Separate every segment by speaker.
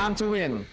Speaker 1: Time to win.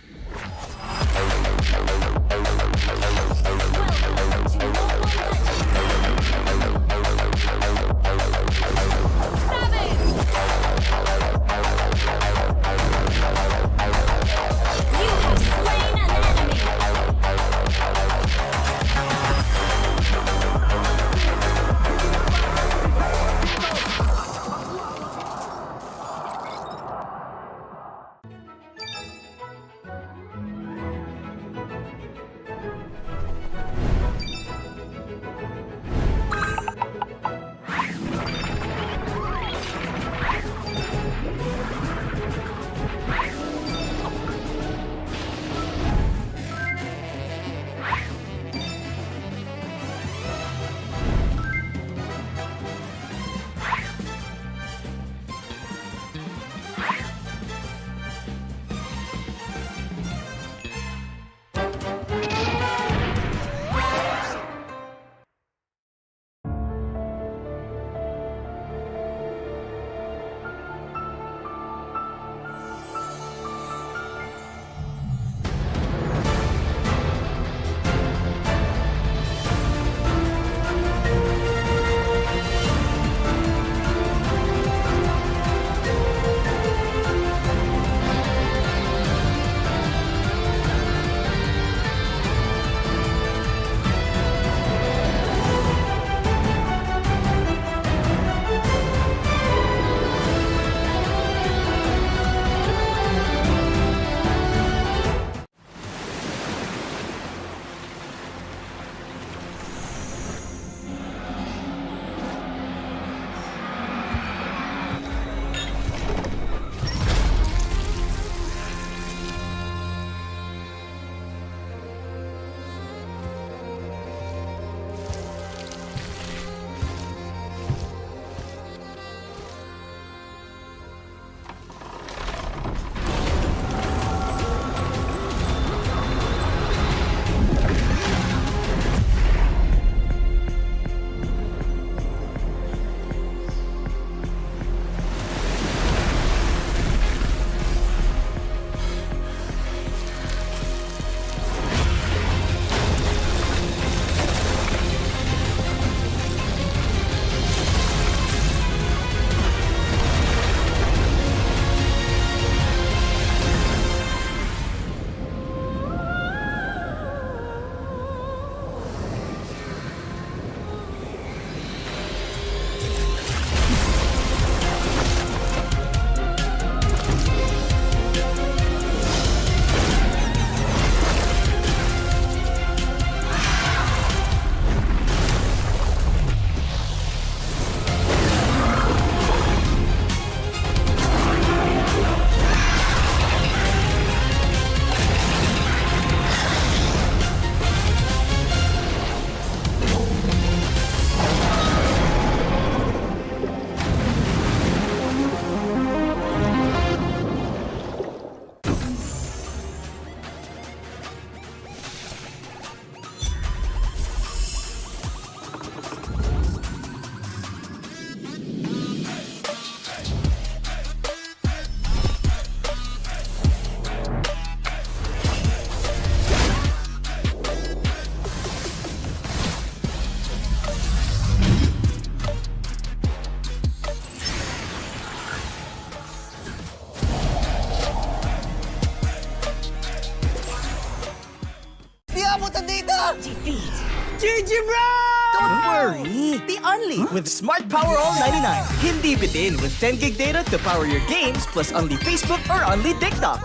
Speaker 2: Defeat.
Speaker 3: GG, bro!
Speaker 2: Don't worry. Be only with Smart Power All 99. Hindi bitin with 10 gig data to power your games plus only Facebook or only TikTok.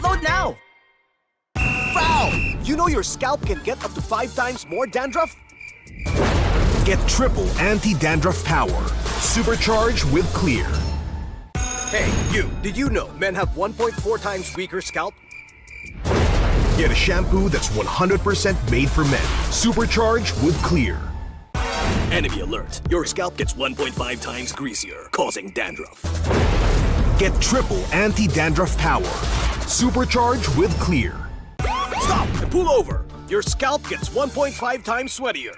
Speaker 2: Load now.
Speaker 4: Foul! You know your scalp can get up to 5 times more dandruff?
Speaker 5: Get triple anti-dandruff power. Supercharged with Clear.
Speaker 4: Hey, you! Did you know men have 1.4 times weaker scalp?
Speaker 5: Get a shampoo that's 100% made for men. Supercharged with Clear.
Speaker 4: Enemy alert! Your scalp gets 1.5 times greasier, causing dandruff.
Speaker 5: Get triple anti-dandruff power. Supercharged with Clear.
Speaker 4: Stop and pull over! Your scalp gets 1.5 times sweatier.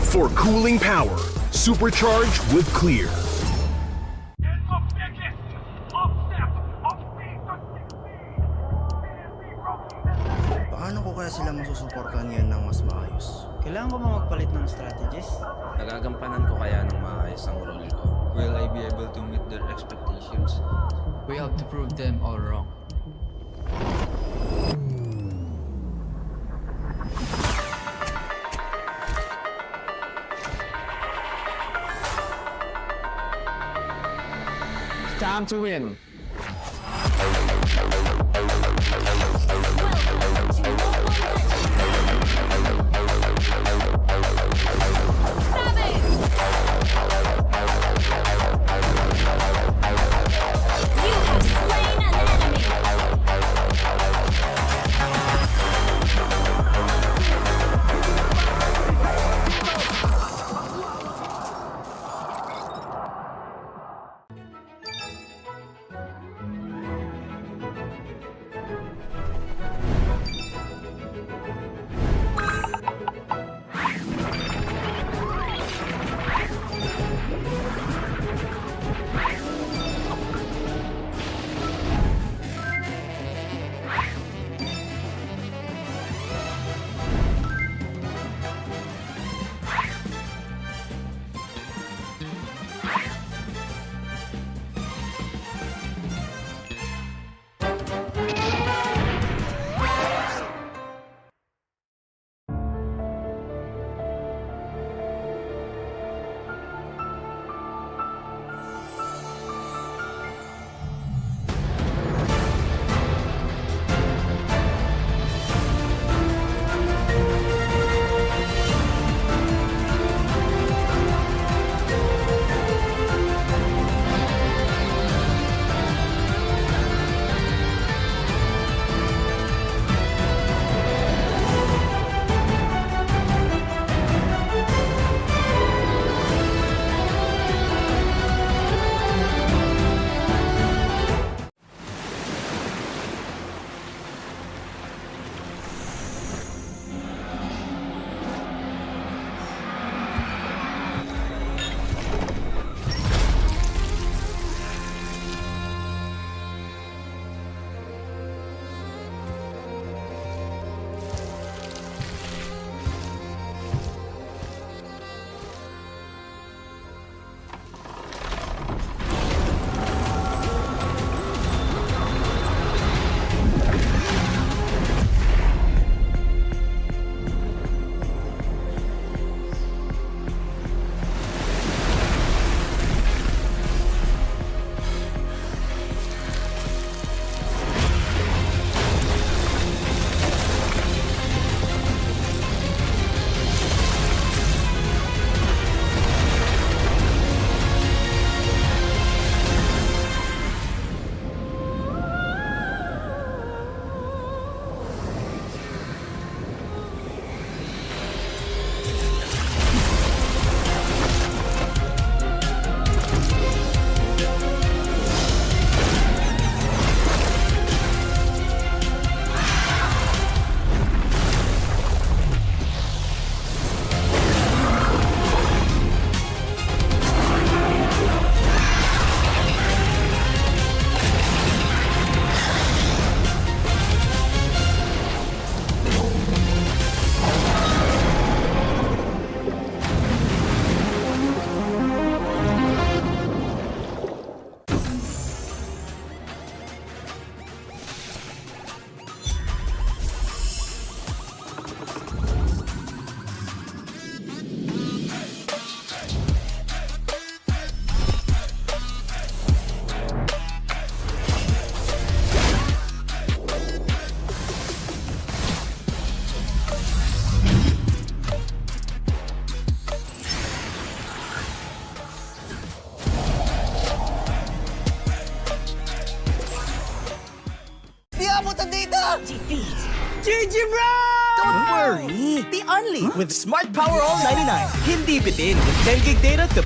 Speaker 5: For cooling power. Supercharged with Clear.
Speaker 6: The biggest upset
Speaker 1: Paano ko kaya sila masusuportahan ngayon ng mas maayos?
Speaker 3: Kailangan ko ba magpalit ng strategies?
Speaker 6: Nagagampanan ko kaya ng maayos ang role ko?
Speaker 7: Will I be able to meet their expectations?
Speaker 8: We have to prove them all wrong.
Speaker 9: It's time to win.
Speaker 2: GG bro! Don't worry! The Only with Smart Power All 99. Hindi bitin with 10 gig data to...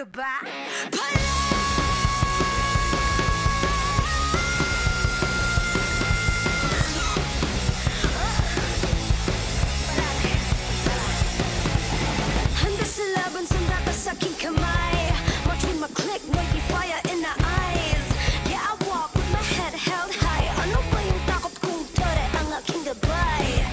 Speaker 9: ka ba? Handa sa laban, sanda ka sa aking kamay. Watch when my click, might be fire in the eyes. Yeah, I walk with my head held high. Ano ba yung takot kong tore ang aking gabay?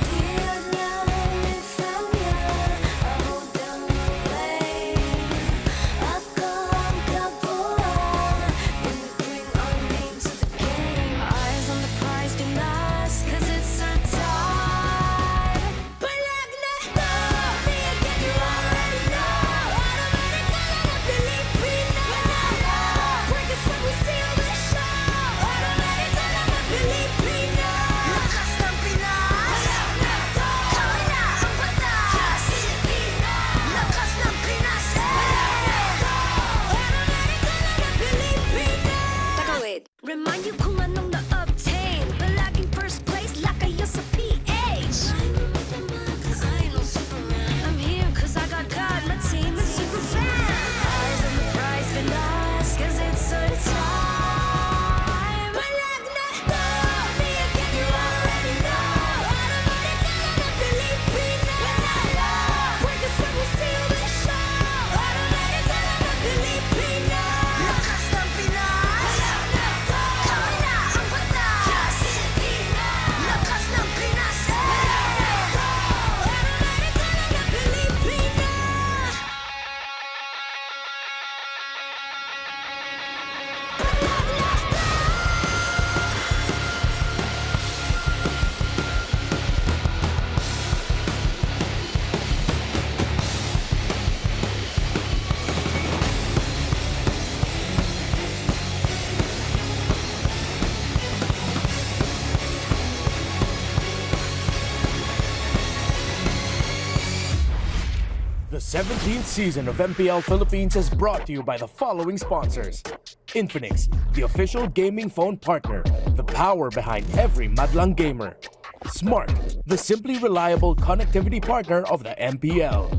Speaker 9: Remind you kung anong na-obtain. Palaging first place, lakayo sa PH. I'm here cause I got God, my team is super fast. Eyes on the prize, finesse, cause it's our time. Palag na to, me again, you already know. Automatic ka na ng Pilipina. Pwede sa mo steal the show. Automatic ka na ng Pilipina. Lakas ng Pinas.
Speaker 10: The 17th season of MPL Philippines is brought to you by the following sponsors. Infinix, the official gaming phone partner, the power behind every madlang gamer. Smart, the simply reliable connectivity partner of the MPL.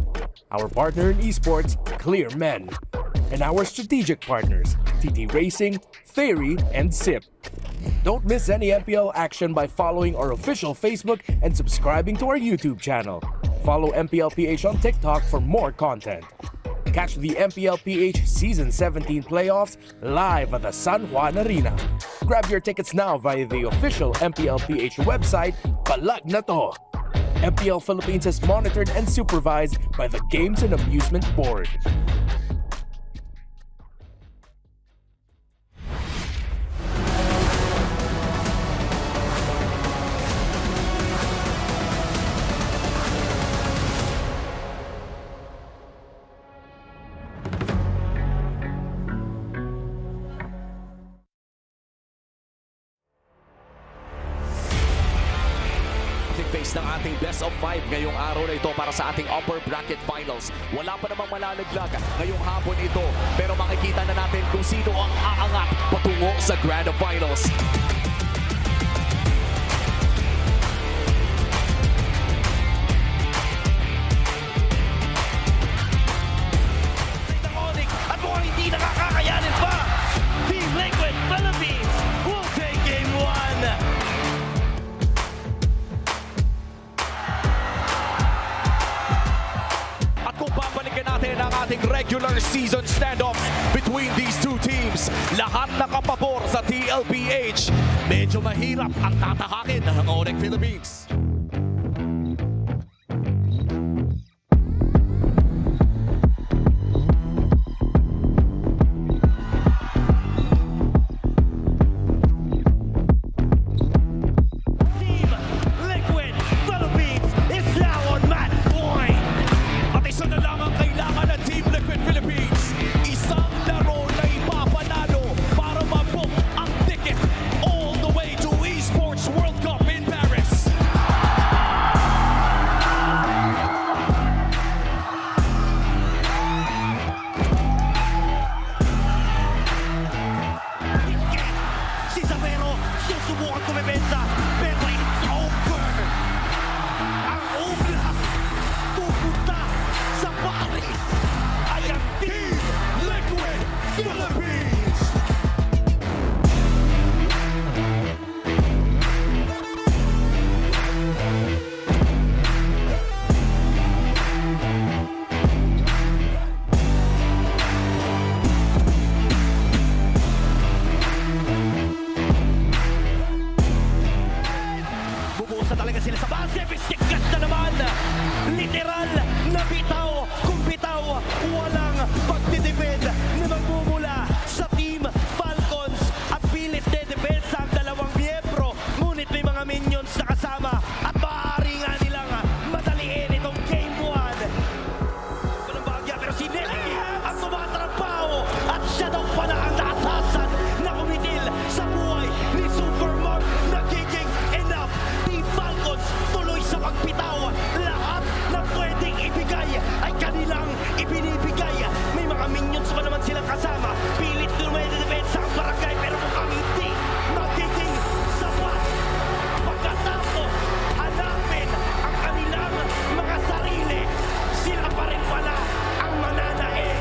Speaker 10: Our partner in esports, Clear Men. And our strategic partners, TT Racing, Theory, and SIP. Don't miss any MPL action by following our official Facebook and subscribing to our YouTube channel. Follow MPL PH on TikTok for more content. Catch the MPL PH Season 17 playoffs live at the San Juan Arena. Grab your tickets now via the official MPL PH website, Palag Na To. MPL Philippines is monitored and supervised by the Games and Amusement Board.
Speaker 11: Face ng ating best of 5 ngayong araw na ito para sa ating upper bracket finals. Wala pa namang malalaglag ngayong hapon ito, pero makikita na natin kung sino ang aangat patungo sa grand finals.
Speaker 12: Ng ONIC at mukhang hindi nakakakayanin pa. Team Liquid Philippines will take game 1.
Speaker 11: Natin ang ating regular season standoffs between these two teams. Lahat nakapabor sa TLPH. Medyo mahirap ang tatahakin ng ONIC Philippines.
Speaker 12: Team Liquid Philippines is now on match point.
Speaker 11: At isa na lang ang kailangan ng Team Liquid Philippines. Isang laro na ipapanalo para mabook ang ticket all the way to Esports World Cup in Paris.
Speaker 12: Si Zamero susubukan kumibenta, pero it's over. Ang oras pupunta sa Paris ay ang Team Liquid na talaga sila sa base. Bisikat na naman. Literal na bitaw. Kung bitaw, walang pagtitipid na magmumula sa Team Falcons. At pilit na depensa ang dalawang miyembro. Ngunit may mga minions na kasama. At maaari nga nilang madaliin itong Game 1. Ng bagya, pero si Nelly ang tumatrapaw. At siya daw pala ang naatasan na kumitil sa buhay ni Supermark. Nagiging enough. Team Falcons tuloy sa pagpitaw. Lahat na pwedeng ibigay ay kanilang ibinibigay. May mga minions pa naman silang kasama. Pilit dumedepensa ang barangay pero mukhang hindi magiging sapat. Pagkatapos hanapin ang kanilang mga sarili, sila pa rin pala ang mananaig.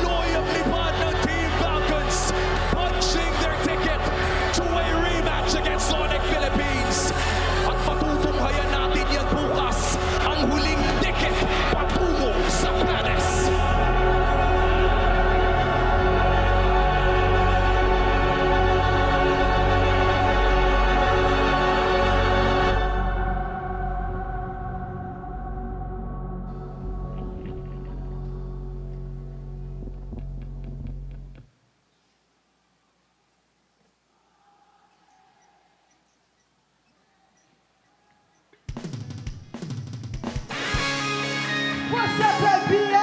Speaker 11: Loyally part ng Team Falcons, punching their ticket to a rematch against ONIC Philippines. At patutunghayan natin yan bukas, ang huling ticket patungo sa Panis.
Speaker 2: What's up, MPL?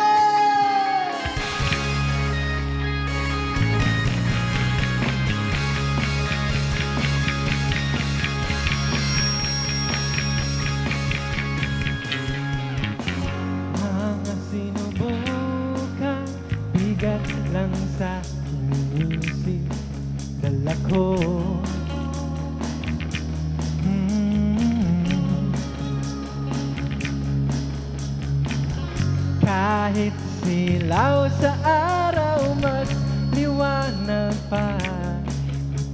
Speaker 3: Mga sinubukan, bigat lang sa inisip, dala ko. Kahit silaw sa araw, mas liwanag pa.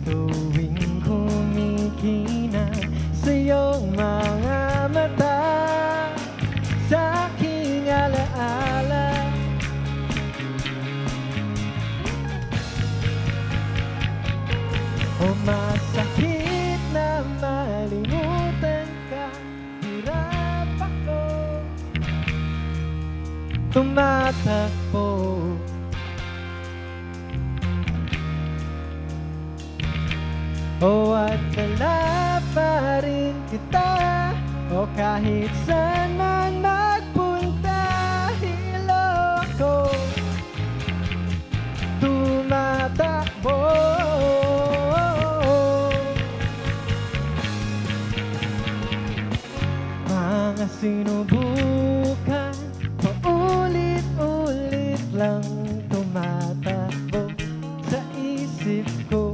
Speaker 3: Tuwing kumikina sa iyong mga mata, sa aking alaala. O masakit na malimutan ka, hirap ako tumatakbo. O at dala pa rin kita, o kahit saan man magpunta, hilo ako tumatakbo. Mga sinubukan, paulit-ulit lang tumatakbo sa isip ko,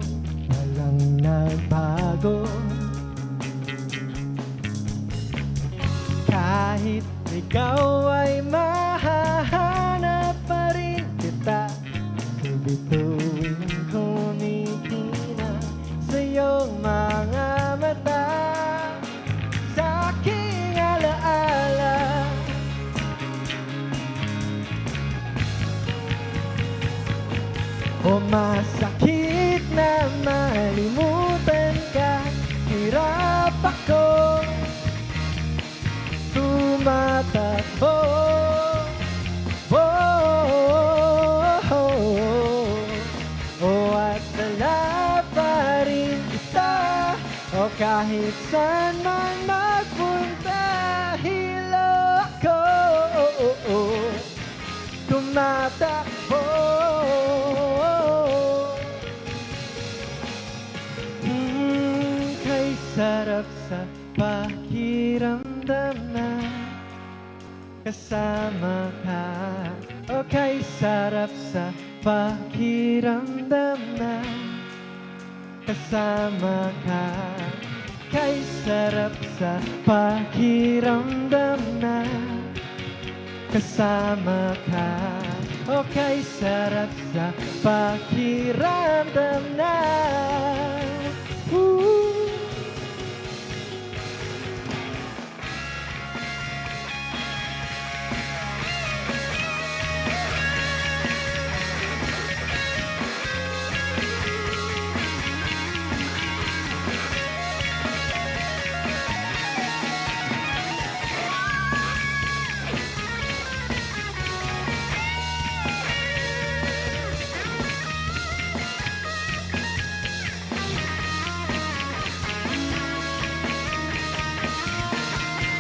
Speaker 3: walang nagbago. Kahit ikaw ay mahahanap pa rin kita, sa bituin kumikina sa iyong mga mata, sa aking alaala. O masakit na malimutan ka, hirap ako tumatakbo. O at dala pa rin kita, o kahit saan man magpunta, hilo ako tumatakbo. Kay sarap sa pakiramdam na kasama ka. O kay sarap sa pakiramdam na kasama ka. Kay sarap sa pakiramdam na kasama ka. O kay sarap sa pakiramdam na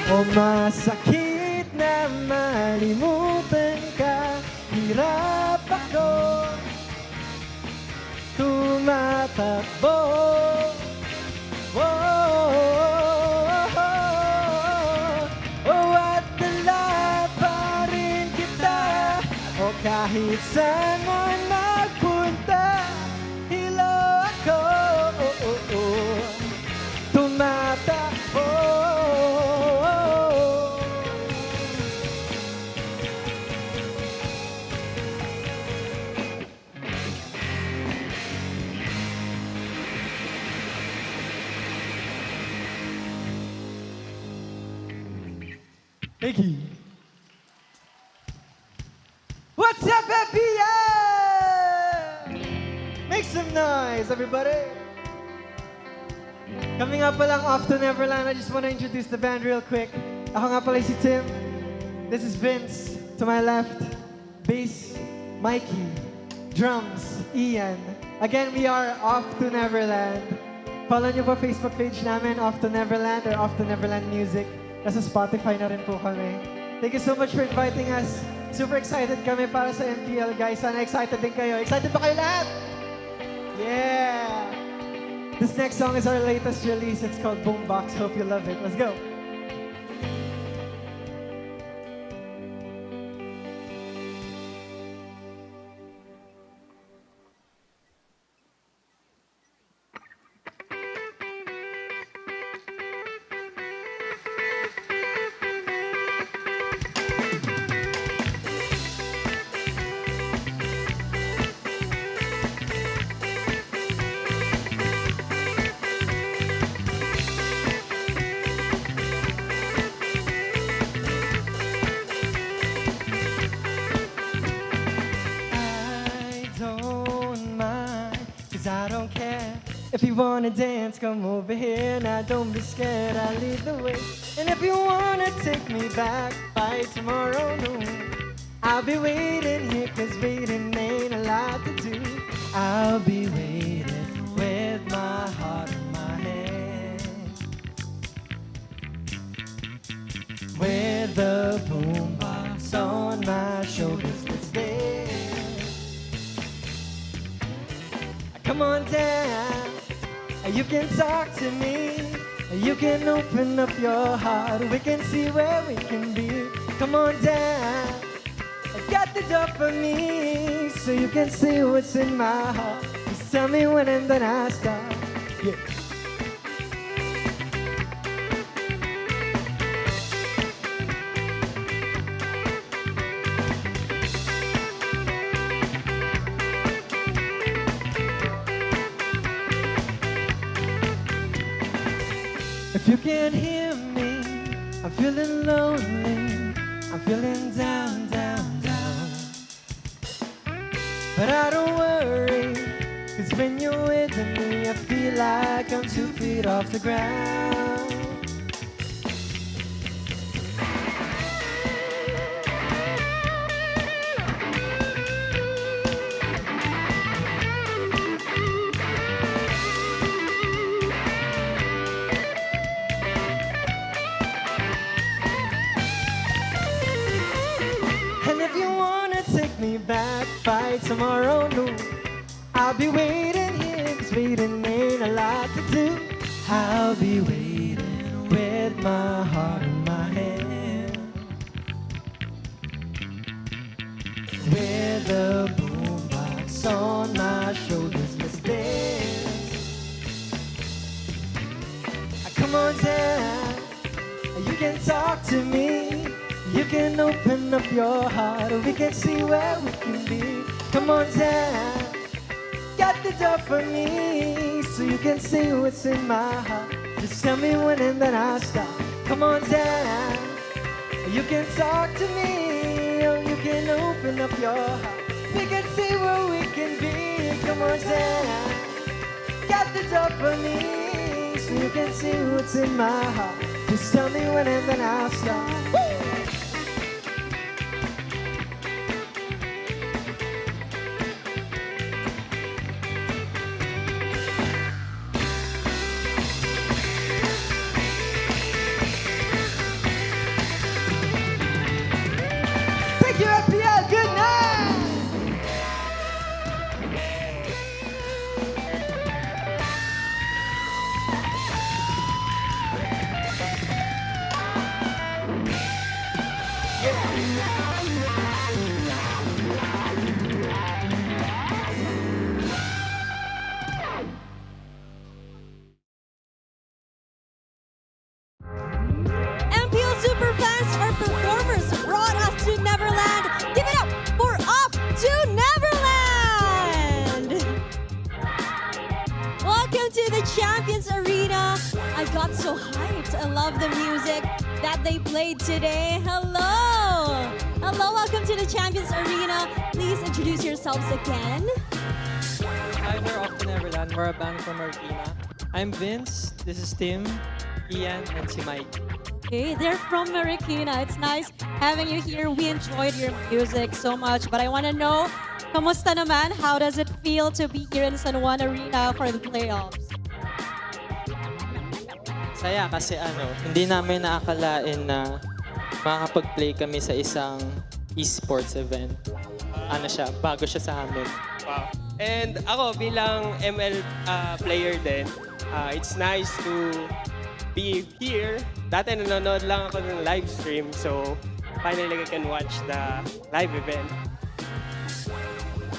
Speaker 3: O masakit na malimutan ka, hirap ako tumatakbo. At dala pa rin kita, o kahit saan man magpunta, hilo ako tumatakbo. Thank you. What's up, MPL? Make some noise, everybody. Coming up palang off to Neverland, I just want to introduce the band real quick. Ako nga pala si Tim. This is Vince. To my left, bass, Mikey. Drums, Ian. Again, we are Off to Neverland. Follow nyo po Facebook page namin, Off to Neverland or Off to Neverland Music. Nasa Spotify na rin po kami. Thank you so much for inviting us. Super excited kami para sa MPL, guys. Sana excited din kayo. Excited ba kayo lahat? Yeah! This next song is our latest release. It's called Boombox. Hope you love it. Let's go! I don't care. If you wanna dance, come over here. Now don't be scared, I'll lead the way. And if you wanna take me back by tomorrow noon, I'll be waiting here, cause waiting ain't a lot to do. I'll be waiting with my heart in my hand, with the boombox on my shoulders. Let's dance. Come on down, you can talk to me, you can open up your heart, we can see where we can be. Come on down, got the door for me, so you can see what's in my heart. Just tell me when and then I start. Yeah. If you can't hear me, I'm feeling lonely, I'm feeling down, down, down. But I don't worry, cause when you're with me, I feel like I'm 2 feet off the ground. Me back by tomorrow noon, I'll be waiting here, cause waiting ain't a lot to do. I'll be waiting with my heart in my hand, with the boombox on my shoulders. Let's dance. Come on down, you can talk to me, you can open up your heart, we can see where we can be. Come on down, got the door for me, so you can see what's in my heart. Just tell me when and then I'll stop. Come on down, you can talk to me, or you can open up your heart, we can see where we can be. Come on down, got the door for me, so you can see what's in my heart. Just tell me when and then I'll stop. Woo!
Speaker 9: I got so hyped. I love the music that they played today. Hello! Hello, welcome to the Champions Arena. Please introduce yourselves again.
Speaker 3: Hi, we're Off to Neverland. We're a band from Marikina. I'm Vince, this is Tim, Ian, and si Mike.
Speaker 9: Okay, they're from Marikina. It's nice having you here. We enjoyed your music so much, but I want to know, kamusta naman? How does it feel to be here in San Juan Arena for the playoffs?
Speaker 3: Saya kasi hindi namin naakalain na makakapag-play kami sa isang esports event. Bago siya sa amin.
Speaker 13: Wow. And ako bilang ML player din, it's nice to be here. Dati nanonood lang ako ng live stream, so finally I can watch the live event.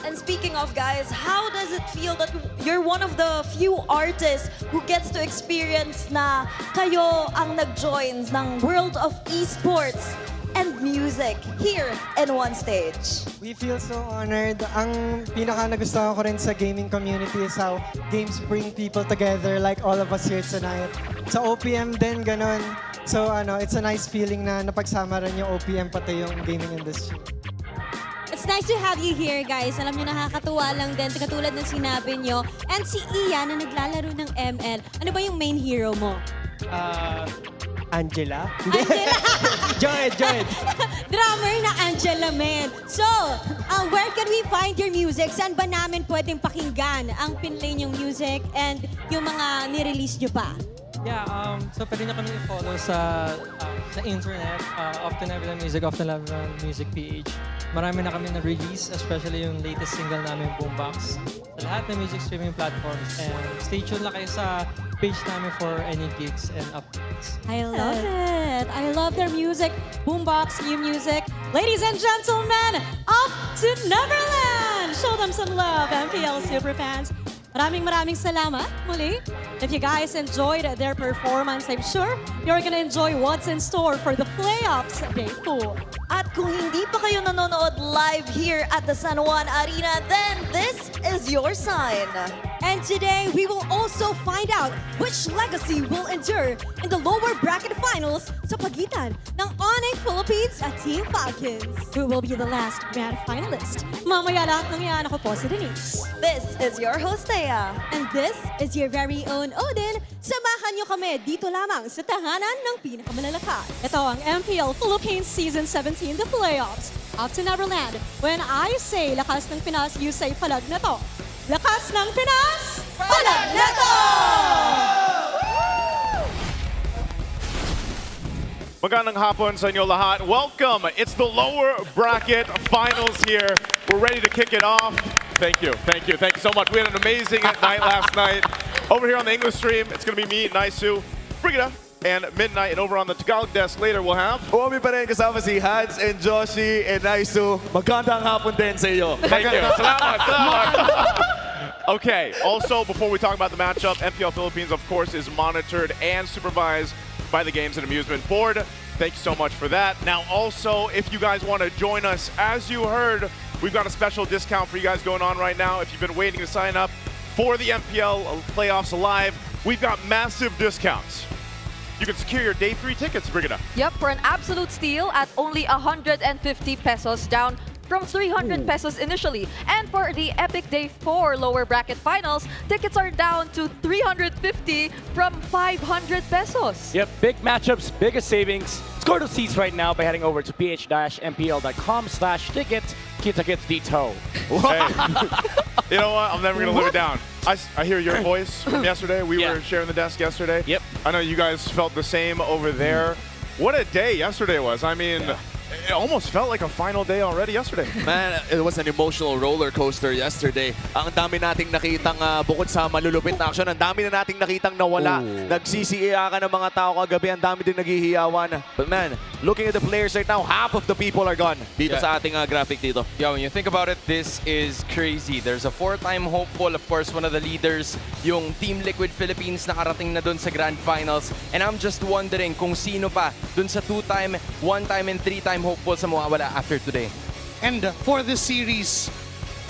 Speaker 9: And speaking of guys, how does it feel that you're one of the few artists who gets to experience na kayo ang nag-join ng world of esports and music here in one stage?
Speaker 3: We feel so honored. Ang pinaka-nagustuhan ko rin sa gaming community is how games bring people together like all of us here tonight. Sa OPM din, ganun. So it's a nice feeling na napagsama rin yung OPM pati yung gaming industry.
Speaker 9: It's nice to have you here, guys. Alam nyo, nakakatuwa lang din, katulad ng sinabi nyo. And si Ian na naglalaro ng ML, ano ba yung main hero mo?
Speaker 13: Angela?
Speaker 9: Angela!
Speaker 13: Joy!
Speaker 9: Drummer na Angela, man. So, where can we find your music? Saan ba namin pwedeng pakinggan ang pinlay yung music and yung mga nirelease nyo pa?
Speaker 3: Yeah, so pwede nyo kami i-follow sa internet, Off to Neverland Music, Off to Neverland Music PH. Marami na kami na-release, especially yung latest single namin, Boombox, sa lahat ng music streaming platforms. And stay tuned lang kayo sa page namin for any gigs and updates.
Speaker 9: I love it. I love their music. Boombox, new music. Ladies and gentlemen, Off to Neverland! Show them some love, MPL Superfans. Maraming salamat muli. If you guys enjoyed their performance, I'm sure you're gonna enjoy what's in store for the playoffs day 4. At kung hindi pa kayo nanonood live here at the San Juan Arena, then this is your sign. And today, we will also find out which legacy will endure in the lower bracket finals sa pagitan ng ONIC Philippines at Team Falcons. Who will be the last grand finalist? Mamaya lahat ng yan, ako po si Denise. This is your host, Thea. And this is your very own Odin. Samahan niyo kami dito lamang sa tahanan ng pinakamalalakas. Ito ang MPL Philippines Season 17, the playoffs. Up to Neverland. When I say lakas ng Pinas, you say Palag Na To. Lakas ng Pinas, Palag Na To!
Speaker 14: Magandang hapon sa inyo lahat. Welcome. It's the lower bracket finals here. We're ready to kick it off. Thank you so much. We had an amazing night last night. Over here on the English stream, it's going to be me, Naisu, Brigida, and Midnight. And over on the Tagalog desk later, we'll have...
Speaker 15: Uwami pa rin kasama si Hans and Joshi and Naisu. Magandang hapon din sa iyo.
Speaker 14: Thank you. Salamat. Okay, also, before we talk about the matchup, MPL Philippines, of course, is monitored and supervised by the Games and Amusement Board. Thank you so much for that. Now, also, if you guys want to join us, as you heard, we've got a special discount for you guys going on right now. If you've been waiting to sign up for the MPL playoffs live, we've got massive discounts. You can secure your day 3 tickets, Brigida.
Speaker 16: Yep, for an absolute steal at only 150 pesos, down from 300 pesos initially. And for the Epic Day 4 lower bracket finals, tickets are down to 350 from 500 pesos.
Speaker 10: Yep, big matchups, biggest savings. Score those seats right now by heading over to ph-mpl.com/tickets. Kita gets Dito.
Speaker 14: Hey, you know what? I'm never going to live it down. I hear your voice from yesterday. We were sharing the desk yesterday.
Speaker 10: Yep.
Speaker 14: I know you guys felt the same over there. What a day yesterday was. I mean, it almost felt like a final day already yesterday.
Speaker 15: Man, it was an emotional roller coaster yesterday. Ang dami nating nakitang bukod sa malulupit na aksyon, ang dami na nating nakitang nawala. Nagsisiiyakan ng mga tao kagabi, ang dami din naghihiyawan. But man, looking at the players right now, half of the people are gone dito sa ating graphic dito.
Speaker 6: Yeah, when you think about it, this is crazy. There's a 4-time hopeful, of course, one of the leaders, yung Team Liquid Philippines nakarating na dun sa Grand Finals. And I'm just wondering kung sino pa dun sa 2-time, 1-time, and 3-time hopeful sa mawawala after today.
Speaker 17: And for this series,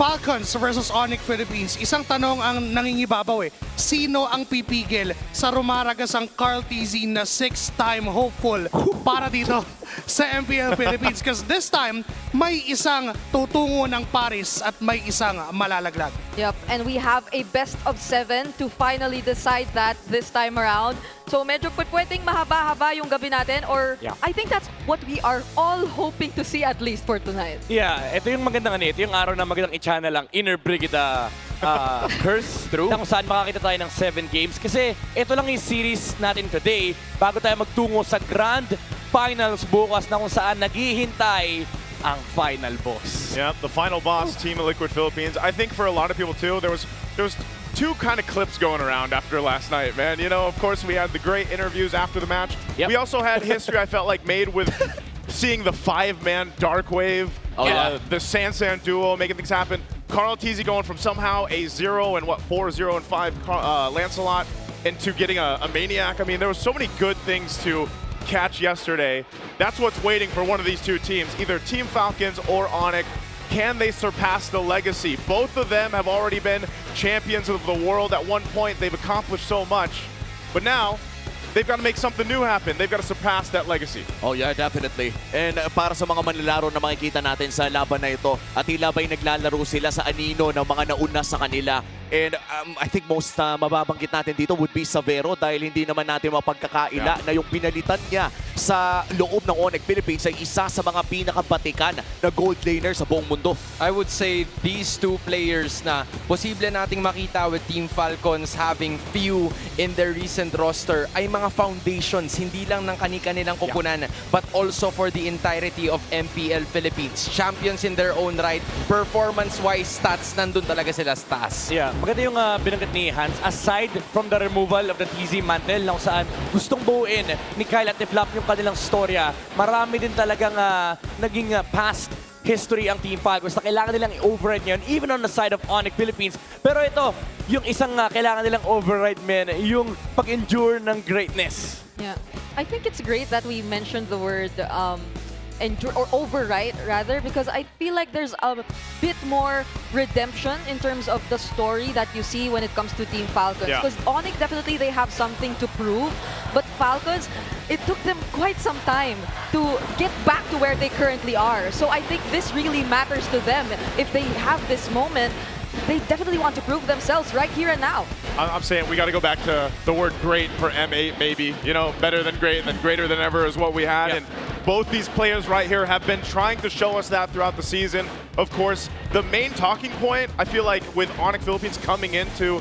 Speaker 17: Falcons versus ONIC Philippines, isang tanong ang nangingibabaw eh. Sino ang pipigil sa rumaragasang Carl TZ na 6-time hopeful para dito sa MPL Philippines? Because this time, may isang tutungo ng Paris at may isang malalaglag.
Speaker 16: Yep, and we have a best of 7 to finally decide that this time around. So medyo pwedeng mahaba-haba yung gabi natin, or I think that's what we are all hoping to see at least for tonight.
Speaker 18: Yeah, ito yung magandang ito yung araw na magandang i-channel lang Inner Brigida curse na kung saan makakita tayo ng 7 games. Kasi ito lang yung series natin today bago tayo magtungo sa Grand Finals bukas na kung saan naghihintay ang final boss.
Speaker 14: Yeah, the final boss, Team Liquid Philippines. I think for a lot of people too, there was two kind of clips going around after last night, man. You know, of course, we had the great interviews after the match. We also had history, I felt like, made with seeing the 5-man Dark Wave, the Sansan duo making things happen. Carl TZ going from somehow a 0 and 4-0 and 5 Lancelot into getting a Maniac. I mean, there was so many good things to catch yesterday. That's what's waiting for one of these two teams, either Team Falcons or ONIC. Can they surpass the legacy? Both of them have already been champions of the world at one point. They've accomplished so much. But now, they've got to make something new happen. They've got to surpass that legacy.
Speaker 15: Oh yeah, definitely. And para sa mga manlalaro na makikita natin sa laban na ito, at tila ba'y naglalaro sila sa anino ng mga nauna sa kanila. And I think most mababanggit natin dito would be Savero dahil hindi naman natin mapagkakaila na yung pinalitan niya sa loob ng ONIC Philippines ay isa sa mga pinakabatikan na gold laner sa buong mundo.
Speaker 6: I would say these two players na posible nating makita with Team Falcons having few in their recent roster ay mga foundations, hindi lang ng kani-kanilang kupunan, but also for the entirety of MPL Philippines. Champions in their own right, performance-wise, stats, nandun talaga sila sa taas.
Speaker 18: Yeah, maganda yung binanggit ni Hans. Aside from the removal of the TZ mantle na kung saan gustong buuin ni Kyle at ni Flap yung kanilang storya, marami din talagang naging past history ang Team Falcons na kailangan nilang i-override ngayon, even on the side of ONIC Philippines. Pero ito, yung isang kailangan nilang override, man, yung pag-endure ng greatness.
Speaker 16: Yeah, I think it's great that we mentioned the word endure or override rather, because I feel like there's a bit more redemption in terms of the story that you see when it comes to Team Falcons. Because ONIC definitely they have something to prove, but Falcons, it took them quite some time to get back to where they currently are. So I think this really matters to them. If they have this moment, they definitely want to prove themselves right here and now.
Speaker 14: I'm saying we got to go back to the word great for M8 maybe. You know, better than great and then greater than ever is what we had. And both these players right here have been trying to show us that throughout the season. Of course, the main talking point, I feel like, with ONIC Philippines coming into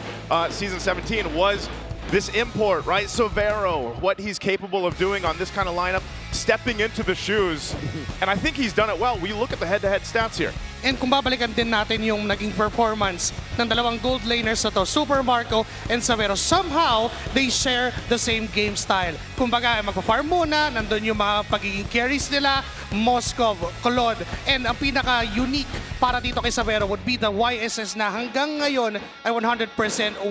Speaker 14: Season 17 was this import, right? Severo, what he's capable of doing on this kind of lineup, stepping into the shoes. And I think he's done it well. We look at the head-to-head stats here.
Speaker 17: And kung babalikan din natin yung naging performance ng dalawang gold laners na to, Super Marco and Savero, somehow they share the same game style. Kumbaga, magpa-farm muna, nandun yung mga pagiging carries nila, Moskov, Claude, and ang pinaka-unique para dito kay Savero would be the YSS na hanggang ngayon ay 100%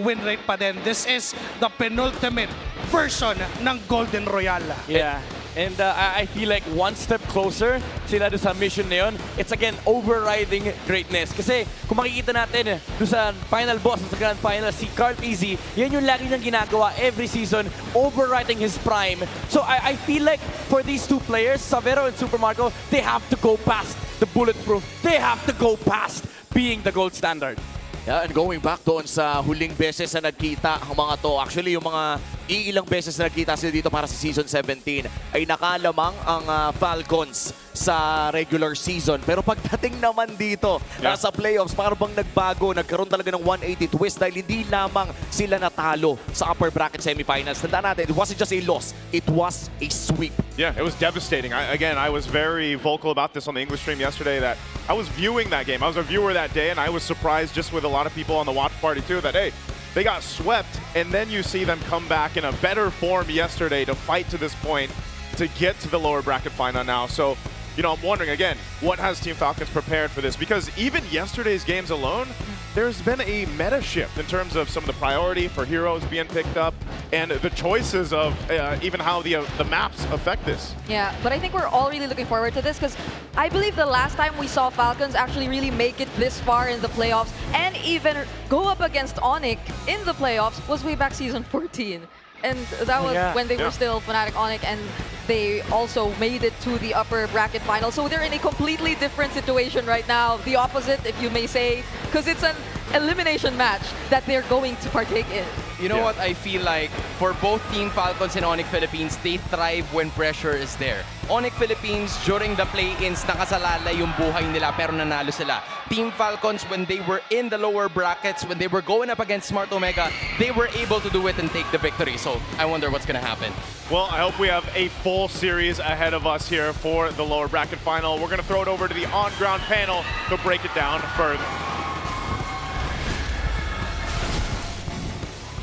Speaker 17: win rate pa din. This is the penultimate version ng Golden Royale.
Speaker 18: Yeah. And I feel like one step closer sila doon sa mission na yun. It's again, overriding greatness. Kasi kung makikita natin doon sa final boss, sa grand final, si Carl TZ, yan yung lagi niyang ginagawa every season, overriding his prime. So I feel like for these two players, Savero and Super Marco, they have to go past the bulletproof. They have to go past being the gold standard.
Speaker 15: Yeah, and going back doon sa huling beses na nagkita ang mga to, actually yung mga iilang beses na nagkita sila dito para sa Season 17 ay nakalamang ang Falcons sa regular season. Pero pagdating naman dito sa playoffs, parang bang nagbago, nagkaroon talaga ng 180 twist dahil hindi lamang sila natalo sa upper bracket semifinals. Tandaan natin, it wasn't just a loss, it was a sweep.
Speaker 14: Yeah, it was devastating. I was very vocal about this on the English stream yesterday that I was viewing that game. I was a viewer that day, and I was surprised just with a lot of people on the watch party too that, hey, they got swept, and then you see them come back in a better form yesterday to fight to this point to get to the lower bracket final now. So you know, I'm wondering again, what has Team Falcons prepared for this? Because even yesterday's games alone, there's been a meta shift in terms of some of the priority for heroes being picked up and the choices of even how the maps affect this.
Speaker 16: Yeah, but I think we're all really looking forward to this because I believe the last time we saw Falcons actually really make it this far in the playoffs and even go up against ONIC in the playoffs was way back season 14. And that was when they were still Fnatic ONIC, and they also made it to the upper bracket final. So they're in a completely different situation right now. The opposite, if you may say, because it's an elimination match that they're going to partake in.
Speaker 6: You know what? I feel like for both Team Falcons and ONIC Philippines, they thrive when pressure is there. ONIC Philippines, during the play-ins, nakasalala yung buhay nila pero nanalo sila. Team Falcons, when they were in the lower brackets, when they were going up against Smart Omega, they were able to do it and take the victory. So I wonder what's going to happen.
Speaker 14: Well, I hope we have a full series ahead of us here for the lower bracket final. We're going to throw it over to the on-ground panel to break it down further.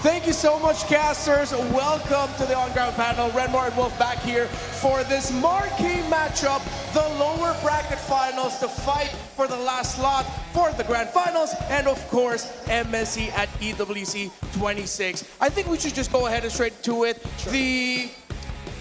Speaker 10: Thank you so much, casters. Welcome to the on-ground panel. Renmar and Wolf back here for this marquee matchup, the lower bracket finals, to fight for the last slot for the grand finals, and of course, MSC at EWC 26. I think we should just go ahead and straight to it. The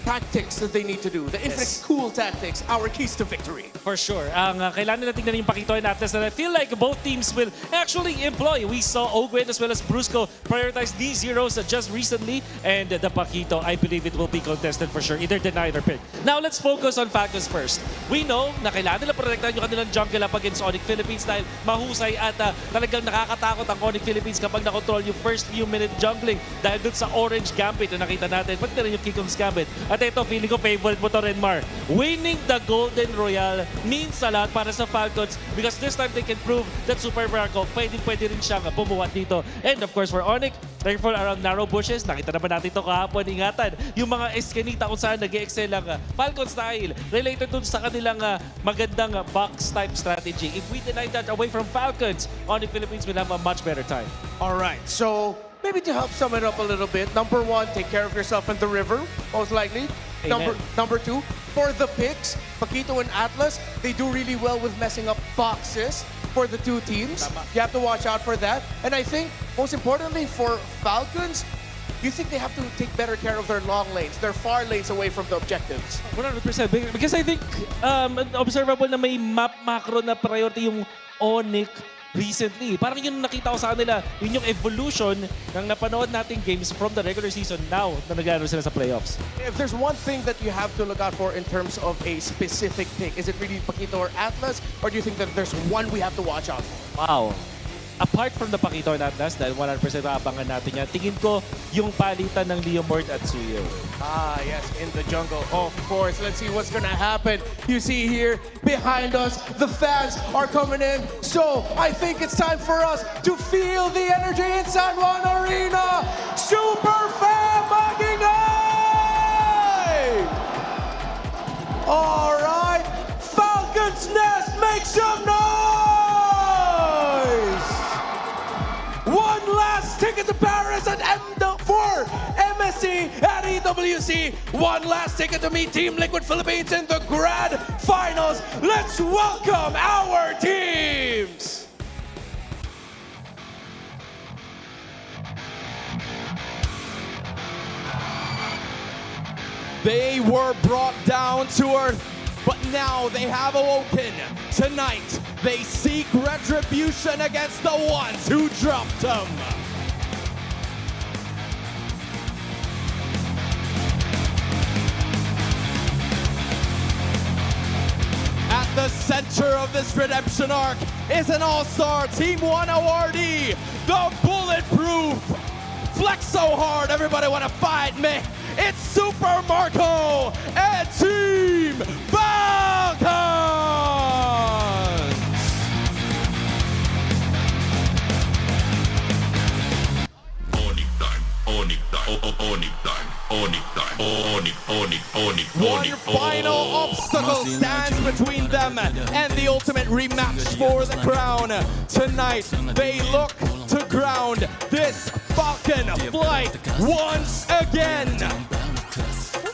Speaker 10: tactics that they need to do, the Infinix cool tactics, our keys to victory.
Speaker 19: For sure. Kailangan nila tingnan yung Pakito and Atlas, and I feel like both teams will actually employ. We saw Ogwen as well as Brusco prioritize these heroes just recently, and the Pakito, I believe it will be contested for sure, either denied or picked. Now, let's focus on Falcons first. We know na kailangan nila protektahan yung kanilang jungle up against ONIC Philippines dahil mahusay at talagang nakakatakot ang ONIC Philippines kapag nakontrol yung first few minute jungling dahil dun sa orange gambit na nakita natin. Pag na rin yung Kikong's gambit. At ito, feeling ko favorite mo to, Renmar. Winning the Golden Royale means a lot para sa Falcons because this time they can prove that Super Marco pwede rin siyang bumuhat dito. And of course, for ONIC, careful around narrow bushes. Nakita naman natin ito kahapon. Ingatan yung mga eskinita kung saan nag-excel ang Falcons dahil related dun sa kanilang magandang box type strategy. If we deny that away from Falcons, ONIC Philippines will have a much better time.
Speaker 10: All right, so maybe to help sum it up a little bit, number one, take care of yourself in the river, most likely. Number two, for the picks, Pakito and Atlas, they do really well with messing up boxes for the two teams. You have to watch out for that. And I think, most importantly, for Falcons, you think they have to take better care of their long lanes, their far lanes away from the objectives?
Speaker 19: 100%. Because I think observable na may map macro na priority yung ONIC recently. Parang yun nakita ko sa kanila, yun yung evolution ng napanood nating games from the regular season now na naglaro sila sa playoffs.
Speaker 10: If there's one thing that you have to look out for in terms of a specific pick, is it really Pakito or Atlas? Or do you think that there's one we have to watch out for?
Speaker 19: Wow. Apart from the Pakito and Atlas, dahil 100% maabangan natin yan, tingin ko yung palitan ng Leomord at Suyo.
Speaker 10: Ah, yes, in the jungle, of course. Let's see what's gonna happen. You see here, behind us, the fans are coming in. So, I think it's time for us to feel the energy in San Juan Arena. Super Fan Magingay! All right, Falcons Nest, make some noise! One last ticket to Paris at for MSC at EWC. One last ticket to meet Team Liquid Philippines in the grand finals. Let's welcome our teams.
Speaker 2: They were brought down to earth, but now they have awoken. Tonight, they seek retribution against the ones who dropped them. At the center of this redemption arc is an all-star Team 1 awardee, the Bulletproof. Flex so hard, everybody wanna fight me. It's Super Marco and Team Falcons!
Speaker 20: ONIC time, ONIC time, ONIC time, ONIC time, ONIC.
Speaker 2: One final obstacle stands between them and the ultimate rematch for the crown. Tonight, they look to ground this Falcon flight once again.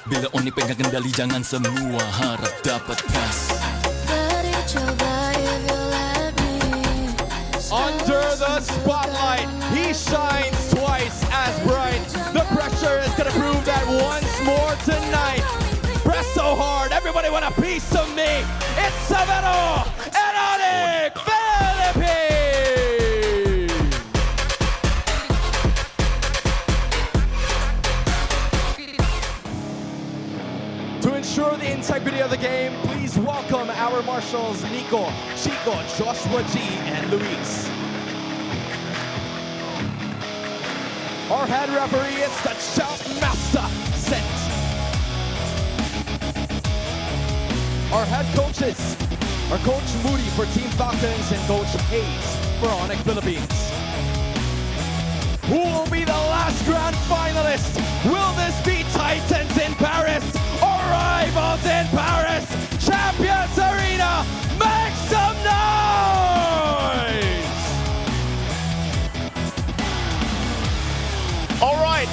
Speaker 20: Bila ONIC pegang kendali, jangan semua harap dapat kas.
Speaker 9: your body if you let me.
Speaker 2: Under the spotlight, he shines twice as bright. The pressure is gonna prove that once more tonight. Press so hard, everybody want a piece of me. It's Severo and ONIC Philippines! To ensure the integrity of the game, please welcome our marshals Nico, Chico, Joshua G, and Luis. Our head referee is the Shout Master, Set. Our head coaches are Coach Moody for Team Falcons and Coach Hayes for ONIC Philippines. Who will be the last grand finalist? Will this be Titans in Paris or rivals in Paris? Champions Arena, make some noise!
Speaker 14: All right,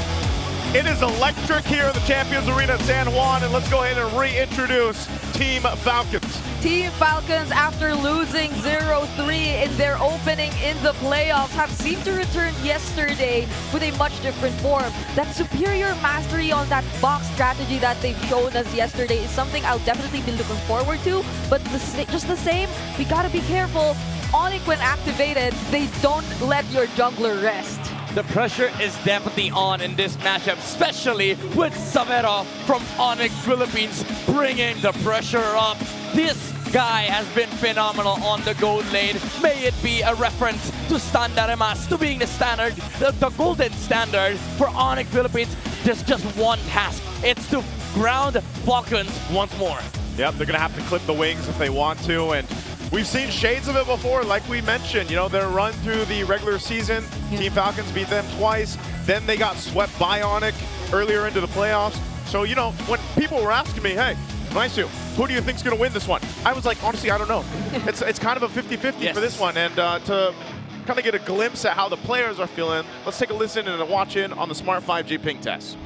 Speaker 14: it is electric here in the Champions Arena at San Juan, and let's go ahead and reintroduce Team Falcons.
Speaker 16: Team Falcons, after losing 0-3 in their opening in the playoffs, have seemed to return yesterday with a much different form. That superior mastery on that box strategy that they've shown us yesterday is something I'll definitely be looking forward to. But just the same, we gotta be careful. ONIC, when activated, they don't let your jungler rest.
Speaker 18: The pressure is definitely on in this matchup, especially with Severo from ONIC Philippines bringing the pressure up. This guy has been phenomenal on the gold lane. May it be a reference to Standaremas, to being the standard, the golden standard for ONIC Philippines. There's just one task. It's to ground Falcons once more.
Speaker 14: Yep, they're gonna have to clip the wings if they want to, and we've seen shades of it before, like we mentioned. You know, their run through the regular season, Team Falcons beat them twice. Then they got swept by ONIC earlier into the playoffs. So, you know, when people were asking me, hey, Maisu, who do you think's gonna win this one? I was like, honestly, I don't know. It's kind of a 50-50 for this one. And to kind of get a glimpse at how the players are feeling, let's take a listen and a watch in on the Smart 5G ping test.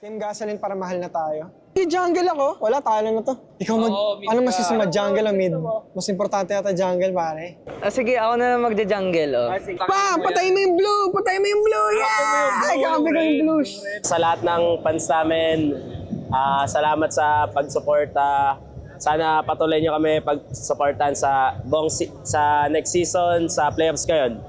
Speaker 21: Team Gasoline para mahal na tayo. Jungle ako. Wala, talo na to. Ikaw ano masisama jungle o mid? Mas importante yata jungle, pare.
Speaker 22: Sige, ako na lang magja-jungle.
Speaker 21: Pa! Patay mo yung blue! Patay mo yung blue! Yeah! Ay, kampi ko yung blues!
Speaker 23: Sa lahat ng fans namin, salamat sa pag-suporta. Sana patuloy nyo kami pag-supportan sa sa next season, sa playoffs ngayon.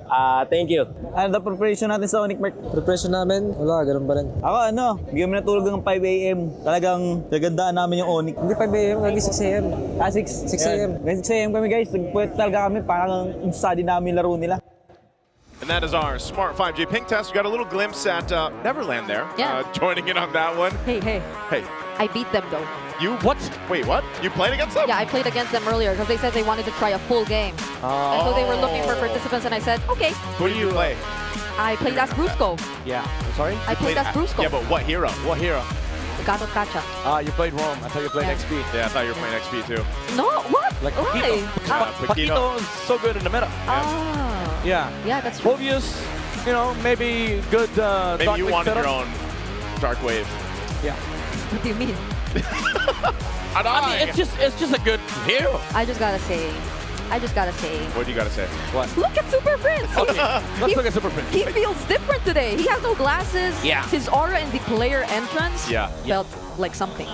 Speaker 23: Thank you.
Speaker 22: Ano the preparation natin sa ONIC, Mark?
Speaker 21: Preparation namin? Wala, ganun pa rin.
Speaker 22: Ako bigyan mo natulog ng 5 AM. Talagang nagandaan namin yung ONIC.
Speaker 21: Hindi 5 AM, lagi 6 AM. 6 AM.
Speaker 22: Ngayon 6 AM kami guys. Nagpuwet talaga kami. Parang study namin laro nila.
Speaker 14: And that is our Smart 5G ping test. We got a little glimpse at Neverland there.
Speaker 16: Yeah.
Speaker 14: Joining in on that one.
Speaker 16: Hey.
Speaker 14: Hey.
Speaker 16: I beat them though.
Speaker 14: You what? Wait, what? You played against them?
Speaker 16: Yeah, I played against them earlier because they said they wanted to try a full game. And so they were looking for participants, and I said, okay.
Speaker 14: Who do you play?
Speaker 16: I played as Brusco.
Speaker 18: Yeah. Sorry?
Speaker 16: I played as Brusco.
Speaker 14: Yeah, but what hero?
Speaker 18: What hero?
Speaker 16: Gato Kacha.
Speaker 18: You played Rome. I thought you played XP.
Speaker 14: Yeah, I thought you were playing XP too.
Speaker 16: No, what?
Speaker 18: Like
Speaker 16: Why?
Speaker 18: Paquito is so good in the meta. Yeah.
Speaker 16: Yeah, that's true.
Speaker 18: Mobius, you know, maybe good
Speaker 14: maybe
Speaker 18: Dark
Speaker 14: you
Speaker 18: Wave
Speaker 14: wanted
Speaker 18: setup.
Speaker 14: your own Dark Wave.
Speaker 18: Yeah.
Speaker 16: What do you mean?
Speaker 18: I mean, it's just a good hero.
Speaker 16: I just gotta say.
Speaker 14: What do you gotta say?
Speaker 18: What?
Speaker 16: Look at Super Prince.
Speaker 18: Okay, let's look at Super Prince.
Speaker 16: He feels different today. He has no glasses.
Speaker 18: Yeah.
Speaker 16: His aura in the player entrance felt like something.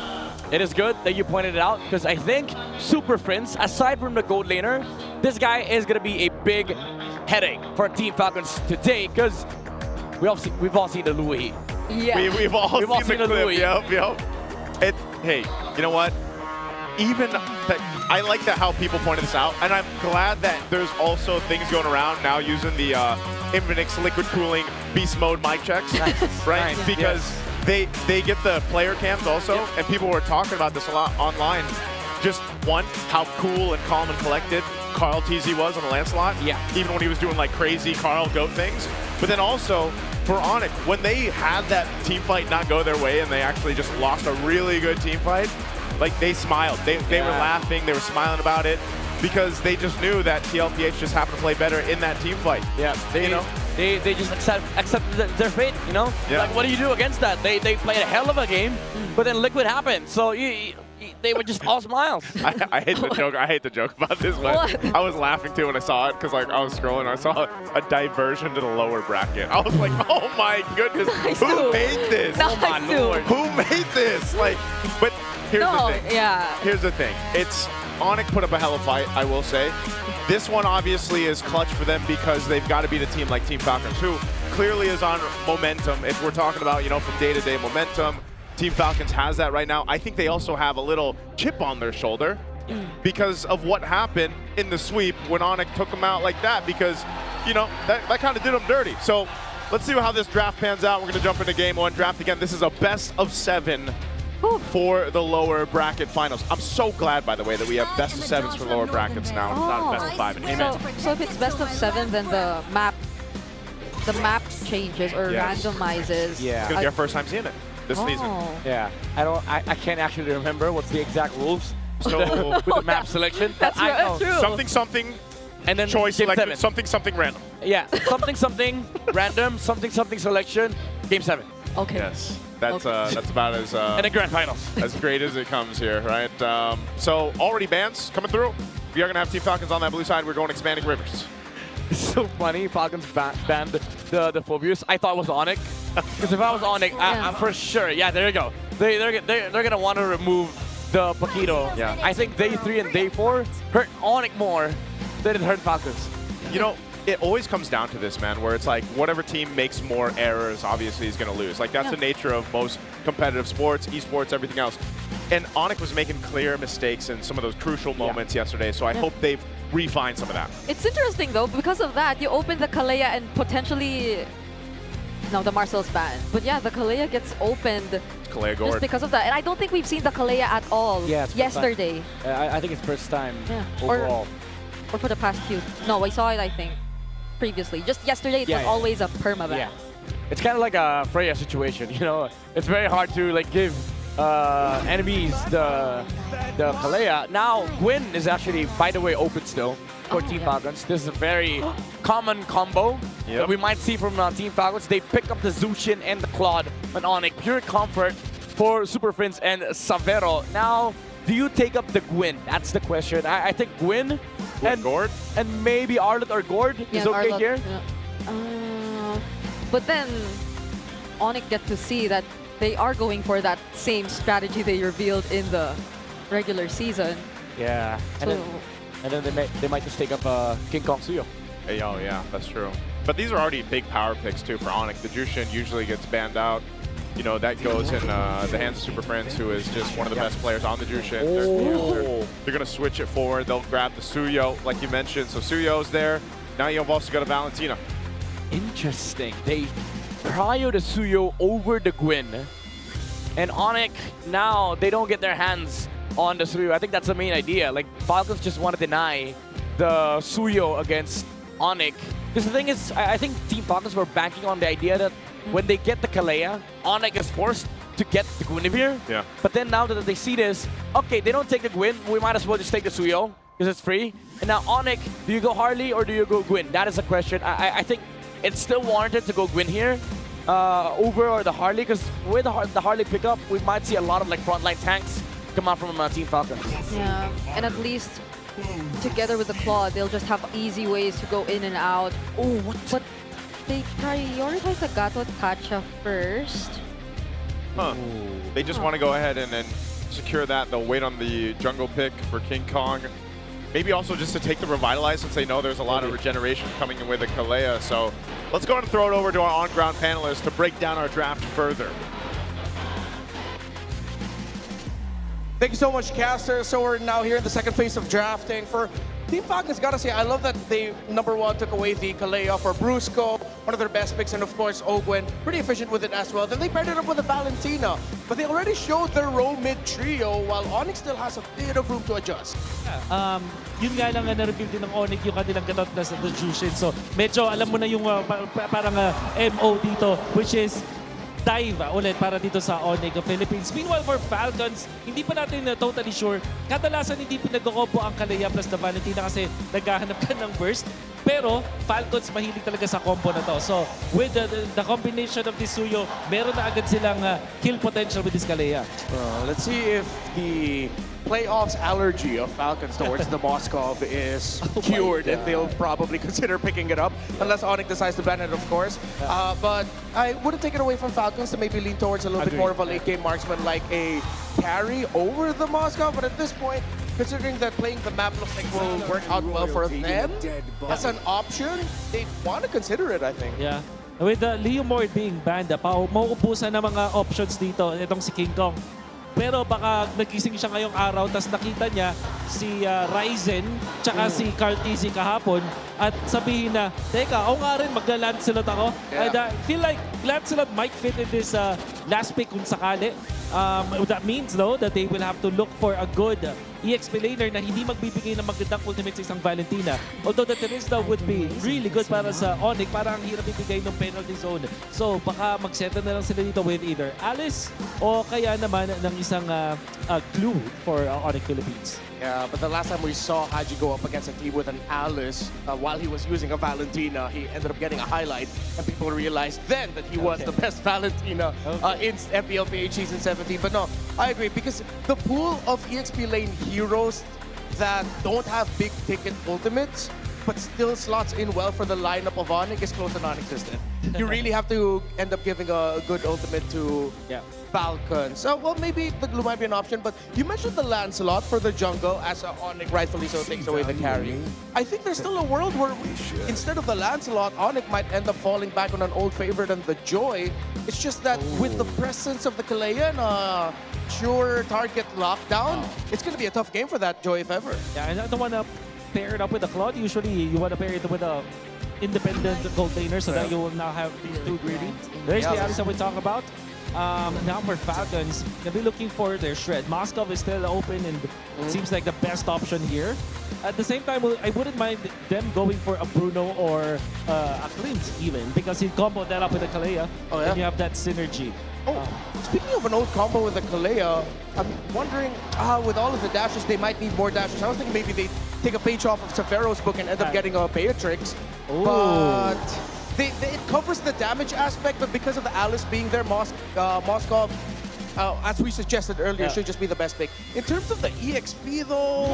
Speaker 18: It is good that you pointed it out because I think Super Prince, aside from the gold laner, this guy is going to be a big headache for Team Falcons today because we've all seen the Louis.
Speaker 16: Yeah.
Speaker 14: We've all seen the clip. Yep. Hey, you know what? Even that, I like that how people pointed this out, and I'm glad that there's also things going around now using the Infinix liquid cooling beast mode mic checks, right?
Speaker 18: Nice.
Speaker 14: Because they get the player cams also, and people were talking about this a lot online. Just one, how cool and calm and collected Carl TZ was on the Lancelot.
Speaker 18: Yeah.
Speaker 14: Even when he was doing like crazy Carl goat things. But then also for ONIC, when they had that team fight not go their way and they actually just lost a really good team fight, like they smiled. They were laughing, they were smiling about it because they just knew that PLPH just happened to play better in that team fight.
Speaker 18: Yeah, They just accept their fate, you know?
Speaker 14: Yeah.
Speaker 18: Like, what do you do against that? They played a hell of a game, but then Liquid happened. So they were just all smiles.
Speaker 14: I hate the joke. I hate the joke about this, but I was laughing too when I saw it because like I was scrolling and I saw a diversion to the lower bracket. I was like, oh my goodness, who made this?
Speaker 16: Oh my lord.
Speaker 14: Who made this? Like, but here's the thing.
Speaker 16: Yeah.
Speaker 14: Here's the thing. It's ONIC put up a hell of a fight, I will say. This one obviously is clutch for them because they've got to beat a team like Team Falcons, who clearly is on momentum. If we're talking about, you know, from day-to-day momentum, Team Falcons has that right now. I think they also have a little chip on their shoulder because of what happened in the sweep when ONIC took them out like that because, you know, that kind of did them dirty. So let's see how this draft pans out. We're going to jump into game one draft again. This is a best of 7 for the lower bracket finals. I'm so glad, by the way, that we have best of 7s for lower brackets now. It's not best of 5 anymore.
Speaker 16: So if it's best of 7, then the map changes or randomizes.
Speaker 18: Yeah.
Speaker 14: It's going to be our first time seeing it this season.
Speaker 18: Yeah. I can't actually remember what's the exact rules.
Speaker 14: So
Speaker 18: with the map selection.
Speaker 16: That's true.
Speaker 14: Something,
Speaker 18: and then
Speaker 14: choice
Speaker 18: game
Speaker 14: selection,
Speaker 18: 7.
Speaker 14: something random.
Speaker 18: Yeah, something random, something selection, game 7.
Speaker 16: Okay.
Speaker 14: Yes. That's about as
Speaker 18: and the grand finals
Speaker 14: as great as it comes here, right? So already bans coming through. We are gonna have Team Falcons on that blue side. We're going expanding rivers.
Speaker 18: It's so funny. Falcons banned the Phobius. I thought it was ONIC because if I was ONIC, I'm for sure. Yeah, there you go. They're gonna want to remove the Paquito.
Speaker 14: Yeah.
Speaker 18: I think day 3 and day 4 hurt ONIC more than it hurt Falcons.
Speaker 14: You know, it always comes down to this, man, where it's like whatever team makes more errors, obviously, is going to lose. Like, that's the nature of most competitive sports, esports, everything else. And ONIC was making clear mistakes in some of those crucial moments yesterday, so I hope they've refined some of that.
Speaker 16: It's interesting, though, because of that, you open the Kalea and potentially... No, the Marcel's banned. But yeah, the Kalea gets opened
Speaker 14: Kalea Gord.
Speaker 16: just because of that. And I don't think we've seen the Kalea at all yesterday.
Speaker 18: I think it's first time
Speaker 16: overall. Or for the past few. No, I saw it, I think, previously. Just yesterday, it was always a permaban.
Speaker 18: Yeah. It's kind of like a Freya situation, you know? It's very hard to like give enemies the Kalea. Now, Gwyn is actually, by the way, open still for Team Falcons. This is a very common combo that we might see from Team Falcons. They pick up the Zushin and the Claude on ONIC. Pure comfort for Super Prince and Savero. Now, do you take up the Gwyn? That's the question. I think Gwyn and
Speaker 14: Gord
Speaker 18: and maybe Arlet or Gord is okay here.
Speaker 16: Yeah. But then ONIC get to see that they are going for that same strategy they revealed in the regular season.
Speaker 18: Yeah. And then they might just take up King Kong Suyo.
Speaker 14: Hey, oh yeah, that's true. But these are already big power picks too for ONIC. The Jushin usually gets banned out. You know, that goes in the hands of Super Prince, who is just one of the best players on the Jushin. They're going to switch it forward. They'll grab the Suyo, like you mentioned. So Suyo's there. Now you've also got a Valentina.
Speaker 18: Interesting. They prio the Suyo over the Gwyn. And ONIC, now they don't get their hands on the Suyo. I think that's the main idea. Like, Falcons just want to deny the Suyo against ONIC. Because the thing is, I think Team Falcons were banking on the idea that when they get the Kalea, ONIC is forced to get the Guinevere.
Speaker 14: Yeah.
Speaker 18: But then now that they see this, okay, they don't take the Gwyn, we might as well just take the Suyo because it's free. And now ONIC, do you go Harley or do you go Gwyn? That is a question. I think it's still warranted to go Gwyn here over the Harley, because with the Harley pickup, we might see a lot of like frontline tanks come out from Team Falcons.
Speaker 16: Yeah, and at least together with the Claw, they'll just have easy ways to go in and out. Oh, what? But they prioritize the Gato Kacha first.
Speaker 14: Huh. They just want to go ahead and then secure that. They'll wait on the jungle pick for King Kong. Maybe also just to take the Revitalize, since they know there's a lot of regeneration coming in with the Kalea. So let's go ahead and throw it over to our on-ground panelists to break down our draft further.
Speaker 1: Thank you so much, Caster. So we're now here in the second phase of drafting. For Team Falcons, gotta say, I love that they, #1, took away the Kalea for Brusco, one of their best picks, and of course, Ogwen, pretty efficient with it as well. Then they paired it up with a Valentina, but they already showed their row mid trio, while ONIC still has a bit of room to adjust.
Speaker 19: Yun nga lang na-reveal din ng ONIC yung kanilang gatot na sa the Jushin. So medyo alam mo na yung parang MO dito, which is dive ulit para dito sa ONIC Philippines. Meanwhile, for Falcons, hindi pa natin totally sure. Kadalasan hindi pinag-combo ang Kalea plus na Valentina kasi naghahanap ka ng burst. Pero Falcons mahilig talaga sa combo na to. So with the combination of this Suyo, meron na agad silang kill potential with this Kalea.
Speaker 1: Let's see if the playoffs allergy of Falcons towards the Moskov is cured, and they'll probably consider picking it up, unless ONIC decides to ban it, of course. But I wouldn't take it away from Falcons to maybe lean towards a little bit more of a late-game marksman, like a carry over the Moskov. But at this point, considering that playing the map looks like will work out well for them, as an option, they want to consider it, I think.
Speaker 19: Yeah. With Leo Mord being banned, mauubusan ng mga options dito, itong si King Kong. Pero baka nagising siya ngayong araw, tapos nakita niya si Ryzen tsaka si Carl TZ kahapon at sabihin na, teka, ako nga rin, magla-Lancelot ako. And I feel like Lancelot might fit in this last pick kung sakali. That means though that they will have to look for a good EXP laner na hindi magbibigay ng magandang ultimate sa isang Valentina. Although the Terizla would be really good para sa ONIC, parang ang hirap ibigay ng penalty zone. So baka mag-settle na lang sila dito with either Alice o kaya naman ng isang clue for ONIC Philippines.
Speaker 1: Yeah, but the last time we saw Haji go up against a team with an Alice while he was using a Valentina, he ended up getting a highlight, and people realized then that he was the best Valentina in MPL PH Season 17. But no, I agree, because the pool of EXP lane heroes that don't have big ticket ultimates but still slots in well for the lineup of ONIC is close to non-existent. You really have to end up giving a good ultimate to Falcons. So, well, maybe the glue might be an option, but you mentioned the Lancelot for the jungle as ONIC rightfully so takes away the carry. I think there's still a world where instead of the Lancelot, ONIC might end up falling back on an old favorite and the Joy. It's just that with the presence of the Kalea and sure target lockdown, it's going to be a tough game for that Joy if ever.
Speaker 19: Yeah, and I don't want to pair it up with a Claude. Usually you want to pair it with a independent gold laner so that you will not have be too greedy. There's the Alice that we talk about. Now for Falcons, they'll be looking for their Shred. Moskov is still open and it seems like the best option here. At the same time, I wouldn't mind them going for a Bruno or a Clint even, because you combo that up with a Kalea and you have that synergy.
Speaker 1: Speaking of an old combo with the Kalea, I'm wondering, with all of the dashes, they might need more dashes. I was thinking maybe they take a page off of Severo's book and end up getting a Beatrix. But it covers the damage aspect, but because of the Alice being there, Moskov, as we suggested earlier, should just be the best pick. In terms of the EXP though,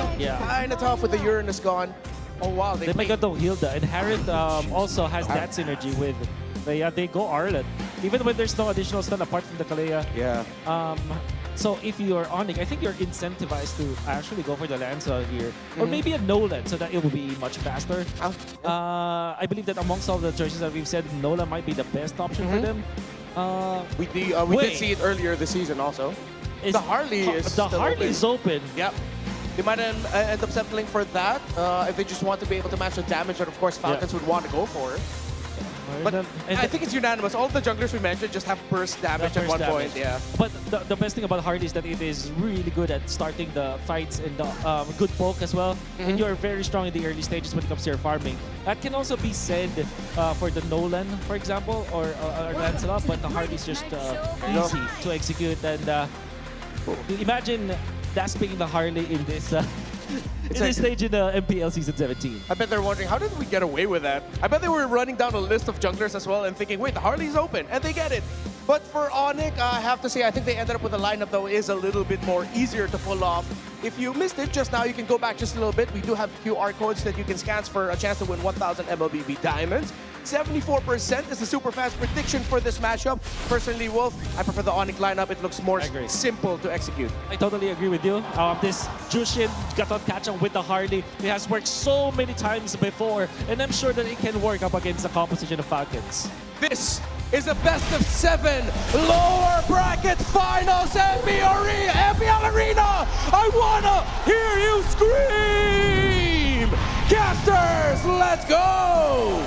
Speaker 1: kind of tough with the Uranus gone. Oh wow,
Speaker 19: they might go to Hilda, and Harith also has that synergy with. They go Arlet. Even when there's no additional stun apart from the Kalea. So if you're ONIC, I think you're incentivized to actually go for the Lancelot here. Or maybe a Nolan so that it will be much faster. I believe that amongst all the choices that we've said, Nolan might be the best option for them.
Speaker 1: We did see it earlier this season also. The Harley is
Speaker 19: the Harley is open.
Speaker 1: Yep. They might end up settling for that if they just want to be able to match the damage that, of course, Falcons would want to go for. But I think it's unanimous. All the junglers we mentioned just have burst damage at one point. Yeah.
Speaker 19: But the best thing about Harley is that it is really good at starting the fights and the good poke as well. And you're very strong in the early stages when it comes to your farming. That can also be said for the Nolan, for example, or Lancelot. But the Harley is just easy to execute. And imagine picking the Harley in this. It's this stage in the MPL Season 17.
Speaker 1: I bet they're wondering, how did we get away with that? I bet they were running down a list of junglers as well and thinking, wait, the Harley's open, and they get it. But for ONIC, I have to say, I think they ended up with a lineup that is a little bit more easier to pull off. If you missed it just now, you can go back just a little bit. We do have QR codes that you can scan for a chance to win 1,000 MLBB Diamonds. 74% is the super fast prediction for this matchup. Personally, Wolf, I prefer the ONIC lineup. It looks more simple to execute.
Speaker 19: I totally agree with you. This Jushin Gatot catch-up with the Harley, it has worked so many times before, and I'm sure that it can work up against the composition of Falcons.
Speaker 1: This is a best of 7 lower bracket finals MPL Arena. I wanna hear you scream! Casters, let's go!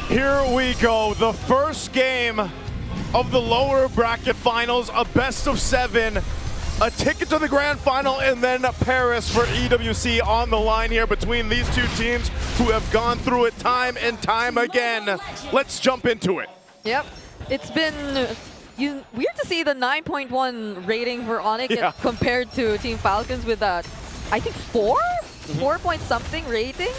Speaker 14: Here we go, the first game of the lower bracket finals, a best of 7, a ticket to the grand final, and then Paris for EWC on the line here between these two teams who have gone through it time and time again. Let's jump into it.
Speaker 16: Yep, it's been weird to see the 9.1 rating for ONIC compared to Team Falcons with that, I think 4 point something rating.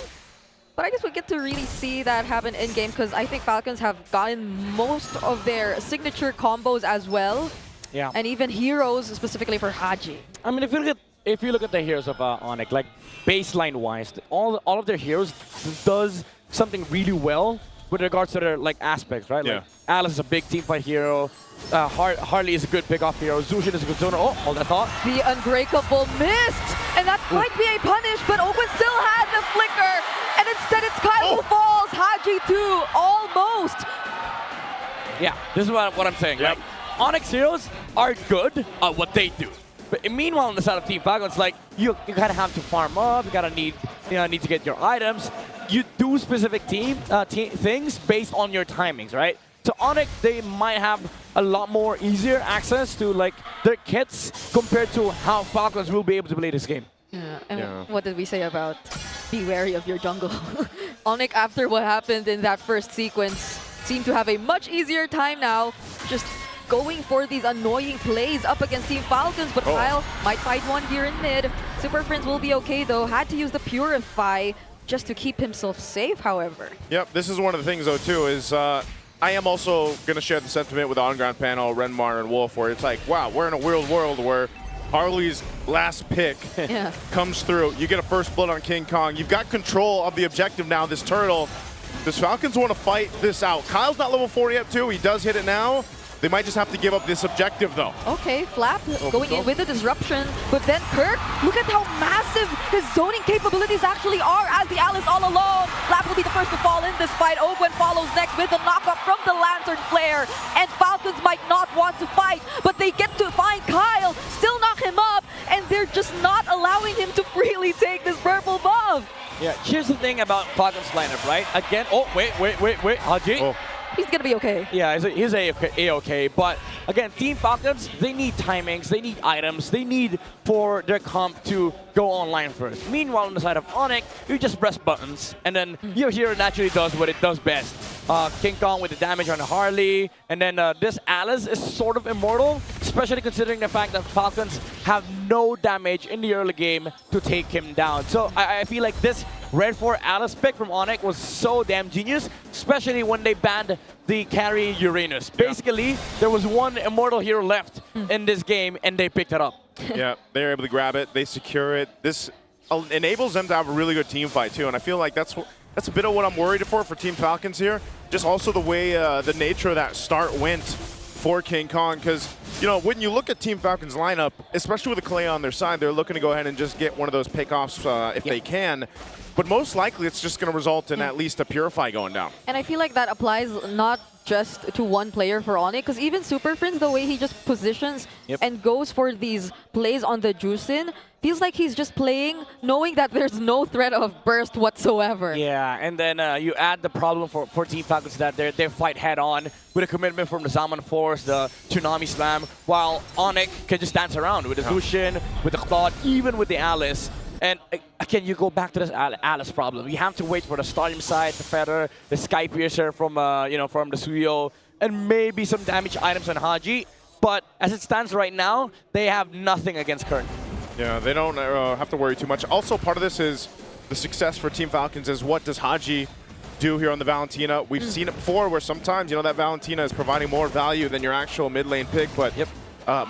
Speaker 16: But I guess we get to really see that happen in-game because I think Falcons have gotten most of their signature combos as well.
Speaker 18: Yeah.
Speaker 16: And even heroes specifically for Haji.
Speaker 18: I mean, if you look at the heroes of ONIC, like baseline-wise, all of their heroes does something really well with regards to their like aspects, right?
Speaker 14: Yeah.
Speaker 18: Like Alice is a big team fight hero. Harley is a good pick-off hero. Zushin is a good zoner. Oh, hold that thought.
Speaker 16: The Unbreakable missed! And that might be a punish, but Open still had the flicker! And instead it's Kyle who falls! Haji too, almost!
Speaker 18: Yeah, this is what I'm saying. Like, ONIC heroes are good at what they do. But meanwhile, on the side of Team Falcons, like you kind of have to farm up. You gotta need to get your items. You do specific things based on your timings, right? So ONIC, they might have a lot more easier access to like their kits compared to how Falcons will be able to play this game.
Speaker 16: Yeah, and what did we say about be wary of your jungle? ONIC, after what happened in that first sequence, seem to have a much easier time now, just going for these annoying plays up against Team Falcons, but Kyle might find one here in mid. Super Friends will be okay though, had to use the Purify just to keep himself safe, however.
Speaker 14: Yep, this is one of the things though too, is I am also going to share the sentiment with the on-ground panel, Renmar and Wolf, where it's like, wow, we're in a weird world where Harley's last pick comes through. You get a first blood on King Kong. You've got control of the objective now, this turtle. Does Falcons want to fight this out? Kyle's not level 40 yet too. He does hit it now. They might just have to give up this objective though.
Speaker 16: Okay, Flap going in with the disruption, but then Kirk, look at how massive his zoning capabilities actually are as the Alice all alone. Flap will be the first to fall in this fight. Ogwen follows next with the knockup from the Lantern Flare, and Falcons might not want to fight, but they get to find Kyle, still knock him up, and they're just not allowing him to freely take this purple buff.
Speaker 18: Yeah, here's the thing about Falcons lineup, right? Again, wait, Haji.
Speaker 16: He's gonna be okay.
Speaker 18: Yeah, he's A-okay, but again, Team Falcons, they need timings, they need items, they need for their comp to go online first. Meanwhile, on the side of ONIC, you just press buttons, and then your hero naturally does what it does best. King Kong with the damage on Harley, and then this Alice is sort of immortal, especially considering the fact that Falcons have no damage in the early game to take him down. So I feel like this Red 4 Alice pick from ONIC was so damn genius, especially when they banned the carry Uranus. Basically, there was one immortal hero left in this game, and they picked it up.
Speaker 14: Yeah, they're able to grab it, they secure it. This enables them to have a really good team fight too, and I feel like that's a bit of what I'm worried for Team Falcons here. Just also the way the nature of that start went for King Kong, because you know when you look at Team Falcons lineup, especially with the Clay on their side, they're looking to go ahead and just get one of those pickoffs if they can. But most likely, it's just going to result in at least a Purify going down.
Speaker 16: And I feel like that applies not just to one player for ONIC, because even Super Friends, the way he just positions and goes for these plays on the Juicin, feels like he's just playing knowing that there's no threat of burst whatsoever.
Speaker 18: Yeah, and then you add the problem for Team Falcons that they fight head-on with a commitment from the Zaman Force, the Tsunami Slam, while ONIC can just dance around with the Zushin, with the Claude, even with the Alice. And again, you go back to this Alice problem. You have to wait for the Stardom Sight, the Feather, the Sky Piercer from from the Suyo, and maybe some damage items on Haji. But as it stands right now, they have nothing against Kern.
Speaker 14: Yeah, they don't have to worry too much. Also, part of this is the success for Team Falcons is what does Haji do here on the Valentina. We've seen it before where sometimes, that Valentina is providing more value than your actual mid lane pick, but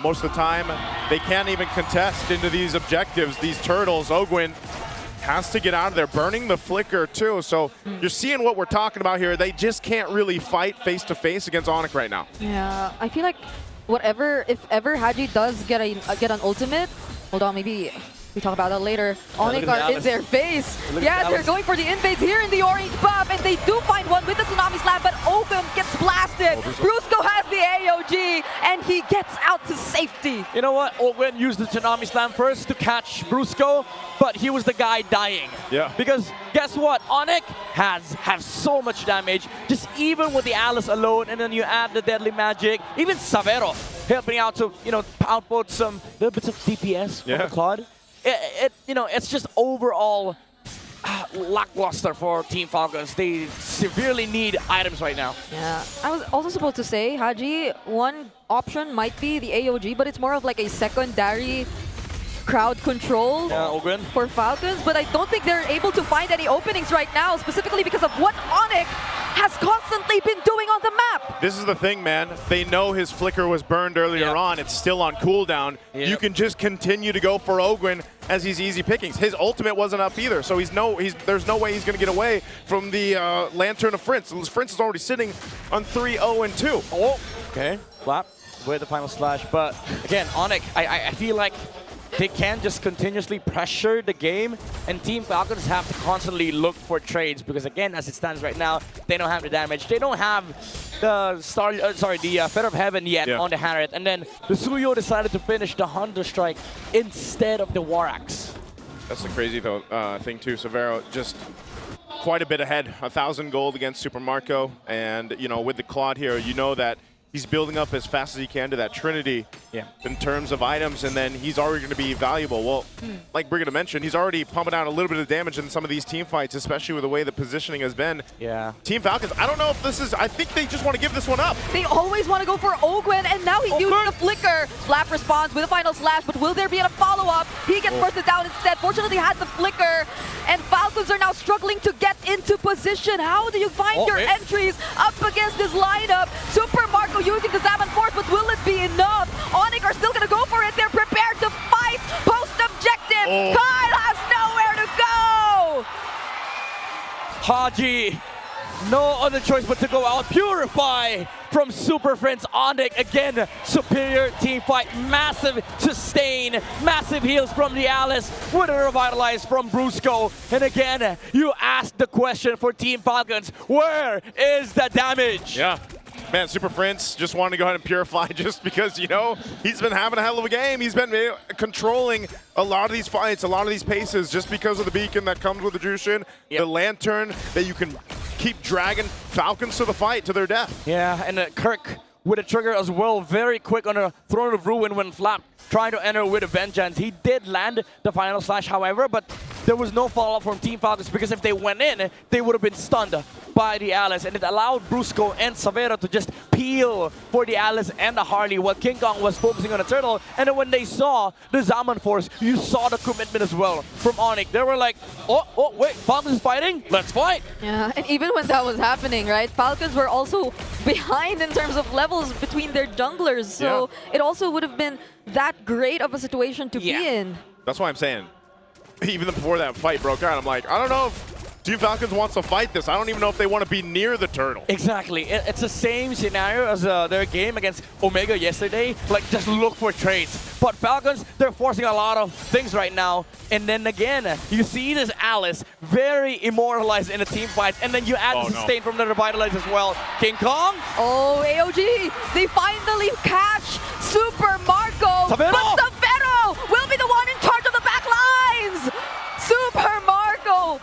Speaker 14: most of the time, they can't even contest into these objectives. These turtles, Ogwin has to get out of there, burning the flicker too. So you're seeing what we're talking about here. They just can't really fight face-to-face against ONIC right now.
Speaker 16: Yeah, I feel like if ever Haji does get an ultimate, hold on, maybe we talk about that later. ONIC are in their face. Yeah, they're going for the invades here in the orange buff, and they do find one with the Tsunami Slam, but Open gets blasted. Brusco has the AOG, and he gets out to safety.
Speaker 18: You know what? Owen used the Tsunami Slam first to catch Brusco, but he was the guy dying.
Speaker 14: Yeah.
Speaker 18: Because guess what? ONIC has so much damage, just even with the Alice alone, and then you add the Deadly Magic, even Savero helping out to, output some little bits of DPS from the Claude. It's just overall lackluster for Team Falcons. They severely need items right now.
Speaker 16: Yeah, I was also supposed to say, Haji, one option might be the AOG, but it's more of like a secondary crowd control for Falcons, but I don't think they're able to find any openings right now, specifically because of what ONIC has constantly been doing on the map.
Speaker 14: This is the thing, man. They know his flicker was burned earlier on. It's still on cooldown. You can just continue to go for Ogwin as he's easy pickings. His ultimate wasn't up either, so there's no way he's going to get away from the Lantern of Prince. Prince is already sitting on 3-0-2.
Speaker 18: Oh, okay. Flap with the final slash. But again, ONIC, I feel like they can't just continuously pressure the game, and Team Falcons have to constantly look for trades because, again, as it stands right now, they don't have the damage. They don't have the Feather of Heaven yet on the Harriet, and then the Suyo decided to finish the Hunter Strike instead of the War Axe.
Speaker 14: That's the crazy thing too. Severo just quite a bit ahead, 1,000 gold against Super Marco, and you know, with the Claude here, you know that he's building up as fast as he can to that Trinity in terms of items, and then he's already going to be valuable. Well, like Brigitte mentioned, he's already pumping out a little bit of damage in some of these team fights, especially with the way the positioning has been.
Speaker 18: Yeah.
Speaker 14: Team Falcons, I don't know if this is, I think they just want to give this one up.
Speaker 16: They always want to go for Ogwin, and now he used the flicker. Flap responds with a final slash, but will there be a follow-up? He gets bursted down instead. Fortunately, had the flicker, and Falcons are now struggling to get into position. How do you find your entries up against this lineup? Super Marco using the Zaman Force, but will it be enough? ONIC are still gonna go for it. They're prepared to fight post-objective. Kyle has nowhere to go!
Speaker 18: Haji, no other choice but to go out. Purify from Super Friends. ONIC, again, superior team fight. Massive sustain, massive heals from the Alice with a revitalize from Brusco. And again, you asked the question for Team Falcons, where is the damage?
Speaker 14: Yeah. Man, Super Prince just wanted to go ahead and purify just because, you know, he's been having a hell of a game. He's been controlling a lot of these fights, a lot of these paces, just because of the beacon that comes with the Jushin, the Lantern that you can keep dragging Falcons to the fight, to their death.
Speaker 18: Yeah, and Kirk with a trigger as well, very quick on a Throne of Ruin when Flap trying to enter with a Vengeance. He did land the final slash, however, but there was no follow-up from Team Falcons because if they went in, they would have been stunned by the Alice, and it allowed Brusco and Savera to just peel for the Alice and the Harley while King Kong was focusing on the Turtle. And then when they saw the Zaman Force, you saw the commitment as well from ONIC. They were like, oh, wait, Falcons is fighting? Let's fight!
Speaker 16: Yeah, and even when that was happening, right, Falcons were also behind in terms of levels between their junglers, so it also would have been that great of a situation to be in.
Speaker 14: That's why I'm saying, even before that fight broke out, I'm like, I don't know if Team Falcons wants to fight this. I don't even know if they want to be near the turtle.
Speaker 18: Exactly. It's the same scenario as their game against Omega yesterday. Like, just look for trades. But Falcons, they're forcing a lot of things right now. And then again, you see this Alice very immortalized in a team fight. And then you add the sustain from the Revitalize as well. King Kong?
Speaker 16: Oh, AOG, they finally catch Super Marco.
Speaker 18: Savero!
Speaker 16: But Savero will be the one in charge of the back lines. Super Marco.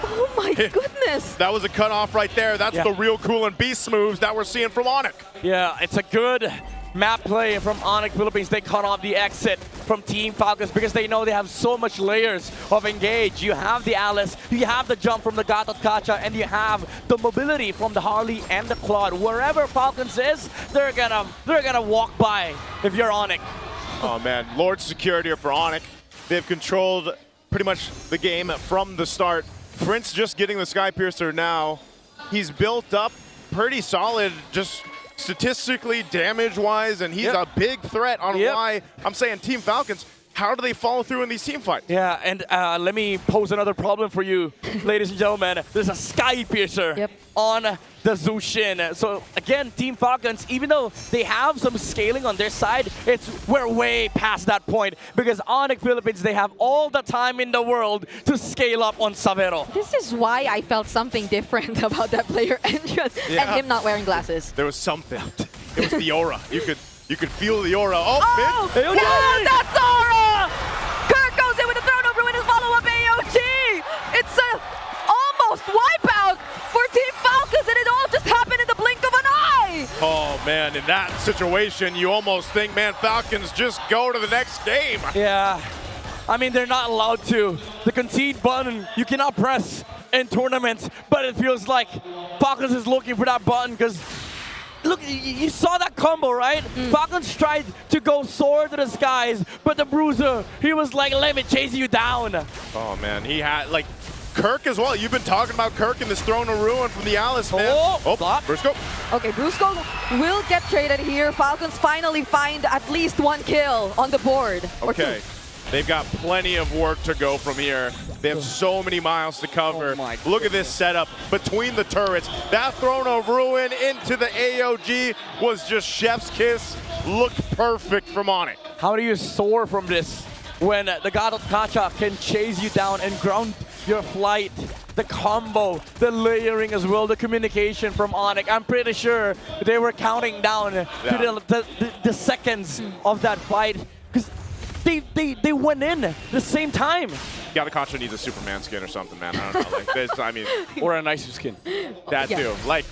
Speaker 16: Oh my goodness!
Speaker 14: That was a cutoff right there. That's the real cool and beast moves that we're seeing from ONIC.
Speaker 18: Yeah, it's a good map play from ONIC Philippines. They cut off the exit from Team Falcons because they know they have so much layers of engage. You have the Alice, you have the jump from the Gatot Kacha, and you have the mobility from the Harley and the Claude. Wherever Falcons is, they're gonna walk by if you're ONIC.
Speaker 14: Oh man, Lord security for ONIC. They've controlled pretty much the game from the start. Prince just getting the Sky Piercer now. He's built up pretty solid, just statistically, damage-wise, and he's a big threat on why I'm saying Team Falcons, how do they follow through in these team fights?
Speaker 18: Yeah, and let me pose another problem for you, ladies and gentlemen. There's a Sky Piercer on the Zushin. So again, Team Falcons, even though they have some scaling on their side, we're way past that point because ONIC Philippines, they have all the time in the world to scale up on Savero.
Speaker 16: This is why I felt something different about that player entrance and him not wearing glasses.
Speaker 14: There was something. It was the aura. You could feel the aura.
Speaker 16: Oh, yeah, that's aura! Kirk goes in with a Throne of Ruin, his follow-up AOG! It's a almost wipeout for Team Falcons, and it all just happened in the blink of an eye!
Speaker 14: Oh man, in that situation, you almost think, man, Falcons just go to the next game.
Speaker 18: Yeah, I mean, they're not allowed to. The concede button, you cannot press in tournaments, but it feels like Falcons is looking for that button because look, you saw that combo, right? Falcons tried to go soar to the skies, but the Bruiser, he was like, let me chase you down.
Speaker 14: Oh man, he had like Kirk as well. You've been talking about Kirk in this Throne of Ruin from the Alice, man. Brusco.
Speaker 16: Okay, Brusco will get traded here. Falcons finally find at least 1 kill on the board.
Speaker 14: Okay, they've got plenty of work to go from here. They have so many miles to cover. Look at this setup between the turrets. That Throne of Ruin into the AOG was just chef's kiss. Looked perfect from ONIC.
Speaker 18: How do you soar from this when the God of Kacha can chase you down and ground your flight? The combo, the layering as well, the communication from ONIC. I'm pretty sure they were counting down to the seconds of that fight because they went in at the same time.
Speaker 14: Yatakacha needs a Superman skin or something, man. I don't know. Like this, I mean,
Speaker 18: or a nicer skin.
Speaker 14: That too. Like,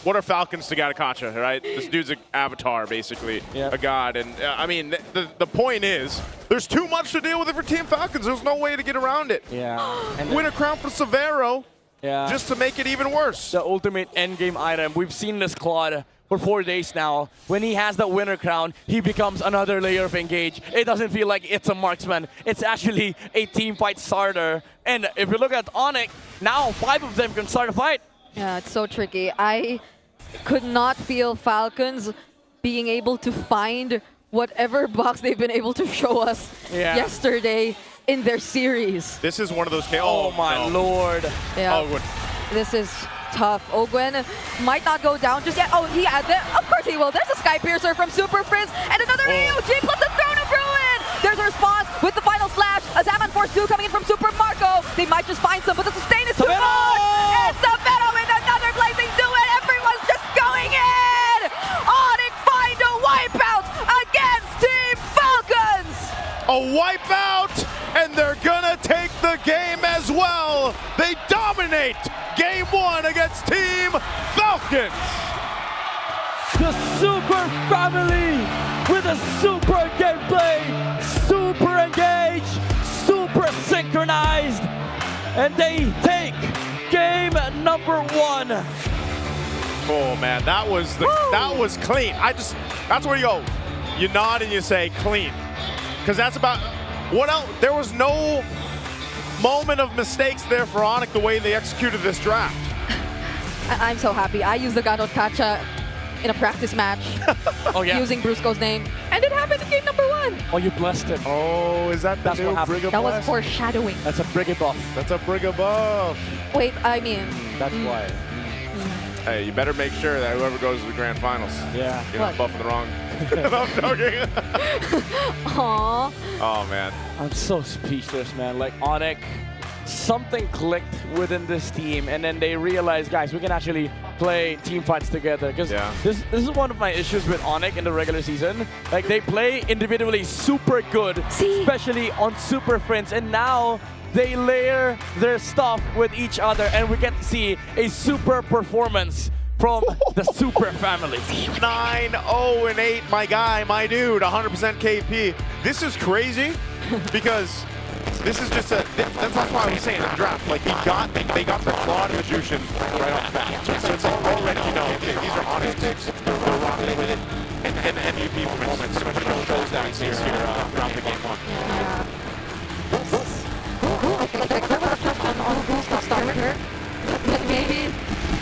Speaker 14: what are Falcons to Yatakacha, right? This dude's an avatar, basically, a god. And I mean, the point is, there's too much to deal with it for Team Falcons. There's no way to get around it.
Speaker 18: And
Speaker 14: win a crown for Severo, just to make it even worse.
Speaker 18: The ultimate endgame item. We've seen this Claude for 4 days now. When he has the winner crown, he becomes another layer of engage. It doesn't feel like it's a marksman. It's actually a team fight starter. And if you look at ONIC, now 5 of them can start a fight.
Speaker 16: Yeah, it's so tricky. I could not feel Falcons being able to find whatever box they've been able to show us yesterday in their series.
Speaker 14: This is one of those.
Speaker 18: Oh my lord.
Speaker 16: Yeah.
Speaker 14: Oh,
Speaker 16: this is tough. Ogwen might not go down just yet. Oh, of course he will. There's a Sky Piercer from Super Prince and another AOG plus the Throne of Ruin. There's a response with the final slash. A Zaman Force 2 coming in from Super Marco. They might just find some, but the sustain is too much. And Severo with another blazing duet. Everyone's just going in. ONIC find a wipeout against Team Falcons.
Speaker 14: A wipeout, and they're gonna take the game as well. They dominate Game 1 against Team Falcons.
Speaker 18: The Super Family with a super gameplay, super engaged, super synchronized, and they take game number 1.
Speaker 14: Oh man, that was clean. That's where you go. You nod and you say clean, because that's about what else. There was no moment of mistakes there for ONIC the way they executed this draft.
Speaker 16: I'm so happy. I used the Gadot Kacha in a practice match using Brusco's name, and it happened in game number 1.
Speaker 18: Oh, you blessed him.
Speaker 14: Oh, is that
Speaker 18: That's what happened?
Speaker 16: That was foreshadowing.
Speaker 18: That's a Brigade buff.
Speaker 14: That's a Brigade buff.
Speaker 16: Wait, I mean...
Speaker 18: That's why.
Speaker 14: Hey, you better make sure that whoever goes to the grand finals, you're not buffing the wrong. I'm joking.
Speaker 16: Aww.
Speaker 14: Oh man.
Speaker 18: I'm so speechless, man. Like ONIC, something clicked within this team, and then they realized, guys, we can actually play team fights together. Because this is one of my issues with ONIC in the regular season. Like they play individually super good, especially on Super Friends, and now they layer their stuff with each other, and we get to see a super performance from the Super Family.
Speaker 14: 9-0-8, my guy, my dude, 100% KP. This is crazy because this is just that's why I was saying in the draft, like they got the Claude and the Jushin right off the bat. So it's already, you know, okay, these are honest picks, they're rocking with it. And MVP performance, especially those that here throughout the game 1.
Speaker 16: Maybe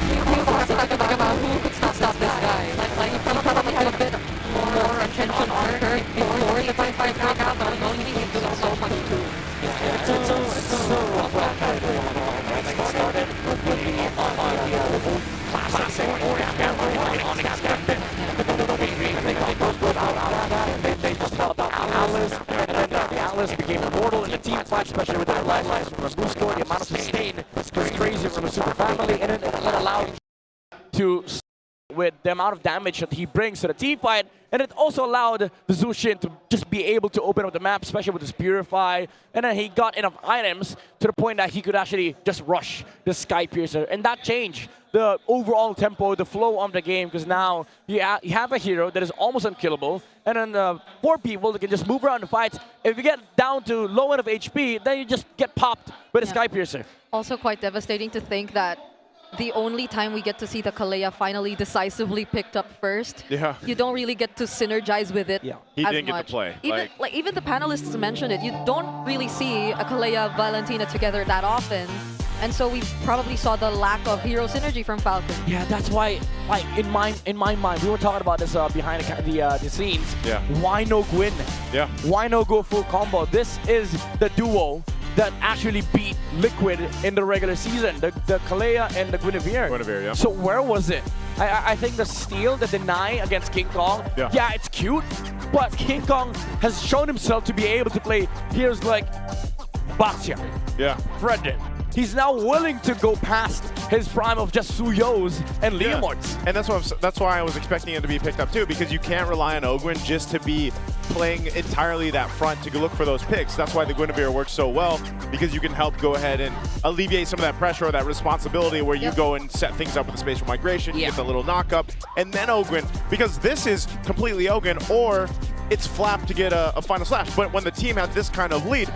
Speaker 16: he was also talking about who could stop this guy. Like he probably had a bit more attention on her before the fight broke out, but I'm only he's doing so much too. It's so rough. It started with the classic they just felt out Alice, and then the Alice became immortal in the team fight, especially with their lives from Brusco. The amount of sustain was crazy from the Super Family, and it allowed to with the amount of damage that he brings to the team fight, and it also allowed the Zushin to just be able to open up the map, especially with his Purify, and then he got enough items to the point that he could actually just rush the Sky Piercer, and that changed the overall tempo, the flow of the game, because now you have a hero that is almost unkillable, and then 4 people that can just move around the fights. If you get down to low end of HP, then you just get popped with a Sky Piercer. Also quite devastating to think that the only time we get to see the Kalea finally decisively picked up first.
Speaker 14: Yeah.
Speaker 16: You don't really get to synergize with it
Speaker 14: He
Speaker 16: as
Speaker 14: didn't get
Speaker 16: much.
Speaker 14: to play.
Speaker 16: Even the panelists mentioned it. You don't really see a Kalea Valentina together that often. And so we probably saw the lack of hero synergy from Falcon.
Speaker 18: Yeah, that's why, like in my mind, we were talking about this behind the scenes.
Speaker 14: Yeah.
Speaker 18: Why no Gwyn?
Speaker 14: Yeah.
Speaker 18: Why no go full combo? This is the duo that actually beat Liquid in the regular season. The Kalea and the Guinevere.
Speaker 14: Guinevere, yeah.
Speaker 18: So where was it? I think the steal, the deny against King Kong. Yeah, it's cute, but King Kong has shown himself to be able to play heroes like Baxia.
Speaker 14: Yeah.
Speaker 18: Fredrin. He's now willing to go past his prime of just Suyos and Leomorts.
Speaker 14: And that's why I was expecting him to be picked up too, because you can't rely on Ogwyn just to be playing entirely that front to look for those picks. That's why the Guinevere works so well, because you can help go ahead and alleviate some of that pressure or that responsibility where you go and set things up with the spatial migration, you get the little knock up, and then Ogwyn, because this is completely Ogwyn, or it's Flap to get a final slash. But when the team has this kind of lead,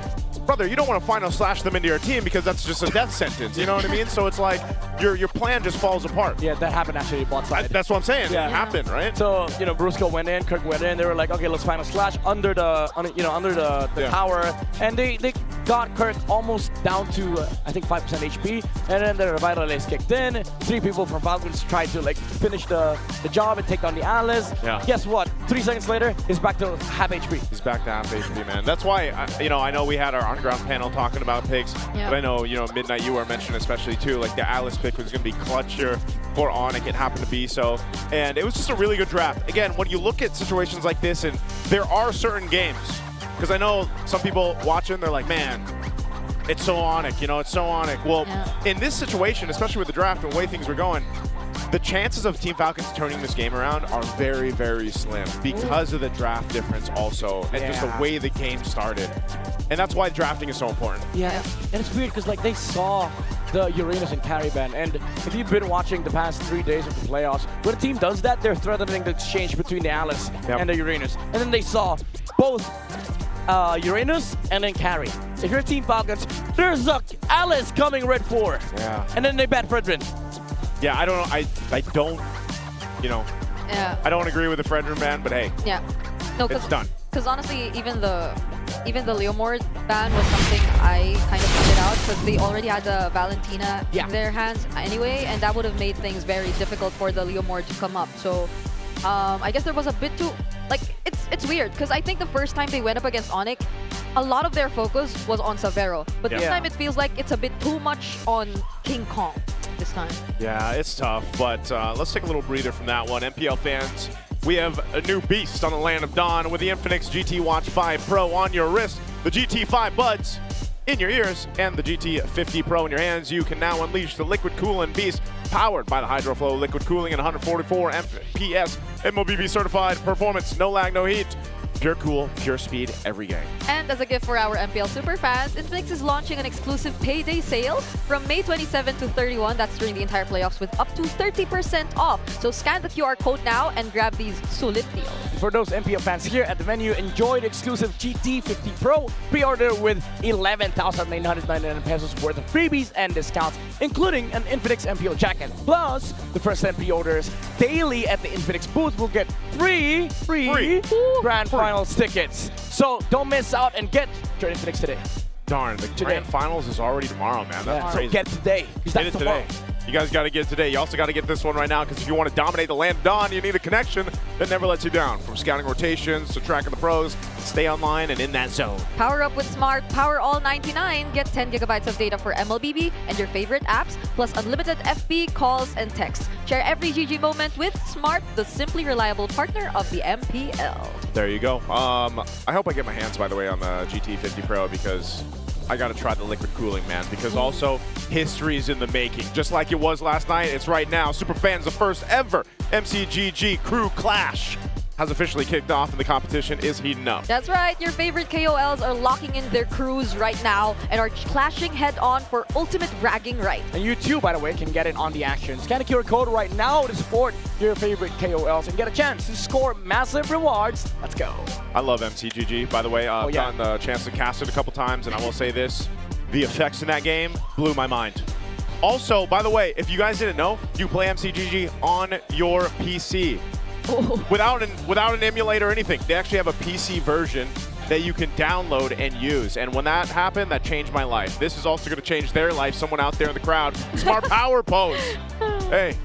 Speaker 14: brother, you don't want to final slash them into your team because that's just a death sentence. You know what I mean? So it's like your plan just falls apart.
Speaker 18: Yeah, that happened actually bot side.
Speaker 14: That's what I'm saying.
Speaker 18: Yeah.
Speaker 14: It happened, right?
Speaker 18: So Brusco went in, Kirk went in. They were like, okay, let's final slash under the tower, and they got Kirk almost down to I think 5% HP, and then the Revitalize kicked in. 3 people from Falcons tried to like finish the job and take down the Alice.
Speaker 14: Yeah.
Speaker 18: Guess what? 3 seconds later, he's back to half HP.
Speaker 14: He's back to half HP, man. That's why I know we had our on-ground panel talking about picks, but I know Midnight you were mentioning especially too, like the Alice pick was going to be clutch here for ONIC. It happened to be so, and it was just a really good draft. Again, when you look at situations like this, and there are certain games, because I know some people watching, they're like, man, it's so ONIC, it's so ONIC. Well, in this situation, especially with the draft and the way things were going, the chances of Team Falcons turning this game around are very, very slim because of the draft difference also, and just the way the game started. And that's why drafting is so important.
Speaker 18: Yeah, and it's weird because like they saw the Uranus and carry ban, and if you've been watching the past 3 days of the playoffs, when a team does that, they're threatening the exchange between the Alice and the Uranus. And then they saw both Uranus and then carry. If you're Team Falcons, there's a Alice coming red 4.
Speaker 14: Yeah.
Speaker 18: And then they bet Fredrin.
Speaker 14: Yeah, I don't know. I don't,
Speaker 16: Yeah.
Speaker 14: I don't agree with the Fredrin ban, but hey, it's done.
Speaker 16: Because honestly, even the Leomord ban was something I kind of pointed out because they already had the Valentina in their hands anyway, and that would have made things very difficult for the Leomord to come up. So I guess there was a bit too, like, it's weird because I think the first time they went up against ONIC, a lot of their focus was on Savero. But this time it feels like it's a bit too much on King Kong this time.
Speaker 14: Yeah, it's tough, but let's take a little breather from that one. MPL fans, we have a new beast on the Land of Dawn with the Infinix GT Watch 5 Pro on your wrist, the GT5 buds in your ears, and the GT50 Pro in your hands. You can now unleash the liquid cooling beast powered by the HydroFlow liquid cooling and 144 FPS MOBB certified performance, no lag, no heat. Pure cool, pure speed every game.
Speaker 16: And as a gift for our MPL superfans, Infinix is launching an exclusive payday sale from May 27 to 31. That's during the entire playoffs with up to 30% off. So scan the QR code now and grab these sulit deals.
Speaker 18: For those MPL fans here at the venue, enjoy the exclusive GT50 Pro pre-order with 11,999 pesos worth of freebies and discounts, including an Infinix MPL jacket. Plus, the first 10 pre-orders daily at the Infinix booth will get free Grand Finals tickets. So don't miss out and get your Infinix today.
Speaker 14: Darn, the Grand Finals is already tomorrow, man. That's crazy.
Speaker 18: So get today.
Speaker 14: Get it today. You guys got to get it today. You also got to get this one right now because if you want to dominate the Land of Dawn, you need a connection that never lets you down. From scouting rotations to tracking the pros, stay online and in that zone.
Speaker 16: Power up with Smart Power All 99. Get 10 gigabytes of data for MLBB and your favorite apps, plus unlimited FB calls and texts. Share every GG moment with Smart, the simply reliable partner of the MPL.
Speaker 14: There you go. I hope I get my hands, by the way, on the GT50 Pro because I got to try the liquid cooling, man, because also history is in the making. Just like it was last night, it's right now. Superfans, the first ever MCGG Crew Clash has officially kicked off and the competition is heating up.
Speaker 16: That's right. Your favorite KOLs are locking in their crews right now and are clashing head-on for ultimate bragging right.
Speaker 18: And you too, by the way, can get in on the action. Scan the QR code right now to support your favorite KOLs and get a chance to score massive rewards. Let's go.
Speaker 14: I love MCGG, by the way. I've gotten the chance to cast it a couple times, and I will say this, the effects in that game blew my mind. Also, by the way, if you guys didn't know, you play MCGG on your PC. Without an emulator or anything. They actually have a PC version that you can download and use. And when that happened, that changed my life. This is also going to change their life. Someone out there in the crowd. Smart power pose. Hey.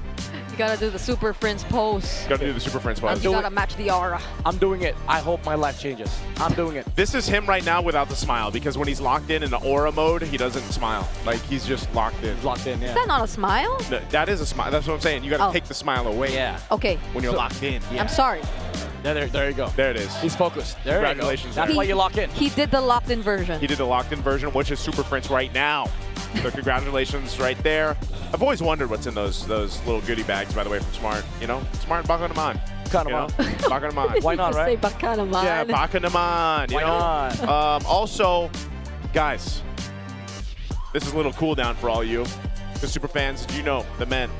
Speaker 16: You gotta do the Super Friends pose.
Speaker 14: Gotta do the Super Friends pose.
Speaker 16: You gotta match the aura.
Speaker 18: I'm doing it. I hope my life changes. I'm doing it.
Speaker 14: This is him right now without the smile, because when he's locked in the aura mode, he doesn't smile. Like, he's just locked in.
Speaker 18: Locked in, yeah.
Speaker 16: Is that not a smile?
Speaker 14: That is a smile. That's what I'm saying. You gotta take the smile away.
Speaker 18: Yeah.
Speaker 16: Okay.
Speaker 14: When you're locked in.
Speaker 16: I'm sorry.
Speaker 18: There you go.
Speaker 14: There it is.
Speaker 18: He's focused. There you go.
Speaker 14: Congratulations.
Speaker 18: That's why you lock in.
Speaker 16: He did the locked-in version.
Speaker 14: He did the locked-in version, which is Super Friends right now. So congratulations right there. I've always wondered what's in those little goodie bags, by the way, from Smart. You know, Smart, baka naman.
Speaker 18: Baka naman.
Speaker 14: Baka naman.
Speaker 18: Why not, right?
Speaker 16: Say baka naman.
Speaker 14: Yeah, baka naman. You
Speaker 18: Why
Speaker 14: know?
Speaker 18: not?
Speaker 14: Also, guys, this is a little cool down for all you. The super fans, did you know the men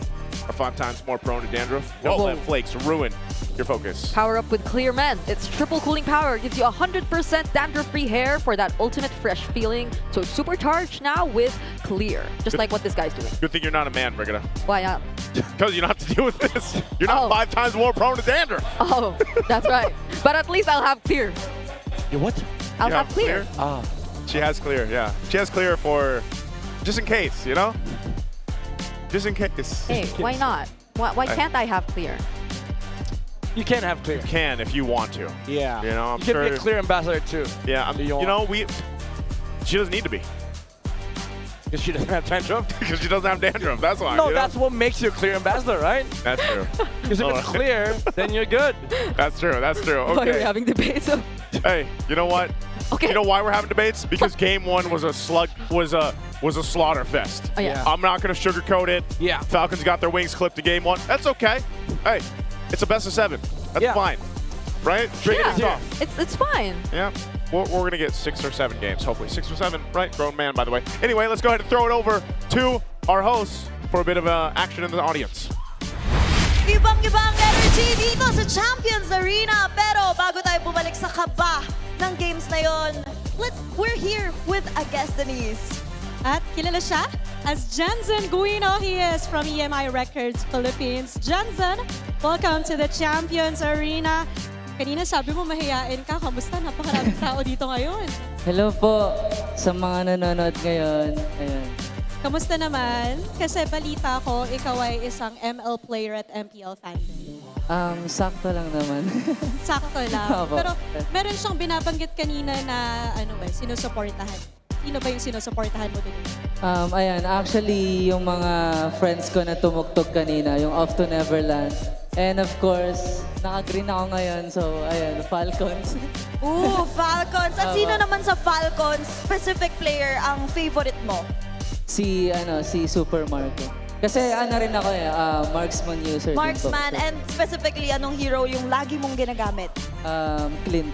Speaker 14: are 5 times more prone to dandruff? Don't let flakes ruin your focus.
Speaker 16: Power up with Clear Men. Its triple cooling power gives you 100% dandruff-free hair for that ultimate fresh feeling. So it's supercharged now with Clear, just like what this guy's doing.
Speaker 14: Good thing you're not a man, Brigida.
Speaker 16: Why not?
Speaker 14: Because you don't have to deal with this. You're not 5 times more prone to dandruff.
Speaker 16: Oh, that's right. But at least I'll have Clear.
Speaker 18: You what?
Speaker 16: I'll have Clear.
Speaker 18: Ah.
Speaker 14: She has Clear, yeah. She has Clear for just in case, you know? Just in case.
Speaker 16: Hey, why not? Why can't I have Clear?
Speaker 18: You can have Clear.
Speaker 14: You can if you want to.
Speaker 18: Yeah.
Speaker 14: You know, I'm
Speaker 18: you can
Speaker 14: sure.
Speaker 18: be a Clear ambassador too.
Speaker 14: Yeah, you know, she doesn't need to be.
Speaker 18: Because she doesn't have dandruff?
Speaker 14: Because she doesn't have dandruff, that's why.
Speaker 18: No,
Speaker 14: you know?
Speaker 18: that's what makes you a Clear ambassador, right?
Speaker 14: That's true.
Speaker 18: Because if it's clear, then you're good.
Speaker 14: That's true, that's true.
Speaker 16: Why are we
Speaker 14: Okay.
Speaker 16: having debates?
Speaker 14: Hey, you know what?
Speaker 16: Okay.
Speaker 14: You know why we're having debates? Because game 1 was a slaughter fest.
Speaker 16: Oh, yeah.
Speaker 14: I'm not gonna sugarcoat it.
Speaker 18: Yeah.
Speaker 14: Falcons got their wings clipped to game 1. That's okay. Hey, it's a best of 7. That's fine. Right? Drink it
Speaker 16: Yeah,
Speaker 14: off.
Speaker 16: it's fine.
Speaker 14: Yeah. We're going to get 6 or 7 games, hopefully. 6 or 7, right? Grown man, by the way. Anyway, let's go ahead and throw it over to our hosts for a bit of action in the audience.
Speaker 4: Ibang-ibang energy dito sa Champions Arena. Pero bago tayo bumalik sa kaba ng games na yon, we're here with a Destinies.
Speaker 5: At kilala siya as Jensen Guino. He is from EMI Records Philippines. Jensen, welcome to the Champions Arena. Kanina sabi mo mahihain ka. Kamusta? Napakaraming tao dito ngayon.
Speaker 7: Hello po sa mga nanonood ngayon. Ayan.
Speaker 5: Kamusta naman? Kasi balita ko, ikaw ay isang ML player at MPL fandom.
Speaker 7: Sakto lang naman.
Speaker 5: Sakto lang.
Speaker 7: Opo.
Speaker 5: Pero meron siyang binabanggit kanina na sinusuportahan. Sino ba yung sinusuportahan mo din?
Speaker 7: Ayan, actually, yung mga friends ko na tumugtog kanina, yung Off to Neverland. And of course, naka-green ako ngayon, so ayan, Falcons.
Speaker 4: Ooh, Falcons. At sino naman sa Falcons, specific player ang favorite mo?
Speaker 7: Si Super Marco. Kasi rin ako marksman user.
Speaker 4: Marksman, and specifically, anong hero yung lagi mong ginagamit?
Speaker 7: Clint.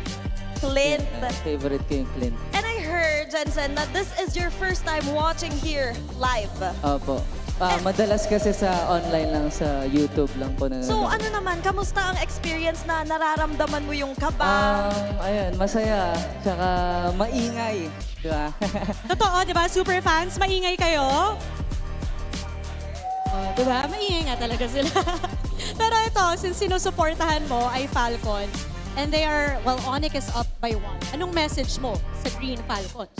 Speaker 4: Clint.
Speaker 7: Favorite ko yung Clint.
Speaker 4: And I heard, Jensen, that this is your first time watching here live.
Speaker 7: Opo. Madalas kasi sa online lang, sa YouTube lang po na.
Speaker 4: So ano naman, kamusta ang experience na nararamdaman mo yung kaba?
Speaker 7: Ayan, masaya. Tsaka maingay. Di ba?
Speaker 5: Totoo, di ba? Super fans, maingay kayo. Di ba? Maingay nga talaga sila. Pero ito, since sinusuportahan mo ay Falcon, and they are, ONIC is up by 1. Anong message mo sa Green Falcons?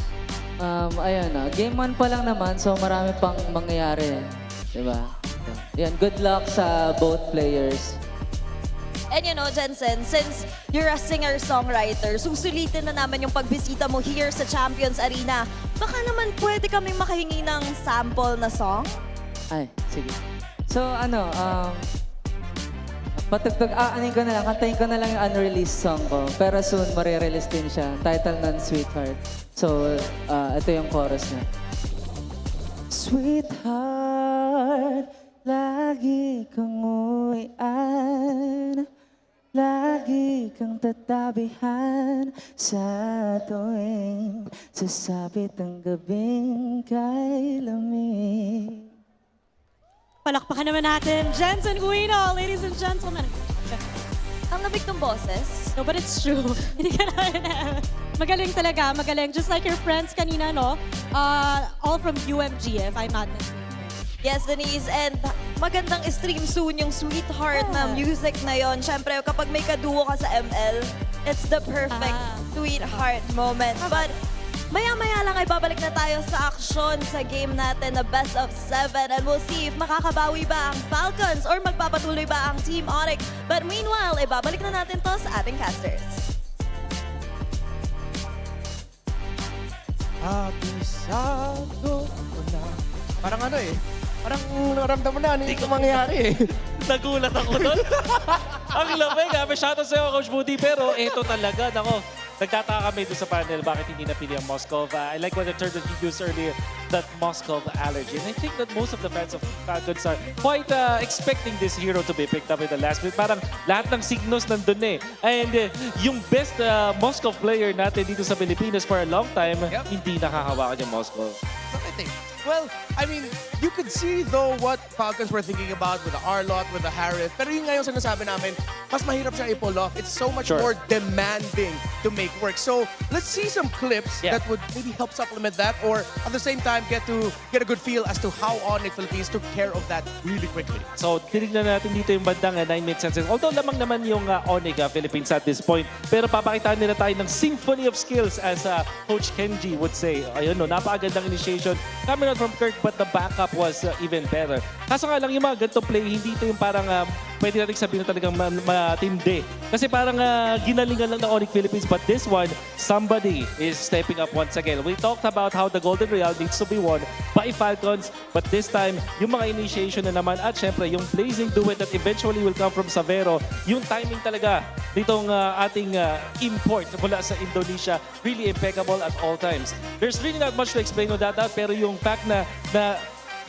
Speaker 7: Ayan game 1 pa lang naman, so marami pang mangyayari. Diba? Yan, good luck sa both players.
Speaker 4: And you know, Jensen, since you're a singer-songwriter, susulitin na naman yung pagbisita mo here sa Champions Arena. Baka naman pwede kaming makahingi ng sample na song?
Speaker 7: Ay, sige. So, kantahin ko na lang yung unreleased song ko. Pero soon, marirelease din siya. Title nun, Sweetheart. So, ito yung chorus niya. Sweetheart, lagi kang uwian, lagi kang tatabihan sa tuwing sasapit ang gabing kay lamig.
Speaker 5: Palakpakan naman natin, Jensen Guino, ladies and gentlemen.
Speaker 4: Ang lamig ng boses.
Speaker 5: No, but it's true. Hindi ka na. Magaling talaga, magaling. Just like your friends kanina, no? All from UMG, if I'm not mistaken.
Speaker 4: Yes, Denise, and magandang stream soon yung sweetheart na music na yon. Siyempre, kapag may kaduo ka sa ML, it's the perfect sweetheart moment. But maya-maya lang ay babalik na tayo sa aksyon sa game natin na best of 7 and we'll see if makakabawi ba ang Falcons or magpapatuloy ba ang Team ONIC. But meanwhile, ibabalik na natin to sa ating casters.
Speaker 1: Abisado ko na. Parang ano eh. Parang naramdaman mo na ano yung mangyayari eh.
Speaker 19: Nagulat ako doon. Ang lamig ha. May shoutout sa'yo, Coach Moody. Pero ito talaga, nako. Nagtataka kami doon sa panel bakit hindi napili ang Moscow. I like what the term that he used earlier, that Moscow allergy. And I think that most of the fans of Falcons are quite expecting this hero to be picked up in the last bit. Parang lahat ng signos nandun eh. And yung best Moscow player natin dito sa Pilipinas for a long time, hindi nakahawakan yung Moscow.
Speaker 1: Well, I mean, you could see though what Falcons were thinking about with the Arlott, with the Harris. Pero yung ngayon sinasabi namin, mas mahirap siya i-pull off. It's so much more demanding to make work. So let's see some clips that would maybe help supplement that, or at the same time get a good feel as to how ONIC Philippines took care of that really quickly.
Speaker 19: So tinignan natin dito yung bandang 9-minute senses. Although lamang naman yung ONIC Philippines at this point. Pero papakitaan nila tayo ng symphony of skills as Coach Kenji would say. Ayun no, napakagandang initiation coming out from Kirk, but the backup was even better. Kaso nga lang yung mga ganito play, hindi ito yung parang pwede natin sabihin na talagang matindi. Kasi parang ginalingan lang ng ONIC Philippines, but this one, somebody is stepping up once again. We talked about how the Golden Real needs to be won by Falcons, but this time, yung mga initiation na naman, at syempre, yung blazing duet that eventually will come from Savero, yung timing talaga ditong ating import mula sa Indonesia, really impeccable at all times. There's really not much to explain on that, pero yung fact na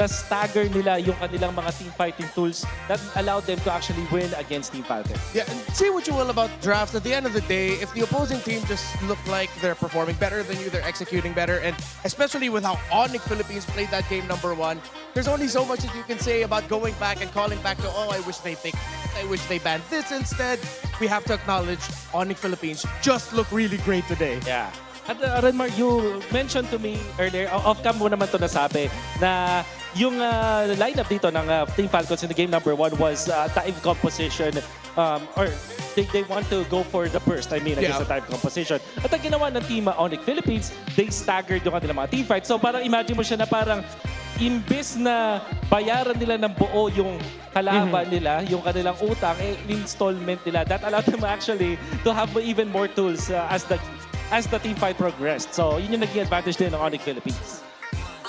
Speaker 19: stagger nila yung kanilang mga team fighting tools that allowed them to actually win against Team Falcon.
Speaker 1: Yeah, and say what you will about drafts. At the end of the day, if the opposing team just look like they're performing better than you, they're executing better, and especially with how ONIC Philippines played that game #1, there's only so much that you can say about going back and calling back to, oh, I wish they picked this, I wish they banned this instead. We have to acknowledge ONIC Philippines just look really great today.
Speaker 19: Yeah. At Renmar, you mentioned to me earlier, off-cam mo naman ito nasabi, na yung lineup dito ng Team Falcons in the game #1 was time composition, or they want to go for the burst, I guess the time composition. At ang ginawa ng Team ONIC Philippines, they staggered yung kanilang mga team fight. So parang imagine mo siya na parang imbis na bayaran nila ng buo yung kalaban nila, yung kanilang utang, installment nila. That allowed them actually to have even more tools as the team fight progressed. So yun yung naging advantage din ng ONIC Philippines.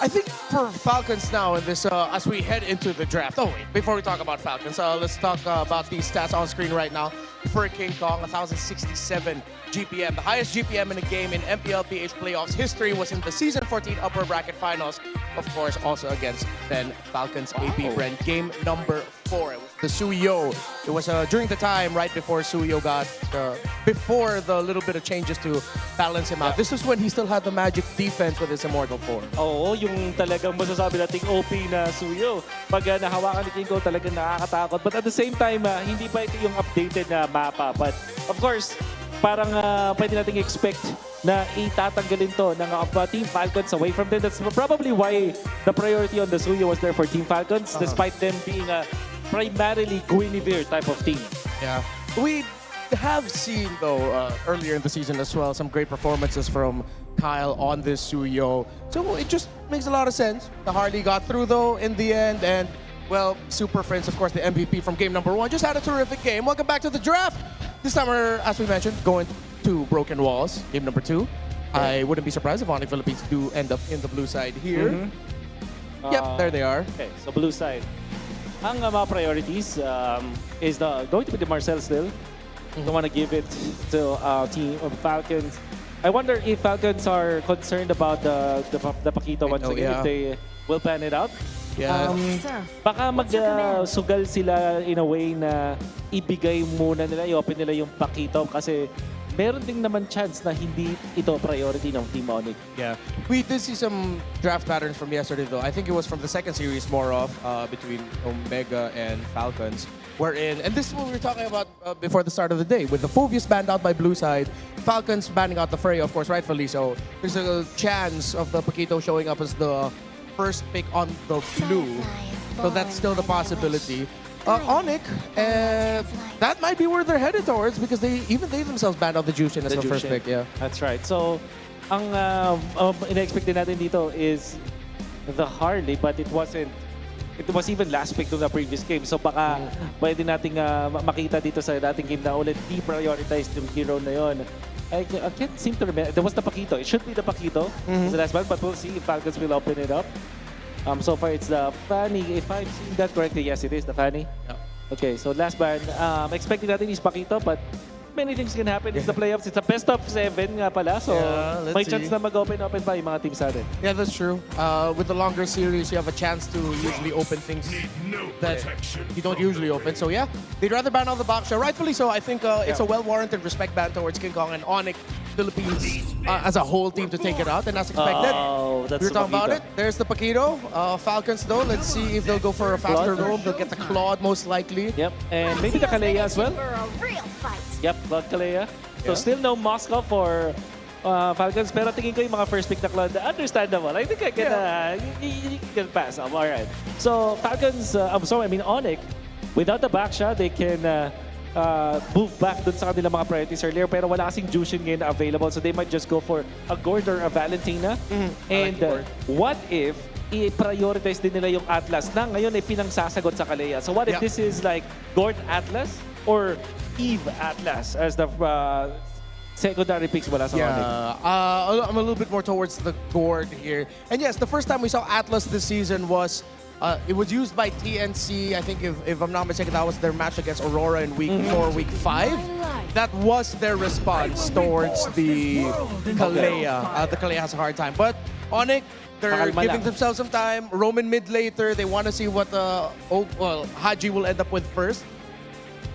Speaker 1: I think for Falcons now in this, as we head into the draft. Oh wait, before we talk about Falcons, let's talk about these stats on screen right now. For King Kong, 1,067 GPM. The highest GPM in a game in MPL PH playoffs history was in the Season 14 upper bracket finals. Of course, also against then Falcons AP Brent. Game #4. It was the Suyo. It was during the time right before Suyo got, before the little bit of changes to balance him out. This was when he still had the magic defense with his Immortal form.
Speaker 19: Oo, yung talagang masasabi nating OP na Suyo. Pag nahawakan ni King Kong, talagang nakakatakot. But at the same time, hindi pa ito yung updated na mapa. But of course, parang pwede nating expect na itatanggalin to ng Team Falcons away from them. That's probably why the priority on the Suyo was there for Team Falcons, despite them being a primarily Guinevere type of team.
Speaker 1: Yeah. We have seen, though, earlier in the season as well, some great performances from Kyle on this Suyo. So it just makes a lot of sense. The Harley got through, though, in the end. And, well, Super Friends, of course, the MVP from game #1, just had a terrific game. Welcome back to the draft. This time we're, as we mentioned, going to Broken Walls, game #2. I wouldn't be surprised if ONIC Philippines do end up in the blue side here. Yep, there they are.
Speaker 19: Okay, so blue side. Ang mga priorities is going to be the Marcel still. Don't want to give it to Team of Falcons. I wonder if Falcons are concerned about the Pakito once again, if they will plan it out.
Speaker 1: Yeah.
Speaker 19: Baka magsugal sila in a way na ibigay muna nila, i-open nila yung Pakito kasi meron ding naman chance na hindi ito priority ng Team ONIC.
Speaker 1: Yeah. We did see some draft patterns from yesterday, though. I think it was from the second series more of between Omega and Falcons. And this is what we were talking about before the start of the day. With the Phobius banned out by blue side, Falcons banning out the Fray, of course, rightfully so. There's a chance of the Paquito showing up as the first pick on the blue. So that's still the possibility. ONIC, that might be where they're headed towards because they themselves banned out the Jushin as the first pick. Yeah,
Speaker 19: that's right. So, ang ina-expect din natin dito is the Harley, but it wasn't. It was even last pick to the previous game. So baka pwede nating makita dito sa dating game na ulit deprioritized yung hero na yon. I can't seem to remember. There was the Paquito. It should be the Paquito. The last one, but we'll see if Falcons will open it up. So far, it's the Fanny. If I'm seeing that correctly, yes, it is the Fanny. Yeah. Okay, so last ban, expecting natin is Paquito, but many things can happen. It's the playoffs. It's a best of 7 nga pala. So, may chance na mag-open pa yung mga teams natin.
Speaker 1: Yeah, that's true. With the longer series, you have a chance to usually open things that you don't usually open. So yeah, they'd rather ban out the box show. Rightfully so. I think it's a well-warranted respect ban towards King Kong and ONIC Philippines as a whole team to take it out. And as expected,
Speaker 19: that's
Speaker 1: we were talking about it. There's the Paquito. Falcons though, let's see if they'll go for a faster roam. They'll get the Claude most likely.
Speaker 19: Yep, and maybe the Kalea as well. Yep, Claude Kalea. So still no Moscow for Falcons, pero tingin ko yung mga first pick na Claude, understandable. I think I can, you can pass. All right. So Falcons, ONIC, without the back shot, they can move back dun sa kanilang mga priorities earlier, pero wala kasing Jushin ngayon na available, so they might just go for a Gord or a Valentina. And what if i-prioritize din nila yung Atlas na ngayon ay pinangsasagot sa Kalea? So what if this is like Gord Atlas or Eve Atlas as the secondary picks wala sa ONIC?
Speaker 1: I'm a little bit more towards the Gord here. And yes, the first time we saw Atlas this season was it was used by TNC. I think if I'm not mistaken, that was their match against Aurora in week 4, week 5. That was their response towards the Kalea. The Kalea has a hard time. But ONIC, they're giving themselves some time. Roman mid later. They want to see what Haji will end up with first.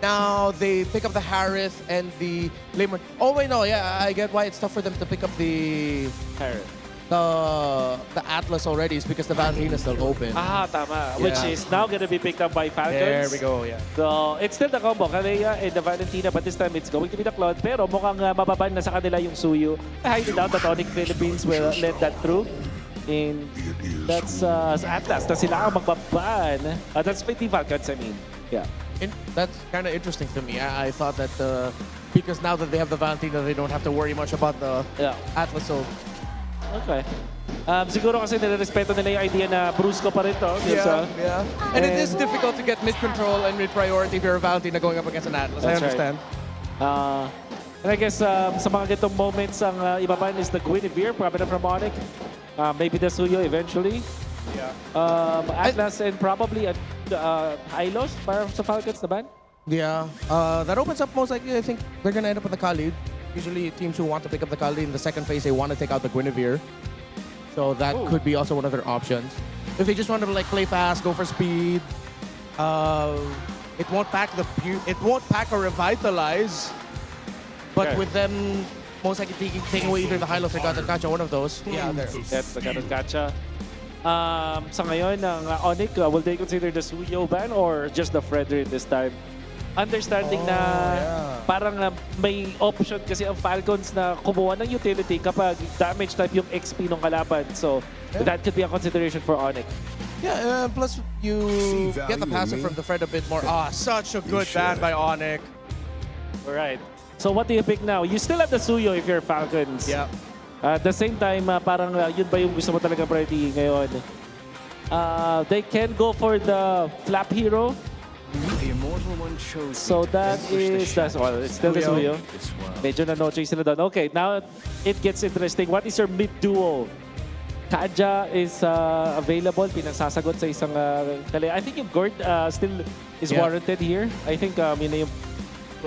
Speaker 1: Now they pick up the Harith and the Lemur. Oh wait, no, yeah, I get why it's tough for them to pick up the
Speaker 19: Harith.
Speaker 1: The Atlas already is because the Valentina is still open.
Speaker 19: Tama. Which is now going to be picked up by Falcons.
Speaker 1: There we go, yeah.
Speaker 19: So, it's still the combo, Kalea and the Valentina, but this time it's going to be the Claude. Pero mukhang mababan na sa kanila yung Suyu. I highly doubt that ONIC Philippines will let that through. And that's Atlas na sila ang magbaban. That's the Falcons, I mean. Yeah.
Speaker 1: That's kind of interesting to me. I thought that because now that they have the Valentina, they don't have to worry much about the Atlas. So.
Speaker 19: Okay. Siguro kasi nire-respeto nila yung idea na Brusco pa rin to.
Speaker 1: Yeah. And it is difficult to get mid-control and mid-priority if you're a Valentina going up against an Atlas. I understand.
Speaker 19: Right. And I guess sa mga ganitong moments, ang ibaban is the Guinevere, probably from ONIC. Maybe the Suyo eventually.
Speaker 1: Yeah.
Speaker 19: Atlas and probably Hylos para sa Falcons na ban?
Speaker 1: Yeah. That opens up most likely, I think they're going to end up with the Khalid. Usually teams who want to pick up the Khalid in the second phase, they want to take out the Guinevere. So that could be also one of their options. If they just want to play fast, go for speed, it won't pack or revitalize. But with them most likely taking away either the Hylos or Gacha, one of those. Yeah, there.
Speaker 19: That's the Gacha. Sa ngayon, ang ONIC, will they consider the Suyo ban or just the Fredrin this time? Understanding na parang may option kasi ang Falcons na kumuha ng utility kapag damage type yung XP ng kalaban. So that could be a consideration for ONIC.
Speaker 1: Yeah, plus you get the passive from the Fred a bit more. Such a good ban by ONIC.
Speaker 19: Alright. So what do you pick now? You still have the Suyo if you're Falcons.
Speaker 1: Yeah.
Speaker 19: At the same time, parang yun ba yung gusto mo talaga priority ngayon? They can go for the Flap Hero. So that is, it's still the Suyo. Medyo na-no-choice sila doon. Okay, now it gets interesting. What is your mid-duo? Kaja is available, pinagsasagot sa isang Kalea. I think yung Gord still is warranted here. I think yun na yung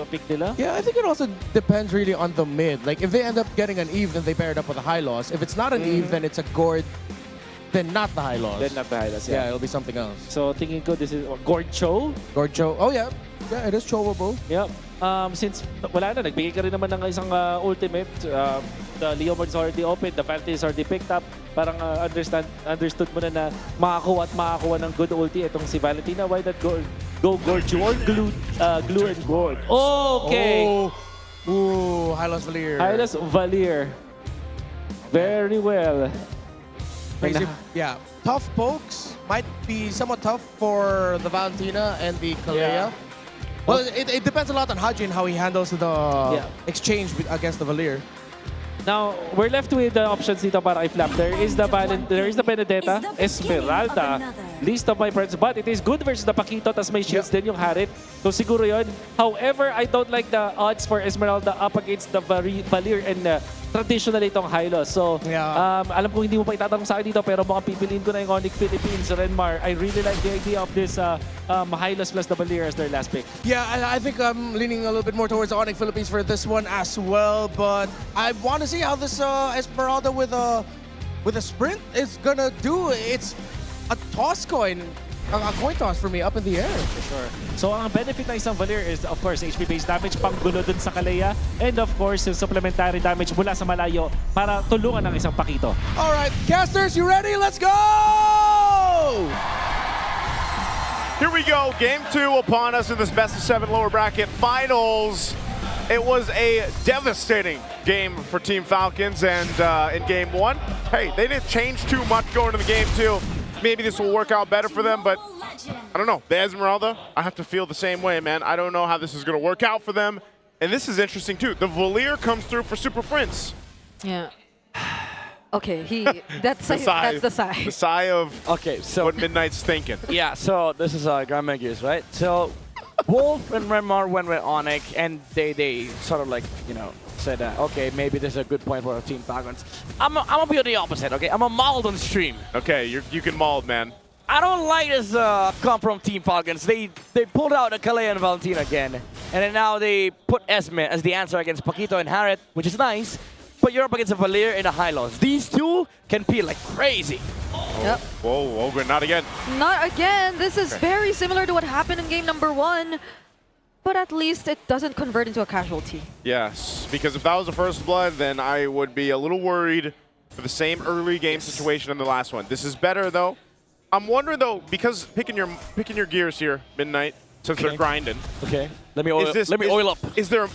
Speaker 19: pick nila.
Speaker 1: Yeah, I think it also depends really on the mid. Like if they end up getting an Eve, then they pair it up with a high loss. If it's not an Eve, then it's a Gord. Then not the high loss.
Speaker 19: Then not the high loss,
Speaker 1: yeah. It'll be something else.
Speaker 19: So tingin ko this is Gord Cho.
Speaker 1: Gord Cho. Oh yeah. Yeah, it is chowable.
Speaker 19: Yep. Since wala na, nagbigay ka rin naman ng isang ultimate. The Leomord is already open, the Fantasy is already picked up. Parang understood mo na makakuha ng good ulti itong si Valentina. Why not go Gord Cho or glue and Gord? Okay.
Speaker 1: Ooh, Hylos Valier.
Speaker 19: Hylos Valier. Very well.
Speaker 1: Crazy. Yeah. Tough pokes, might be somewhat tough for the Valentina and the Kalea. Well, it depends a lot on Haji and how he handles the exchange against the Valier.
Speaker 19: Now, we're left with the options dito para i-flap. There is the Benedetta, Esmeralda, least of my friends. But it is good versus the Paquito, tas may shields din yung Harit. So siguro yun. However, I don't like the odds for Esmeralda up against the Valier and traditionally itong Hylos. So, alam ko hindi mo pa itatanong sa akin dito, pero mukhang pipiliin ko na yung ONIC Philippines, Renmar. I really like the idea of this Hylos plus the Valier as their last pick.
Speaker 1: Yeah, I think I'm leaning a little bit more towards ONIC Philippines for this one as well, but I want to see how this Esmeralda with a sprint is gonna do. It's a toss coin. A coin toss for me, up in the air.
Speaker 19: For sure. So ang benefit ng isang Valier is of course HP-based damage, panggulo dun sa Kalea, and of course yung supplementary damage mula sa malayo para tulungan ng isang Paquito.
Speaker 1: Alright, casters, you ready? Let's go!
Speaker 14: Here we go, game 2 upon us in this best of 7 lower bracket finals. It was a devastating game for Team Falcons, and in game 1, hey, they didn't change too much going into the game 2. Maybe this will work out better for them, but I don't know. The Esmeralda, I have to feel the same way, man. I don't know how this is going to work out for them. And this is interesting, too. The Valier comes through for Super Prince.
Speaker 16: Yeah. Okay, that's
Speaker 14: the sigh.
Speaker 16: That's the sigh.
Speaker 14: The sigh of what Midnight's thinking.
Speaker 18: Yeah, so this is Grandma Gears, right? So Wolf and Renmar went with ONIC, and they sort of like, you know, said, okay, maybe this is a good point for Team Falcons. I'm gonna be on the opposite, okay? I'm a mauled on stream.
Speaker 14: Okay, you can mauled, man.
Speaker 18: I don't like this come from Team Falcons. They pulled out the Kalea and Valentina again, and then now they put Esme as the answer against Paquito and Harit, which is nice. But you're up against a Valier and a Hylos. These two can peel like crazy.
Speaker 16: Yep.
Speaker 14: Whoa, not again.
Speaker 16: Not again. This is very similar to what happened in game number 1. But at least it doesn't convert into a casualty.
Speaker 14: Yes, because if that was the first blood, then I would be a little worried for the same early game situation in the last one. This is better, though. I'm wondering, though, because picking your gears here, Midnight, since they're grinding.
Speaker 18: Okay. Let me oil up.
Speaker 14: Is there...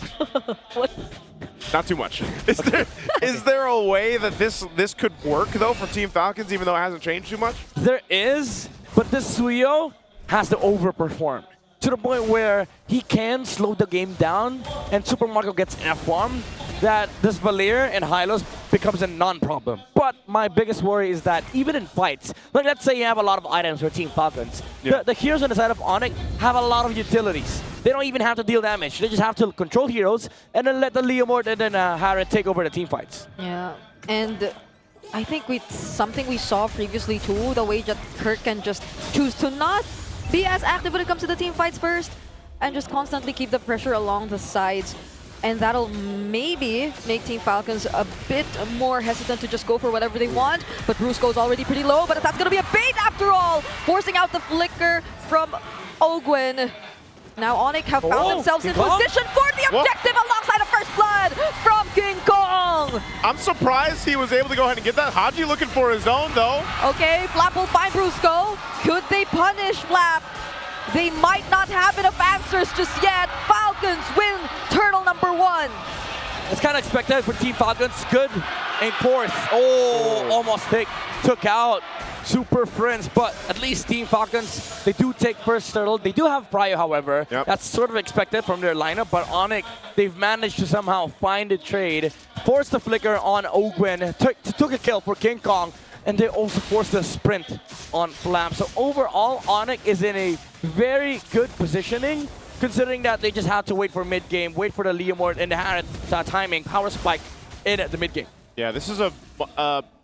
Speaker 14: Not too much. Is there a way that this could work, though, for Team Falcons, even though it hasn't changed too much?
Speaker 18: There is, but this Suyo has to overperform to the point where he can slow the game down and Super Marco gets F-bomb, that this Valier and Hylos becomes a non-problem. But my biggest worry is that even in fights, like let's say you have a lot of items for Team Falcons, the heroes on the side of ONIC have a lot of utilities. They don't even have to deal damage. They just have to control heroes and then let the Leomord and then Harit take over the team fights.
Speaker 16: Yeah, and I think something we saw previously too, the way that Kirk can just choose to not be as active when it comes to the team fights first and just constantly keep the pressure along the sides. And that'll maybe make Team Falcons a bit more hesitant to just go for whatever they want. But Brusco's already pretty low, but that's going to be a bait after all, forcing out the flicker from Ogwen. Now ONIC have found themselves in position for the objective alongside a first blood from King Kong.
Speaker 14: I'm surprised he was able to go ahead and get that. Haji looking for his own, though.
Speaker 16: Okay, Flap will find Brusco. Could they punish Flap? They might not have enough answers just yet. Falcons win Turtle number 1.
Speaker 18: It's kind of expected for Team Falcons. Good in course. Oh, almost took out Super Friends, but at least Team Falcons, they do take first turtle. They do have Prio, however. That's sort of expected from their lineup, but ONIC, they've managed to somehow find a trade, force the flicker on Ogwen, took a kill for King Kong, and they also forced the sprint on Flap. So overall, ONIC is in a very good positioning, considering that they just had to wait for mid-game, wait for the Leomord and the Harit timing, power spike in the mid-game.
Speaker 14: Yeah, this is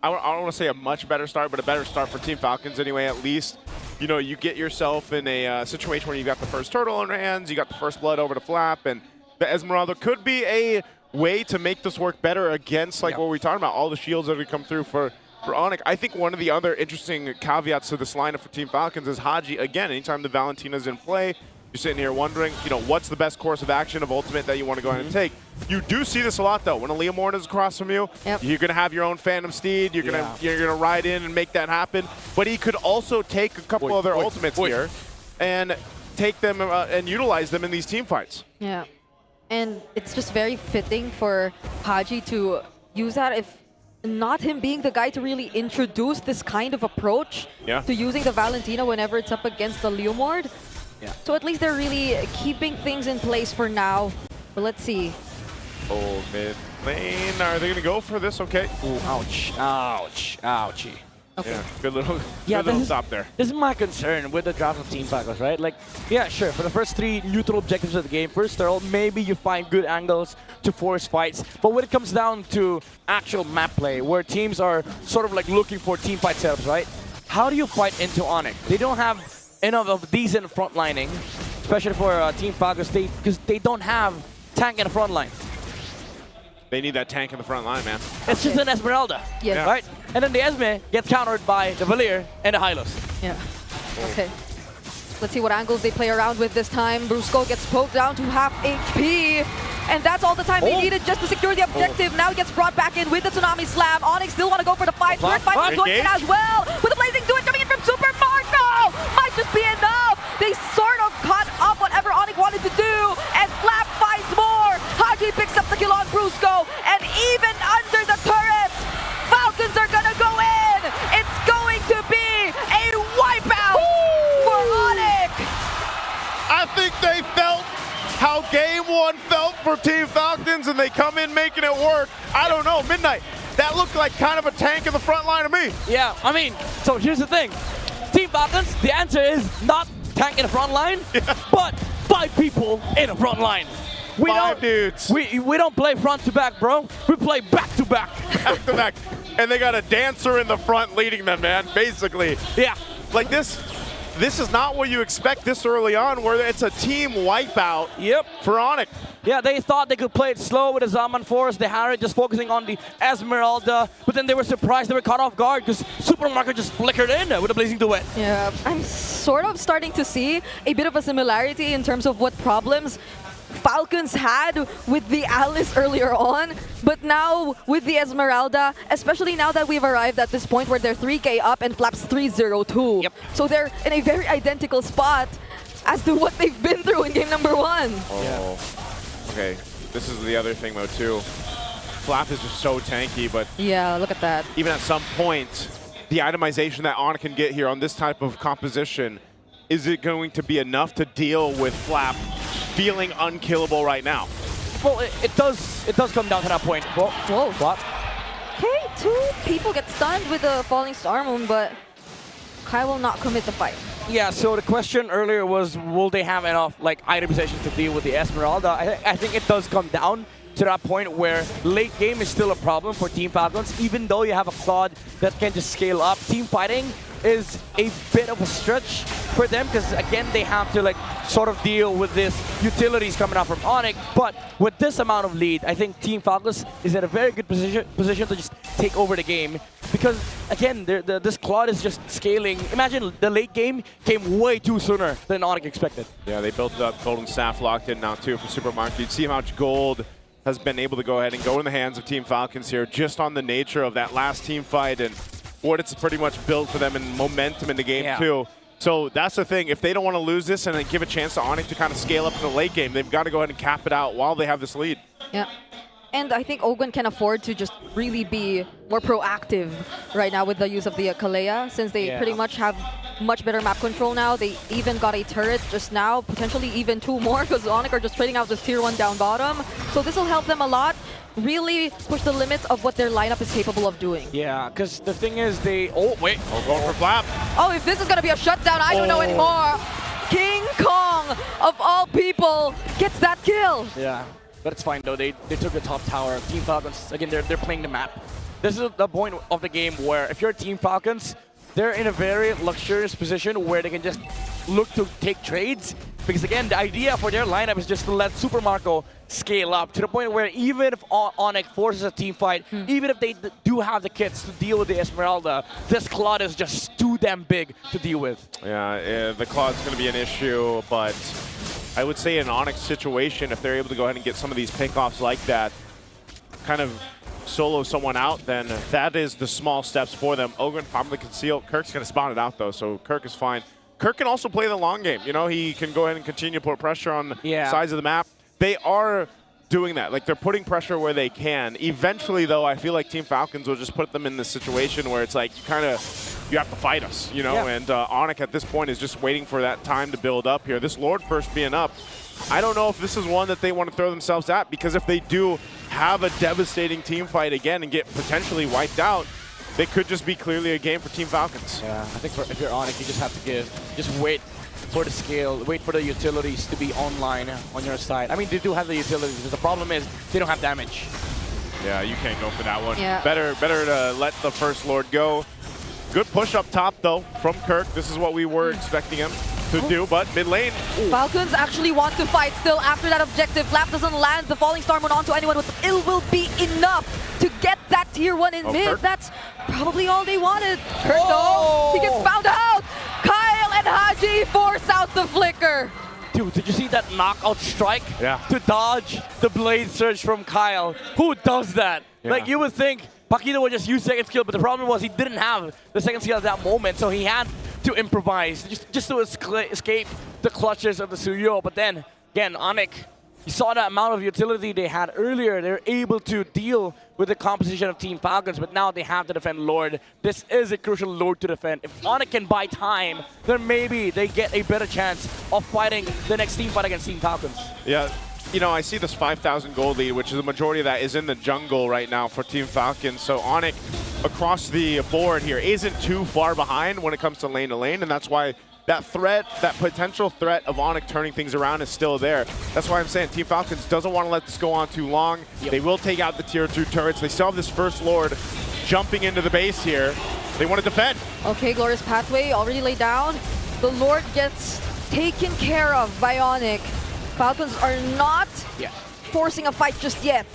Speaker 14: I don't want to say a much better start, but a better start for Team Falcons anyway, at least. You know, you get yourself in a situation where you got the first turtle on your hands, you got the first blood over to Flap, and the Esmeralda could be a way to make this work better against, like what we're talking about, all the shields that would come through for ONIC. I think one of the other interesting caveats to this lineup for Team Falcons is Haji. Again, anytime the Valentina's in play, you're sitting here wondering, you know, what's the best course of action of ultimate that you want to go ahead and take. You do see this a lot, though. When a Leomord is across from you, you're going to have your own Phantom Steed. You're gonna ride in and make that happen. But he could also take a couple of their ultimates here and take them and utilize them in these team fights.
Speaker 16: Yeah, and it's just very fitting for Haji to use that if not him being the guy to really introduce this kind of approach to using the Valentina whenever it's up against the Leomord.
Speaker 18: Yeah.
Speaker 16: So at least they're really keeping things in place for now. But let's see.
Speaker 14: Oh, mid lane. Are they going to go for this? Okay.
Speaker 18: Ooh, ouch. Ouch. Ouchie.
Speaker 14: Okay. Yeah, good little,
Speaker 18: Yeah,
Speaker 14: good little
Speaker 18: this
Speaker 14: stop there.
Speaker 18: This is my concern with the draft of Team Packers, right? Like, yeah, sure, for the first 3 neutral objectives of the game, first throw, maybe you find good angles to force fights. But when it comes down to actual map play, where teams are sort of like looking for team fight setups, right? How do you fight into ONIC? They don't have enough of decent frontlining, especially for Team Packers, because they don't have tank in the front line.
Speaker 14: They need that tank in the front line, man.
Speaker 18: It's just an Esmeralda,
Speaker 16: Yes.
Speaker 18: right? And then the Esme gets countered by the Valier and the Hylos.
Speaker 16: Yeah. Okay. Let's see what angles they play around with this time. Brusco gets poked down to half HP. And that's all the time they needed just to secure the objective. Now he gets brought back in with the Tsunami Slam. ONIC still want to go for the fight. Third fight is going in as well. With the Blazing Do It coming in from Super Marco. Might just be enough. They sort of caught up whatever ONIC wanted to do. And Flap finds more. Haji picks up the kill on Brusco. And even under the turret, Falcons are going to go in. It's going to be a wipeout for ONIC.
Speaker 14: I think they felt how Game 1 felt for Team Falcons, and they come in making it work. I don't know, Midnight, that looked like kind of a tank in the front line to me.
Speaker 18: Yeah, I mean, so here's the thing. Team Falcons, the answer is not tank in the front line, but 5 people in the front line. We
Speaker 14: 5 dudes.
Speaker 18: We don't play front to back, bro. We play back to back.
Speaker 14: Back to back. And they got a dancer in the front leading them, man, basically.
Speaker 18: Yeah.
Speaker 14: Like this is not what you expect this early on, where it's a team wipeout for ONIC.
Speaker 18: Yeah, they thought they could play it slow with the Zaman Force, the Harry just focusing on the Esmeralda, but then they were surprised they were caught off guard because Supermarket just flickered in with a Blazing Duet.
Speaker 16: Yeah, I'm sort of starting to see a bit of a similarity in terms of what problems Falcons had with the Alice earlier on, but now with the Esmeralda, especially now that we've arrived at this point where they're 3K up and Flaps 3-0-2.
Speaker 18: Yep.
Speaker 16: So they're in a very identical spot as to what they've been through in game number 1.
Speaker 14: Oh, okay. This is the other thing, though, too. Flap is just so tanky, but
Speaker 16: Yeah, look at that.
Speaker 14: even at some point, the itemization that ONIC can get here on this type of composition, is it going to be enough to deal with Flap feeling unkillable right now?
Speaker 18: Well, it does come down to that point. Whoa. What?
Speaker 16: Okay, 2 people get stunned with the Falling Star Moon, but Kai will not commit the fight.
Speaker 18: Yeah, so the question earlier was, will they have enough like itemizations to deal with the Esmeralda? I think it does come down to that point where late game is still a problem for Team Falcons, even though you have a Claude that can just scale up. Team fighting is a bit of a stretch for them because again they have to like sort of deal with this utilities coming out from ONIC, but with this amount of lead, I think Team Falcons is in a very good position to just take over the game because again this Claude is just scaling. Imagine the late game came way too sooner than ONIC expected.
Speaker 14: Yeah, they built up Golden Staff locked in now too for Supermarket. You'd see how much gold has been able to go ahead and go in the hands of Team Falcons here just on the nature of that last team fight and what it's pretty much built for them and momentum in the game too. So that's the thing. If they don't want to lose this and then give a chance to ONIC to kind of scale up in the late game, they've got to go ahead and cap it out while they have this lead.
Speaker 16: Yeah. And I think Ogun can afford to just really be more proactive right now with the use of the Kalea, since they pretty much have much better map control now. They even got a turret just now, potentially even 2 more, because ONIC are just trading out this tier 1 down bottom. So this will help them a lot, really push the limits of what their lineup is capable of doing.
Speaker 18: Yeah, because the thing is they... Oh, wait.
Speaker 14: Oh, going for Flap.
Speaker 16: Oh, if this is going to be a shutdown, I don't know anymore. King Kong, of all people, gets that kill.
Speaker 18: Yeah, but it's fine though. They took the top tower. Team Falcons, again, they're playing the map. This is the point of the game where if you're Team Falcons, they're in a very luxurious position where they can just look to take trades. Because again, the idea for their lineup is just to let Super Marco scale up to the point where even if ONIC forces a team fight, even if they do have the kits to deal with the Esmeralda, this Claude is just too damn big to deal with.
Speaker 14: Yeah, the Claude's going to be an issue, but I would say in an ONIC situation, if they're able to go ahead and get some of these pickoffs like that, kind of solo someone out, then that is the small steps for them. Ogun probably conceal. Kirk's going to spawn it out though, so Kirk is fine. Kirk can also play the long game. You know, he can go ahead and continue to put pressure on sides of the map. They are doing that. Like, they're putting pressure where they can. Eventually, though, I feel like Team Falcons will just put them in this situation where it's like, you have to fight us, you know?
Speaker 1: Yeah.
Speaker 14: And ONIC at this point is just waiting for that time to build up here. This Lord first being up, I don't know if this is one that they want to throw themselves at, because if they do have a devastating team fight again and get potentially wiped out, they could just be clearly a game for Team Falcons.
Speaker 18: Yeah, I think if you're ONIC, you just have to just wait for the scale, wait for the utilities to be online on your side. I mean, they do have the utilities, but the problem is they don't have damage.
Speaker 14: Yeah, you can't go for that one.
Speaker 16: Yeah.
Speaker 14: Better to let the first Lord go. Good push up top, though, from Kirk. This is what we were expecting him to do, but mid lane.
Speaker 16: Falcons actually want to fight still after that objective. Lap doesn't land. The Falling Star Moon onto anyone with ill will be enough to get that tier 1 in mid.
Speaker 14: Kirk.
Speaker 16: That's probably all they wanted. Kirk, though, he gets found out. Kyle and Haji force out the flicker.
Speaker 18: Dude, did you see that knockout strike?
Speaker 14: Yeah.
Speaker 18: To dodge the blade surge from Kyle. Who does that?
Speaker 14: Yeah.
Speaker 18: Like, you would think Paquito would just use second skill, but the problem was he didn't have the second skill at that moment, so he had to improvise just to escape the clutches of the Suyo. But then, again, ONIC, you saw the amount of utility they had earlier. They're able to deal with the composition of Team Falcons, but now they have to defend Lord. This is a crucial Lord to defend. If ONIC can buy time, then maybe they get a better chance of fighting the next team fight against Team Falcons.
Speaker 14: Yeah, you know, I see this 5,000 gold lead, which is the majority of that is in the jungle right now for Team Falcons. So ONIC across the board here isn't too far behind when it comes to lane, and that's why that threat, that potential threat of ONIC turning things around is still there. That's why I'm saying Team Falcons doesn't want to let this go on too long. Yep. They will take out the tier 2 turrets. They still have this first Lord jumping into the base here. They want to defend.
Speaker 16: Okay, Glorious Pathway already laid down. The Lord gets taken care of by ONIC. Falcons are not forcing a fight just yet.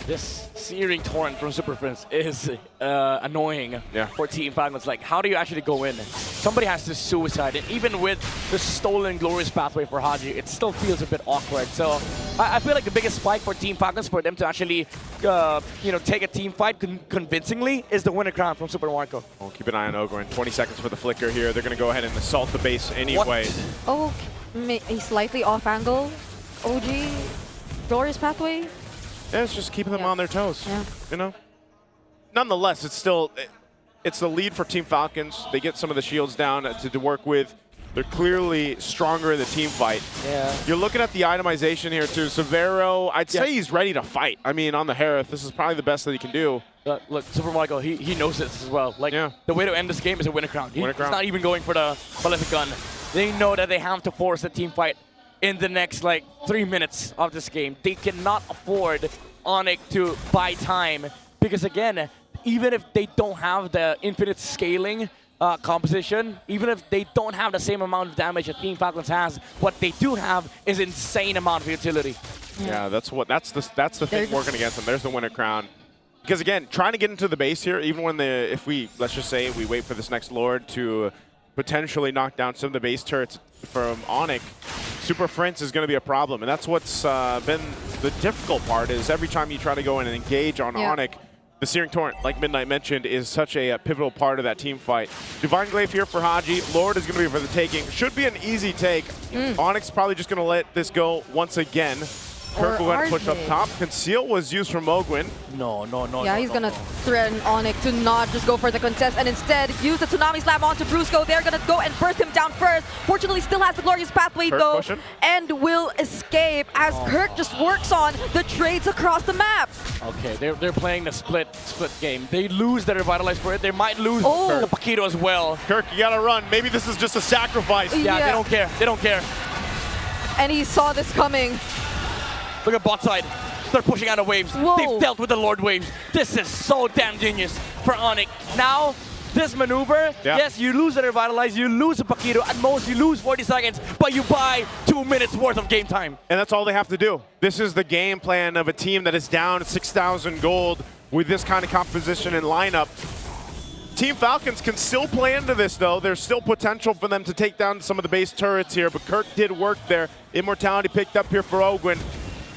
Speaker 18: This searing torrent from Super Friends is annoying for Team Falcons. Like, how do you actually go in? Somebody has to suicide, and even with the stolen Glorious Pathway for Haji, it still feels a bit awkward. So I feel like the biggest spike for Team Falcons, for them to actually take a team fight convincingly, is the winner crown from Super Marco.
Speaker 14: Well, keep an eye on Ogren. 20 seconds for the flicker here. They're going to go ahead and assault the base anyway.
Speaker 16: Oh, a slightly off angle. OG, Glorious Pathway.
Speaker 14: Yeah, it's just keeping them on their toes,
Speaker 16: Yeah.
Speaker 14: you know? Nonetheless, it's still, it's the lead for Team Falcons. They get some of the shields down to work with. They're clearly stronger in the team fight.
Speaker 18: Yeah.
Speaker 14: You're looking at the itemization here too. Severo, I'd say he's ready to fight. I mean, on the Harith, this is probably the best that he can do.
Speaker 18: Look, Super Marco, he knows this as well. Like, the way to end this game is a winner crown. He's not even going for the prolific gun. They know that they have to force the team fight in the next, 3 minutes of this game. They cannot afford ONIC to buy time, because again, even if they don't have the infinite scaling composition, even if they don't have the same amount of damage that Team Falcons has, what they do have is insane amount of utility.
Speaker 14: Yeah, that's the thing working against them. There's the winner crown. Because again, trying to get into the base here, even when let's just say we wait for this next Lord to potentially knock down some of the base turrets from ONIC, Super Friends is going to be a problem. And that's what's been the difficult part, is every time you try to go in and engage on ONIC, the Searing Torrent, like Midnight mentioned, is such a pivotal part of that team fight. Divine Glaive here for Haji. Lord is going to be for the taking. Should be an easy take. ONIC's probably just going to let this go once again. Kirk will push up top. Conceal was used from Ogwin.
Speaker 18: No.
Speaker 16: Yeah, he's gonna threaten ONIC to not just go for the contest and instead use the Tsunami Slam onto Brusco. They're gonna go and burst him down first. Fortunately, still has the Glorious Pathway
Speaker 14: Kirk
Speaker 16: though,
Speaker 14: pushing.
Speaker 16: and will escape as Kirk just works on the trades across the map.
Speaker 18: Okay, they're playing the split game. They lose their Revitalize for it. They might lose the Paquito as well.
Speaker 14: Kirk, you gotta run. Maybe this is just a sacrifice.
Speaker 18: Yeah, they don't care. They don't care.
Speaker 16: And he saw this coming.
Speaker 18: Look at bot side. They're pushing out of waves.
Speaker 16: Whoa.
Speaker 18: They've dealt with the Lord waves. This is so damn genius for ONIC. Now, this maneuver, yes, you lose the Revitalize, you lose the Paquito, at most you lose 40 seconds, but you buy 2 minutes worth of game time.
Speaker 14: And that's all they have to do. This is the game plan of a team that is down 6,000 gold with this kind of composition and lineup. Team Falcons can still play into this, though. There's still potential for them to take down some of the base turrets here, but Kirk did work there. Immortality picked up here for Ogwin.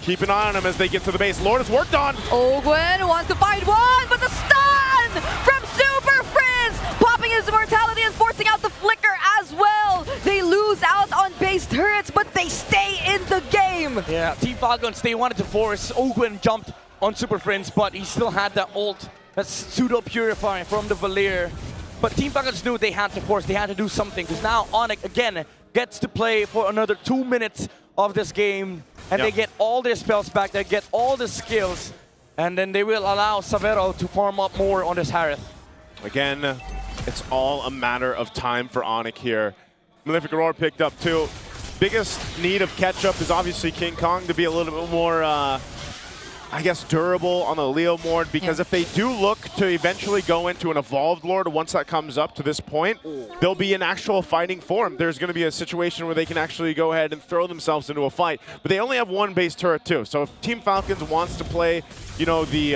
Speaker 14: Keep an eye on him as they get to the base. Lord is worked on.
Speaker 16: Ogwin wants to find one, but the stun from Super Friends, popping his immortality and forcing out the flicker as well. They lose out on base turrets, but they stay in the game. game.
Speaker 18: Yeah, Team Falcons, they wanted to force. Ogwin jumped on Super Prince, but he still had that ult. That's pseudo-purifying from the Valier. But Team Falcons knew they had to force, they had to do something, because now ONIC, again, gets to play for another 2 minutes of this game, and they get all their spells back, they get all the skills, and then they will allow Savero to farm up more on this Harith.
Speaker 14: Again, it's all a matter of time for ONIC here. Malefic Aurora picked up too. Biggest need of catch-up is obviously King Kong to be a little bit more, I guess, durable on the Leo Mord, because if they do look to eventually go into an Evolved Lord, once that comes up to this point, they'll be in actual fighting form. There's going to be a situation where they can actually go ahead and throw themselves into a fight. But they only have one base turret too. So if Team Falcons wants to play, you know, the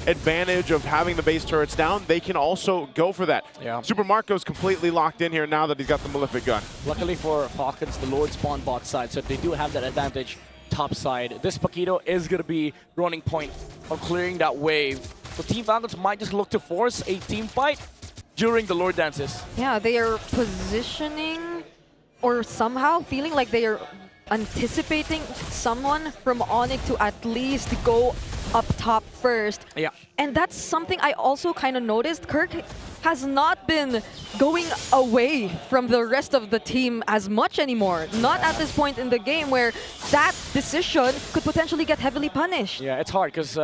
Speaker 14: advantage of having the base turrets down, they can also go for that.
Speaker 18: Yeah.
Speaker 14: Super Marco's completely locked in here now that he's got the Malefic gun.
Speaker 8: Luckily for Falcons, the Lord spawn bot side, so they do have that advantage top side. This Paquito is going to be running point on clearing that wave. So Team Falcons might just look to force a team fight during the Lord dances.
Speaker 16: Yeah, they are positioning or somehow feeling like they are anticipating someone from ONIC to at least go up top first.
Speaker 18: Yeah.
Speaker 16: And that's something I also kind of noticed. Kirk has not been going away from the rest of the team as much anymore. Not at this point in the game where that decision could potentially get heavily punished.
Speaker 18: Yeah, it's hard because,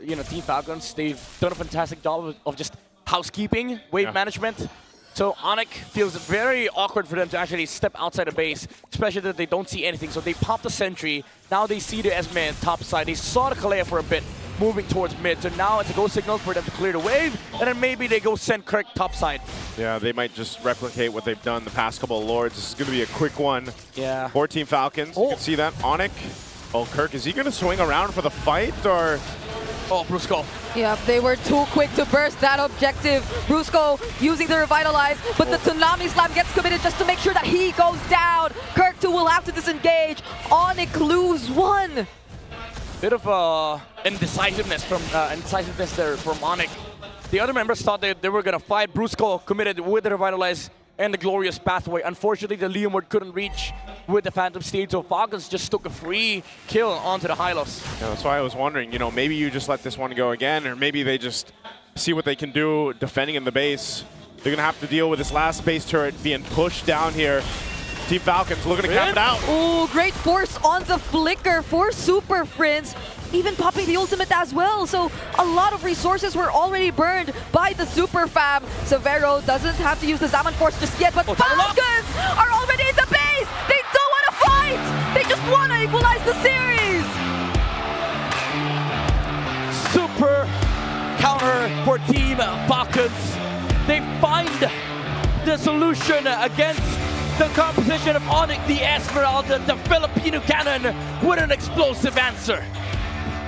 Speaker 18: you know, Team Falcons, they've done a fantastic job of just housekeeping, wave management. So ONIC feels very awkward for them to actually step outside the base, especially that they don't see anything. So they pop the sentry. Now they see the Esme top side. They saw the Kalea for a bit, moving towards mid. So now it's a go signal for them to clear the wave, and then maybe they go send Kirk top side.
Speaker 14: Yeah, they might just replicate what they've done the past couple of Lords. This is going to be a quick one for Team Falcons. You can see that. ONIC. Oh, Kirk, is he going to swing around for the fight, or?
Speaker 18: Oh, Brusco.
Speaker 16: Yeah, they were too quick to burst that objective. Brusco using the Revitalize, but the Tsunami Slam gets committed just to make sure that he goes down. Kirk too will have to disengage. ONIC lose one.
Speaker 18: Bit of indecisiveness there from ONIC. The other members thought they were going to fight. Brusco committed with the Revitalize and the Glorious Pathway. Unfortunately, the Leomord couldn't reach with the Phantom Stage, so Falcons just took a free kill onto the Hylos.
Speaker 14: Yeah, that's why I was wondering, you know, maybe you just let this one go again, or maybe they just see what they can do defending in the base. They're going to have to deal with this last base turret being pushed down here. Team Falcons looking to cap it out.
Speaker 16: Oh, great force on the flicker for Super Prince. Even popping the ultimate as well. So a lot of resources were already burned by the Super Fab. Severo doesn't have to use the Zaman Force just yet, but Falcons are already in the base. They don't want to fight. They just want to equalize the series.
Speaker 18: Super counter for Team Falcons. They find the solution against the composition of ONIC, the Esmeralda, the Filipino cannon with an explosive answer.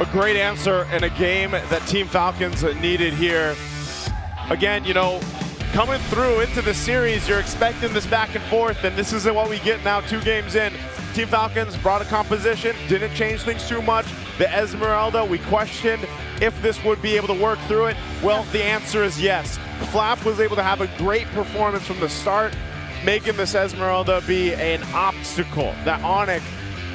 Speaker 14: A great answer in a game that Team Falcons needed here. Again, you know, coming through into the series, you're expecting this back and forth, and this isn't what we get now 2 games in. Team Falcons brought a composition, didn't change things too much. The Esmeralda, we questioned if this would be able to work through it. Well, the answer is yes. Flap was able to have a great performance from the start, making this Esmeralda be an obstacle that ONIC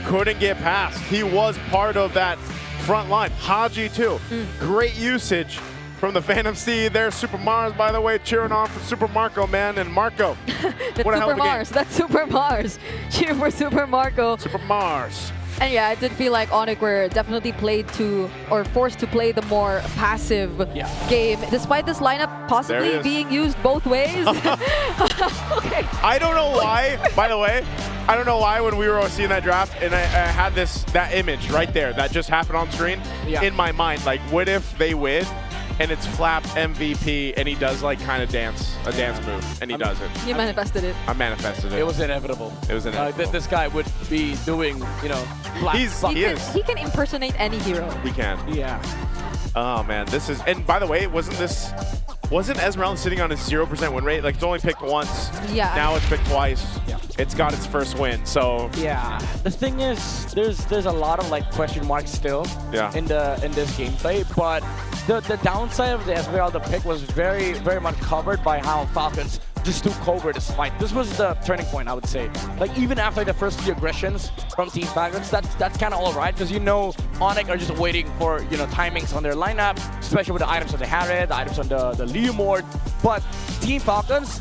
Speaker 14: couldn't get past. He was part of that front line. Haji too. Great usage from the Phantom Steed there. Super Mars, by the way, cheering on for Super Marco, man. And Marco, what a hell of a game.
Speaker 16: That's Super Mars. Cheer for Super Marco.
Speaker 14: Super Mars.
Speaker 16: And yeah, I did feel like ONIC were definitely played to, or forced to play the more passive game, despite this lineup possibly being used both ways. Okay.
Speaker 14: I don't know why, by the way, I don't know why when we were seeing that draft and I had that image right there that just happened on screen in my mind. Like, what if they win and it's Flap MVP and he does like kind of a dance move and he does it?
Speaker 16: You manifested it.
Speaker 14: I manifested it.
Speaker 18: It was inevitable.
Speaker 14: It was inevitable.
Speaker 18: This guy would be doing, you know,
Speaker 16: He can impersonate any hero.
Speaker 14: He can.
Speaker 18: Yeah.
Speaker 14: Oh man, this is, and by the way, wasn't Esmeralda sitting on a 0% win rate? Like, it's only picked once.
Speaker 16: Yeah.
Speaker 14: Now it's picked twice. Yeah. It's got its first win, so.
Speaker 18: Yeah. The thing is, there's a lot of like question marks still in this gameplay, but the downside of the Esmeralda pick was very much covered by how Falcons
Speaker 8: just took over this fight. This was the turning point, I would say. Like, even after the first few aggressions from Team Falcons, that's kind of all right, because ONIC are just waiting for, timings on their lineup, especially with the items on the Harriet, the items on the Leomord. But Team Falcons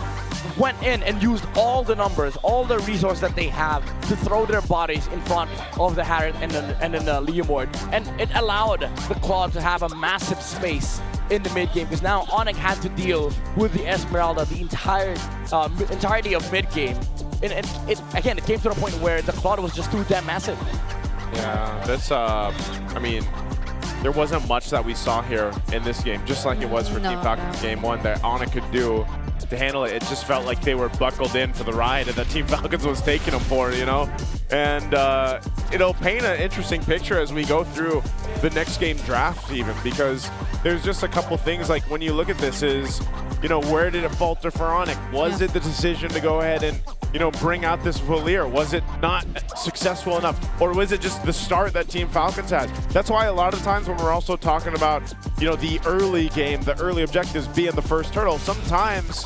Speaker 8: went in and used all the numbers, all the resources that they have to throw their bodies in front of the Harriet and then the Leomord. And it allowed the Claw to have a massive space in the mid game, because now ONIC had to deal with the Esmeralda the entirety of mid game. And it came to the point where the Claw was just too damn massive.
Speaker 14: Yeah, that's I mean, there wasn't much that we saw here in this game, just like it was for Team Falcons game 1 that ONIC could do to handle it. It just felt like they were buckled in for the ride and that Team Falcons was taking them for, And it'll paint an interesting picture as we go through the next game draft even, because there's just a couple things, like when you look at this is, where did it falter for ONIC? Was it the decision to go ahead and, bring out this Valier? Was it not successful enough? Or was it just the start that Team Falcons has? That's why a lot of times when we're also talking about, the early game, the early objectives being the first turtle, sometimes,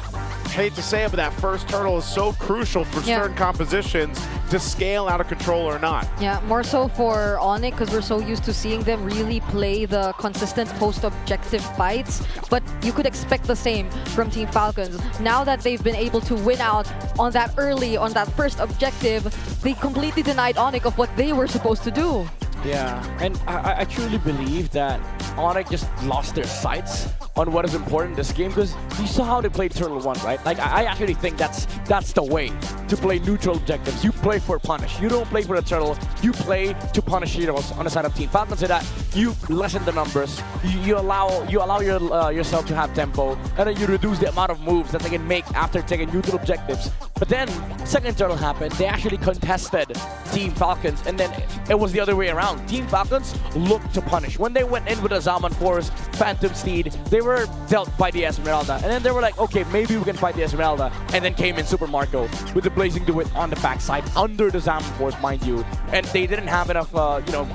Speaker 14: hate to say it, but that first turtle is so crucial for certain compositions to scale out of control or not.
Speaker 16: Yeah, more so for ONIC, because we're so used to seeing them really play the consistent post-objective fights. But you could expect the same from Team Falcons. Now that they've been able to win out on that first objective, they completely denied ONIC of what they were supposed to do.
Speaker 8: Yeah, and I truly believe that ONIC just lost their sights on what is important in this game, because you saw how they played Turtle 1, right? Like, I actually think that's the way to play neutral objectives. You play for punish. You don't play for the turtle. You play to punish heroes on the side of Team Falcons, so that you lessen the numbers. You allow yourself to have tempo, and then you reduce the amount of moves that they can make after taking neutral objectives. But then, second turtle happened. They actually contested Team Falcons, and then it was the other way around. Team Falcons looked to punish. When they went in with a Zaman Force, Phantom Steed, they were dealt by the Esmeralda. And then they were like, okay, maybe we can fight the Esmeralda. And then came in Super Marco with the Blazing Duet on the backside, under the Zaman Force, mind you. And they didn't have enough,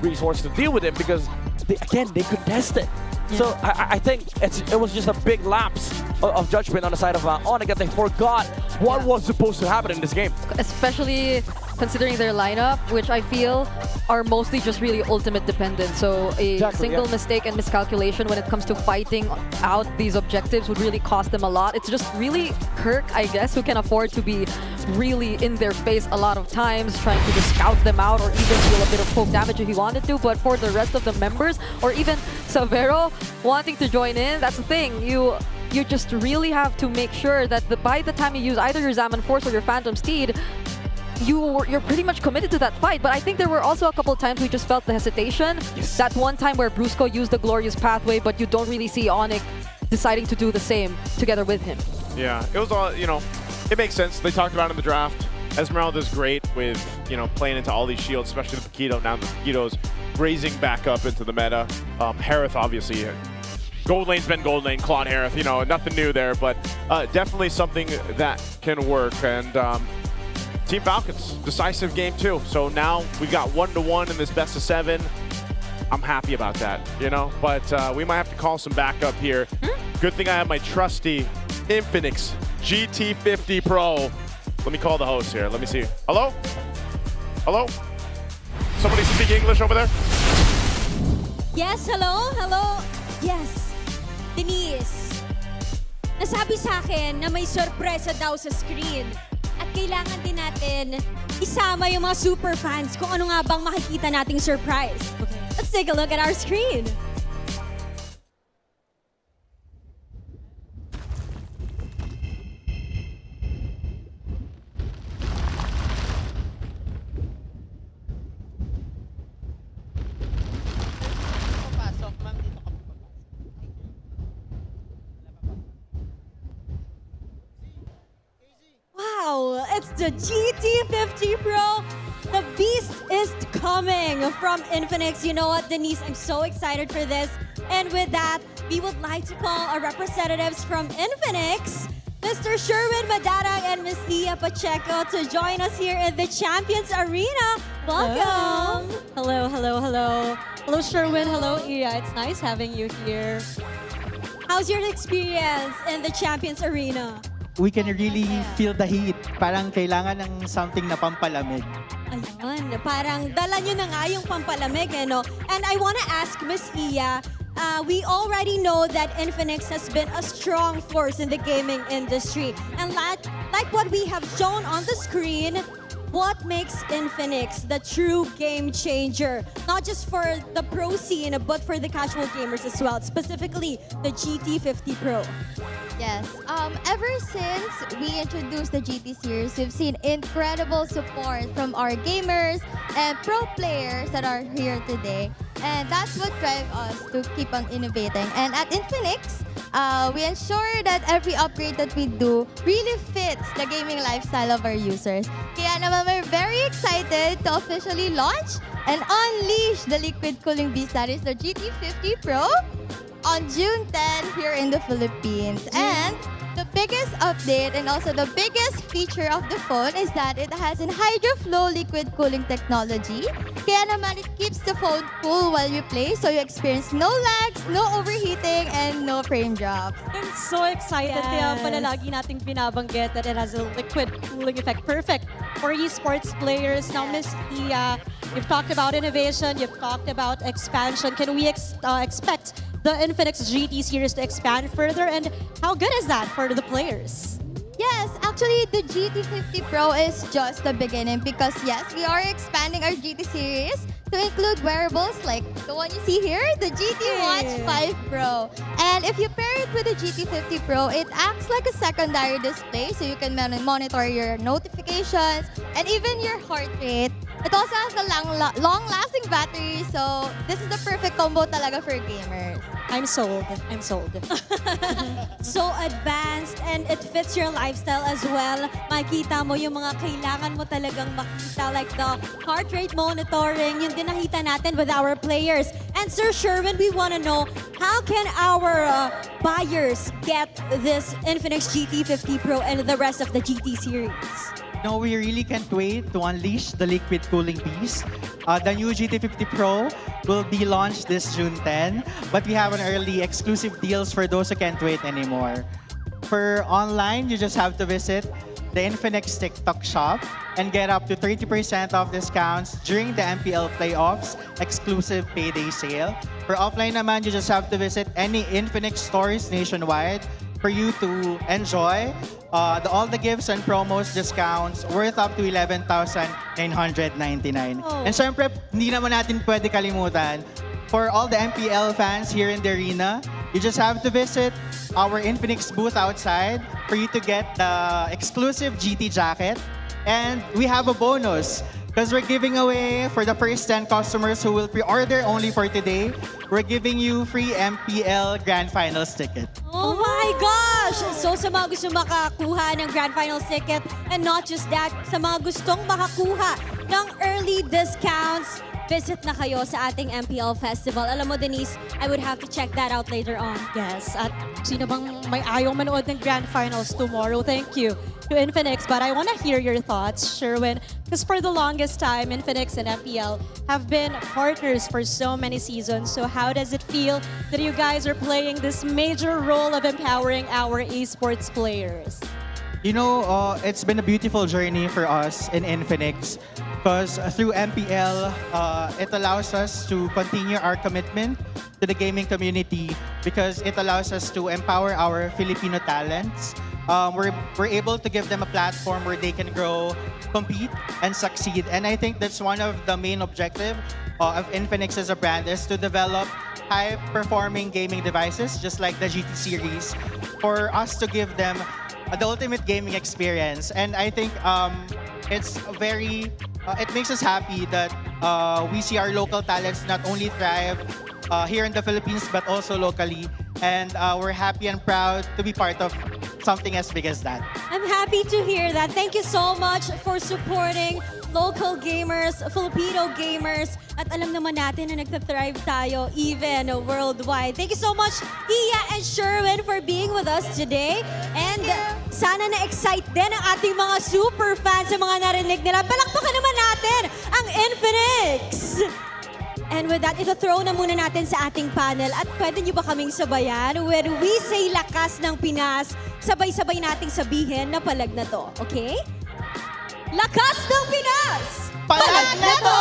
Speaker 8: resources to deal with it, because, they contested. Yeah. So I think it was just a big lapse of judgment on the side of ONIC, that they forgot what was supposed to happen in this game.
Speaker 16: Especially considering their lineup, which I feel are mostly just really ultimate dependent. So a single mistake and miscalculation when it comes to fighting out these objectives would really cost them a lot. It's just really Kirk, I guess, who can afford to be really in their face a lot of times, trying to just scout them out or even deal a bit of poke damage if he wanted to. But for the rest of the members, or even Savero wanting to join in, that's the thing. You just really have to make sure that by the time you use either your Zaman Force or your Phantom Steed, you're pretty much committed to that fight. But I think there were also a couple of times we just felt the hesitation. Yes. That one time where Brusco used the Glorious Pathway, but you don't really see ONIC deciding to do the same together with him.
Speaker 14: Yeah, it was all, it makes sense. They talked about it in the draft. Esmeralda's great with, playing into all these shields, especially the Paquito. Now the Paquito's raising back up into the meta. Harith, obviously, Gold Lane's been Gold Lane, Claude Harith, nothing new there, but definitely something that can work. And Team Falcons, decisive game too. So now we've got 1-1 in this best of 7. I'm happy about that, but we might have to call some backup here. Good thing I have my trusty Infinix GT50 Pro. Let me call the host here. Let me see. Hello? Hello? Somebody speak English over there?
Speaker 11: Yes, hello? Hello? Yes. Denise. Nasabi sa akin na may sorpresa daw sa screen. At kailangan din natin isama yung mga super fans kung ano nga bang makikita nating surprise. Okay. Let's take a look at our screen. Wow, it's the GT50 Pro. The beast is coming from Infinix. You know what, Denise? I'm so excited for this. And with that, we would like to call our representatives from Infinix, Mr. Sherwin Madarang and Miss Iya Pacheco, to join us here in the Champions Arena. Welcome.
Speaker 5: Hello, hello, hello. Hello, Sherwin. Hello, Iya. It's nice having you here.
Speaker 11: How's your experience in the Champions Arena?
Speaker 3: we can really feel the heat. Parang kailangan ng something na pampalamig.
Speaker 11: Ayun, parang dala nyo na nga yung pampalamig, eh, no? And I wanna ask Miss Iya, we already know that Infinix has been a strong force in the gaming industry. And like what we have shown on the screen, what makes Infinix the true game changer? Not just for the pro scene, but for the casual gamers as well, specifically the GT50 Pro.
Speaker 12: Yes. Ever since we introduced the GT series, we've seen incredible support from our gamers and pro players that are here today. And that's what drives us to keep on innovating. And at Infinix, we ensure that every upgrade that we do really fits the gaming lifestyle of our users. Kaya naman we're very excited to officially launch and unleash the liquid cooling beast that is the GT50 Pro on June 10 here in the Philippines. And the biggest update and also the biggest feature of the phone is that it has an HydroFlow liquid cooling technology. Kaya naman it keeps the phone cool while you play, so you experience no lags, no overheating, and no frame drops.
Speaker 5: I'm so excited. Kaya pala lagi nating binabanggit that it has a liquid cooling effect. Perfect for esports players. Now, Miss Iya, you've talked about innovation, you've talked about expansion. Can we expect the Infinix GT series to expand further? And how good is that for the players?
Speaker 12: Yes, actually the GT50 Pro is just the beginning because yes, we are expanding our GT series to include wearables like the one you see here, the GT Watch 5 Pro. And if you pair it with the GT50 Pro, it acts like a secondary display so you can monitor your notifications and even your heart rate. It also has a long-lasting battery, so this is the perfect combo talaga for gamers.
Speaker 5: I'm sold. I'm sold.
Speaker 11: So advanced and it fits your lifestyle as well. Makikita mo yung mga kailangan mo talagang makita like the heart rate monitoring, yun din nakita natin with our players. And Sir Sherwin, we want to know, how can our buyers get this Infinix GT50 Pro and the rest of the GT series?
Speaker 3: No, we really can't wait to unleash the liquid cooling beast. The new GT50 Pro will be launched this June 10, but we have an early exclusive deals for those who can't wait anymore. For online, you just have to visit the Infinix TikTok shop and get up to 30% off discounts during the MPL playoffs exclusive payday sale. For offline naman, you just have to visit any Infinix stores nationwide for you to enjoy all the gifts and promos, discounts worth up to 11,999. And syempre, hindi naman natin pwede kalimutan, for all the MPL fans here in the arena, you just have to visit our Infinix booth outside for you to get the exclusive GT jacket. And we have a bonus because we're giving away for the first 10 customers who will pre-order only for today, we're giving you free MPL Grand Finals ticket.
Speaker 11: Oh my gosh! So sa mga gusto makakuha ng Grand Finals ticket, and not just that, sa mga gustong makakuha ng early discounts, visit na kayo sa ating MPL Festival. Alam mo, Denise, I would have to check that out later on.
Speaker 5: Yes, at sino bang may ayaw manood ng Grand Finals tomorrow? Thank you to Infinix, but I want to hear your thoughts, Sherwin, because for the longest time, Infinix and MPL have been partners for so many seasons. So how does it feel that you guys are playing this major role of empowering our esports players?
Speaker 3: You know, it's been a beautiful journey for us in Infinix because through MPL, it allows us to continue our commitment to the gaming community because it allows us to empower our Filipino talents. We're able to give them a platform where they can grow, compete, and succeed. And I think that's one of the main objectives of Infinix as a brand is to develop high-performing gaming devices, just like the GT series, for us to give them the ultimate gaming experience. And I think it makes us happy that we see our local talents not only thrive here in the Philippines, but also locally. And we're happy and proud to be part of something as big as that.
Speaker 11: I'm happy to hear that. Thank you so much for supporting local gamers, Filipino gamers, at alam naman natin na nagtathrive tayo even worldwide. Thank you so much, Iya and Sherwin, for being with us today. And sana na-excite din ang ating mga super fans sa mga narinig nila. Palakpakan naman natin ang Infinix! And with that, ito throw na muna natin sa ating panel at pwede niyo ba kaming sabayan? When we say lakas ng Pinas, sabay-sabay nating sabihin na palag na to. Okay? Lakas ng Pinas! Palag na to!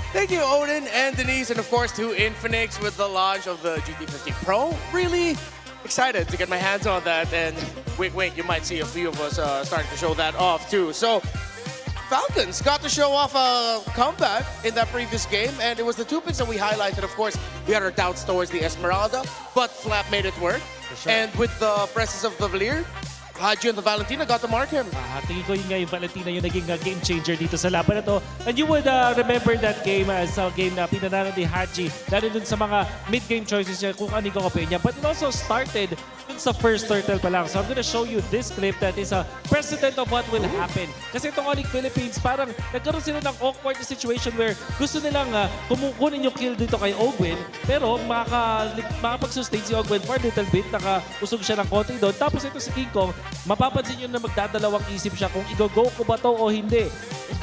Speaker 1: Thank you, Odin and Denise, and of course to Infinix with the launch of the GT50 Pro. Really excited to get my hands on that, and wait, you might see a few of us starting to show that off too. So, Falcons got to show off a comeback in that previous game, and it was the two picks that we highlighted. Of course, we had our doubts towards the Esmeralda, but Flap made it work.
Speaker 19: Sure.
Speaker 1: And with the presence of the Valier, Haji and the Valentina got to mark him.
Speaker 19: Tingin ko yun nga yung Valentina yung naging game changer dito sa laban na to. And you would remember that game as a game na pinanaran ni Haji, lalo dun sa mga mid-game choices niya kung ano yung kakapin niya. But it also started dun sa first turtle pa lang. So I'm gonna show you this clip that is a precedent of what will happen. Kasi itong ONIC Philippines, parang nagkaroon sila ng awkward situation where gusto nilang kumukunin yung kill dito kay Ogwin, pero makapag-sustain si Ogwin for a little bit, nakausog siya ng konti doon. Tapos ito si King Kong, mapapansin nyo na magdadalawang isip siya kung i-go ko ba to o hindi.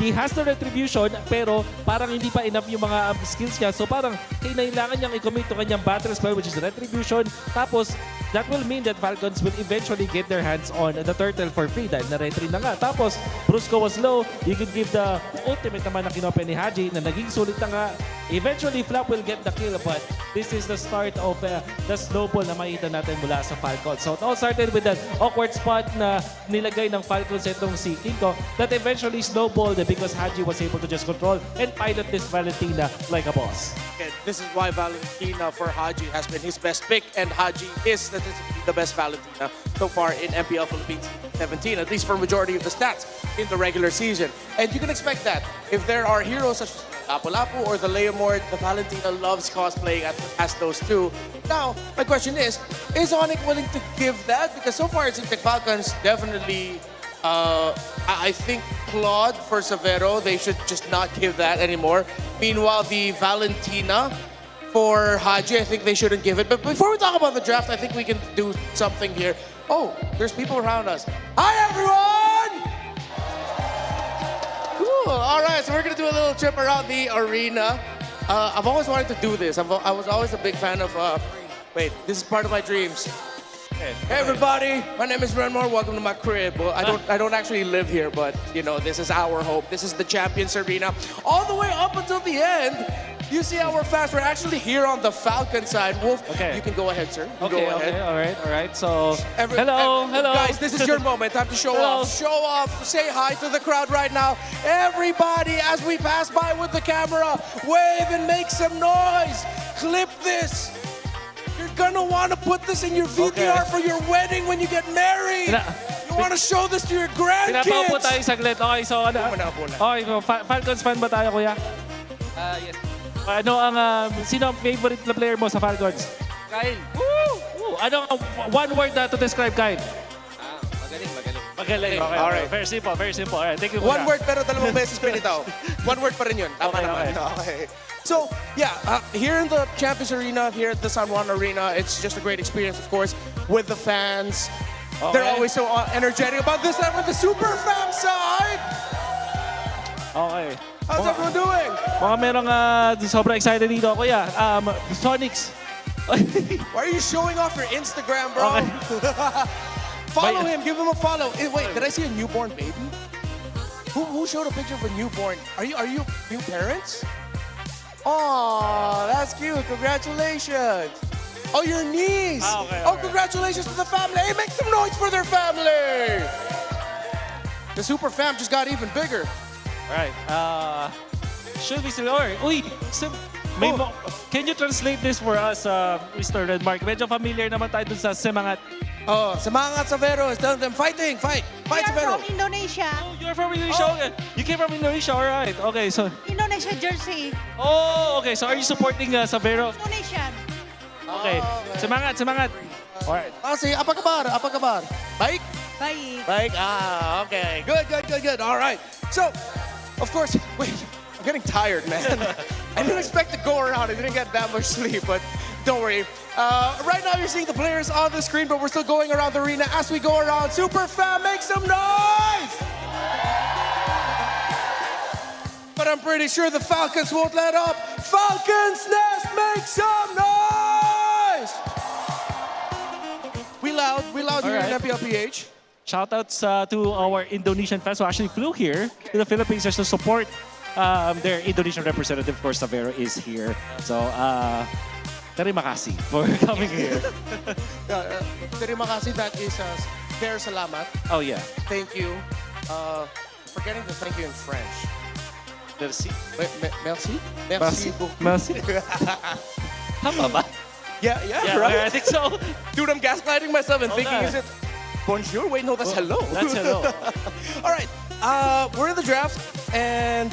Speaker 19: He has the retribution, pero parang hindi pa enough yung mga skills niya. So parang kailangan niyang i-commit to kanyang battle spell, which is retribution. Tapos, that will mean that Falcons will eventually get their hands on the turtle for free dahil na-retry na nga. Tapos, Brusco was low. You could give the ultimate naman na kinopen ni Haji na naging sulit na nga. Eventually, Flap will get the kill, but this is the start of the snowball na makita natin mula sa Falcons. So, it all started with that awkward spot na nilagay ng Falcons itong si Kinko that eventually snowballed because Haji was able to just control and pilot this Valentina like a boss.
Speaker 1: And this is why Valentina for Haji has been his best pick, and Haji is statistically the best Valentina so far in MPL Philippines 17, at least for majority of the stats in the regular season. And you can expect that if there are heroes such as Lapu-Lapu or the Leomord, the Valentina loves cosplaying as those two. Now, my question is ONIC willing to give that? Because so far it seems like Falcons definitely, I think Claude for Severo, they should just not give that anymore. Meanwhile, the Valentina for Haji, I think they shouldn't give it. But before we talk about the draft, I think we can do something here. Oh, there's people around us. Hi, everyone! Cool. All right, so we're going to do a little trip around the arena. I've always wanted to do this. I was always a big fan of... wait, this is part of my dreams. Hey everybody, my name is Renmore. Welcome to my crib. Well, I don't actually live here, but you know, this is our home. This is the Champions Arena. All the way up until the end, you see how we're fast. We're actually here on the Falcon side. Wolf, you can go ahead, sir. You go ahead.
Speaker 19: All right. So, hello.
Speaker 1: Guys, this is your moment. Time to show off. Show off. Say hi to the crowd right now. Everybody, as we pass by with the camera, wave and make some noise. Clip this. You're gonna want to put this in your VTR for your wedding when you get married. You want to show this to your grandkids.
Speaker 19: Pinapaupo tayo saglit. Okay, so ano? Okay, so Falcons fan ba tayo, kuya?
Speaker 13: Yes.
Speaker 19: Ano ang, sino ang favorite na player mo sa Falcons?
Speaker 13: Kyle.
Speaker 19: Woo! Ano ang one word na to describe Kyle?
Speaker 13: Magaling.
Speaker 19: Magaling. Okay,
Speaker 1: all right.
Speaker 19: Very simple. All right, thank you,
Speaker 1: One
Speaker 19: kuya.
Speaker 1: word pero dalawang beses pinitaw. One word pa rin yun. Tama naman. Okay. So, yeah, here in the Champions Arena, here at the San Juan Arena, it's just a great experience, of course, with the fans.
Speaker 19: Okay.
Speaker 1: They're always so energetic about this and with the Super Fam side.
Speaker 19: Okay.
Speaker 1: How's everyone doing?
Speaker 19: Mga merong sobrang excited dito, kuya. Sonics.
Speaker 1: Why are you showing off your Instagram, bro? Follow him. Give him a follow. Wait, did I see a newborn baby? Who showed a picture of a newborn? Are you new parents? Oh, that's cute. Congratulations. Oh, your niece.
Speaker 19: Okay,
Speaker 1: congratulations to the family. Hey, make some noise for their family. The Super Fam just got even bigger.
Speaker 19: All right. Should we still... Uy! Can you translate this for us, Mr. Redmark? Medyo familiar naman tayo dun sa Semangat.
Speaker 1: Oh, Semangat Severo is telling them, fight, Severo.
Speaker 15: From Indonesia.
Speaker 19: Oh, you're from Indonesia? Okay. You came from Indonesia, all right. Okay, so...
Speaker 15: Indonesia jersey.
Speaker 19: Oh, okay. So are you supporting Severo?
Speaker 15: Indonesian.
Speaker 19: Okay. Semangat. All right.
Speaker 1: See, apa kabar? Baik?
Speaker 15: Baik.
Speaker 1: Okay. Good. All right. So, of course, wait, I'm getting tired, man. I didn't expect to go around. I didn't get that much sleep, but don't worry. Right now, you're seeing the players on the screen, but we're still going around the arena as we go around. Super Fam, make some noise! but I'm pretty sure the Falcons won't let up. Falcons Nest, make some noise! We loud here in MPL PH.
Speaker 19: Shoutouts to our Indonesian fans who actually flew here to the Philippines just to support their Indonesian representative. Of course, Savero is here. So, terima kasih for coming here.
Speaker 1: Terima kasih, that is their salamat.
Speaker 19: Oh, yeah.
Speaker 1: Thank you. Forgetting to thank you in French.
Speaker 19: Merci.
Speaker 1: Merci?
Speaker 19: Merci.
Speaker 1: beaucoup.
Speaker 19: Merci. Tama ba?
Speaker 1: Yeah,
Speaker 19: right?
Speaker 1: right?
Speaker 19: I think so.
Speaker 1: Dude, I'm gaslighting myself and thinking,
Speaker 19: Okay.
Speaker 1: is it bonjour? Wait, no, that's hello.
Speaker 19: That's hello.
Speaker 1: All right, we're in the draft, and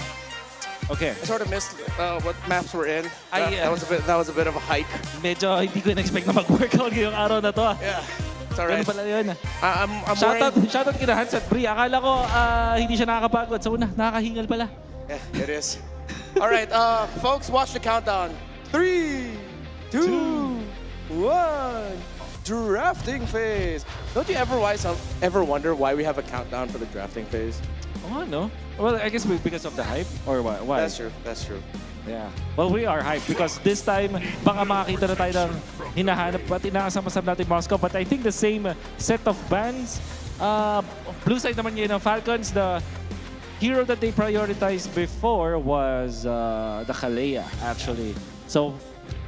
Speaker 19: Okay.
Speaker 1: I sort of missed what maps we're in.
Speaker 19: Ay,
Speaker 1: That was a bit of a hike.
Speaker 19: Medyo hindi ko in-expect na mag-workout ngayong araw na to.
Speaker 1: Yeah, it's all right.
Speaker 19: Ganun pala yun.
Speaker 1: I'm wearing...
Speaker 19: Shoutout kina Hans at Bri. Akala ko hindi siya nakakapagod. Sa una, nakakahingal pala.
Speaker 1: Yeah, it is. All right, folks, watch the countdown. 3, 2, 1. Drafting phase. Don't you ever wonder why we have a countdown for the drafting phase?
Speaker 19: Oh, no? Well, I guess because of the hype or why?
Speaker 1: That's true.
Speaker 19: Yeah. Well, we are hyped because this time, baka makakita na tayo ng hinahanap at inaasam-asam natin Moscow. But I think the same set of bands. Blue side naman yun ng Falcons. The hero that they prioritized before was the Kalea, actually. So,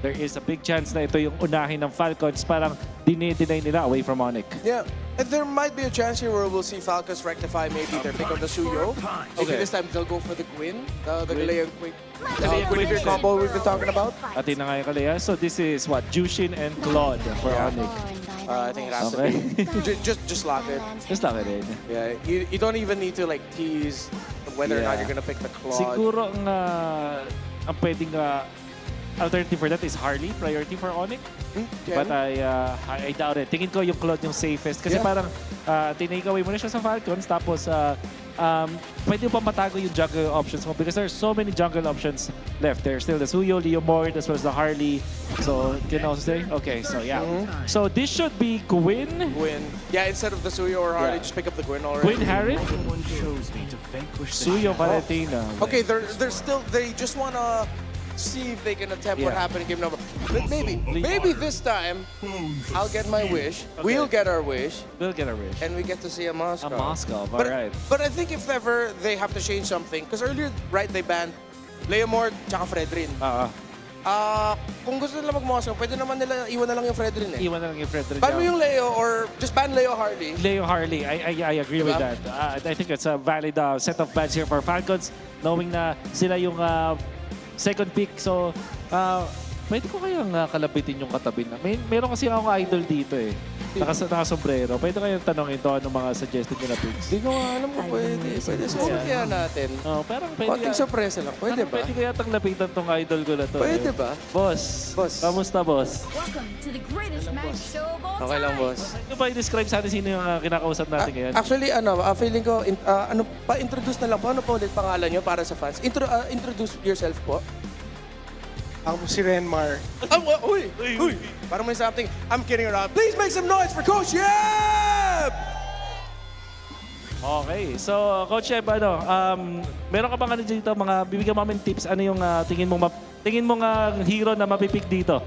Speaker 19: there is a big chance na ito yung unahin ng Falcons. Parang dinay nila away from ONIC.
Speaker 1: Yeah. And there might be a chance here where we'll see Falcons rectify maybe their pick on the Suyo. Maybe this time they'll go for the Gwyn, the Galea Gwyn combo we've been talking about.
Speaker 19: Atin na nga yung Kalea. So this is what? Jushin and Claude for ONIC.
Speaker 1: I think it has to be. Just lock it.
Speaker 19: Just lock it in.
Speaker 1: Yeah, you don't even need to like tease whether or not you're gonna pick the Claude.
Speaker 19: Siguro ang pwedeng alternative for that is Harley, priority for ONIC. But I doubt it. Tingin ko yung Claude yung safest. Kasi parang tinake away mo na siya sa Falcons. Tapos pwede pa matago yung jungle options mo because there's so many jungle options left. There's still the Suyo, Leomord, as well as the Harley. So, can also say? Okay, so yeah. So this should be Gwyn.
Speaker 1: Yeah, instead of the Suyo or Harley, just pick up the Gwyn already.
Speaker 19: Gwyn Harry? Suyo Valentina.
Speaker 1: Okay, they just wanna see if they can attempt what happened in game number. But maybe this time, I'll get my wish. Okay. We'll get our wish. And we get to see a Moscow.
Speaker 19: A Moscow, all right.
Speaker 1: But I think if ever they have to change something, because earlier, right, they banned Leomord tsaka Fredrin. Kung gusto nila mag-Moscow, pwede naman nila iwan na lang yung Fredrin eh.
Speaker 19: Iwan na lang yung Fredrin.
Speaker 1: Ban mo yung Leo or just ban Leo Harley.
Speaker 19: Leo Harley, I agree with that. I think it's a valid set of bans here for Falcons, knowing na sila yung second pick. So, pwede ko kayang kalabitin yung katabi na. Meron kasi akong idol dito eh. Naka-sombrero. Pwede kayang tanongin to anong mga suggested nila picks.
Speaker 1: Hindi ko alam kung pwede. Pwede kaya natin.
Speaker 19: Parang pwede
Speaker 1: konting sorpresa lang. Pwede ba?
Speaker 19: Pwede kaya tang lapitan tong idol ko na to.
Speaker 1: Pwede ba?
Speaker 19: Boss. Kamusta, boss?
Speaker 9: Welcome to the greatest match show of all
Speaker 1: Okay lang, boss.
Speaker 19: Ano ba i-describe sa atin sino yung kinakausap natin ngayon?
Speaker 1: Actually, feeling ko, pa-introduce na lang po. Ano po ulit pangalan nyo para sa fans? Introduce yourself po.
Speaker 21: Ako po si Renmar.
Speaker 1: Uy! Parang may something. I'm kidding around. Please make some noise for Coach Yeb!
Speaker 19: Okay, so Coach Yeb, meron ka bang dito, bibigyan mo namin tips, ano yung tingin mo hero na mapipick dito?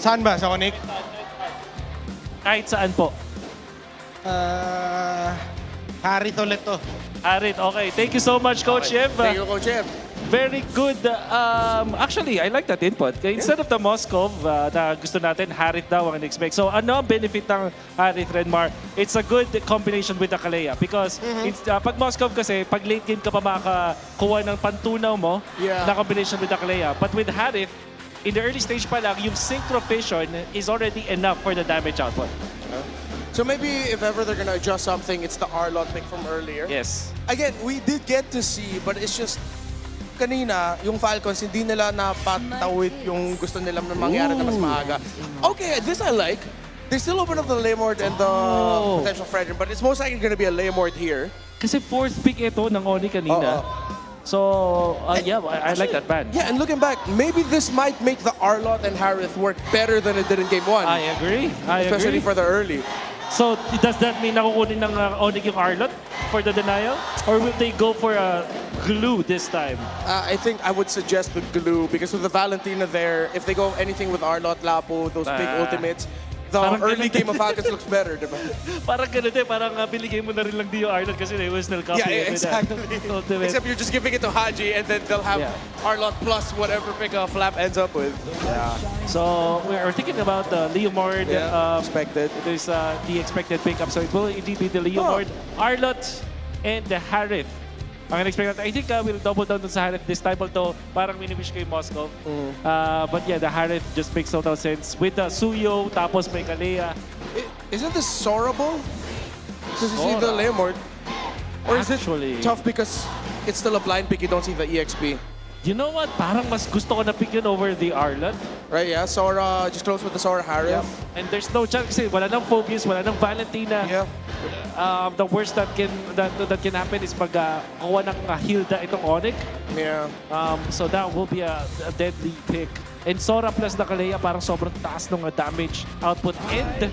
Speaker 21: Saan ba? Sa ONIC?
Speaker 19: Kahit saan po.
Speaker 21: Harit ulit to.
Speaker 19: Harit, okay. Thank you so much, Coach Yeb.
Speaker 1: Thank you, Coach Yeb.
Speaker 19: Very good. Actually, I like that input. Instead of the Moscow na gusto natin, Harit daw ang in-expect. So ano ang benefit ng Harit, Renmar? It's a good combination with the Kalea because pag Moscow kasi, pag late game ka pa makakuha ng pantunaw mo na combination with the Kalea. But with Harit, in the early stage pa lang, yung Synchro Vision is already enough for the damage output.
Speaker 1: So maybe if ever they're gonna adjust something, it's the Arlot pick from earlier.
Speaker 19: Yes.
Speaker 1: Again, we did get to see, but it's just kanina, yung Falcons, hindi nila napatawid yung gusto nila na mangyari na mas maaga. Okay, this I like. They still open up the Leomord and the potential Fredrin, but it's most likely gonna be a Leomord here.
Speaker 19: Kasi fourth pick ito ng ONIC kanina. So, yeah, I like that ban.
Speaker 1: Yeah, and looking back, maybe this might make the Arlot and Harith work better than it did in Game 1.
Speaker 19: I agree.
Speaker 1: Especially for the early.
Speaker 19: So does that mean nakukunin ng ONIC yung Arlot for the denial? Or will they go for a glue this time?
Speaker 1: I think I would suggest the glue because with the Valentina there, if they go anything with Arlot, Lapo, those big ultimates, the early game of Falcons looks better, diba?
Speaker 19: Parang ganun eh, parang binigay mo na rin lang Dio Arlot kasi they will still copy
Speaker 1: Yeah,
Speaker 19: it with that
Speaker 1: exactly.
Speaker 19: ultimate.
Speaker 1: Except you're just giving it to Haji and then they'll have Arlot plus whatever pick Flap ends up with.
Speaker 19: Yeah. So we're thinking about Leomord.
Speaker 1: Expected.
Speaker 19: There's the expected pickup. So it will indeed be the Leomord, Arlot, and the Harith. Ang expect I think we'll double down sa Harith this time, although parang miniwish kay Moscow. But yeah, the Harith just makes total sense. With the Suyo, tapos may Kalea.
Speaker 1: Isn't this sorrowful? Because you see the Leomord. Or is it tough because it's still a blind pick, you don't see the EXP?
Speaker 19: You know what? Parang mas gusto ko na pick yun over the Arlot.
Speaker 1: Right, yeah. Sora, just close with the Sora Harith.
Speaker 19: Yeah. And there's no chance kasi wala nang focus, wala nang Valentina.
Speaker 1: Yeah.
Speaker 19: The worst that can happen is pag kuha ng Hilda itong ONIC.
Speaker 1: Yeah.
Speaker 19: So that will be a deadly pick. And Sora plus the Kalea parang sobrang taas ng damage output and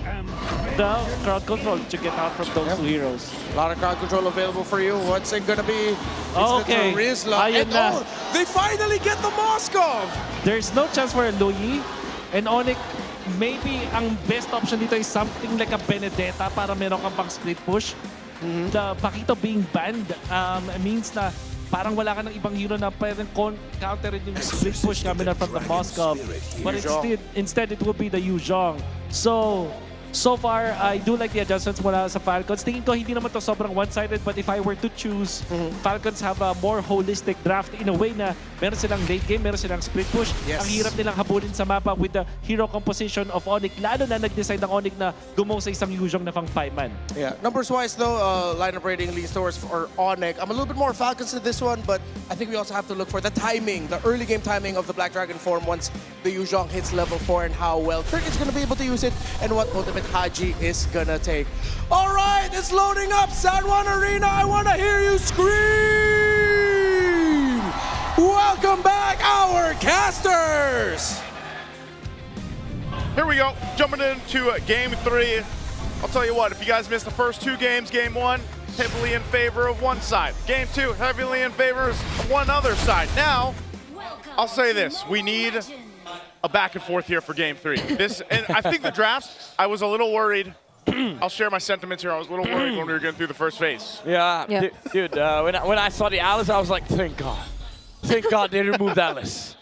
Speaker 19: the crowd control to get out from those two heroes.
Speaker 1: A lot of crowd control available for you. What's it gonna be?
Speaker 19: Okay.
Speaker 1: It's the Rizla.
Speaker 19: Ayun
Speaker 1: And
Speaker 19: na.
Speaker 1: they finally get the Moskov!
Speaker 19: There's no chance for a Luyi. And ONIC, maybe ang best option dito is something like a Benedetta para meron kang pang split push. The Pakito being banned means na parang wala ka ng ibang hero na pwedeng counterin yung split push coming out from the Moskov. But instead, it will be the Yuzhong. So far, I do like the adjustments mula sa Falcons. Tingin ko hindi naman to sobrang one-sided, but if I were to choose, Falcons have a more holistic draft in a way na meron silang late game, meron silang split push.
Speaker 1: Yes.
Speaker 19: Ang hirap nilang habulin sa mapa with the hero composition of ONIC, lalo na nag-decide ng ONIC na gumawa sa isang Yuzhong na pang 5-man.
Speaker 1: Yeah, numbers-wise though, lineup rating leads towards for ONIC. I'm a little bit more Falcons in this one, but I think we also have to look for the timing, the early game timing of the Black Dragon form once the Yuzhong hits level 4 and how well Cricket's gonna be able to use it and what ultimate Haji is gonna take. All right, it's loading up San Juan Arena. I wanna hear you scream! Welcome back, our casters!
Speaker 14: Here we go, jumping into game 3. I'll tell you what, if you guys missed the first 2 games, game 1, heavily in favor of one side. Game 2, heavily in favor of one other side. Now, I'll say this, we need a back and forth here for game 3. And I think the draft, I was a little worried. I'll share my sentiments here. I was a little worried when we were getting through the first phase.
Speaker 18: Yeah. Dude, when I saw the Alice, I was like, thank God. Thank God they removed Alice.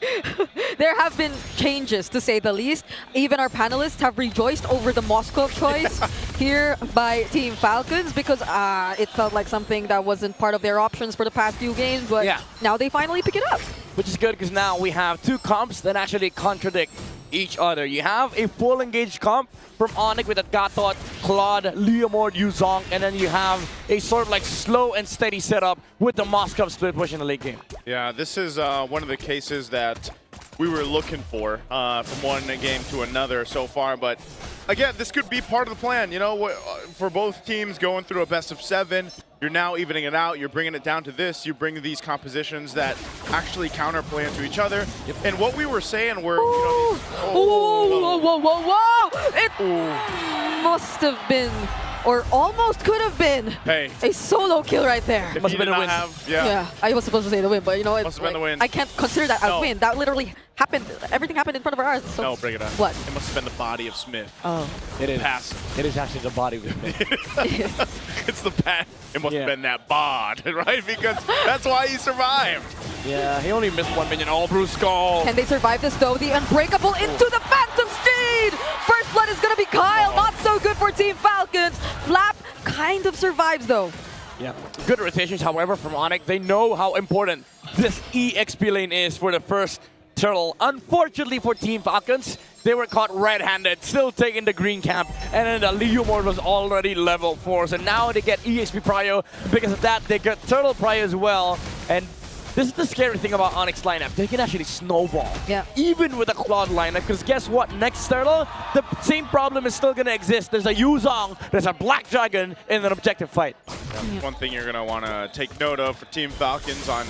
Speaker 16: There have been changes, to say the least. Even our panelists have rejoiced over the Moscow choice here by Team Falcons because it felt like something that wasn't part of their options for the past few games, but now they finally pick it up.
Speaker 18: Which is good because now we have 2 comps that actually contradict each other. You have a full engaged comp from ONIC with a Gatot, Claude, Leomord, Yuzhong, and then you have a sort of like slow and steady setup with the Moskov split push in the late game.
Speaker 14: Yeah, this is one of the cases that we were looking for from one game to another so far, but again, this could be part of the plan, you know, for both teams going through a best of 7. You're now evening it out. You're bringing it down to this. You bring these compositions that actually counterplay into each other. And what we were saying were, you know,
Speaker 16: Whoa! It must have been, or almost could have been, a solo kill right there.
Speaker 14: Must have been a win.
Speaker 16: Yeah, I was supposed to say the win, but you know,
Speaker 14: Must have been the win.
Speaker 16: I can't consider that a win. That literally happened. Everything happened in front of our eyes. So
Speaker 14: no, bring it on.
Speaker 16: What?
Speaker 14: It must have been the body of Smith.
Speaker 16: Oh.
Speaker 18: It is.
Speaker 14: Pass.
Speaker 18: It is actually the body of Smith.
Speaker 14: It's the pat. It must have been that bod, right? Because that's why he survived.
Speaker 18: Yeah, he only missed 1 minion. Oh, Brusco.
Speaker 16: Can they survive this though? The Unbreakable into the Phantom Steed! First blood is gonna be Kyle. Not so good for Team Falcons. Flap kind of survives though.
Speaker 18: Yeah, good rotations, however, from ONIC. They know how important this EXP lane is for the first turtle. Unfortunately for Team Falcons, they were caught red-handed, still taking the green camp, and then the Leomord was already level 4, so now they get EXP prio. Because of that, they get turtle prio as well, and this is the scary thing about ONIC's lineup. They can actually snowball, even with a Claude lineup, because guess what? Next turtle, the same problem is still going to exist. There's a Yuzhong, there's a Black Dragon in an objective fight.
Speaker 14: One thing you're going to want to take note of for Team Falcons on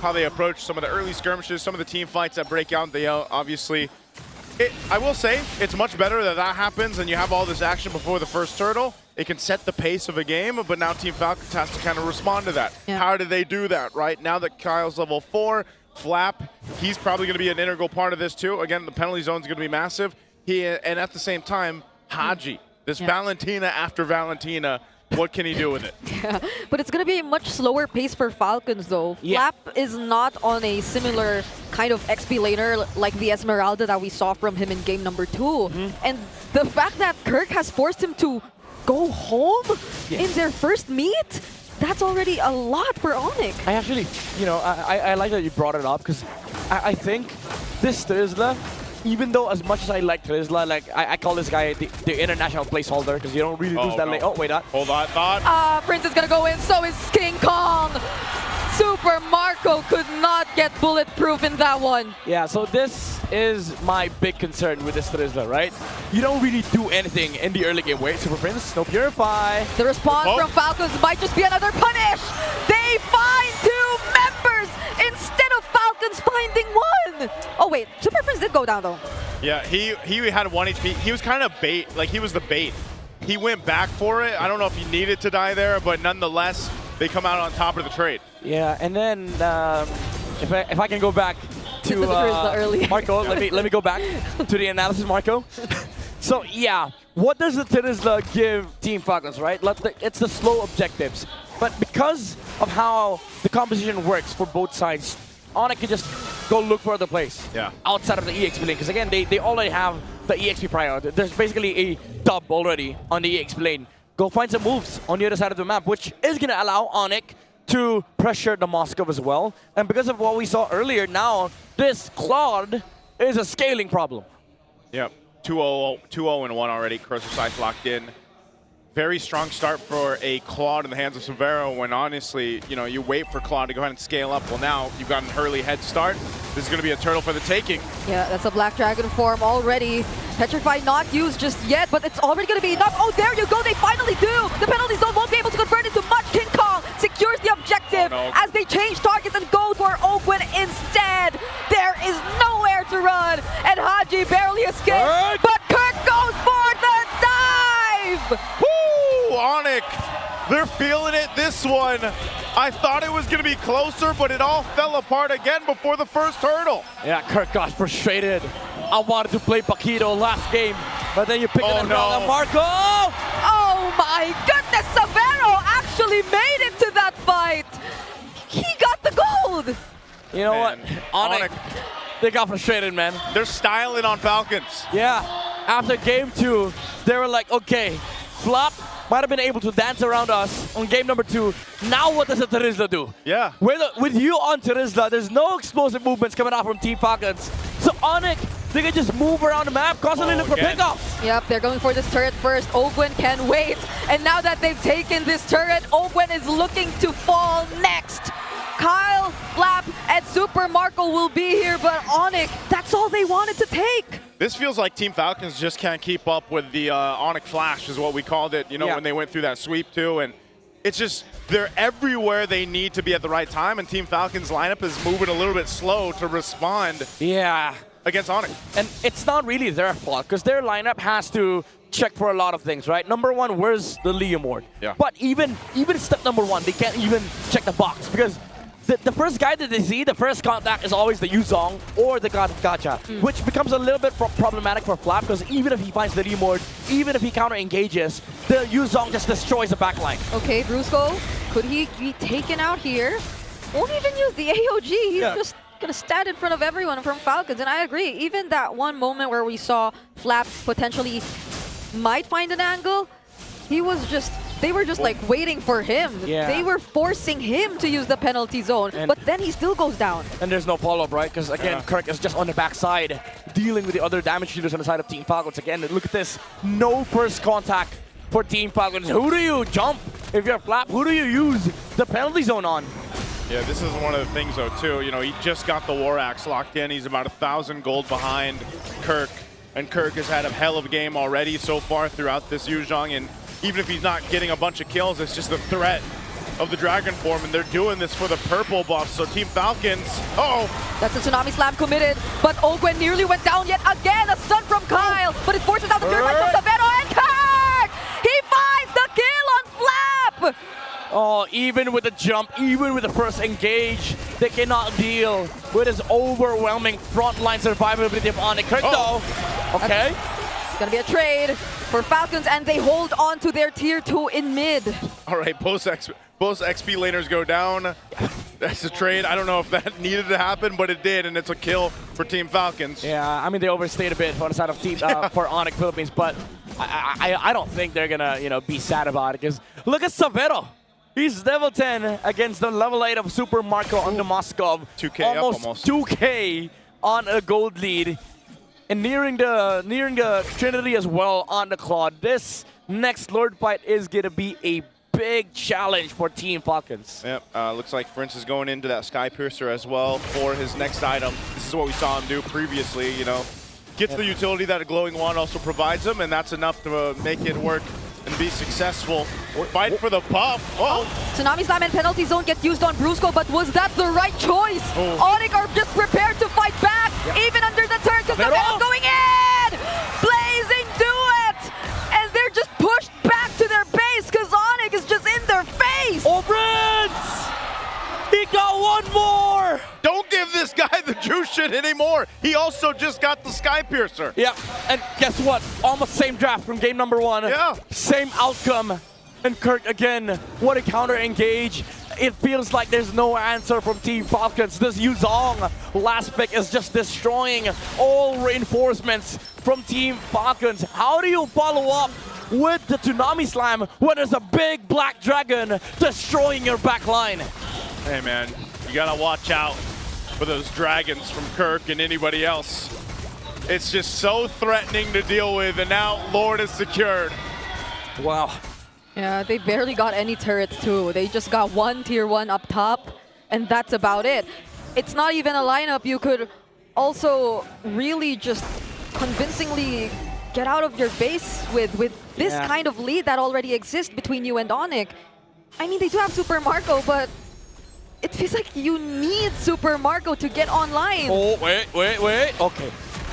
Speaker 14: how they approach some of the early skirmishes, some of the team fights that break out. They obviously, I will say, it's much better that that happens and you have all this action before the first turtle. it can set the pace of a game, but now Team Falcons has to kind of respond to that.
Speaker 16: Yeah.
Speaker 14: How do they do that, right? Now that Kyle's level 4, Flap, he's probably going to be an integral part of this too. Again, the penalty zone is going to be massive. And at the same time, Haji, this Valentina after Valentina, what can he do with it?
Speaker 16: Yeah, but it's going to be a much slower pace for Falcons, though. Flap is not on a similar kind of XP laner like the Esmeralda that we saw from him in game number 2. And the fact that Kirk has forced him to go home in their first meet, that's already a lot for ONIC.
Speaker 18: I actually, you know, I like that you brought it up because I think this Trizla, even though as much as I like Trizla, like I call this guy the international placeholder because you don't really lose that late. Oh, wait, not.
Speaker 14: Hold on, thought.
Speaker 16: Prince is gonna go in, so is King Kong. Super Marco could not get bulletproof in that one.
Speaker 18: Yeah, so this is my big concern with this Trizla, right? You don't really do anything in the early game. Wait, Super Prince, no Purify.
Speaker 16: The response from Falcons might just be another punish. They find 2 members instead of Falcons finding 1. Oh wait, Super Prince did go down though.
Speaker 14: Yeah, he had 1 HP. He was kind of bait, like he was the bait. He went back for it. I don't know if he needed to die there, but nonetheless, they come out on top of the trade.
Speaker 18: Yeah, and then if I can go back to Marco, let me go back to the analysis, Marco. So yeah, what does the Trizla give Team Falcons, right? It's the slow objectives, but because of how the composition works for both sides, ONIC can just go look for other place outside of the EXP lane. Because again, they already have the EXP prior. There's basically a dub already on the EXP lane. Go find some moves on the other side of the map, which is going to allow ONIC to pressure the Moscow as well. And because of what we saw earlier, now this Claude is a scaling problem.
Speaker 14: Yep, 2-0 and 1 already. Cursor Sight locked in. Very strong start for a Claude in the hands of Severo when honestly, you know, you wait for Claude to go ahead and scale up. Well, now you've got an early head start. This is going to be a turtle for the taking.
Speaker 16: Yeah, that's a Black Dragon form already. Petrify not used just yet, but it's already going to be enough. Oh, there you go. They finally do. The penalty zone won't be able to convert into much. King Kong secures the objective as they change targets and go for Ogwen instead. There is nowhere to run, and Haji barely escapes, but Kirk goes for the dive.
Speaker 14: Woo! ONIC, they're feeling it this one. I thought it was going to be closer, but it all fell apart again before the first hurdle.
Speaker 18: Yeah, Kirk got frustrated. I wanted to play Paquito last game, but then you picked it wrong. Marco!
Speaker 16: Oh my goodness, Severo actually made it to that fight. He got the gold.
Speaker 18: You know what? ONIC, they got frustrated, man.
Speaker 14: They're styling on Falcons.
Speaker 18: Yeah, after game 2, they were like, okay, Flop might have been able to dance around us on game number 2. Now what does the Trizla do?
Speaker 14: Yeah.
Speaker 18: With you on Trizla, there's no explosive movements coming out from Team Falcons. So ONIC, they can just move around the map, constantly look for pickups.
Speaker 16: Yep, they're going for this turret first. Ogwen can wait. And now that they've taken this turret, Ogwen is looking to fall next. Kyle, Flap, and Super Marco will be here, but ONIC, that's all they wanted to take.
Speaker 14: This feels like Team Falcons just can't keep up with the ONIC Flash is what we called it, you know, when they went through that sweep too. And it's just, they're everywhere they need to be at the right time, and Team Falcons lineup is moving a little bit slow to respond against ONIC.
Speaker 18: And it's not really their fault, because their lineup has to check for a lot of things, right? Number 1, where's the Leomord?
Speaker 14: Yeah.
Speaker 18: But even step number 1, they can't even check the box, because the first guy that they see, the first contact is always the Yuzong or the Gacha, which becomes a little bit problematic for Flap, because even if he finds the Leomord, even if he counter-engages, the Yuzong just destroys the backline.
Speaker 16: Okay, Brusco, could he be taken out here? Won't even use the AOG, he's just gonna stand in front of everyone from Falcons, and I agree, even that one moment where we saw Flap potentially might find an angle, they were just like waiting for him.
Speaker 18: Yeah.
Speaker 16: They were forcing him to use the penalty zone, but then he still goes down.
Speaker 18: And there's no follow-up, right? Because again, Kirk is just on the backside, dealing with the other damage dealers on the side of Team Falcons. Again, look at this. No first contact for Team Falcons. Who do you jump if you're Flap? Who do you use the penalty zone on?
Speaker 14: Yeah, this is one of the things though too. You know, he just got the War Axe locked in. He's about 1,000 gold behind Kirk. And Kirk has had a hell of a game already so far throughout this Yuzhong. And even if he's not getting a bunch of kills, it's just the threat of the Dragon form, and they're doing this for the purple buff. So Team Falcons,
Speaker 16: that's a Tsunami Slam committed, but Ogwen nearly went down yet again. A stun from Kyle, but it forces out the third life from Severo, and Kirk! He finds the
Speaker 8: Oh, even with the jump, even with the first engage, they cannot deal with his overwhelming frontline survivability of ONIC. Kirk though, okay.
Speaker 16: It's gonna be a trade for Falcons, and they hold on to their tier 2 in mid.
Speaker 14: All right, both XP laners go down. That's a trade. I don't know if that needed to happen, but it did, and it's a kill for Team Falcons.
Speaker 8: Yeah, I mean, they overstayed a bit on the side of Team for ONIC Philippines, but I don't think they're gonna be sad about it, because look at Savero. He's level 10 against the level 8 of Super Marco on the Moskov.
Speaker 14: 2K almost
Speaker 8: 2K on a gold lead. And nearing the Trinity as well on the Claude. This next Lord fight is gonna be a big challenge for Team Falcons.
Speaker 14: Yep, looks like Prince is going into that Sky Piercer as well for his next item. This is what we saw him do previously, you know. Gets the utility that a glowing wand also provides him, and that's enough to make it work and be successful. Fight for the buff. Oh.
Speaker 16: Tsunami Slam and Penalty Zone get used on Brusco, but was that the right choice? ONIC are just prepared to fight back, even under the turn, because the Venom's going in! Blazing Duet! And they're just pushed back to their base, because ONIC is just in their face!
Speaker 8: Oh, Prince! He got one more!
Speaker 14: Don't give this guy the juice shit anymore. He also just got the Sky Piercer.
Speaker 8: Yeah, and guess what? Almost same draft from game number 1.
Speaker 14: Yeah.
Speaker 8: Same outcome. And Kirk again, what a counter engage. It feels like there's no answer from Team Falcons. This Yuzong last pick is just destroying all reinforcements from Team Falcons. How do you follow up with the Tsunami Slam when there's a big black dragon destroying your back line?
Speaker 14: Hey man, you gotta watch out for those dragons from Kirk and anybody else. It's just so threatening to deal with, and now Lord is secured.
Speaker 8: Wow.
Speaker 16: Yeah, they barely got any turrets too. They just got one tier 1 up top, and that's about it. It's not even a lineup you could also really just convincingly get out of your base with this kind of lead that already exists between you and ONIC. I mean, they do have Super Marco, but it feels like you need Super Marco to get online.
Speaker 8: Oh, wait.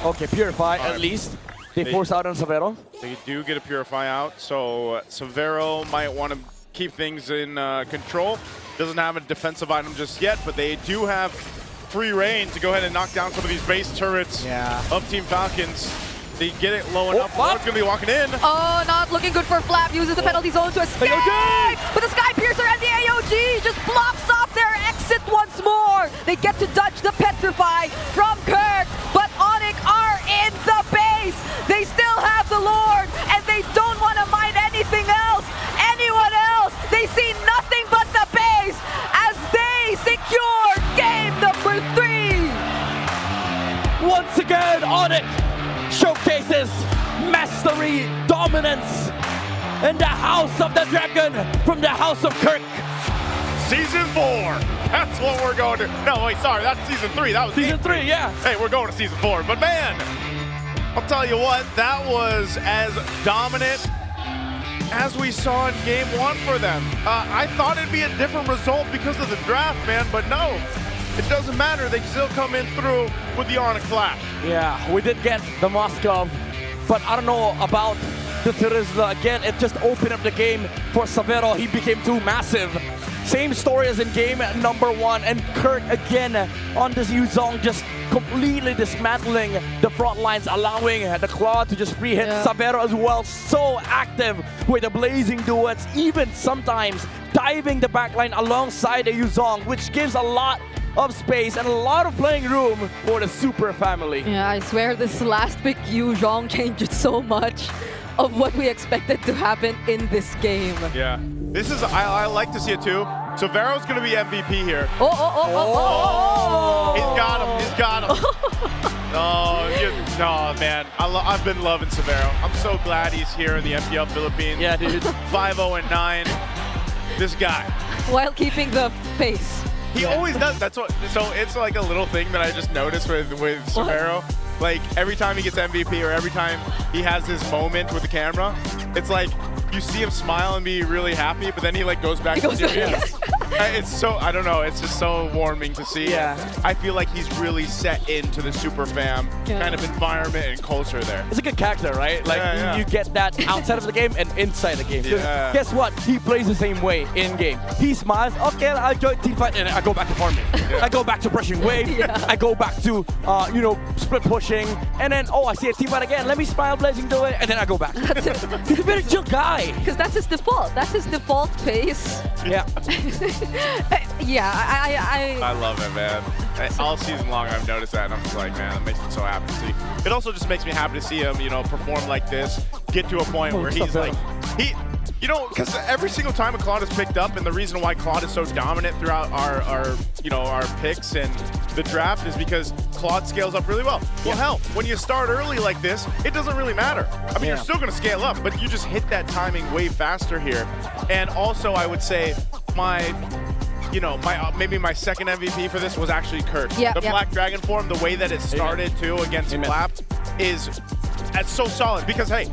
Speaker 8: Okay, Purify at least. They force out on Savero.
Speaker 14: They do get a Purify out, so Savero might want to keep things in control. Doesn't have a defensive item just yet, but they do have free reign to go ahead and knock down some of these base turrets of Team Falcons. They get it low enough. Lord's going to be walking in.
Speaker 16: Oh, not looking good for Flap. Uses the penalty zone to escape. But the Sky Piercer and the AOG just blocks off their exit once more. They get to dodge the Petrify from Kirk, but ONIC are in the base. They still have the Lord, and they don't want to mind anything else, anyone else. They see nothing but the base as they secure game number 3.
Speaker 8: Once again, ONIC showcases mastery, dominance, in the House of the Dragon from the House of Kirk.
Speaker 14: Season 4. That's what we're going to. No, wait, sorry, that's Season 3. That was
Speaker 8: Season 3, yeah.
Speaker 14: Hey, we're going to Season 4. But man, I'll tell you what, that was as dominant as we saw in Game 1 for them. I thought it'd be a different result because of the draft, man, but no. It doesn't matter, they still come in through with the ONIC Flash.
Speaker 8: Yeah, we did get the Moskov, but I don't know about the Terizla. Again, it just opened up the game for Savero. He became too massive. Same story as in game number 1, and Kirk again on this Yuzong just completely dismantling the front lines, allowing the Claw to just free hit Savero as well. So active with the blazing duets, even sometimes diving the backline alongside the Yuzong, which gives a lot of space and a lot of playing room for the Super family.
Speaker 16: Yeah, I swear this last pick Yuzong changes so much of what we expected to happen in this game.
Speaker 14: Yeah, this is, I like to see it too. Savero's gonna be MVP here. He's got him. Oh, man, I've been loving Savero. I'm so glad he's here in the MPL Philippines.
Speaker 8: Yeah, dude.
Speaker 14: 5-0-9. This guy.
Speaker 16: While keeping the pace.
Speaker 14: He always does. That's what. So it's like a little thing that I just noticed with Savero. Like every time he gets MVP or every time he has this moment with the camera, it's like you see him smile and be really happy, but then he like goes back to serious. It's so, I don't know, it's just so warming to see.
Speaker 18: Yeah.
Speaker 14: I feel like he's really set into the super fam kind of environment and culture there.
Speaker 18: It's a good character, right? Like, you get that outside of the game and inside the game. 'Cause
Speaker 14: Yeah.
Speaker 18: guess what? He plays the same way in game. He smiles, okay, I'll join team fight, and I go back to farming. I go back to brushing wave. I go back to, you know, split pushing. And then, oh, I see a team fight again. Let me smile, blazing through it, and then I go back. He's a very chill guy.
Speaker 16: Because that's his default. That's his default pace.
Speaker 18: Yeah.
Speaker 16: Yeah,
Speaker 14: I love it, man. All season long, I've noticed that, and I'm just like, man, that makes me so happy to see. It also just makes me happy to see him, you know, perform like this, get to a point where he's like, you know, because every single time a Claude is picked up, and the reason why Claude is so dominant throughout our you know, our picks and the draft is because Claude scales up really well. Well, hell, when you start early like this, it doesn't really matter. I mean, you're still going to scale up, but you just hit that timing way faster here. And also, I would say you know, maybe my second MVP for this was actually Kirk. The Black Dragon form, the way that it started too against Flap that's so solid because, hey,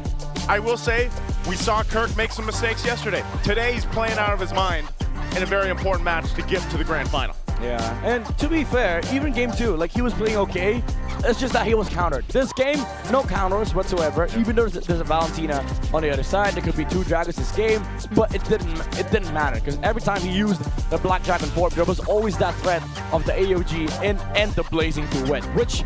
Speaker 14: I will say we saw Kirk make some mistakes yesterday. Today he's playing out of his mind in a very important match to get to the grand final.
Speaker 18: Yeah, and to be fair, even game 2, like, he was playing okay. It's just that he was countered. This game, no counters whatsoever. Even though there's a Valentina on the other side, there could be 2 dragons this game, but it didn't matter because every time he used the Black Dragon form, there was always that threat of the AOG and the Blazing to win, which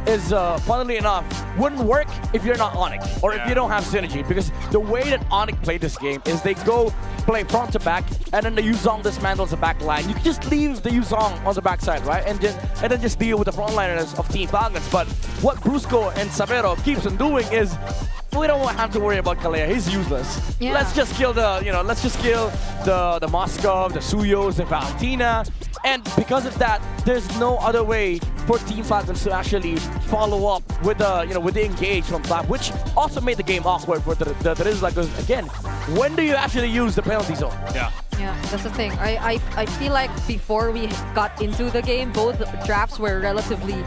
Speaker 18: is, funnily enough, wouldn't work if you're not ONIC or if you don't have synergy, because the way that ONIC played this game is they go play front to back, and then the Yuzong dismantles the back line. You can just leave the Yuzong on the backside, right? And then just deal with the frontliners of Team Falcons. But what Brusco and Sabero keeps on doing is, we don't have to worry about Kalea. He's useless.
Speaker 16: Yeah.
Speaker 18: Let's just kill the, you know, let's just kill the Moskov, the Suyos, the Valentina. And because of that, there's no other way for Team Falcons to actually follow up with the, you know, with the engage from Flap, which also made the game awkward for the Rizla. Because again, when do you actually use the penalty zone?
Speaker 14: Yeah.
Speaker 16: Yeah, that's the thing. I feel like before we got into the game, both drafts were relatively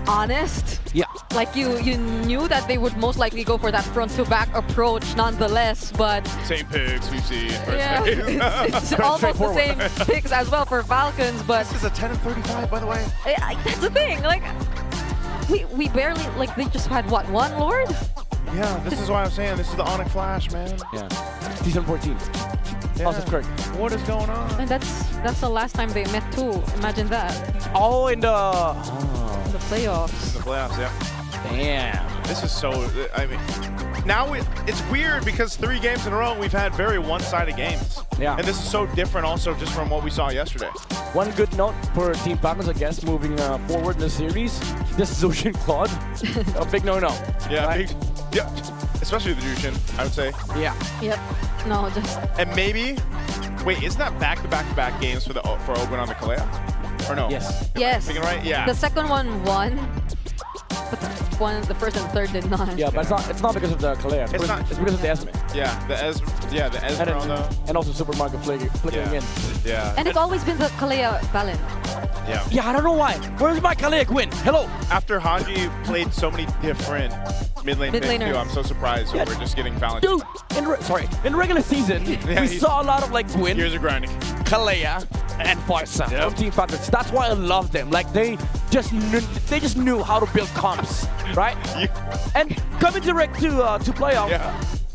Speaker 16: honest.
Speaker 18: Yeah.
Speaker 16: Like you knew that they would most likely go for that front-to-back approach nonetheless, but...
Speaker 14: Same picks we see in first
Speaker 16: Yeah,
Speaker 14: phase.
Speaker 16: it's almost the same picks as well for Falcons, but...
Speaker 14: This is a 10 and 35, by the way.
Speaker 16: That's the thing, like... We barely, like, they just had, what, 1 Lord?
Speaker 14: Yeah, this is why I'm saying this is the ONIC Flash, man.
Speaker 18: Yeah. Season 14.
Speaker 14: Yeah.
Speaker 18: How's it, Kirk?
Speaker 14: What is going on?
Speaker 16: And that's the last time they met too. Imagine that.
Speaker 18: Oh, in the...
Speaker 16: In the playoffs.
Speaker 14: In the playoffs, yeah.
Speaker 18: Damn.
Speaker 14: This is so, I mean, now it's weird because 3 games in a row we've had very one-sided games.
Speaker 18: Yeah.
Speaker 14: And this is so different also just from what we saw yesterday.
Speaker 18: One good note for Team Falcons, I guess, moving forward in the series, this is Zushin Claude. A big no-no.
Speaker 14: Yeah,
Speaker 18: right?
Speaker 14: yeah, especially the Jushin, I would say.
Speaker 18: Yeah.
Speaker 16: Yep. No, just...
Speaker 14: And maybe, wait, isn't that back-to-back-to-back games for Ogun on the Kalea? Or no?
Speaker 18: Yes.
Speaker 16: Yes.
Speaker 14: Thinking right? Yeah.
Speaker 16: The second one won, but the first and third did not.
Speaker 18: Yeah, but it's not because of the Kalea. It's because of the Esme.
Speaker 14: Yeah, the Esme on the...
Speaker 18: And also Super Mario flickering in.
Speaker 14: Yeah.
Speaker 16: And it's always been the Kalea balance.
Speaker 14: Yeah.
Speaker 18: Yeah, I don't know why. Where's my Kalea Gwyn? Hello.
Speaker 14: After Haji played so many different mid-lane picks too, I'm so surprised that we're just getting Valentine.
Speaker 18: Dude, in regular season, we saw a lot of like Gwyn,
Speaker 14: years of grinding,
Speaker 18: Kalea, and Farsa from Team Falcons. That's why I love them. Like they just knew how to build comps, right? And coming direct to playoff,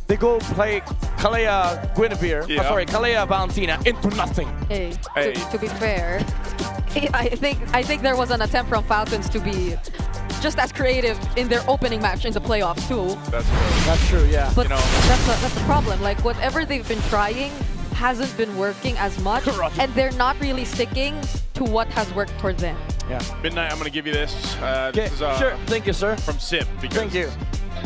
Speaker 18: they go play Kalea Guinevere, Kalea Valentina into nothing.
Speaker 16: Hey. To be fair, I think there was an attempt from Falcons to be just as creative in their opening match in the playoffs too.
Speaker 14: That's true, yeah.
Speaker 16: But that's the problem. Like whatever they've been trying hasn't been working as much, and they're not really sticking to what has worked for them.
Speaker 14: Yeah. Midnight, I'm gonna give you this.
Speaker 18: This is
Speaker 14: sure.
Speaker 18: Thank you, sir.
Speaker 14: From Sip. Because
Speaker 18: Thank you.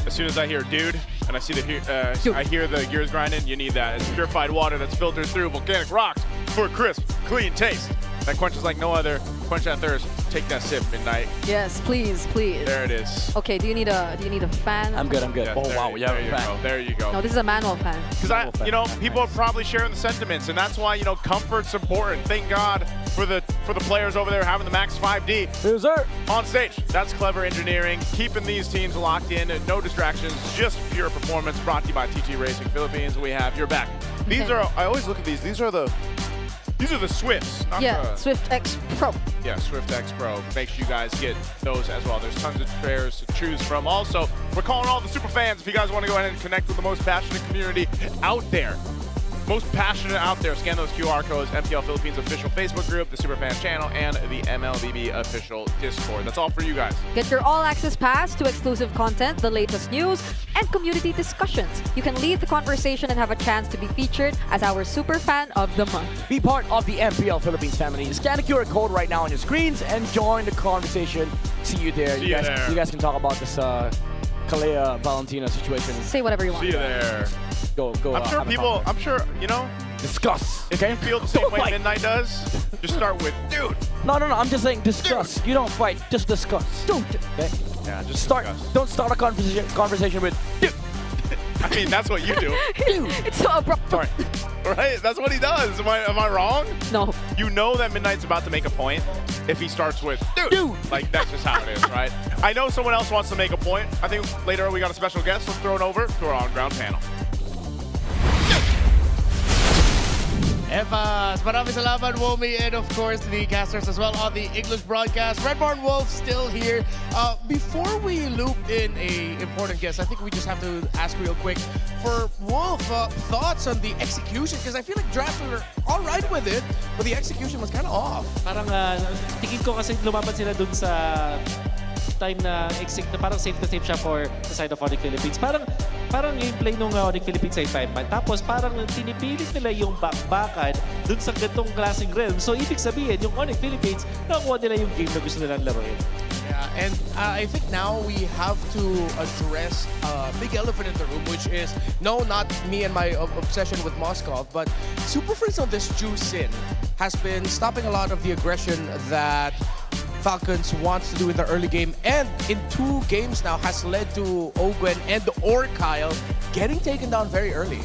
Speaker 14: As soon as I hear dude, and I see I hear the gears grinding, you need that. It's purified water that's filtered through volcanic rocks for a crisp, clean taste. That quenches like no other. Quench that thirst. Take that sip, Midnight.
Speaker 16: Yes, please.
Speaker 14: There it is.
Speaker 16: Okay, do you need a fan?
Speaker 18: I'm good.
Speaker 14: Yeah,
Speaker 18: oh wow, yeah,
Speaker 14: there you go. There you go.
Speaker 16: No, this is a manual fan.
Speaker 14: Because people are probably sharing the sentiments, and that's why comfort's important. Thank God for the players over there having the max 5D.
Speaker 18: Yes, sir.
Speaker 14: On stage. That's clever engineering, keeping these teams locked in, no distractions, just pure performance. Brought to you by TT Racing Philippines. We have your back. These are. I always look at these. These are the These are the Swifts, not
Speaker 16: Yeah,
Speaker 14: the...
Speaker 16: Swift X Pro.
Speaker 14: Yeah, Swift X Pro. Make sure you guys get those as well. There's tons of pairs to choose from. Also, we're calling all the super fans. If you guys want to go ahead and connect with the most passionate community out there, most passionate out there, scan those QR codes. MPL Philippines official Facebook group, the Superfan channel, and the MLBB official Discord. That's all for you guys.
Speaker 16: Get your all-access pass to exclusive content, the latest news, and community discussions. You can lead the conversation and have a chance to be featured as our super fan of the month.
Speaker 8: Be part of the MPL Philippines family. Scan the QR code right now on your screens and join the conversation. See you there.
Speaker 14: See you there.
Speaker 8: You guys can talk about this Kalea Valentina situation.
Speaker 16: Say whatever you want.
Speaker 14: See you there.
Speaker 8: Go.
Speaker 14: I'm sure people, you know,
Speaker 8: discuss.
Speaker 14: if you feel the same way Midnight does, just start with, dude.
Speaker 8: No. I'm just saying discuss. Dude. You don't fight. Just discuss. Don't. Okay.
Speaker 14: Yeah, just
Speaker 8: start.
Speaker 14: discuss.
Speaker 8: Don't start a conversation with dude.
Speaker 14: I mean, that's what you do.
Speaker 16: It's so abrupt.
Speaker 8: Sorry.
Speaker 14: Right? That's what he does. Am I wrong?
Speaker 16: No.
Speaker 14: You know that Midnight's about to make a point if he starts with, dude. Like, that's just how it is, right? I know someone else wants to make a point. I think later we got a special guest. Let's throw it over to our on-ground panel.
Speaker 1: Evas, maraming salamat, Womi, and of course the casters as well on the English broadcast. Redbarn Wolf still here. Before we loop in a important guest, I think we just have to ask real quick for Wolf, thoughts on the execution, because I feel like drafts were all right with it, but the execution was kind of off.
Speaker 19: Parang tingin ko kasi lumaban sila dun sa time na parang safe na safe siya for the side of ONIC Philippines. Parang yung play nung ONIC Philippines ay 5-man. Tapos parang tinipilit nila yung bakbakan dun sa gantong klaseng realm. So ibig sabihin, yung ONIC Philippines, nakuha nila yung game na gusto nilang laruin.
Speaker 1: Yeah, and I think now we have to address a big elephant in the room, which is, no, not me and my obsession with Moskov, but Super Friends on this Juicin has been stopping a lot of the aggression that Falcons wants to do in the early game, and in 2 games now has led to Ogwen and or Kyle getting taken down very early.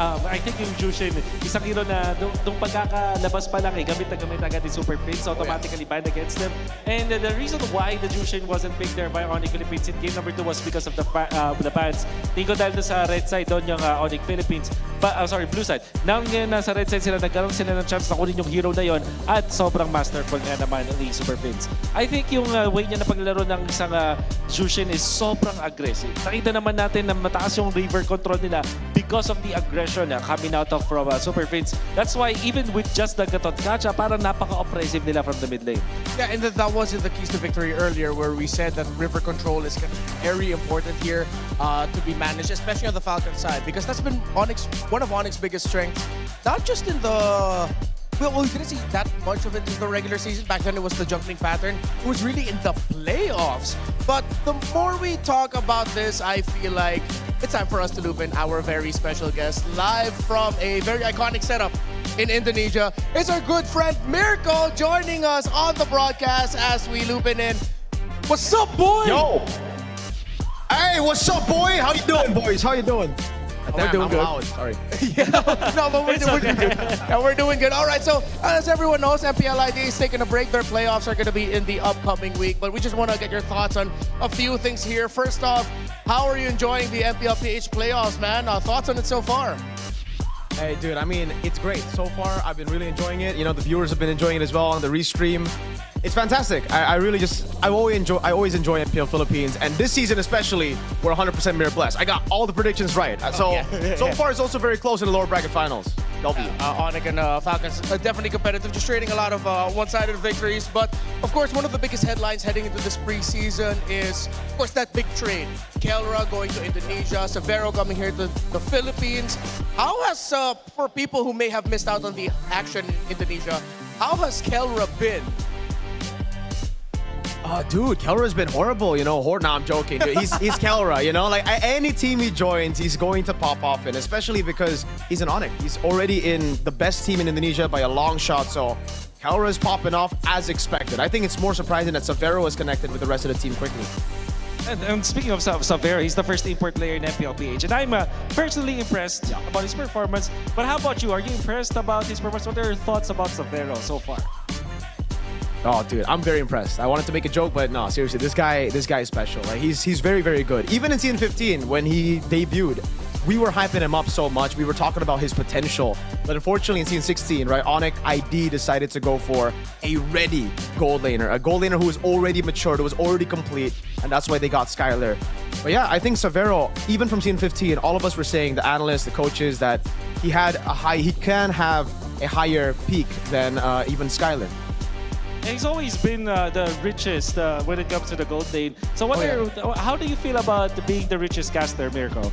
Speaker 19: I think yung Jushin, isang hero na nung pagkakalabas pa lang gamit na gamit agad ni Super Friends, automatically banned against them. And the reason why the Jushin wasn't picked there by ONIC Philippines in game number 2 was because of the bans. Tingin ko dahil sa red side doon yung ONIC Philippines, blue side. Now ngayon nasa red side sila, nagkaroon sila ng chance na kunin yung hero na yon at sobrang masterful nga naman ni Super Friends. I think yung way niya na paglaro ng isang Jushin is sobrang aggressive. Nakita naman natin na mataas yung river control nila because of the aggression coming out of from Super Friends. That's why even with just the Gatot Kacha, parang napaka-oppressive nila from the mid lane.
Speaker 1: Yeah, and that was in the keys to victory earlier, where we said that river control is very important here to be managed, especially on the Falcon side, because that's been one of ONIC's biggest strengths, not just in the... Well, we didn't see that much of it in the regular season. Back then, it was the jumping pattern. It was really in the playoffs. But the more we talk about this, I feel like it's time for us to loop in our very special guest live from a very iconic setup in Indonesia. It's our good friend Mirko joining us on the broadcast as we loop in. What's up, boy?
Speaker 6: Yo! Hey, what's up, boy? How you doing, boys? How you doing?
Speaker 1: We're doing good.
Speaker 6: Loud. Sorry.
Speaker 1: No, but we're doing good. Yeah, we're doing good. All right, so as everyone knows, MPL ID is taking a break. Their playoffs are going to be in the upcoming week, but we just want to get your thoughts on a few things here. First off, how are you enjoying the MPL PH playoffs, man? Thoughts on it so far?
Speaker 6: Hey, dude, I mean, it's great. So far, I've been really enjoying it. You know, the viewers have been enjoying it as well on the restream. It's fantastic. I always enjoy MPL Philippines, and this season especially, we're 100% mirror blessed. I got all the predictions right. So far, it's also very close in the lower bracket finals.
Speaker 1: ONIC and Falcons are definitely competitive, just trading a lot of one-sided victories. But of course, one of the biggest headlines heading into this preseason is, of course, that big trade. Kelra going to Indonesia, Severo coming here to the Philippines. How has, for people who may have missed out on the action in Indonesia, how has Kelra been?
Speaker 6: Dude, Kelra's been horrible, you know. No, I'm joking. Dude. He's Kelra, you know. Like, any team he joins, he's going to pop off in, especially because he's an ONIC. He's already in the best team in Indonesia by a long shot, so Kelra is popping off as expected. I think it's more surprising that Severo is connected with the rest of the team quickly.
Speaker 19: And speaking of Severo, he's the first import player in MPL PH, and I'm personally impressed about his performance. But how about you? Are you impressed about his performance? What are your thoughts about Severo so far?
Speaker 6: Oh, dude, I'm very impressed. I wanted to make a joke, but no, seriously, this guy is special. Like, he's very, very good. Even in Season 15, when he debuted, we were hyping him up so much. We were talking about his potential. But unfortunately, in Scene 16, right, ONIC ID decided to go for a ready gold laner. A gold laner who was already matured, who was already complete. And that's why they got Skylar. But yeah, I think Severo, even from Scene 15, all of us were saying, the analysts, the coaches, that he can have a higher peak than even Skylar.
Speaker 19: He's always been the richest when it comes to the gold lane. So how do you feel about being the richest caster, Mirko?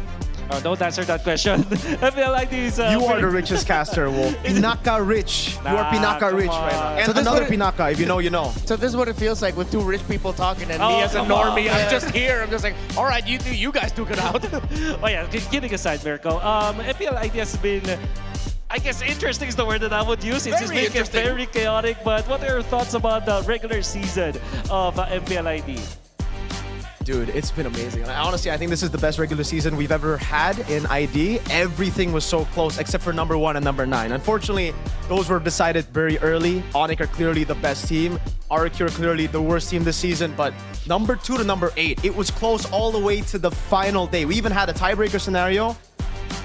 Speaker 19: Don't answer that question. I feel like these.
Speaker 6: You are the richest caster, Wolf. Pinaka rich. You are Pinaka rich right now. And so another Pinaka, if you know, you know.
Speaker 1: So this is what it feels like with two rich people talking, and me as a normie, I'm just here. I'm just like, all right, you guys duke it out.
Speaker 19: Oh yeah, kidding aside, Mirko. MPL ID has been, I guess, interesting is the word that I would use. It's just making it very chaotic. But what are your thoughts about the regular season of MPL ID?
Speaker 6: Dude, it's been amazing. And honestly, I think this is the best regular season we've ever had in ID. Everything was so close except for number 1 and number 9. Unfortunately, those were decided very early. ONIC are clearly the best team. Arcure clearly the worst team this season. But number 2 to number 8, it was close all the way to the final day. We even had a tiebreaker scenario.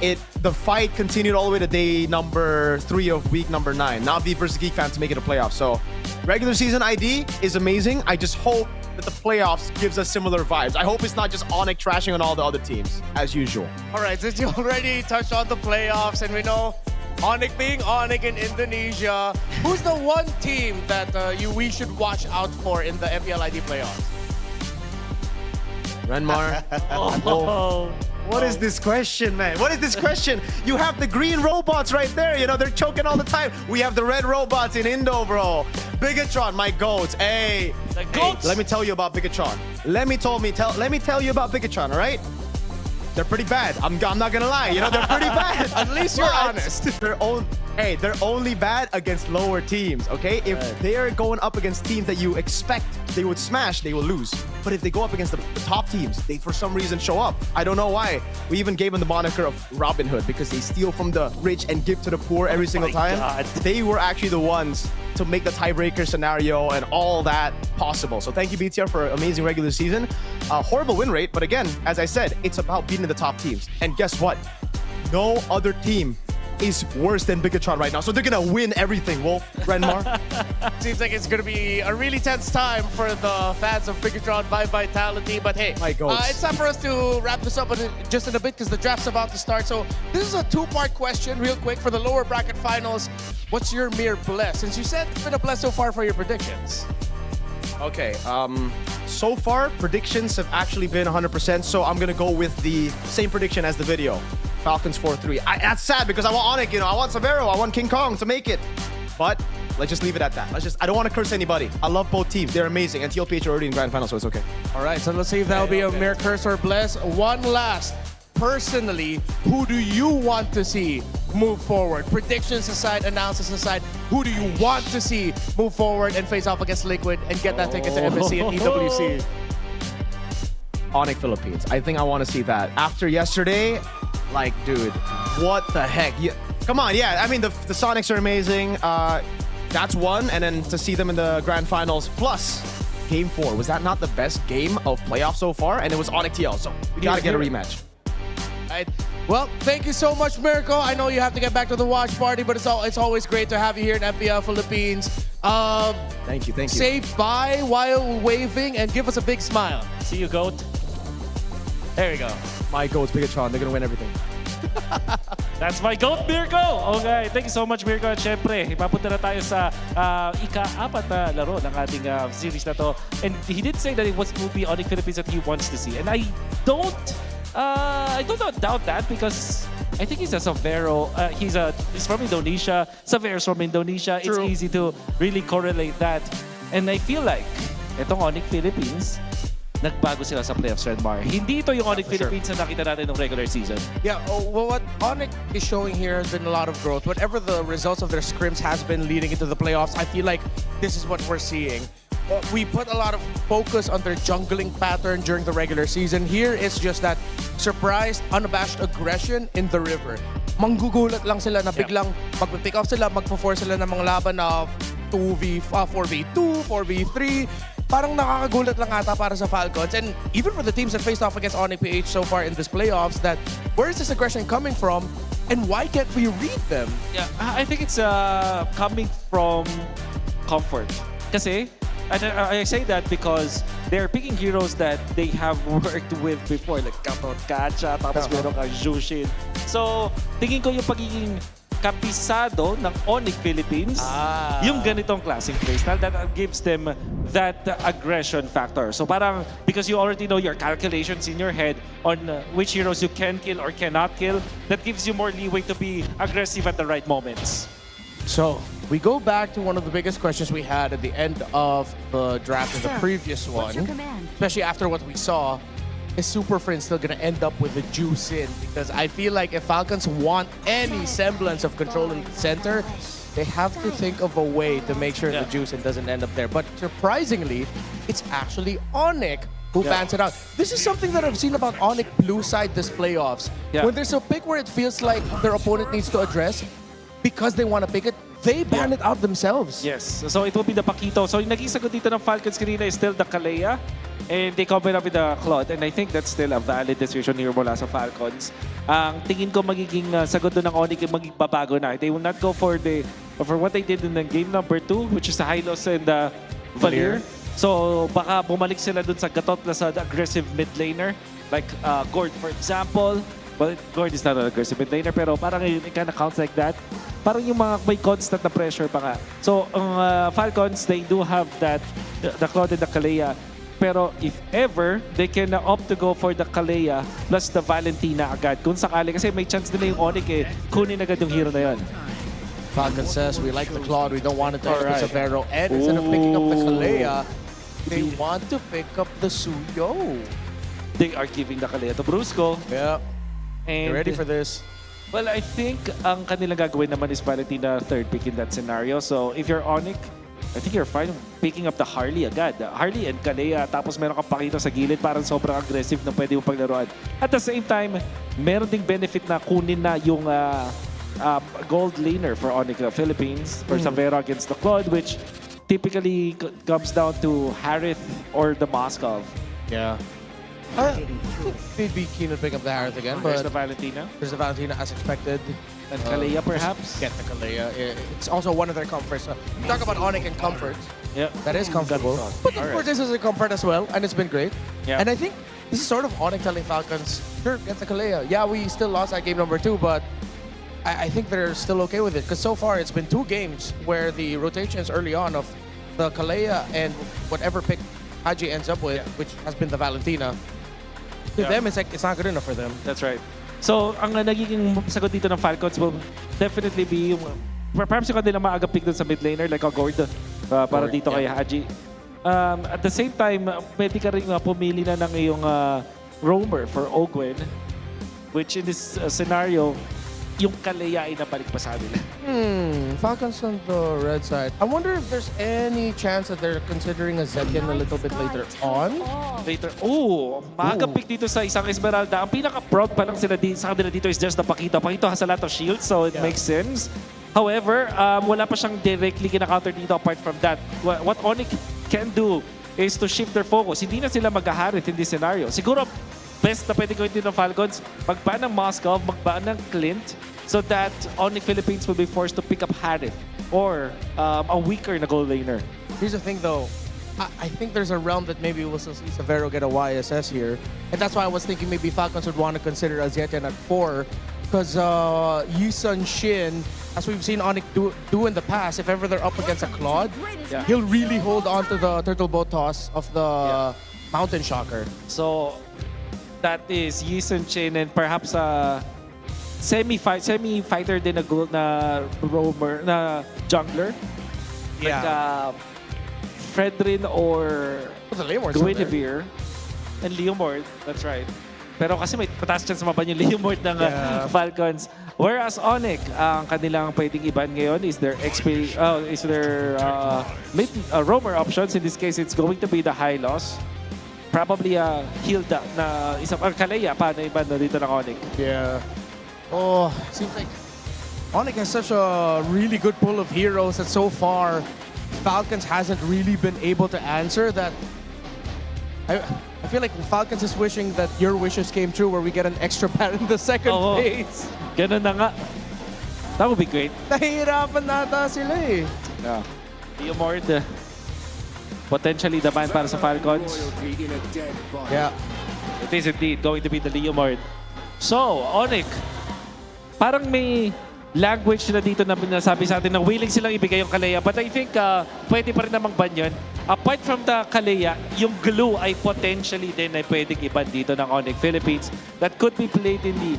Speaker 6: The fight continued all the way to day number 3 of week number 9. Navi versus Geek Fan to make it a playoff. So regular season ID is amazing. I just hope that the playoffs gives us similar vibes. I hope it's not just ONIC trashing on all the other teams, as usual.
Speaker 1: All right, since you already touched on the playoffs, and we know ONIC being ONIC in Indonesia, who's the one team that we should watch out for in the MPL ID playoffs?
Speaker 6: Renmar.
Speaker 1: What
Speaker 6: is this question, man? What is this question? You have the green robots right there. You know, they're choking all the time. We have the red robots in Indo, bro. Bigatron, my goats. Hey.
Speaker 19: The goats?
Speaker 6: Hey, let me tell you about Bigatron. Let me tell you about Bigatron, all right? They're pretty bad. I'm not gonna lie. You know, they're pretty bad.
Speaker 1: At least you're honest.
Speaker 6: They're only bad against lower teams, okay? If they're going up against teams that you expect they would smash, they will lose. But if they go up against the top teams, they for some reason show up. I don't know why. We even gave them the moniker of Robin Hood because they steal from the rich and give to the poor every single time.
Speaker 19: God.
Speaker 6: They were actually the ones to make the tiebreaker scenario and all that possible. So thank you, BTR, for an amazing regular season. Horrible win rate, but again, as I said, it's about beating the top teams. And guess what? No other team is worse than Bigatron right now. So they're going to win everything, Wolf, Renmar.
Speaker 1: Seems like it's going to be a really tense time for the fans of Bigatron by Vitality. But hey, it's time for us to wrap this up just in a bit because the draft's about to start. So this is a two-part question real quick for the lower bracket finals. What's your mere bless? Since you said it's been a bless so far for your predictions.
Speaker 6: Okay, so far, predictions have actually been 100%, so I'm gonna go with the same prediction as the video. Falcons 4-3. That's sad because I want ONIC, you know, I want Severo, I want King Kong to make it. But let's just leave it at that. I don't want to curse anybody. I love both teams. They're amazing. And MPL PH are already in grand final, so it's okay.
Speaker 1: All right, so let's see if that'll be a mere curse or bless. One last. Personally, who do you want to see move forward? Predictions aside, analysis aside, who do you want to see move forward and face off against Liquid and get that ticket to MSC and EWC?
Speaker 6: ONIC Philippines. I think I want to see that. After yesterday, like, dude, what the heck? Come on, yeah. I mean, the Sonics are amazing. That's one. And then to see them in the grand finals. Plus, Game 4. Was that not the best game of playoffs so far? And it was ONIC TL, so we got to get a rematch.
Speaker 1: Right. Well, thank you so much, Mirko. I know you have to get back to the watch party, but it's always great to have you here in MPL Philippines.
Speaker 6: Thank you.
Speaker 1: Say bye while waving and give us a big smile.
Speaker 19: See you, GOAT.
Speaker 1: There you go.
Speaker 6: My GOAT's Bigatron. They're gonna win everything.
Speaker 19: That's my GOAT, Mirko! Okay, thank you so much, Mirko. At syempre, ipapunta na tayo sa ika-4 na laro ng ating series na to. And he did say that it will be ONIC Philippines that he wants to see. And I don't doubt that because I think he's a Severo. He's from Indonesia. Severo's from Indonesia. True. It's easy to really correlate that. And I feel like itong ONIC Philippines, nagbago sila sa playoffs, Redmar. Hindi ito yung ONIC Philippines na nakita natin ng regular season.
Speaker 1: Yeah, well, what ONIC is showing here has been a lot of growth. Whatever the results of their scrims has been leading into the playoffs, I feel like this is what we're seeing. We put a lot of focus on their jungling pattern during the regular season. Here, it's just that surprised, unabashed aggression in the river. Manggugulat lang sila na biglang magpipick off sila, magpo-force sila ng mga laban na 4v2, 4v3. parang nakakagulat lang ata para sa Falcons. And even for the teams that faced off against ONIC PH so far in this playoffs, that where is this aggression coming from? And why can't we read them?
Speaker 19: Yeah, I think it's coming from comfort. Kasi, I say that because they're picking heroes that they have worked with before, like Katot Kacha, tapos meron kang Jushin. So, tingin ko yung pagiging kapisado ng ONIC Philippines, yung ganitong klaseng playstyle that gives them that aggression factor. So parang, because you already know your calculations in your head on which heroes you can kill or cannot kill, that gives you more leeway to be aggressive at the right moments.
Speaker 1: So, we go back to one of the biggest questions we had at the end of the draft in the previous one. Especially after what we saw. Is Super Friend still going to end up with the juice in? Because I feel like if Falcons want any semblance of control in the center, they have to think of a way to make sure the juice in doesn't end up there. But surprisingly, it's actually ONIC who bans it out. This is something that I've seen about ONIC Blue side this playoffs. When there's a pick where it feels like their opponent needs to address, because they want to pick it, they ban it out themselves.
Speaker 19: Yes. So it will be the Paquito. So yung naging sagot dito ng Falcons kanina is still the Kalea. And they combine up with the Claude. And I think that's still a valid decision here mula sa Falcons. Ang tingin ko magiging sagot doon ng ONIC magiging babago na. They will not go for what they did in the game number 2, which is the Hylos and the Valier. So baka bumalik sila doon sa gatot na sa aggressive mid laner. Like Gord, for example. Well, Gord is not an aggressive mid laner, pero parang it kind of counts like that. Parang yung mga may constant na pressure pa nga. So ang Falcons, they do have that, the Claude and the Kalea. Pero if ever, they can opt to go for the Kalea plus the Valentina agad. Kung sakali, kasi may chance nila yung ONIC kunin agad yung hero na yun.
Speaker 1: Falcon says, we like the Claude, we don't want it to end with Savero. And instead of picking up the Kalea, they want to pick up the Suyo.
Speaker 19: They are giving the Kalea to Brusco.
Speaker 1: Yeah.
Speaker 19: And
Speaker 1: you ready for this?
Speaker 19: Well, I think ang kanilang gagawin naman is Valentina third pick in that scenario. So if you're ONIC, I think you're fine picking up the Harley agad. Harley and Kalea, tapos meron kang Paquito sa gilid, parang sobrang aggressive na pwede mo paglaruan. At the same time, meron ding benefit na kunin na yung gold laner for ONIC Philippines for Savero against the Claude, which typically comes down to Harith or the Moskov.
Speaker 1: Yeah. They'd be keen to pick up the Harith again, but
Speaker 19: there's the Valentina.
Speaker 1: There's the Valentina as expected.
Speaker 19: And Kalea, perhaps?
Speaker 1: Get the Kalea. It's also one of their comforts. We talk about ONIC and comfort.
Speaker 19: Yeah.
Speaker 1: That is comfortable. But of course, this is a comfort as well, and it's been great.
Speaker 19: Yeah.
Speaker 1: And I think this is sort of ONIC telling Falcons, sure, get the Kalea. Yeah, we still lost that game number 2, but I think they're still okay with it. Because so far, it's been 2 games where the rotations early on of the Kalea and whatever pick Haji ends up with, which has been the Valentina, to them, it's like it's not good enough for them.
Speaker 19: That's right. So, ang nagiging sagot dito ng Falcons will definitely be yung perhaps yung kanilang maaga pick dun sa mid laner like a Gord para dito kay Haji. At the same time, pwede ka rin pumili na ng iyong roamer for Ogwen, which in this scenario, yung Kalea ay nabalik pa sa nila.
Speaker 1: Falcons on the red side. I wonder if there's any chance that they're considering a Zetian a little bit later on.
Speaker 19: Maaga pick dito sa isang Esmeralda. Ang pinaka-proud pa lang sila sa kanila dito is just the Paquito. Paquito has a lot of shields, so it makes sense. However, wala pa siyang directly kina-counter dito apart from that. What ONIC can do is to shift their focus. Hindi na sila mag-Harith in this scenario. Siguro, best na pwede gawin din ng Falcons, magbaan ng Moscow, magbaan ng Clint, so that ONIC Philippines will be forced to pick up Harith or a weaker na gold laner.
Speaker 1: Here's the thing though, I think there's a realm that maybe we'll still see Savero get a YSS here. And that's why I was thinking maybe Falcons would want to consider Azietian at 4. Because Yisun Shin, as we've seen ONIC do in the past, if ever they're up against a Claude, he'll really hold on to the turtle boat toss of the Mountain Shocker.
Speaker 19: So, that is Yisun Shin and perhaps semi-fighter din na roamer, na jungler. Like Fredrin or Guinevere. And Leomord, that's right. Pero kasi may mataas chance maban yung Leomord ng Falcons. Whereas ONIC, ang kanilang pwedeng iban ngayon is their roamer options. In this case, it's going to be the Hylos. Probably Hilda na isang Kalea pa na iban na dito ng ONIC.
Speaker 1: Yeah. Oh, seems like ONIC has such a really good pool of heroes that so far Falcons hasn't really been able to answer that. I feel like Falcons is wishing that your wishes came true, where we get an extra pad in the second phase.
Speaker 19: Ganun na nga. That would be great.
Speaker 1: Nahihirapan nata sila eh.
Speaker 19: Yeah. Leomord, potentially the man para sa Falcons.
Speaker 1: Yeah.
Speaker 19: It is indeed going to be the Leomord. So, ONIC, parang may language na dito na pinasabi sa atin na willing silang ibigay yung Kalea. But I think pwede pa rin namang ban yun. Apart from the Kalea, yung glue ay potentially din ay pwedeng iban dito ng ONIC Philippines that could be played in the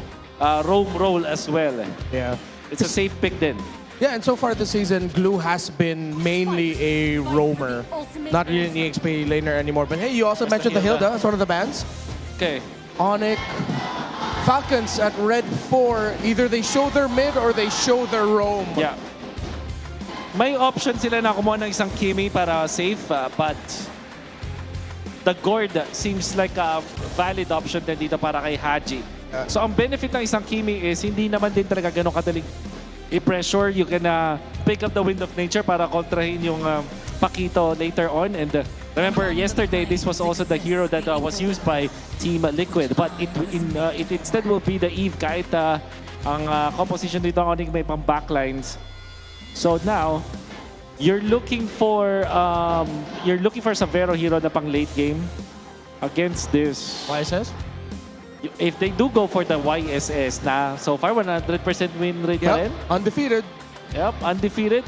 Speaker 19: roam role as well.
Speaker 1: Yeah.
Speaker 19: It's a safe pick then.
Speaker 1: Yeah, and so far this season, Glue has been mainly a roamer. Not really an EXP laner anymore. But hey, you also mentioned the Hilda as one of the bans.
Speaker 19: Okay.
Speaker 1: ONIC. Falcons at red 4, either they show their mid or they show their roam.
Speaker 19: Yeah. May option sila na kumuha ng isang Kimi para safe, but the Gord seems like a valid option din dito para kay Haji. So ang benefit ng isang Kimi is hindi naman din talaga ganun kadaling i-pressure. You can pick up the Wind of Nature para kontrahin yung Pakito later on. And remember, yesterday, this was also the hero that was used by Team Liquid. But it instead will be the Eve kahit ang composition dito ng ONIC may pang backlines. So now, you're looking for Savero hero na pang late game against this
Speaker 1: YSS?
Speaker 19: If they do go for the YSS na so far 100% win rate pa rin.
Speaker 1: Undefeated.
Speaker 19: Yep, undefeated.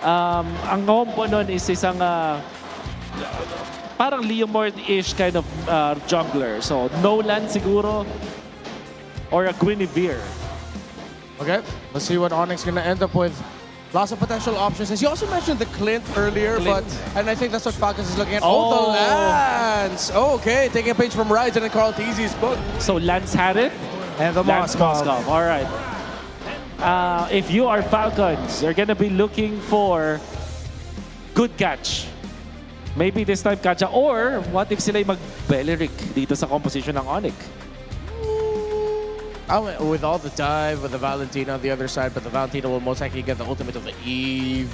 Speaker 19: Ang combo nun is isang parang Leomord-ish kind of jungler. So, Nolan siguro or a Guinevere.
Speaker 1: Okay, let's see what ONIC's gonna end up with. Lots of potential options. As you also mentioned the Clint earlier, and I think that's what Falcons is looking at. Oh, the Lance! Oh, okay, taking a page from Ryzen and Carl Teasy's book.
Speaker 19: So Lance had it?
Speaker 1: And the Moskov.
Speaker 19: All right. If you are Falcons, you're gonna be looking for good catch. Maybe this time Kacha. Or what if sila'y mag-Beleric dito sa composition ng ONIC?
Speaker 1: With all the dive with the Valentina on the other side, but the Valentina will most likely get the ultimate of the Eve.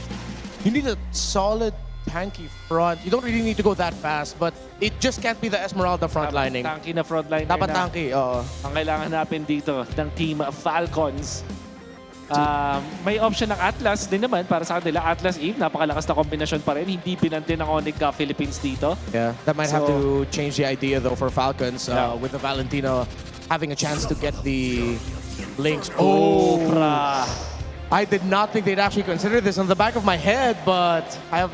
Speaker 1: You need a solid tanky front. You don't really need to go that fast, but it just can't be the Esmeralda frontlining.
Speaker 19: Tanky na frontline.
Speaker 1: Dapat tanky, oo.
Speaker 19: Ang kailangan natin dito ng Team Falcons. May option ng Atlas din naman para sa kanila. Atlas Eve, napakalakas na kombinasyon pa rin. Hindi binante ng ONIC Philippines dito.
Speaker 1: Yeah, that might have to change the idea though for Falcons with the Valentina having a chance to get the links. Oh, I did not think they'd actually consider this on the back of my head, but I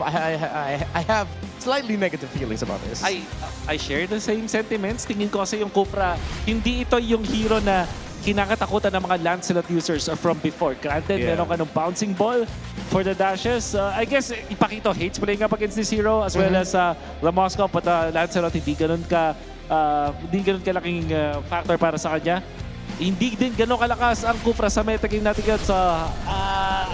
Speaker 1: have slightly negative feelings about this.
Speaker 19: I share the same sentiments. Tingin ko kasi yung Kufra, hindi ito yung hero na kinakatakutan ng mga Lancelot users from before. Granted, meron ka ng bouncing ball for the dashes. I guess Ipakito hates playing up against this hero as well as the Moscow, but Lancelot hindi ganun kalaking factor para sa kanya. Hindi din ganun kalakas ang Kufra sa metagame natin yan. So,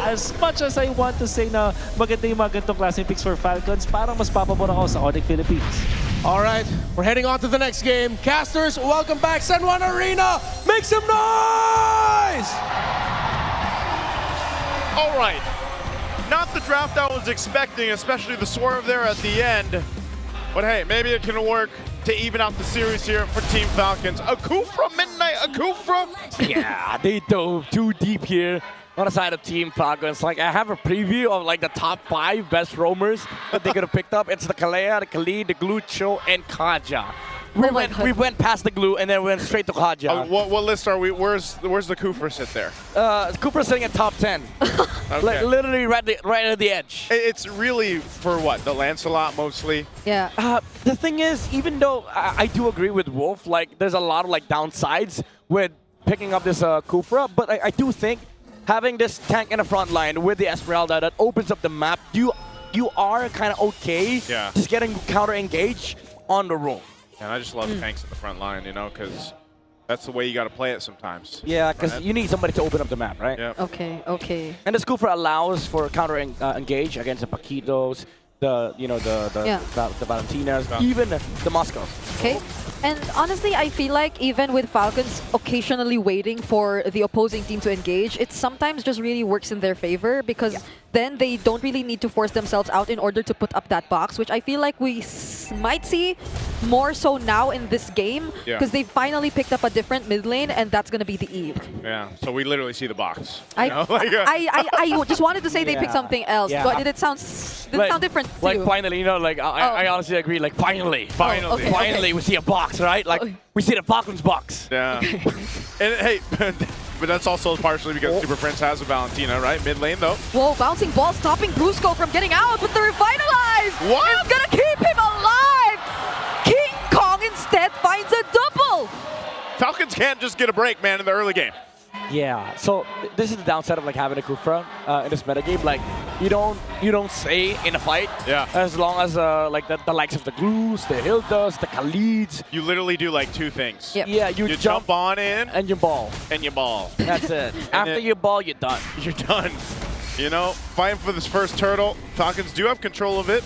Speaker 19: as much as I want to say na maganda yung mga ganitong klaseng picks for Falcons, parang mas papabor ako sa ONIC Philippines.
Speaker 1: All right, we're heading on to the next game. Casters, welcome back. San Juan Arena, make some noise!
Speaker 14: All right. Not the draft I was expecting, especially the swerve there at the end. But hey, maybe it can work to even out the series here for Team Falcons. Akufra, Midnight Akufra.
Speaker 8: Yeah, they dove too deep here on the side of Team Falcons. Like, I have a preview of like the top 5 best roamers that they could have picked up. It's the Kalea, the Khalid, the Glucho, and Kaja. We went past the glue and then went straight to Kaja.
Speaker 14: What list are we? Where's the Kufra sit there?
Speaker 8: Kufra's sitting at top 10. Like, literally right at the edge.
Speaker 14: It's really for what? The Lancelot mostly?
Speaker 16: Yeah.
Speaker 8: The thing is, even though I do agree with Wolf, like there's a lot of like downsides with picking up this Kufra, but I do think having this tank in the front line with the Esmeralda that opens up the map, you are kind of okay just getting counter engaged on the roam.
Speaker 14: And I just love tanks in the front line, you know, because that's the way you got to play it sometimes.
Speaker 8: Yeah, because you need somebody to open up the map, right?
Speaker 14: Yeah.
Speaker 16: Okay.
Speaker 8: And this Kufra allows for counter engage against the Paquitos, the Valentinas, even the Moscow.
Speaker 16: Okay. And honestly, I feel like even with Falcons occasionally waiting for the opposing team to engage, it sometimes just really works in their favor because then they don't really need to force themselves out in order to put up that box, which I feel like we might see more so now in this game because they finally picked up a different mid lane, and that's going to be the Eve.
Speaker 14: Yeah, so we literally see the box.
Speaker 16: I just wanted to say they picked something else, but did it sound different to
Speaker 8: Like
Speaker 16: you?
Speaker 8: finally, I honestly agree. Like finally,
Speaker 16: okay.
Speaker 8: finally, we see a box, right? Like we see the Falcons box.
Speaker 14: Yeah. And hey, but that's also partially because Super Prince has a Valentina, right? Mid lane though.
Speaker 16: Whoa, bouncing ball stopping Brusco from getting out, but the revitalize is gonna keep him alive. King Kong instead finds a double.
Speaker 14: Falcons can't just get a break, man, in the early game.
Speaker 8: Yeah, so this is the downside of like having a Kufra in this metagame. Like you don't stay in a fight.
Speaker 14: Yeah.
Speaker 8: As long as like the likes of the Glues, the Hildas, the Khalids.
Speaker 14: You literally do like two things.
Speaker 16: Yep.
Speaker 8: Yeah,
Speaker 14: you jump on in
Speaker 8: and you ball.
Speaker 14: And you ball.
Speaker 8: That's it. After you ball, you're done.
Speaker 14: You're done. You know, fighting for this first turtle. Falcons do have control of it.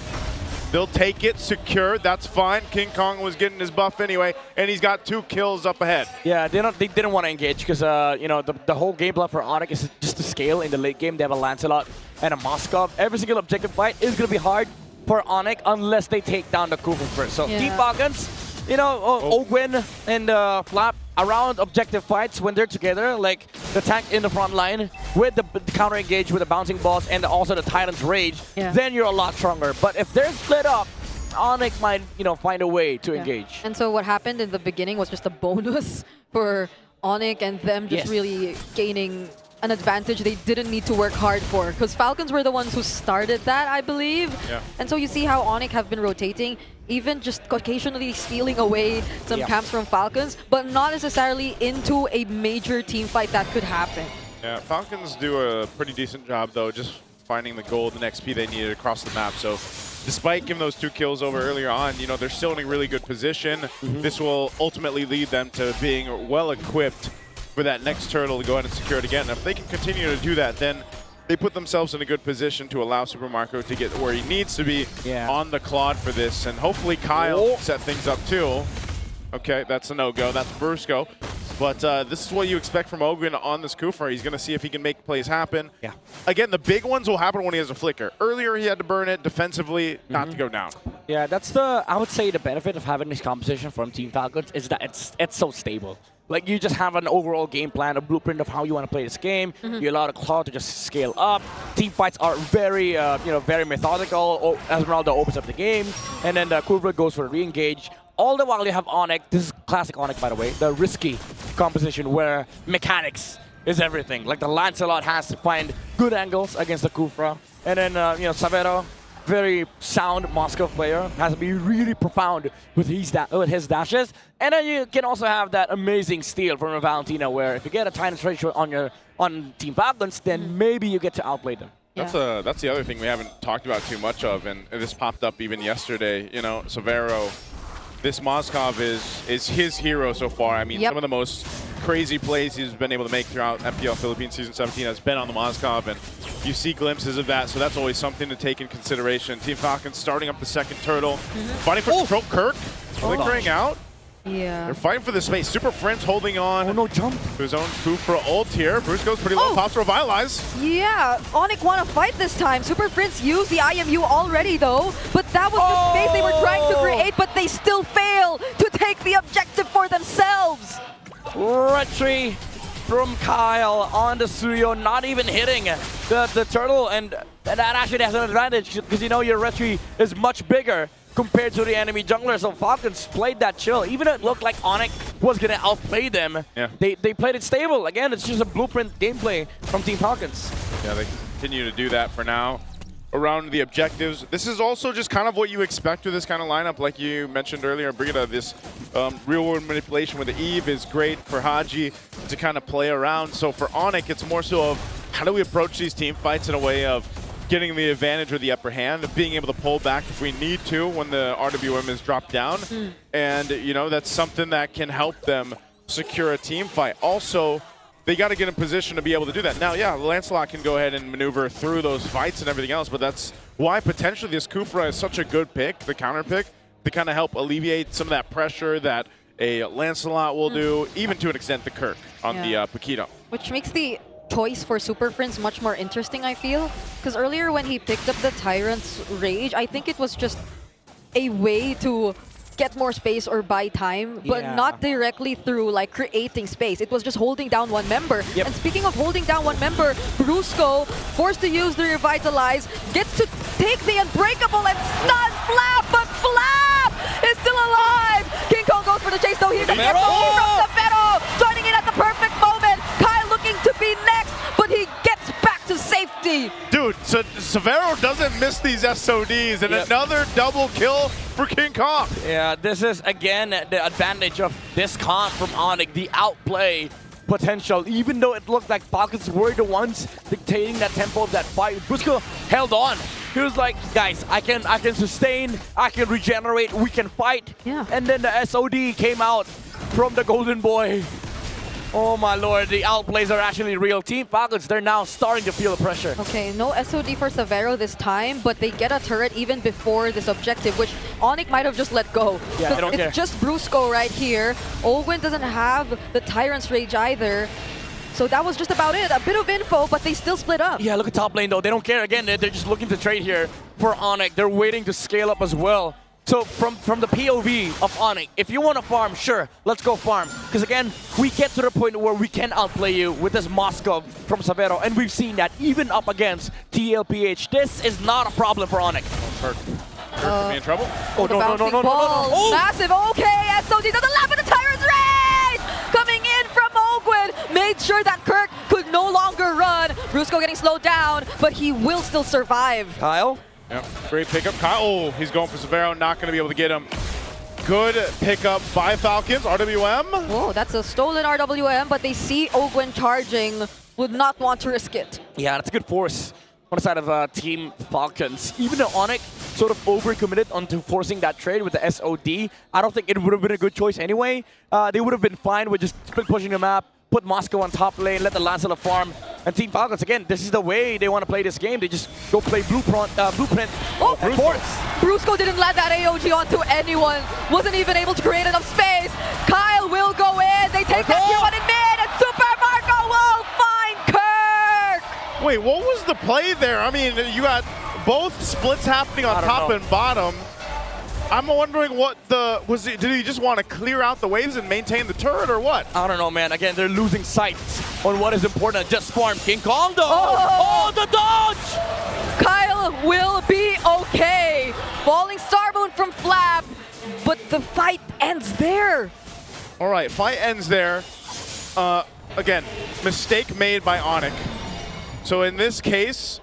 Speaker 14: They'll take it secure. That's fine. King Kong was getting his buff anyway, and he's got 2 kills up ahead.
Speaker 8: Yeah, they didn't want to engage because the whole game plan for ONIC is just to scale in the late game. They have a Lancelot and a Moskov. Every single objective fight is going to be hard for ONIC unless they take down the Kufa first. So Team Falcons, Ogwin and Flap around objective fights when they're together, like the tank in the front line with the counter engage with the bouncing balls and also the Titan's Rage, then you're a lot stronger. But if they're split up, ONIC might find a way to engage.
Speaker 16: And so what happened in the beginning was just a bonus for ONIC and them just really gaining an advantage they didn't need to work hard for, because Falcons were the ones who started that, I believe.
Speaker 14: Yeah.
Speaker 16: And so you see how ONIC have been rotating, even just occasionally stealing away some camps from Falcons, but not necessarily into a major team fight that could happen.
Speaker 14: Yeah, Falcons do a pretty decent job, though, just finding the gold and XP they needed across the map. So despite giving those 2 kills over earlier on, they're still in a really good position. This will ultimately lead them to being well-equipped for that next turtle to go ahead and secure it again. And if they can continue to do that, then they put themselves in a good position to allow Super Marco to get where he needs to be on the Claude for this. And hopefully Kyle set things up too. Okay, that's a no-go. That's Brusco. But this is what you expect from Ogren on this Kufra. He's going to see if he can make plays happen. Yeah. Again, the big ones will happen when he has a flicker. Earlier, he had to burn it defensively, not to go down.
Speaker 8: Yeah, that's I would say the benefit of having this composition from Team Falcons is that it's so stable. Like, you just have an overall game plan, a blueprint of how you want to play this game. You allow the Claude to just scale up. Team fights are very, very methodical. Esmeralda opens up the game, and then the Kufra goes for a re-engage. All the while you have ONIC, this is classic ONIC by the way, the risky composition where mechanics is everything. Like the Lancelot has to find good angles against the Kufra. And then, Savero, very sound Moscow player, has to be really profound with his dashes. And then you can also have that amazing steal from a Valentina where if you get a Titan's Rage on Team Falcons, then maybe you get to outplay them.
Speaker 14: That's the other thing we haven't talked about too much of, and this popped up even yesterday. Savero, this Moskov is his hero so far. I mean, some of the most crazy plays he's been able to make throughout MPL Philippines Season 17 has been on the Moskov, and you see glimpses of that, so that's always something to take in consideration. Team Falcons starting up the second turtle, fighting for control. Kirk flickering out.
Speaker 16: Yeah.
Speaker 14: They're fighting for the space. Super Friends holding on to his own Kufra ult here. Brusco's pretty low. Pops revitalize.
Speaker 16: Yeah, ONIC want to fight this time. Super Prince used the IMU already though, but that was the space they were trying to create, but they still fail to take the objective for themselves.
Speaker 8: Retry from Kyle on the Suyo, not even hitting the turtle, and that actually has an advantage because your Retry is much bigger compared to the enemy jungler, so Falcons played that chill. Even though it looked like ONIC was going to outplay them, they played it stable. Again, it's just a blueprint gameplay from Team Falcons.
Speaker 14: Yeah, they continue to do that for now. Around the objectives, this is also just kind of what you expect with this kind of lineup. Like you mentioned earlier, Brigida, this real-world manipulation with the Eve is great for Haji to kind of play around. So for ONIC, it's more so of how do we approach these team fights in a way of getting the advantage or the upper hand, of being able to pull back if we need to when the RWM is dropped down. And, that's something that can help them secure a team fight. Also, they got to get in position to be able to do that. Now, yeah, Lancelot can go ahead and maneuver through those fights and everything else, but that's why potentially this Kufra is such a good pick, the counter pick, to kind of help alleviate some of that pressure that a Lancelot will do, even to an extent the Kirk on the Paquito.
Speaker 16: Which makes the choice for Super Prince much more interesting, I feel. Because earlier when he picked up the Tyrant's Rage, I think it was just a way to get more space or buy time, but not directly through like creating space. It was just holding down one member.
Speaker 18: Yep.
Speaker 16: And speaking of holding down one member, Brusco, forced to use the Revitalize, gets to take the Unbreakable and stun Flap, but Flap is still alive! King Kong goes for the chase, though here's an SOD from Severo, joining in at the perfect moment. Kyle looking to be next, but he gets back to safety.
Speaker 14: Dude, so Severo doesn't miss these SODs, and another double kill for King Kong.
Speaker 18: Yeah, this is again the advantage of this comp from ONIC, the outplay potential. Even though it looked like Falcons were the ones dictating that tempo of that fight, Brusco held on. He was like, guys, I can sustain, I can regenerate, we can fight.
Speaker 16: Yeah.
Speaker 18: And then the SOD came out from the Golden Boy. Oh my lord, the outplays are actually real. Team Falcons, they're now starting to feel the pressure.
Speaker 16: Okay, no SOD for Severo this time, but they get a turret even before this objective, which ONIC might have just let go.
Speaker 18: Yeah, I don't care.
Speaker 16: It's just Brusco right here. Olwyn doesn't have the Tyrant's Rage either. So that was just about it. A bit of info, but they still split up.
Speaker 18: Yeah, look at top lane though. They don't care. Again, they're just looking to trade here for ONIC. They're waiting to scale up as well. So from the POV of ONIC, if you want to farm, sure, let's go farm. Because again, we get to the point where we can outplay you with this Moskov from Severo. And we've seen that even up against MPL PH. This is not a problem for ONIC.
Speaker 14: Kirk could be in trouble?
Speaker 18: Oh, no.
Speaker 16: Oh. Massive, okay, SOD doesn't laugh at the Tyrant's Rage! Coming in from Ogwin, made sure that Kirk could no longer run. Brusco getting slowed down, but he will still survive.
Speaker 18: Kyle?
Speaker 14: Yep, great pickup. Kyle, oh, he's going for Severo, not going to be able to get him. Good pickup by Falcons, RWM.
Speaker 16: Whoa, that's a stolen RWM, but they see Ogwin charging, would not want to risk it.
Speaker 18: Yeah, that's a good force on the side of Team Falcons. Even though ONIC sort of overcommitted onto forcing that trade with the SOD, I don't think it would have been a good choice anyway. They would have been fine with just split pushing the map, put Moscow on top lane, let the Lancelot farm. And Team Falcons, again, this is the way they want to play this game. They just go play Blueprint.
Speaker 16: Oh,
Speaker 18: Force.
Speaker 16: Brusco didn't land that AOG onto anyone. Wasn't even able to create enough space. Kyle will go in. They take that tier 1 in mid, and Super Marco will find Kirk.
Speaker 14: Wait, what was the play there? I mean, you got both splits happening on top and bottom. I'm wondering what did he just want to clear out the waves and maintain the turret or what?
Speaker 18: I don't know, man. Again, they're losing sight on what is important. Just farm King Kong, though.
Speaker 16: Oh,
Speaker 18: the dodge!
Speaker 16: Kyle will be okay. Falling Star Moon from Flap, but the fight ends there.
Speaker 14: All right, fight ends there. Again, mistake made by ONIC. So in this case,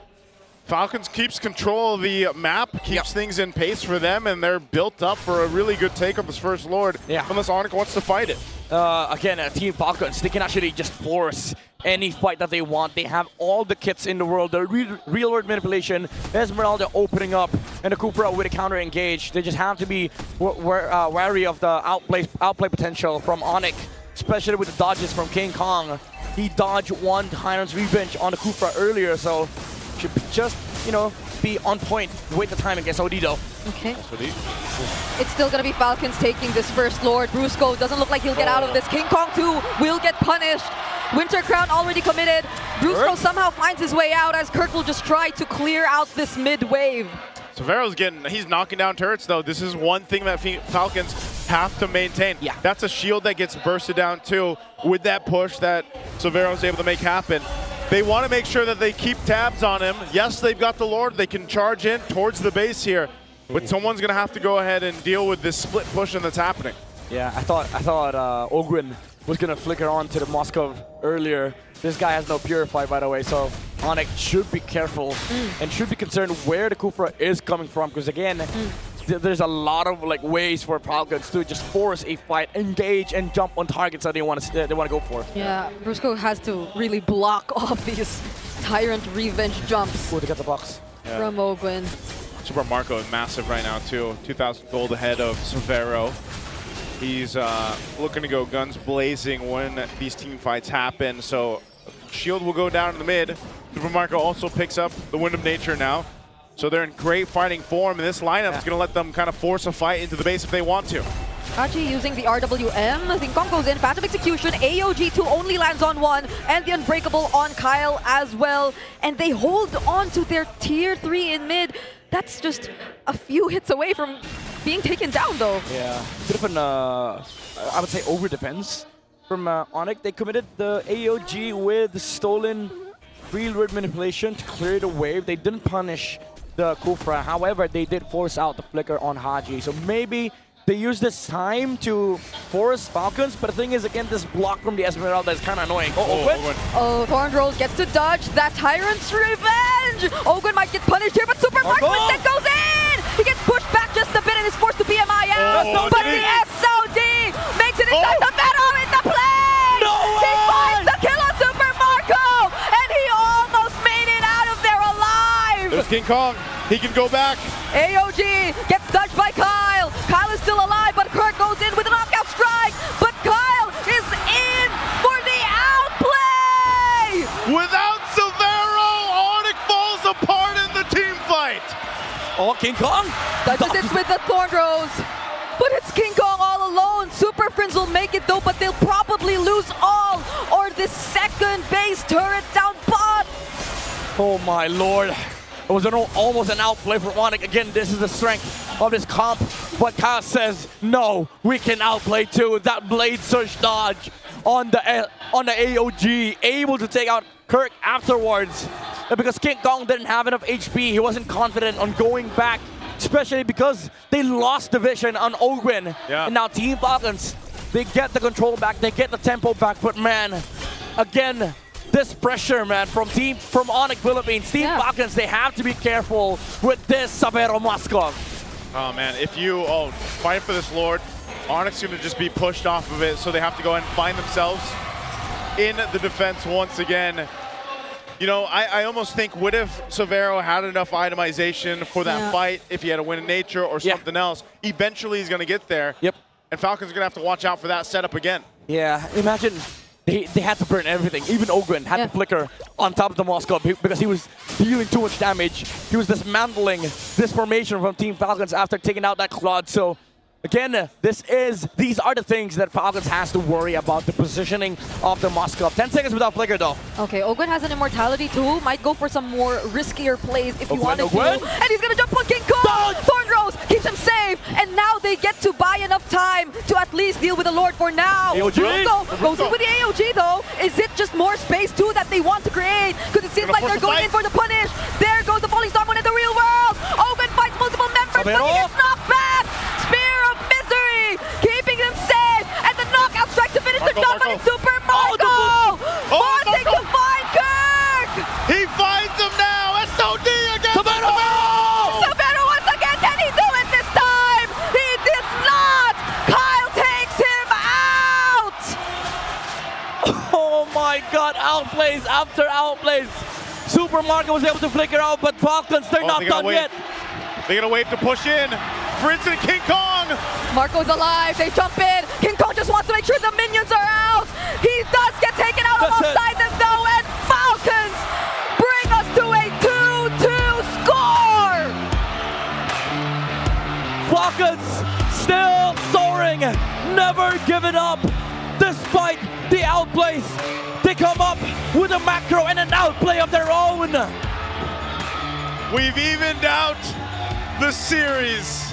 Speaker 14: Falcons keeps control of the map, keeps things in pace for them, and they're built up for a really good take of this first Lord, unless ONIC wants to fight it.
Speaker 18: Again, Team Falcons, they can actually just force any fight that they want. They have all the kits in the world. The real-world manipulation, Esmeralda opening up, and the Kufra with a counter-engage. They just have to be wary of the outplay potential from ONIC, especially with the dodges from King Kong. He dodged one Tyrant's Revenge on the Kufra earlier, so should just, be on point. Wait the time against OD though.
Speaker 16: Okay. It's still going to be Falcons taking this first Lord. Brusco doesn't look like he'll get out of this. King Kong 2 will get punished. Winter Crown already committed. Brusco somehow finds his way out as Kirk will just try to clear out this mid wave.
Speaker 14: Severo's he's knocking down turrets though. This is one thing that Falcons have to maintain. Yeah. That's a shield that gets bursted down too with that push that Severo's able to make happen. They want to make sure that they keep tabs on him. Yes, they've got the Lord. They can charge in towards the base here. But someone's going to have to go ahead and deal with this split pushing that's happening.
Speaker 18: Yeah, I thought Ogwin was going to flicker on to the Moskov earlier. This guy has no Purify, by the way, so ONIC should be careful and should be concerned where the Kufra is coming from. Because again, there's a lot of ways for Falcons to just force a fight, engage, and jump on targets that they want to go for.
Speaker 16: Yeah, Brusco has to really block off these Tyrant Revenge jumps.
Speaker 18: Oh, they got the box.
Speaker 16: From Ogwin.
Speaker 14: Super Marco is massive right now too. 2,000 gold ahead of Severo. He's looking to go guns blazing when these team fights happen. So shield will go down in the mid. Super Marco also picks up the Wind of Nature now. So they're in great fighting form, and this lineup is going to let them kind of force a fight into the base if they want to.
Speaker 16: Haji using the RWM. King Kong goes in, Phantom Execution, AOG2 only lands on one, and the Unbreakable on Kyle as well. And they hold on to their tier 3 in mid. That's just a few hits away from being taken down though.
Speaker 8: Yeah, bit of an, I would say over defense from ONIC. They committed the AOG with stolen real word manipulation to clear the wave. They didn't punish the Kufra. However, they did force out the flicker on Haji. So maybe they use this time to force Falcons, but the thing is, again, this block from the Esmeralda is kind of annoying.
Speaker 16: Oh, Thornrose gets to dodge that Tyrant's Revenge! Ogun might get punished here, but Super Marksman then goes in! He gets pushed back just a bit and is forced to BMI out, but the SOD makes it inside the battle in the play! He finds the kill on Super Marco, and he almost made it out of there alive!
Speaker 14: There's King Kong. He can go back.
Speaker 16: AOG gets dodged by Kyle. Kyle is still alive, but Kirk goes in with a knockout strike. But Kyle is in for the outplay!
Speaker 14: Without Severo, ONIC falls apart in the team fight.
Speaker 8: Oh, King Kong!
Speaker 16: Touches it with the Thornrose. But it's King Kong all alone. Super Friends will make it though, but they'll probably lose all, or this second base turret down bot.
Speaker 8: Oh my lord. It was almost an outplay for ONIC. Again, this is the strength of this comp. But Kyle says, no, we can outplay too. That blade surge dodge on the AOG, able to take out Kirk afterwards. And because King Kong didn't have enough HP, he wasn't confident on going back, especially because they lost the vision on Ogwin.
Speaker 14: Yeah.
Speaker 8: And now Team Falcons, they get the control back, they get the tempo back, but man, again, this pressure, man, from ONIC Philippines, Team Falcons, they have to be careful with this Sabero Moskov.
Speaker 14: Oh man, if you fight for this Lord, ONIC's going to just be pushed off of it, so they have to go and find themselves in the defense once again. You know, I almost think, what if Severo had enough itemization for that fight, if he had a win in nature or something else? Eventually he's going to get there.
Speaker 8: Yep.
Speaker 14: And Falcons are going to have to watch out for that setup again.
Speaker 8: Yeah, imagine they had to burn everything. Even Ogwin had to flicker on top of the Moskov because he was dealing too much damage. He was dismantling this formation from Team Falcons after taking out that Claude. So again, these are the things that Falcons has to worry about, the positioning of the Moskov. 10 seconds without flicker though.
Speaker 16: Okay, Ogwin has an immortality too. Might go for some more riskier plays if he wanted to. And he's gonna jump on King Kong! Thornrose keeps him safe, and now they get to buy enough time to at least deal with the Lord for now.
Speaker 8: AOG
Speaker 16: goes in with the AOG though. Is it just more space too that they want to create? Because it seems like they're going in for the punish. There goes the Falling Star One in the real world. Ogwin fights multiple members, but he gets knocked back. Spear of Misery, keeping them safe, and the knockout strike to finish the job on Super Marco! Wanting to find Kirk!
Speaker 14: He finds him now! SOD against
Speaker 8: Severo!
Speaker 16: Severo once again, can he do it this time? He did not! Kyle takes him out!
Speaker 8: Oh my god, outplays after outplays. Super Marco was able to flicker out, but Falcons, they're not done yet.
Speaker 14: They're gonna wait to push in. For instance, King Kong!
Speaker 16: Marco's alive, they jump in. King Kong just wants to make sure the minions are out. He does get taken out alongside them though, and Falcons bring us to a 2-2 score!
Speaker 8: Falcons still soaring, never giving up, despite the outplays. They come up with a macro and an outplay of their own.
Speaker 14: We've evened out the series.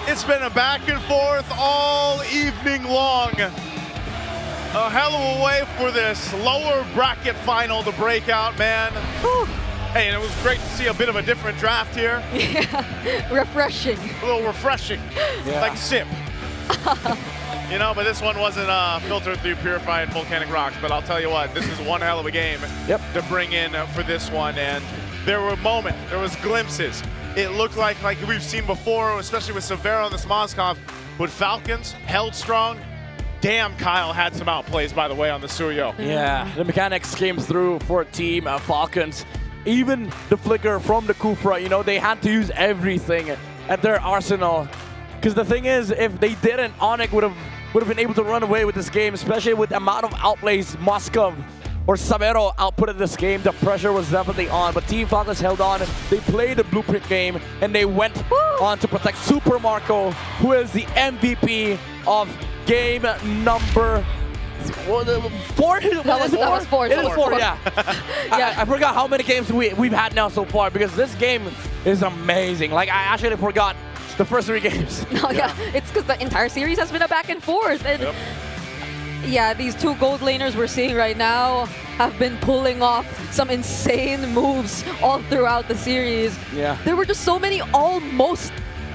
Speaker 14: It's been a back and forth all evening long. A hell of a way for this lower bracket final to break out, man. Whew. Hey, and it was great to see a bit of a different draft here.
Speaker 16: Yeah, refreshing.
Speaker 14: A little refreshing, like sip. You know, but this one wasn't filtered through purified volcanic rocks. But I'll tell you what, this is one hell of a game to bring in for this one. And there were moments, there was glimpses. It looked like we've seen before, especially with Severo and this Moskov. But Falcons held strong. Damn, Kyle had some outplays, by the way, on the Suryo.
Speaker 8: Yeah, the mechanics came through for Team Falcons. Even the flicker from the Kufra, you know, they had to use everything at their arsenal. Because the thing is, if they didn't, ONIC would have been able to run away with this game, especially with the amount of outplays Moskov or Savero outputted this game. The pressure was definitely on, but Team Falcons held on. They played the blueprint game, and they went on to protect Super Marco, who is the MVP of game number 4?
Speaker 16: That was four.
Speaker 8: It is 4, yeah. I forgot how many games we've had now so far, because this game is amazing. Like, I actually forgot the first 3 games.
Speaker 16: No, yeah. It's because the entire series has been a back and forth. And yeah, these 2 gold laners we're seeing right now have been pulling off some insane moves all throughout the series.
Speaker 8: Yeah.
Speaker 16: There were just so many almost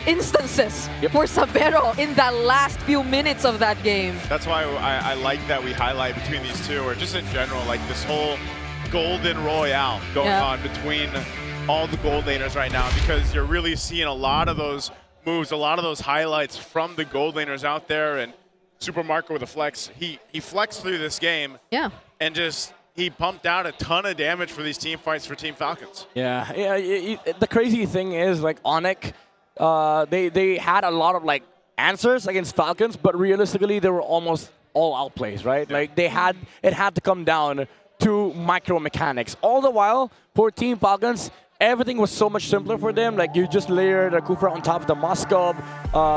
Speaker 16: instances for Savero in that last few minutes of that game.
Speaker 14: That's why I like that we highlight between these two, or just in general, like this whole golden royale going on between all the gold laners right now, because you're really seeing a lot of those moves, a lot of those highlights from the gold laners out there. And Super Marco with a flex, he flexed through this game, and just he pumped out a ton of damage for these team fights for Team Falcons.
Speaker 8: Yeah. The crazy thing is, like, ONIC, they had a lot of like answers against Falcons, but realistically they were almost all outplays, right? Like it had to come down to micro mechanics. All the while for Team Falcons, everything was so much simpler for them. Like, you just layered a Kufra on top of the Moskov,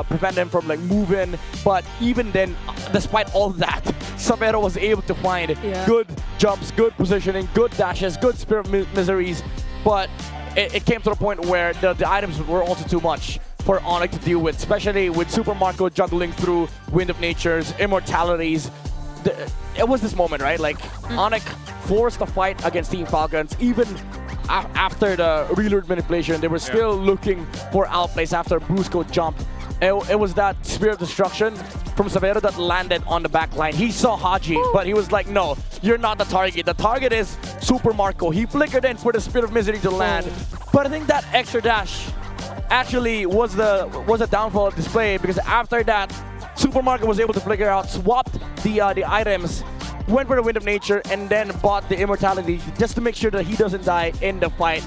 Speaker 8: prevent them from like moving. But even then, despite all that, Savero was able to find good jumps, good positioning, good dashes, good spirit miseries. But it came to the point where the items were also too much for ONIC to deal with, especially with Super Marco juggling through Wind of Nature's, Immortalities. It was this moment, right? Like, ONIC forced the fight against Team Falcons. Even after the reload manipulation, they were still looking for outplays after Brusco jumped. It was that Spirit of Destruction from Savero that landed on the back line. He saw Haji, but he was like, no, you're not the target. The target is Super Marco. He flickered in for the Spirit of Misery to land. But I think that extra dash actually was the downfall of display, because after that, Super Marco was able to flicker out, swapped the items, went for the Wind of Nature, and then bought the Immortality just to make sure that he doesn't die in the fight.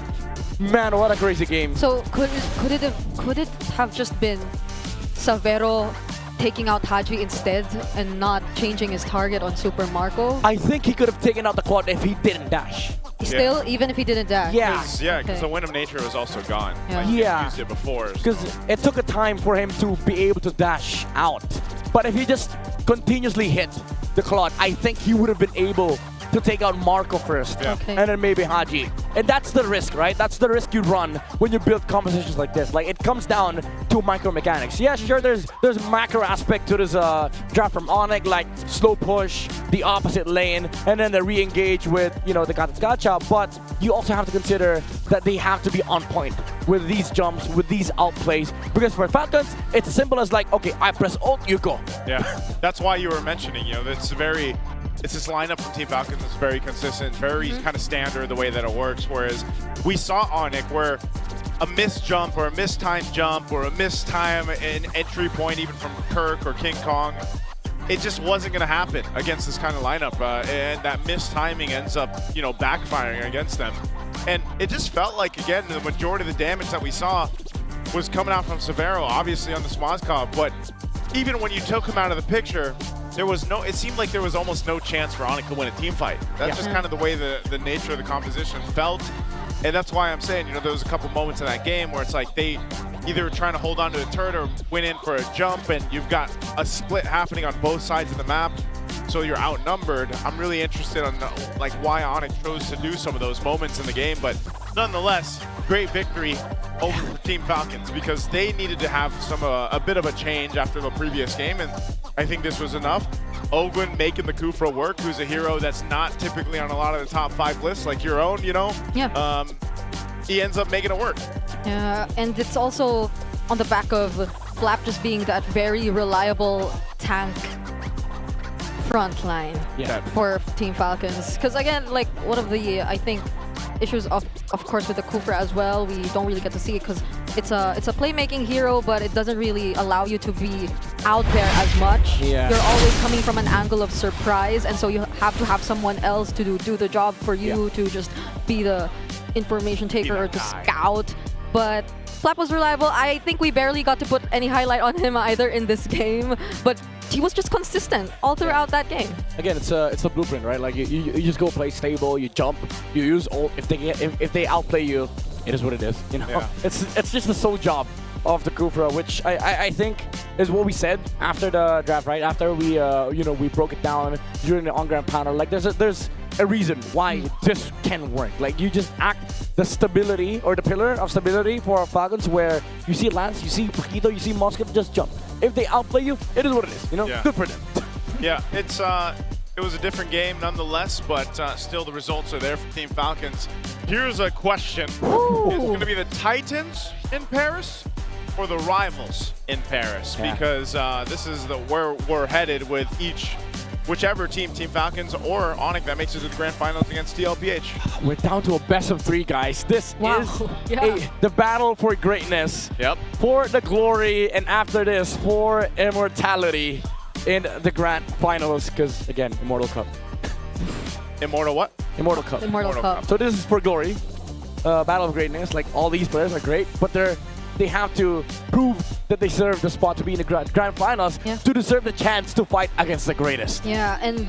Speaker 8: Man, what a crazy game.
Speaker 16: So could it have just been Savero taking out Haji instead and not changing his target on Super Marco?
Speaker 8: I think he could have taken out the quad if he didn't dash.
Speaker 16: Still, even if he didn't dash?
Speaker 14: Because the Wind of Nature was also gone. Like, he used it before.
Speaker 8: Because it took a time for him to be able to dash out. But if he just continuously hit the Claude, I think he would have been able to take out Marco first, and then maybe Haji. And that's the risk, right? That's the risk you run when you build compositions like this. Like, it comes down to micro mechanics. Yeah, sure, there's macro aspect to this draft from ONIC, like slow push, the opposite lane, and then the re-engage with, the gacha. But you also have to consider that they have to be on point with these jumps, with these outplays. Because for Falcons, it's as simple as like, okay, I press ult, you go.
Speaker 14: Yeah, that's why you were mentioning, it's this lineup from Team Falcons that's very consistent, very kind of standard the way that it works. Whereas we saw ONIC where a missed jump or a mistimed jump or a missed time in entry point, even from Kirk or King Kong, it just wasn't going to happen against this kind of lineup. And that missed timing ends up, backfiring against them. And it just felt like, again, the majority of the damage that we saw was coming out from Savero, obviously on the Smozkov. But even when you took him out of the picture, it seemed like there was almost no chance for ONIC to win a team fight. That's just kind of the way the nature of the composition felt. And that's why I'm saying, there was a couple moments in that game where it's like they either were trying to hold on to the turret or went in for a jump, and you've got a split happening on both sides of the map. So you're outnumbered. I'm really interested on why ONIC chose to do some of those moments in the game, but nonetheless, great victory over Team Falcons, because they needed to have a bit of a change after the previous game, and I think this was enough. Ogwin making the Kufra work, who's a hero that's not typically on a lot of the top 5 lists, like your own,
Speaker 16: Yeah.
Speaker 14: He ends up making it work.
Speaker 16: Yeah, and it's also on the back of Flap just being that very reliable tank front line for Team Falcons. Because again, like, one of the, I think, issues of course with the Kufra as well, we don't really get to see it because it's a playmaking hero, but it doesn't really allow you to be out there as much. You're always coming from an angle of surprise, and so you have to have someone else to do the job for you, to just be the information taker or to scout. But Flap was reliable. I think we barely got to put any highlight on him either in this game, but he was just consistent all throughout that game.
Speaker 8: Again, it's a blueprint, right? Like you just go play stable, you jump, you use ult. If they outplay you, it is what it is. You know,
Speaker 14: Yeah.
Speaker 8: it's just the sole job of the Kufra, which I think is what we said after the draft, right? After we we broke it down during the on-ground panel. Like there's a reason why this can work. Like you just act the stability or the pillar of stability for Falcons, where you see Lance, you see Paquito, you see Moscow, just jump. If they outplay you, it is what it is. You know,
Speaker 14: Yeah.
Speaker 8: good for them.
Speaker 14: Yeah, it was a different game nonetheless, but still the results are there for Team Falcons. Here's a question. Is it going to be the Titans in Paris or the rivals in Paris?
Speaker 8: Yeah.
Speaker 14: Because this is where we're headed with whichever team, Team Falcons or ONIC, that makes it to the grand finals against TLPH.
Speaker 8: We're down to a best of 3, guys. This is
Speaker 16: Yeah.
Speaker 8: the battle for greatness.
Speaker 14: Yep.
Speaker 8: For the glory, and after this, for immortality in the grand finals. Because, again, Immortal Cup.
Speaker 14: Immortal what?
Speaker 8: Immortal Cup.
Speaker 16: Immortal Cup.
Speaker 8: So this is for glory. Battle of greatness. Like, all these players are great, but they have to prove that they deserve the spot to be in the grand finals to deserve the chance to fight against the greatest.
Speaker 16: Yeah, and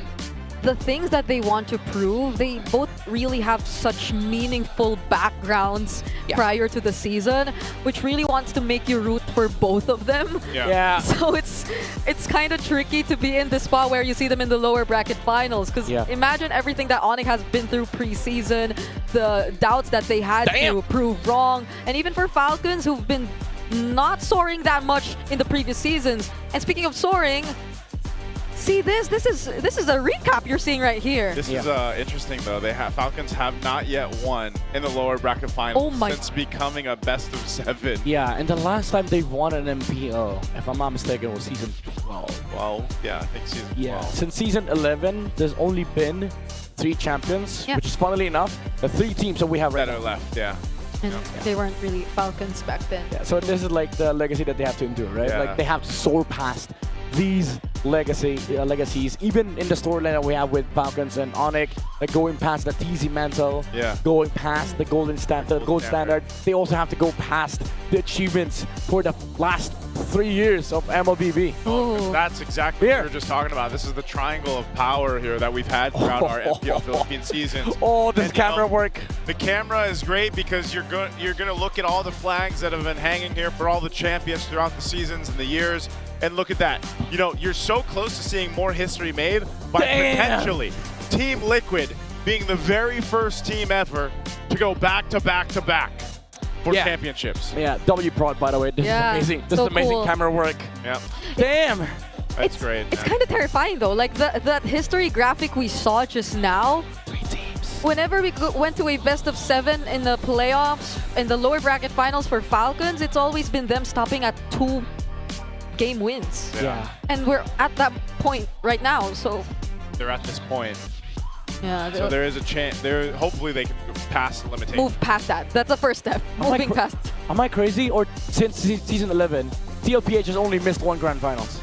Speaker 16: the things that they want to prove, they both really have such meaningful backgrounds prior to the season, which really wants to make you root for both of them.
Speaker 8: Yeah.
Speaker 16: So it's kind of tricky to be in this spot where you see them in the lower bracket finals, because imagine everything that ONIC has been through preseason, the doubts that they had to prove wrong, and even for Falcons, who've been not soaring that much in the previous seasons. And speaking of soaring, see this is a recap you're seeing right here.
Speaker 14: This is interesting though. Falcons have not yet won in the lower bracket finals since becoming a best of 7.
Speaker 8: Yeah, and the last time they won an MPL, if I'm not mistaken, was season 12.
Speaker 14: Well, yeah, I think season 12.
Speaker 8: Yeah, since season 11, there's only been 3 champions, which is funnily enough the 3 teams that we have right
Speaker 14: that are
Speaker 8: now.
Speaker 14: left. Yeah.
Speaker 16: And they weren't really Falcons back then.
Speaker 8: Yeah, so this is like the legacy that they have to endure, right?
Speaker 14: Yeah.
Speaker 8: Like they have to soar past these legacies, even in the storyline that we have with Falcons and ONIC, like going past the TZ mantle, going past the gold standard. They also have to go past the achievements for the last 3 years of MLBB.
Speaker 14: That's exactly what we were just talking about. This is the triangle of power here that we've had throughout our MPL Philippines seasons.
Speaker 8: This camera work.
Speaker 14: The camera is great because you're going to look at all the flags that have been hanging here for all the champions throughout the seasons and the years. And look at that. You know, you're so close to seeing more history made by potentially Team Liquid being the very first team ever to go back to back to back for championships.
Speaker 8: Yeah, W Prod, by the way. This is amazing. This is amazing camera work.
Speaker 14: Yeah.
Speaker 8: Damn.
Speaker 14: That's great.
Speaker 16: It's kind of terrifying though. Like that history graphic we saw just now.
Speaker 8: 3 teams.
Speaker 16: Whenever we went to a best of 7 in the playoffs, in the lower bracket finals for Falcons, it's always been them stopping at 2 game wins.
Speaker 8: Yeah.
Speaker 16: And we're at that point right now, so
Speaker 14: They're at this point.
Speaker 16: yeah.
Speaker 14: So there is a chance. Hopefully they can pass the limitation.
Speaker 16: Move past that. That's the first step. Moving past.
Speaker 8: Am I crazy? Or since season 11, TLPH has only missed 1 grand finals?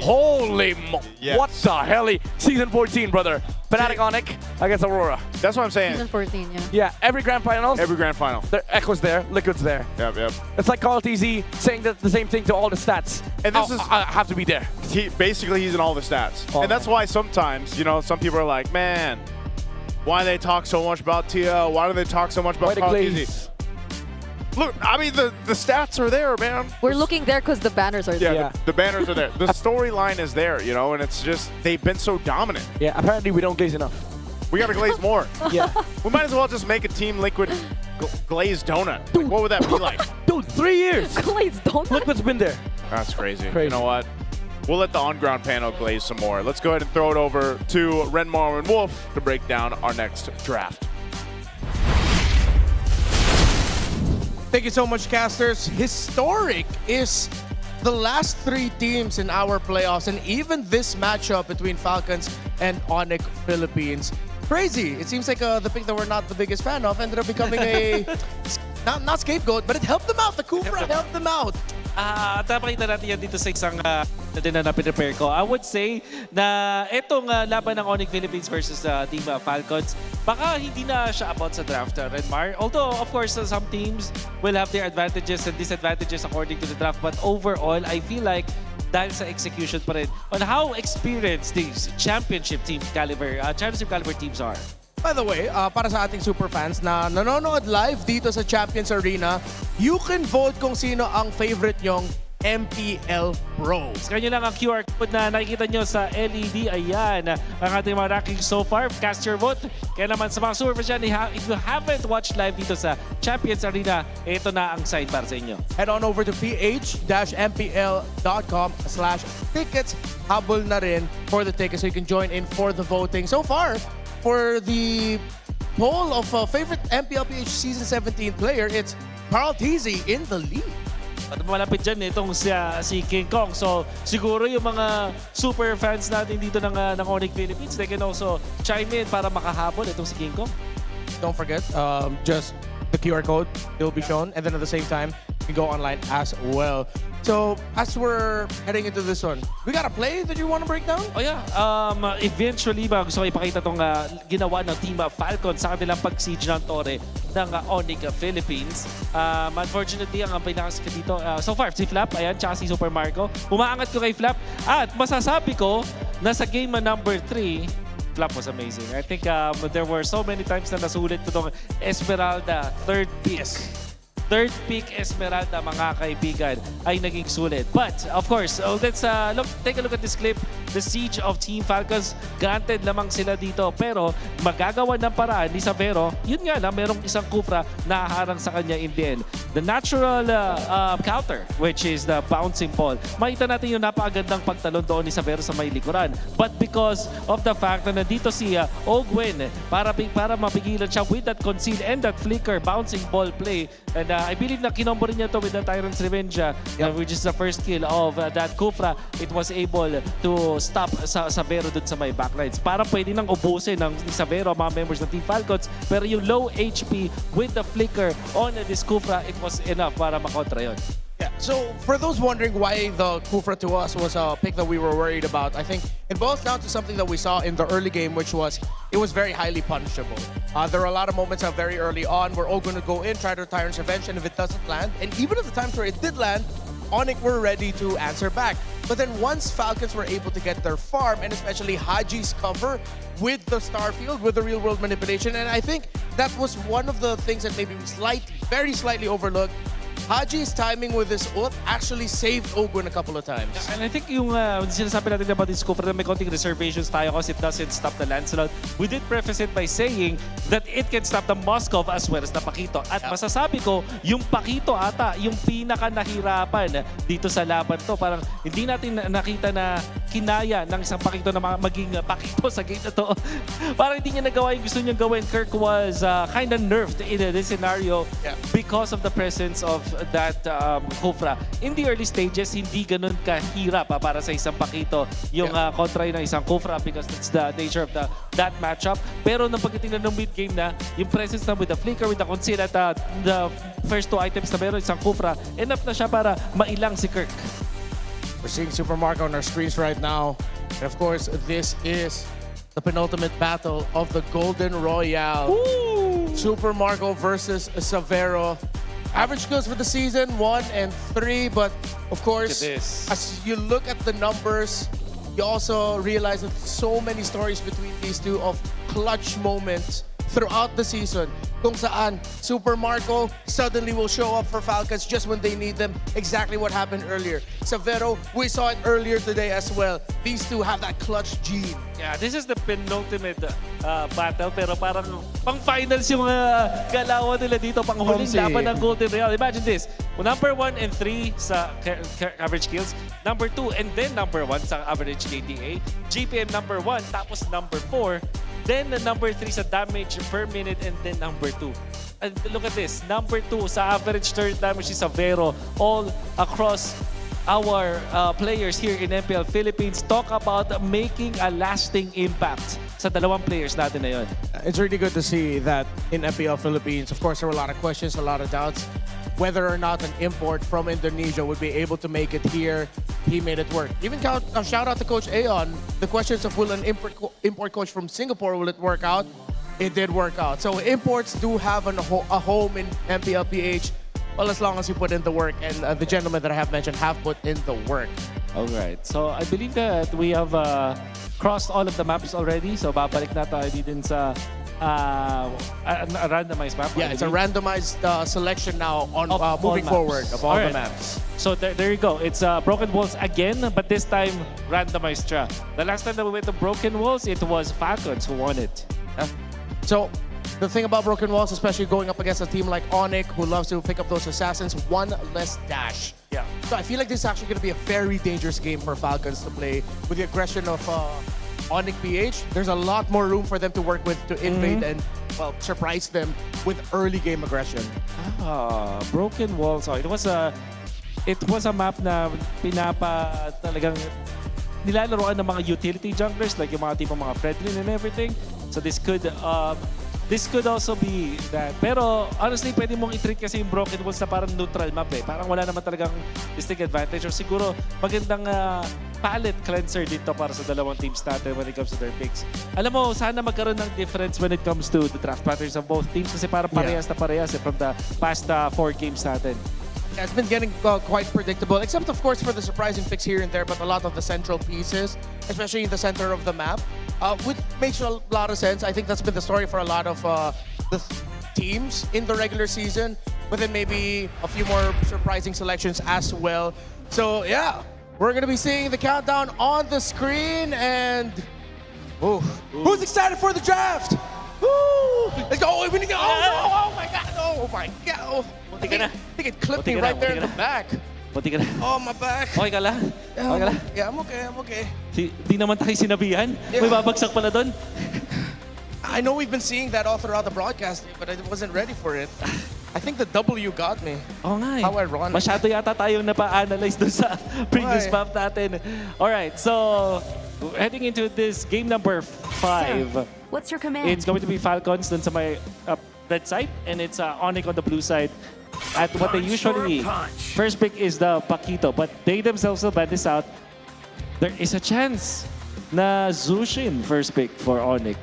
Speaker 8: Holy what the hell? Season 14, brother. Fnatic ONIC against Aurora.
Speaker 14: That's what I'm saying.
Speaker 16: Season 14, yeah.
Speaker 8: Yeah, every grand finals.
Speaker 14: Every grand final.
Speaker 8: Echo's there, Liquid's there.
Speaker 14: Yep.
Speaker 8: It's like Call TZ saying the same thing to all the stats.
Speaker 14: And this
Speaker 8: I have to be there.
Speaker 14: Basically, he's in all the stats. And that's why sometimes, some people are like, man, why do they talk so much about TL? Why do they talk so much about Call TZ? Look, I mean, the stats are there, man.
Speaker 16: We're looking there because the banners are there.
Speaker 14: Yeah, the banners are there. The storyline is there, and it's just, they've been so dominant.
Speaker 8: Yeah, apparently we don't glaze enough.
Speaker 14: We got to glaze more.
Speaker 8: Yeah.
Speaker 14: We might as well just make a Team Liquid glazed donut. Like, what would that be like?
Speaker 8: Dude, 3 years.
Speaker 16: Glazed donut?
Speaker 8: Liquid's been there.
Speaker 14: That's crazy. You know what? We'll let the on-ground panel glaze some more. Let's go ahead and throw it over to Renmar and Wolf to break down our next draft.
Speaker 1: Thank you so much, casters. Historic is the last 3 teams in our playoffs, and even this matchup between Falcons and ONIC Philippines. Crazy. It seems like the pick that we're not the biggest fan of ended up becoming a not scapegoat, but it helped them out. The Kufra helped them out.
Speaker 19: Tapakita natin yan dito sa isang na prepare ko. I would say na itong laban ng ONIC Philippines versus Team Falcons, baka hindi na siya about sa draft, Redmar. Although, of course, some teams will have their advantages and disadvantages according to the draft. But overall, I feel like dahil sa execution pa rin on how experienced these championship caliber teams are.
Speaker 1: By the way, para sa ating super fans na nanonood live dito sa Champions Arena, you can vote kung sino ang favorite nyong MPL Pro.
Speaker 19: Kanya lang ang QR code na nakikita nyo sa LED. Ayan, ang ating mga rankings so far. Cast your vote. Kaya naman sa mga super fans dyan, if you haven't watched live dito sa Champions Arena, ito na ang sign para sa inyo.
Speaker 1: Head on over to ph-mpl.com/tickets. Habol na rin for the tickets so you can join in for the voting. So far, for the poll of favorite MPL PH Season 17 player, it's Carl Teasy in the lead.
Speaker 19: At malapit dyan itong si King Kong. So siguro yung mga super fans natin dito ng ONIC Philippines, they can also chime in para makahabol itong si King Kong.
Speaker 1: Don't forget, just the QR code will be shown, and then at the same time, you can go online as well. So, as we're heading into this one, we got a play that you want to break down?
Speaker 19: Oh yeah, eventually gusto ko ipakita itong ginawa ng Team Falcon sa kanilang pag-siege ng Torre ng ONIC Philippines. Unfortunately, ang pinakasikat dito, so far, si Flap, ayan, tsaka si Super Marco. Umaangat ko kay Flap at masasabi ko na sa game number 3, Flap was amazing. I think there were so many times na nasulit ko itong Esmeralda, third pick. Third pick Esmeralda, mga kaibigan, ay naging sulit. But, of course, let's take a look at this clip. The siege of Team Falcons, granted lamang sila dito. Pero, magagawa ng paraan ni Savero, yun nga lang, merong isang Kufra na haharang sa kanya in the end. The natural counter, which is the bouncing ball. Makita natin yung napakagandang pagtalon doon ni Savero sa may likuran. But because of the fact na nandito si Ogwen, para mapigilan siya with that conceal and that flicker bouncing ball play. And I believe na kinombo rin niya to with the Tyrant's Revenge, which is the first kill of that Kufra. It was able to stop Savero dun sa may backlines. Parang pwede nang ubusin ng Savero ang mga members ng Team Falcons. Pero yung low HP with the flicker on this Kufra, it was enough para makontra yun.
Speaker 1: Yeah, so for those wondering why the Kufra to us was a pick that we were worried about, I think it boils down to something that we saw in the early game, which was it was very highly punishable. There are a lot of moments very early on where all going to go in, try to Tyrant's Revenge, and if it doesn't land, and even at the times where it did land, ONIC were ready to answer back. But then once Falcons were able to get their farm, and especially Haji's cover with the Starfield, with the real-world manipulation, and I think that was one of the things that maybe we very slightly overlooked. Haji's timing with his ult actually saved Ogwen a couple of times.
Speaker 19: And I think yung sinasabi natin about this Kufra na may konting reservations tayo kasi it doesn't stop the Lancelot. We did preface it by saying that it can stop the Moskov as well as the Pakito. At masasabi ko, yung Pakito ata, yung pinaka nahirapan dito sa laban to. Parang hindi natin nakita na kinaya ng isang Pakito na maging Pakito sa game na to. Parang hindi niya nagawa yung gusto niyang gawin. Kirk was kind of nerfed in this scenario because of the presence of that Kufra. In the early stages, hindi ganun kahirap para sa isang Pakito yung kontra ng isang Kufra because that's the nature of that matchup. Pero nung pagdating na ng mid-game na, yung presence na with the flicker, with the conceal at the first two items na meron isang Kufra, enough na siya para mailang si Kirk.
Speaker 1: We're seeing Super Marco on our screens right now. And of course, this is the penultimate battle of the Golden Royale. Woo! Super Marco versus Savero. Average kills for the season, 1 and 3. But of course, as you look at the numbers, you also realize that so many stories between these two of clutch moments throughout the season. Kung saan Super Marco suddenly will show up for Falcons just when they need them. Exactly what happened earlier. Savero, we saw it earlier today as well. These two have that clutch gene.
Speaker 19: Yeah, this is the penultimate battle pero parang pang-finals yung galawan nila dito, pang huling laban ng Golden Royale. Imagine this, number 1 and 3 sa average kills, number 2 and then number 1 sa average KDA, GPM number 1, tapos number 4, then number 3 sa damage per minute, and then number 2. And look at this, number 2 sa average turret damage is Savero all across our players here in MPL Philippines. Talk about making a lasting impact sa dalawang players natin na yun.
Speaker 1: It's really good to see that in MPL Philippines. Of course, there were a lot of questions, a lot of doubts. whether or not an import from Indonesia would be able to make it here. He made it work. Even shout out to Coach Aon. The questions of will an import coach from Singapore, will it work out? It did work out. So imports do have a home in MPL PH. Well, as long as you put in the work, and the gentlemen that I have mentioned have put in the work.
Speaker 19: All right. So I believe that we have crossed all of the maps already. So babalik na tayo din sa a randomized map.
Speaker 1: Yeah, it's a randomized selection now on moving forward of all the maps.
Speaker 19: So there you go. It's Broken Walls again, but this time randomized siya. The last time that we went to Broken Walls, it was Falcons who won it.
Speaker 1: So the thing about Broken Walls, especially going up against a team like ONIC, who loves to pick up those assassins, one less dash.
Speaker 19: Yeah.
Speaker 1: So I feel like this is actually going to be a very dangerous game for Falcons to play with the aggression of ONIC PH. There's a lot more room for them to work with to invade and, well, surprise them with early game aggression.
Speaker 19: Broken Walls. Oh, it was a map na talagang nilalaroan ng mga utility junglers, like yung mga tipong mga Fredlin and everything. So this could also be that. Pero honestly, pwede mong i-treat kasi yung Broken Walls na parang neutral map eh. Parang wala naman talagang distinct advantage. Or siguro magandang palette cleanser dito para sa dalawang teams natin when it comes to their picks. Alam mo, sana magkaroon ng difference when it comes to the draft patterns of both teams kasi parang parehas na parehas from the past 4 games natin.
Speaker 1: Yeah, it's been getting quite predictable, except of course for the surprising picks here and there, but a lot of the central pieces, especially in the center of the map, which makes a lot of sense. I think that's been the story for a lot of the teams in the regular season, but then maybe a few more surprising selections as well. So yeah, we're going to be seeing the countdown on the screen, and who's excited for the draft? Woo! Let's go! We need to go! Oh my God! Oh my God! I think it clipped me right there in the back.
Speaker 19: Buti ka na.
Speaker 1: Oh, my back.
Speaker 19: Okay ka lang? Okay ka lang?
Speaker 1: Yeah, I'm okay. I'm okay.
Speaker 19: Di naman tayo sinabihan. May babagsak pala doon.
Speaker 1: I know we've been seeing that all throughout the broadcast, but I wasn't ready for it. I think the W got me.
Speaker 19: Oo nga eh.
Speaker 1: How ironic.
Speaker 19: Masyado yata tayong napa-analyze doon sa previous map natin. Alright, so heading into this game number 5.
Speaker 9: What's your command?
Speaker 19: It's going to be Falcons dun sa may red side, and it's ONIC on the blue side. At what they usually, first pick is the Paquito, but they themselves will ban this out. There is a chance na Zushin first pick for ONIC.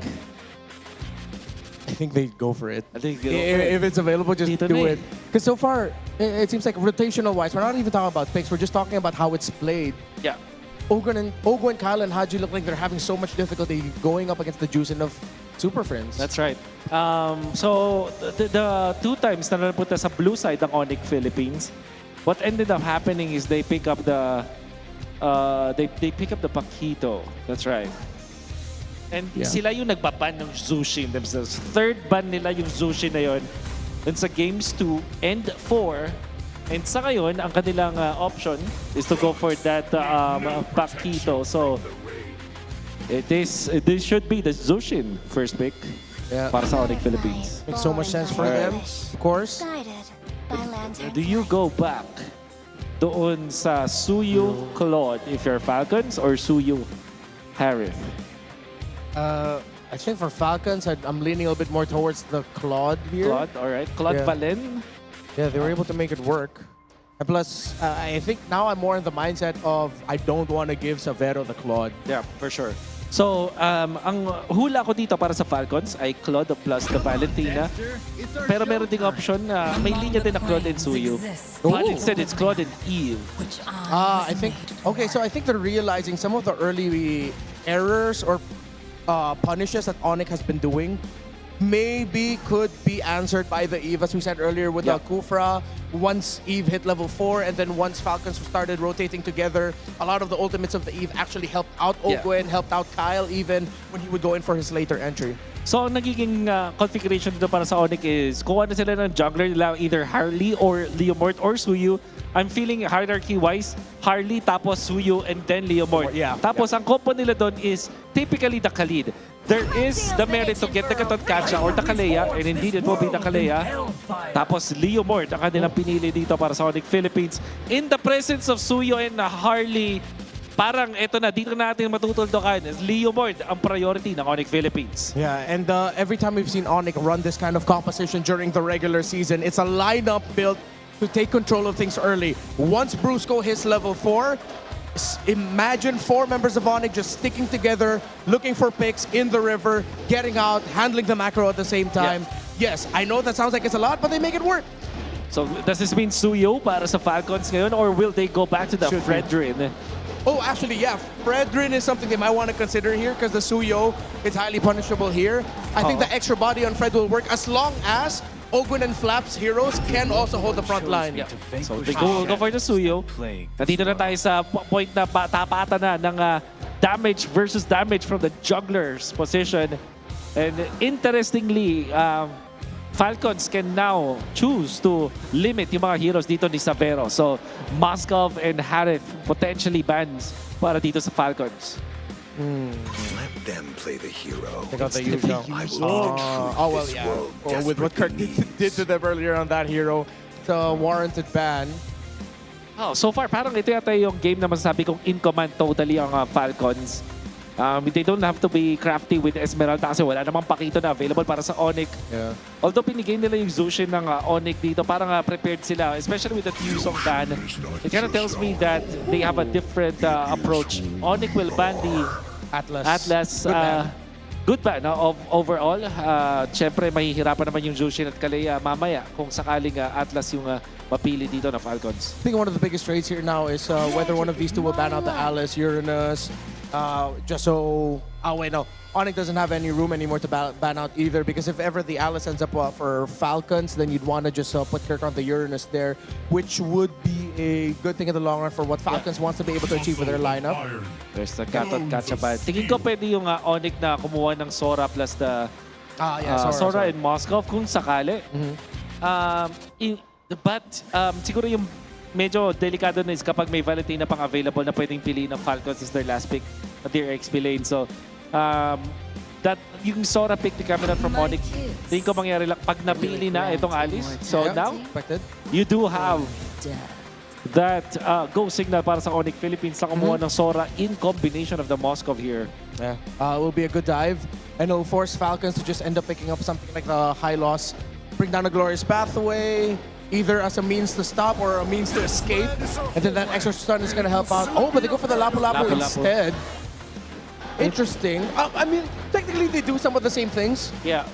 Speaker 1: I think they'd go for it.
Speaker 19: I think
Speaker 1: if it's available, just do it. Because so far, it seems like rotational-wise, we're not even talking about picks. We're just talking about how it's played.
Speaker 19: Yeah.
Speaker 1: Ogo and Kyle and Haji look like they're having so much difficulty going up against the Juicing of Super Friends.
Speaker 19: That's right. So the 2 times na napunta sa blue side ng ONIC Philippines, what ended up happening is they pick up the Paquito. That's right. And sila yung nagbaban ng Zushin themselves. Third ban nila yung Zushin na yun. Then sa games 2 and 4, and sa ngayon, ang kanilang option is to go for that Paquito. So this should be the Zushin first pick para sa ONIC Philippines.
Speaker 1: Makes so much sense for them, of course.
Speaker 19: Do you go back doon sa Suyu Claude if you're Falcons or Suyu Harith?
Speaker 1: I think for Falcons, I'm leaning a little bit more towards the Claude here.
Speaker 19: Claude, all right. Claude Valen.
Speaker 1: Yeah, they were able to make it work. And plus, I think now I'm more in the mindset of I don't want to give Savero the Claude.
Speaker 19: Yeah, for sure. So, ang hula ko dito para sa Falcons ay Claude plus the Valentina. Pero meron ding option na may linya din na Claude and Suyu. But instead, it's Claude and Eve.
Speaker 1: I think, okay, so I think they're realizing some of the early errors or punishes that ONIC has been doing maybe could be answered by the Eve, as we said earlier, with the Kufra. Once Eve hit level 4, and then once Falcons started rotating together, a lot of the ultimates of the Eve actually helped out Ogwen, helped out Kyle even when he would go in for his later entry.
Speaker 19: So, ang nagiging configuration dito para sa ONIC is kuha na sila ng jungler nila, either Harley or Leomort or Suyu. I'm feeling hierarchy-wise, Harley tapos Suyu and then Leomort. Tapos ang combo nila doon is typically the Khalid. There is the merit to get the Katonkacha or the Kalea, and indeed it will be the Kalea. Tapos Leomort ang kanilang pinili dito para sa ONIC Philippines. In the presence of Suyu and Harley, parang eto na, dito natin matutuldokan. Leomort ang priority ng ONIC Philippines.
Speaker 1: Yeah, and every time we've seen ONIC run this kind of composition during the regular season, it's a lineup built to take control of things early. Once Brusco hits level 4, imagine 4 members of ONIC just sticking together, looking for picks in the river, getting out, handling the macro at the same time. Yes, I know that sounds like it's a lot, but they make it work.
Speaker 19: So does this mean Suyo para sa Falcons ngayon, or will they go back to the Fredrin?
Speaker 1: Oh, actually, yeah. Fredrin is something they might want to consider here because the Suyo is highly punishable here. I think the extra body on Fred will work as long as Ogwin and Flaps heroes can also hold the front line. Yeah.
Speaker 19: So they go for the Suyo. Nandito na tayo sa point na tapatan na ng damage versus damage from the juggler's position. And interestingly, Falcons can now choose to limit yung mga heroes dito ni Savero. So, Moskov and Harith potentially bans para dito sa Falcons.
Speaker 10: Let them play the hero.
Speaker 1: They got the usual. Well, yeah. Or with what Kirk did to them earlier on that hero, it's a warranted ban.
Speaker 19: Oh, so far, parang ito yata yung game na masasabi kong in command totally ang Falcons. They don't have to be crafty with Esmeralda kasi wala namang pakito na available para sa ONIC.
Speaker 1: Yeah.
Speaker 19: Although pinigay nila yung Zushin ng ONIC dito, parang prepared sila, especially with the Tusong ban. It kind of tells me that they have a different approach. ONIC will ban the Atlas. Good ban overall. Siyempre, mahihirapan naman yung Zushin at Kalea mamaya kung sakaling Atlas yung mapili dito na Falcons.
Speaker 1: I think one of the biggest trades here now is whether one of these two will ban out the Alice, Uranus, just so... Oh, wait, no. ONIC doesn't have any room anymore to ban out either because if ever the Alice ends up for Falcons, then you'd want to just put Kirk on the Uranus there, which would be a good thing in the long run for what Falcons wants to be able to achieve with their lineup.
Speaker 19: There's the Katot Kachaban. Tingin ko pwede yung ONIC na kumuha ng Sora plus the Sora and Moskov kung sakali. But siguro yung medyo delikado na is kapag may Valentina pang available na pwedeng piliin ng Falcons is their last pick at their XP lane. So, that yung Sora pick ni coming out from ONIC, tingin ko mangyari lang pag napili na itong Alice. So now, you do have that go signal para sa ONIC Philippines na kumuha ng Sora in combination of the Moskov here.
Speaker 1: Yeah, it will be a good dive and it'll force Falcons to just end up picking up something like the high loss, bring down a glorious pathway, either as a means to stop or a means to escape. And then that extra stun is going to help out. Oh, but they go for the Lapu-Lapu instead. Interesting. I mean, technically they do some of the same things.
Speaker 19: Yeah.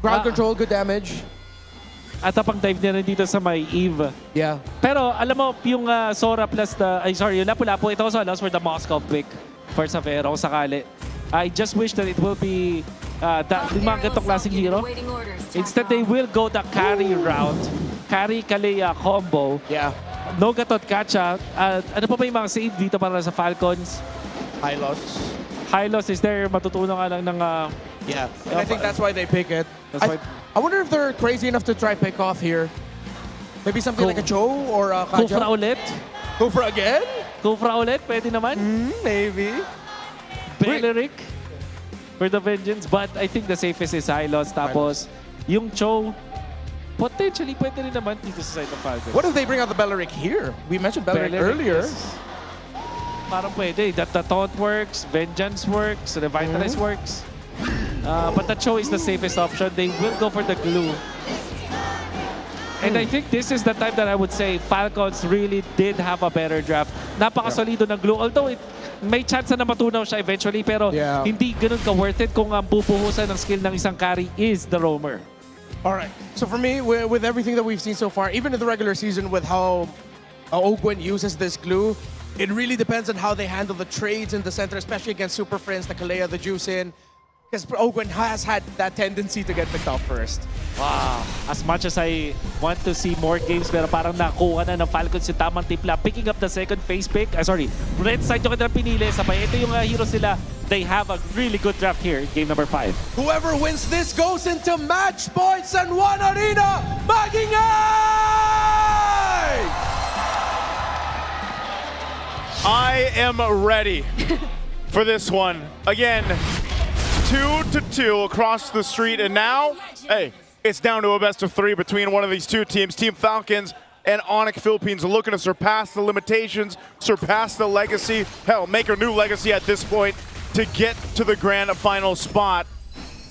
Speaker 1: Ground control, good damage.
Speaker 19: At pang dive na rin dito sa may Eve.
Speaker 1: Yeah.
Speaker 19: Pero alam mo, yung Sora plus the... yung Lapu-Lapu, it also allows for the Moskov pick for Savero sakali. I just wish that it will be yung mga ganitong klaseng hero. Instead, they will go the carry route. Carry Kalea combo.
Speaker 1: Yeah.
Speaker 19: No Gatot Kacha. Ano pa ba yung mga save dito para sa Falcons?
Speaker 1: High loss.
Speaker 19: High loss is there. Matutunan ka lang ng...
Speaker 1: yeah. And I think that's why they pick it. I wonder if they're crazy enough to try pick off here. Maybe something like a Cho or a Kaja.
Speaker 19: Kufra ulit?
Speaker 1: Kufra again?
Speaker 19: Kufra ulit? Pwede naman?
Speaker 1: Maybe.
Speaker 19: Beleric for the vengeance. But I think the safest is high loss. Tapos yung Cho, potentially pwede rin naman dito sa side of Falcons.
Speaker 1: What if they bring out the Beleric here? We mentioned Beleric earlier.
Speaker 19: Yes. Parang pwede. The taunt works, vengeance works, revitalize works. But the Cho is the safest option. They will go for the glue. And I think this is the time that I would say Falcons really did have a better draft. Napakasolido ng glue. Although may chance na matunaw siya eventually, pero hindi ganun ka-worth it kung ang bubuhusan ng skill ng isang carry is the roamer.
Speaker 1: All right. So for me, with everything that we've seen so far, even in the regular season with how Ogwin uses this glue, it really depends on how they handle the trades in the center, especially against Super Friends, the Kalea, the Juicin. Because Ogwin has had that tendency to get picked off first.
Speaker 19: Wow. As much as I want to see more games, pero parang nakuha na ng Falcons yung tamang tipla. Picking up the second phase pick. Red side yung kanilang pinili. Sabay, ito yung heroes sila. They have a really good draft here in game number 5.
Speaker 1: Whoever wins this goes into match points and one arena. Magingay!
Speaker 14: I am ready for this one. Again, 2-2 across the street, and now, hey, it's down to a best of 3 between one of these two teams. Team Falcons and ONIC Philippines looking to surpass the limitations, surpass the legacy, hell, make a new legacy at this point to get to the grand final spot.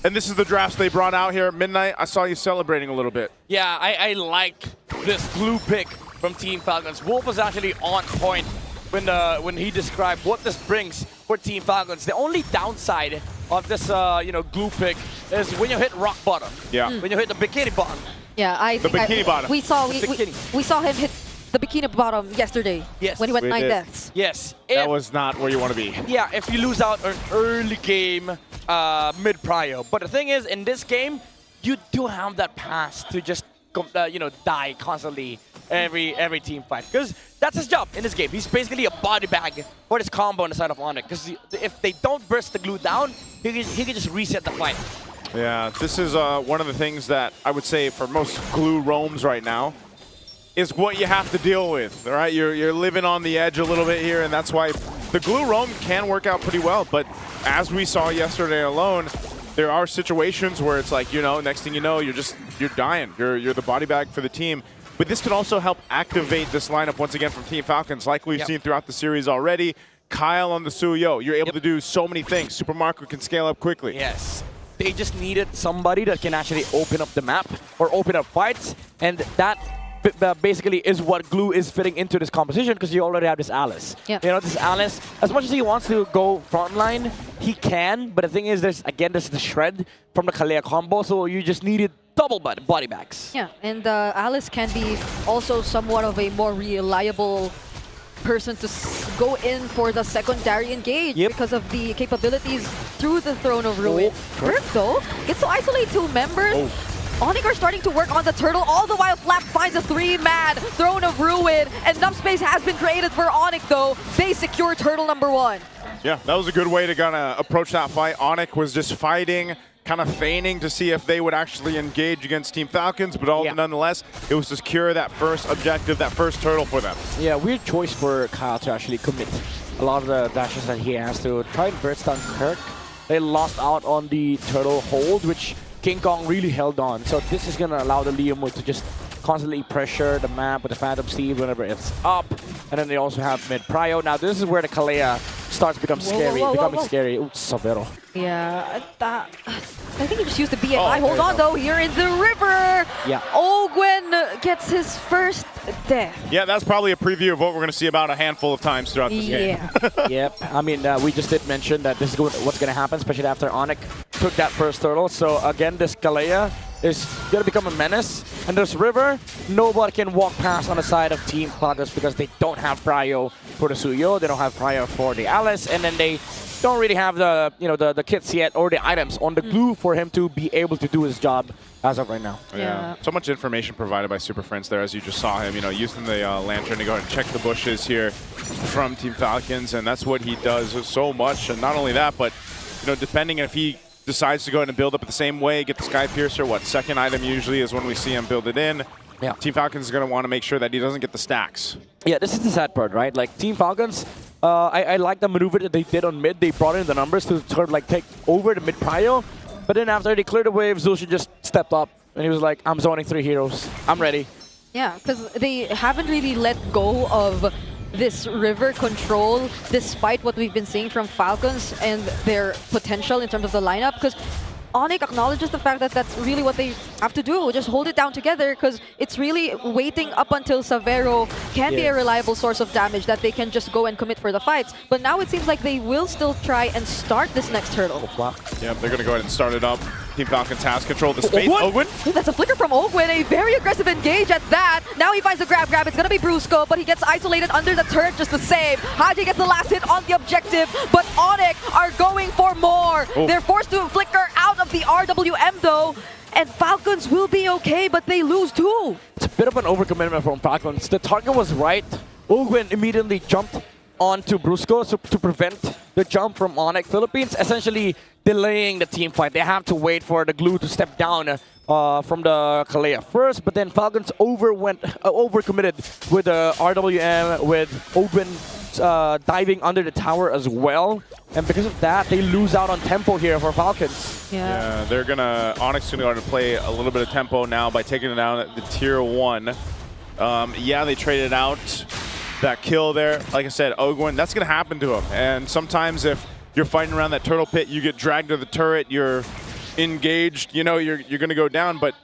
Speaker 14: And this is the drafts they brought out here at midnight. I saw you celebrating a little bit.
Speaker 18: Yeah, I like this glue pick from Team Falcons. Wolf was actually on point when he described what this brings for Team Falcons. The only downside of this glue pick is when you hit rock bottom.
Speaker 14: Yeah.
Speaker 18: When you hit the bikini bottom.
Speaker 16: Yeah, I
Speaker 14: The
Speaker 16: think
Speaker 14: bikini bottom.
Speaker 16: we saw
Speaker 18: Bikini.
Speaker 16: we saw him hit the bikini bottom yesterday.
Speaker 18: Yes.
Speaker 16: When he went
Speaker 14: We
Speaker 16: 9
Speaker 14: did.
Speaker 16: deaths.
Speaker 18: Yes.
Speaker 14: That was not where you want to be.
Speaker 18: Yeah, if you lose out an early game mid-prio. But the thing is, in this game, you do have that pass to just die constantly every team fight. Because that's his job in this game. He's basically a body bag for this combo on the side of ONIC. Because if they don't burst the glue down, he can just reset the fight.
Speaker 14: Yeah, this is one of the things that I would say for most glue roams right now is what you have to deal with, all right? You're living on the edge a little bit here, and that's why the glue roam can work out pretty well. But as we saw yesterday alone, there are situations where it's like, next thing you know, you're dying. You're the body bag for the team. But this can also help activate this lineup once again from Team Falcons, like we've seen throughout the series already. Kyle on the Suyo, you're able to do so many things. Super Marco can scale up quickly.
Speaker 18: Yes. They just needed somebody that can actually open up the map or open up fights, and that basically is what glue is fitting into this composition because you already have this Alice.
Speaker 16: Yeah.
Speaker 18: This Alice, as much as he wants to go frontline, he can, but the thing is, there's the shred from the Kalea combo, so you just needed double body bags.
Speaker 16: Yeah, and Alice can be also somewhat of a more reliable person to go in for the secondary engage because of the capabilities through the Throne of Ruin. Kirk, though, gets to isolate 2 members. ONIC are starting to work on the turtle, all the while Flap finds a 3-man Throne of Ruin. Enough space has been created for ONIC, though. They secure turtle number 1.
Speaker 14: Yeah, that was a good way to kind of approach that fight. ONIC was just fighting, kind of feigning to see if they would actually engage against Team Falcons, but nonetheless, it was to secure that first objective, that first turtle for them.
Speaker 8: Yeah, weird choice for Kyle to actually commit a lot of the dashes that he has to try and burst down Kirk. They lost out on the turtle hold, which King Kong really held on. So this is going to allow the Liam to just constantly pressure the map with the Phantom Steed whenever it's up. And then they also have mid-prio. Now this is where the Kalea starts to become scary. Ooh, Savero.
Speaker 16: Yeah, I think he just used the BMI. Hold on, though, here in the river.
Speaker 8: Yeah.
Speaker 16: Ogwen gets his first death.
Speaker 14: Yeah, that's probably a preview of what we're going to see about a handful of times throughout this game.
Speaker 8: Yep. I mean, we just did mention that this is what's going to happen, especially after ONIC took that first turtle. So again, this Kalea is going to become a menace. And this river, nobody can walk past on the side of Team Falcons because they don't have prio for the Suyo, they don't have prio for the Alice, and then they don't really have the the kits yet or the items on the glue for him to be able to do his job as of right now.
Speaker 14: Yeah. So much information provided by Super Friends there, as you just saw him, using the lantern to go and check the bushes here from Team Falcons, and that's what he does so much. And not only that, but depending if he decides to go ahead and build up it the same way, get the Sky Piercer, second item usually is when we see him build it in.
Speaker 8: Yeah.
Speaker 14: Team Falcons is going to want to make sure that he doesn't get the stacks.
Speaker 8: Yeah, this is the sad part, right? Like Team Falcons, I like the maneuver that they did on mid. They brought in the numbers to sort of take over the mid prio. But then after they cleared the wave, Zulshin just stepped up and he was like, I'm zoning 3 heroes. I'm ready.
Speaker 16: Yeah, because they haven't really let go of this river control despite what we've been seeing from Falcons and their potential in terms of the lineup. Because ONIC acknowledges the fact that that's really what they have to do. Just hold it down together because it's really waiting up until Savero can be a reliable source of damage that they can just go and commit for the fights. But now it seems like they will still try and start this next turtle.
Speaker 14: Yeah, they're going to go ahead and start it up. Team Falcons has control of the space. Ogwen?
Speaker 16: Ooh, that's a flicker from Ogwen, a very aggressive engage at that. Now he finds a grab. It's going to be Brusco, but he gets isolated under the turret just the same. Haji gets the last hit on the objective, but ONIC are going for more. They're forced to flicker out of the RWM though, and Falcons will be okay, but they lose too.
Speaker 8: It's a bit of an overcommitment from Falcons. The target was right. Ogwen immediately jumped onto Brusco to prevent the jump from ONIC Philippines, essentially delaying the team fight. They have to wait for the glue to step down from the Kalea first, but then Falcons overcommitted with the RWM, with Ogwen diving under the tower as well. And because of that, they lose out on tempo here for Falcons.
Speaker 14: Yeah, they're gonna, ONIC's gonna play a little bit of tempo now by taking it down at the tier 1. Yeah, they traded out that kill there. Like I said, Ogwen, that's gonna happen to him. And sometimes if you're fighting around that turtle pit, you get dragged to the turret, you're engaged, you know, you're going to go down. But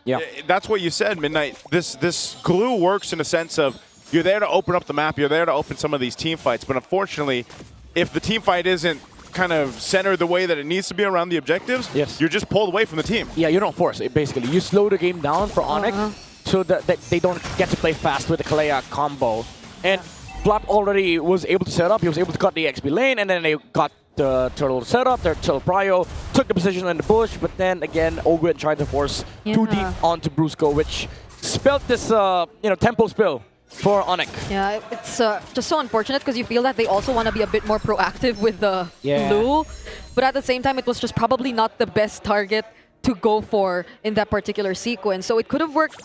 Speaker 14: that's what you said, Midnight. This glue works in a sense of you're there to open up the map. You're there to open some of these team fights. But unfortunately, if the team fight isn't kind of centered the way that it needs to be around the objectives, you're just pulled away from the team.
Speaker 8: Yeah, you don't force it, basically. You slow the game down for ONIC so that they don't get to play fast with the Kalea combo. And Flap already was able to set up. He was able to cut the XP lane, and then they got the turtle set up, their turtle prio, took the position in the bush, but then again, Ogwin tried to force too deep onto Brusco, which spelled this, tempo spill for ONIC.
Speaker 16: Yeah, it's just so unfortunate because you feel that they also want to be a bit more proactive with the blue, but at the same time, it was just probably not the best target to go for in that particular sequence. So it could have worked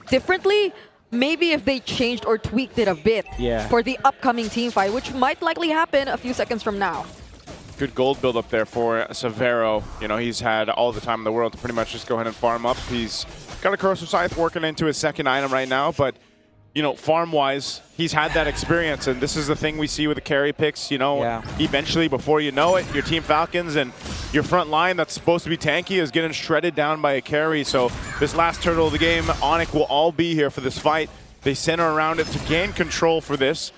Speaker 16: differently, maybe if they changed or tweaked it a bit for the upcoming team fight, which might likely happen a few seconds from now.
Speaker 14: Good gold build up there for Severo. You know, he's had all the time in the world to pretty much just go ahead and farm up. He's got a Corrosive Scythe working into his second item right now, but you know, farm-wise, he's had that experience, and this is the thing we see with the carry picks. You know, eventually, before you know it, your Team Falcons and your front line that's supposed to be tanky is getting shredded down by a carry. So this last turtle of the game, ONIC will all be here for this fight. They center around it to gain control for this.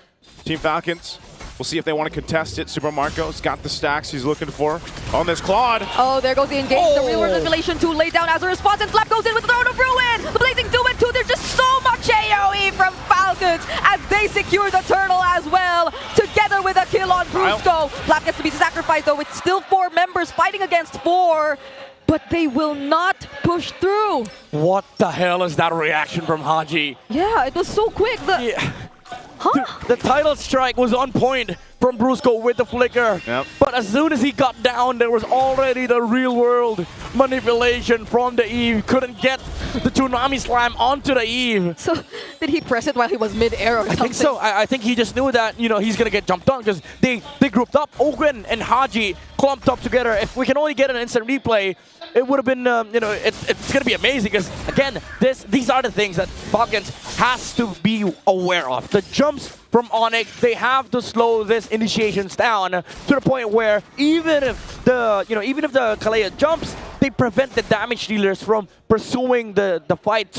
Speaker 14: Team Falcons, we'll see if they want to contest it. Super Marco's got the stacks he's looking for on this Claude.
Speaker 16: Oh, there goes the engage. The real world manipulation 2 laid down as a response, and Flap goes in with the Throne of Ruin. The Blazing 2 and 2. There's just so much AoE from Falcons as they secure the turtle as well, together with a kill on Brusco. Flap gets to be sacrificed, though. It's still 4 members fighting against 4, but they will not push through.
Speaker 8: What the hell is that reaction from Haji?
Speaker 16: Yeah, it was so quick.
Speaker 8: The title strike was on point from Brusco with the flicker. But as soon as he got down, there was already the real world manipulation from the Eve. Couldn't get the Tsunami Slam onto the Eve.
Speaker 16: So did he press it while he was mid-air or something?
Speaker 8: I think so. I think he just knew that, you know, he's gonna get jumped on because they grouped up. Ogren and Haji clumped up together. If we can only get an instant replay, it would have been, it's gonna be amazing because again, these are the things that Falcons has to be aware of. The jumps from ONIC, they have to slow this initiations down to the point where even if the Kalea jumps, they prevent the damage dealers from pursuing the fight,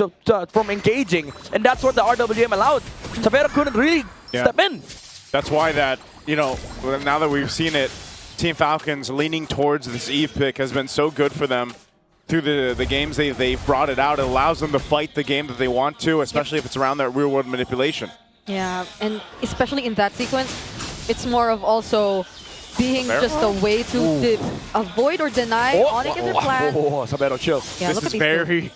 Speaker 8: from engaging, and that's what the RWM allowed. Severo couldn't really step in.
Speaker 14: That's why that, you know, now that we've seen it, Team Falcons leaning towards this Eve pick has been so good for them through the games they've brought it out. It allows them to fight the game that they want to, especially if it's around that real world manipulation.
Speaker 16: Yeah, and especially in that sequence, it's more of also being just a way to avoid or deny ONIC in their plan.
Speaker 8: Severo, chill.
Speaker 16: Yeah,
Speaker 14: this is very,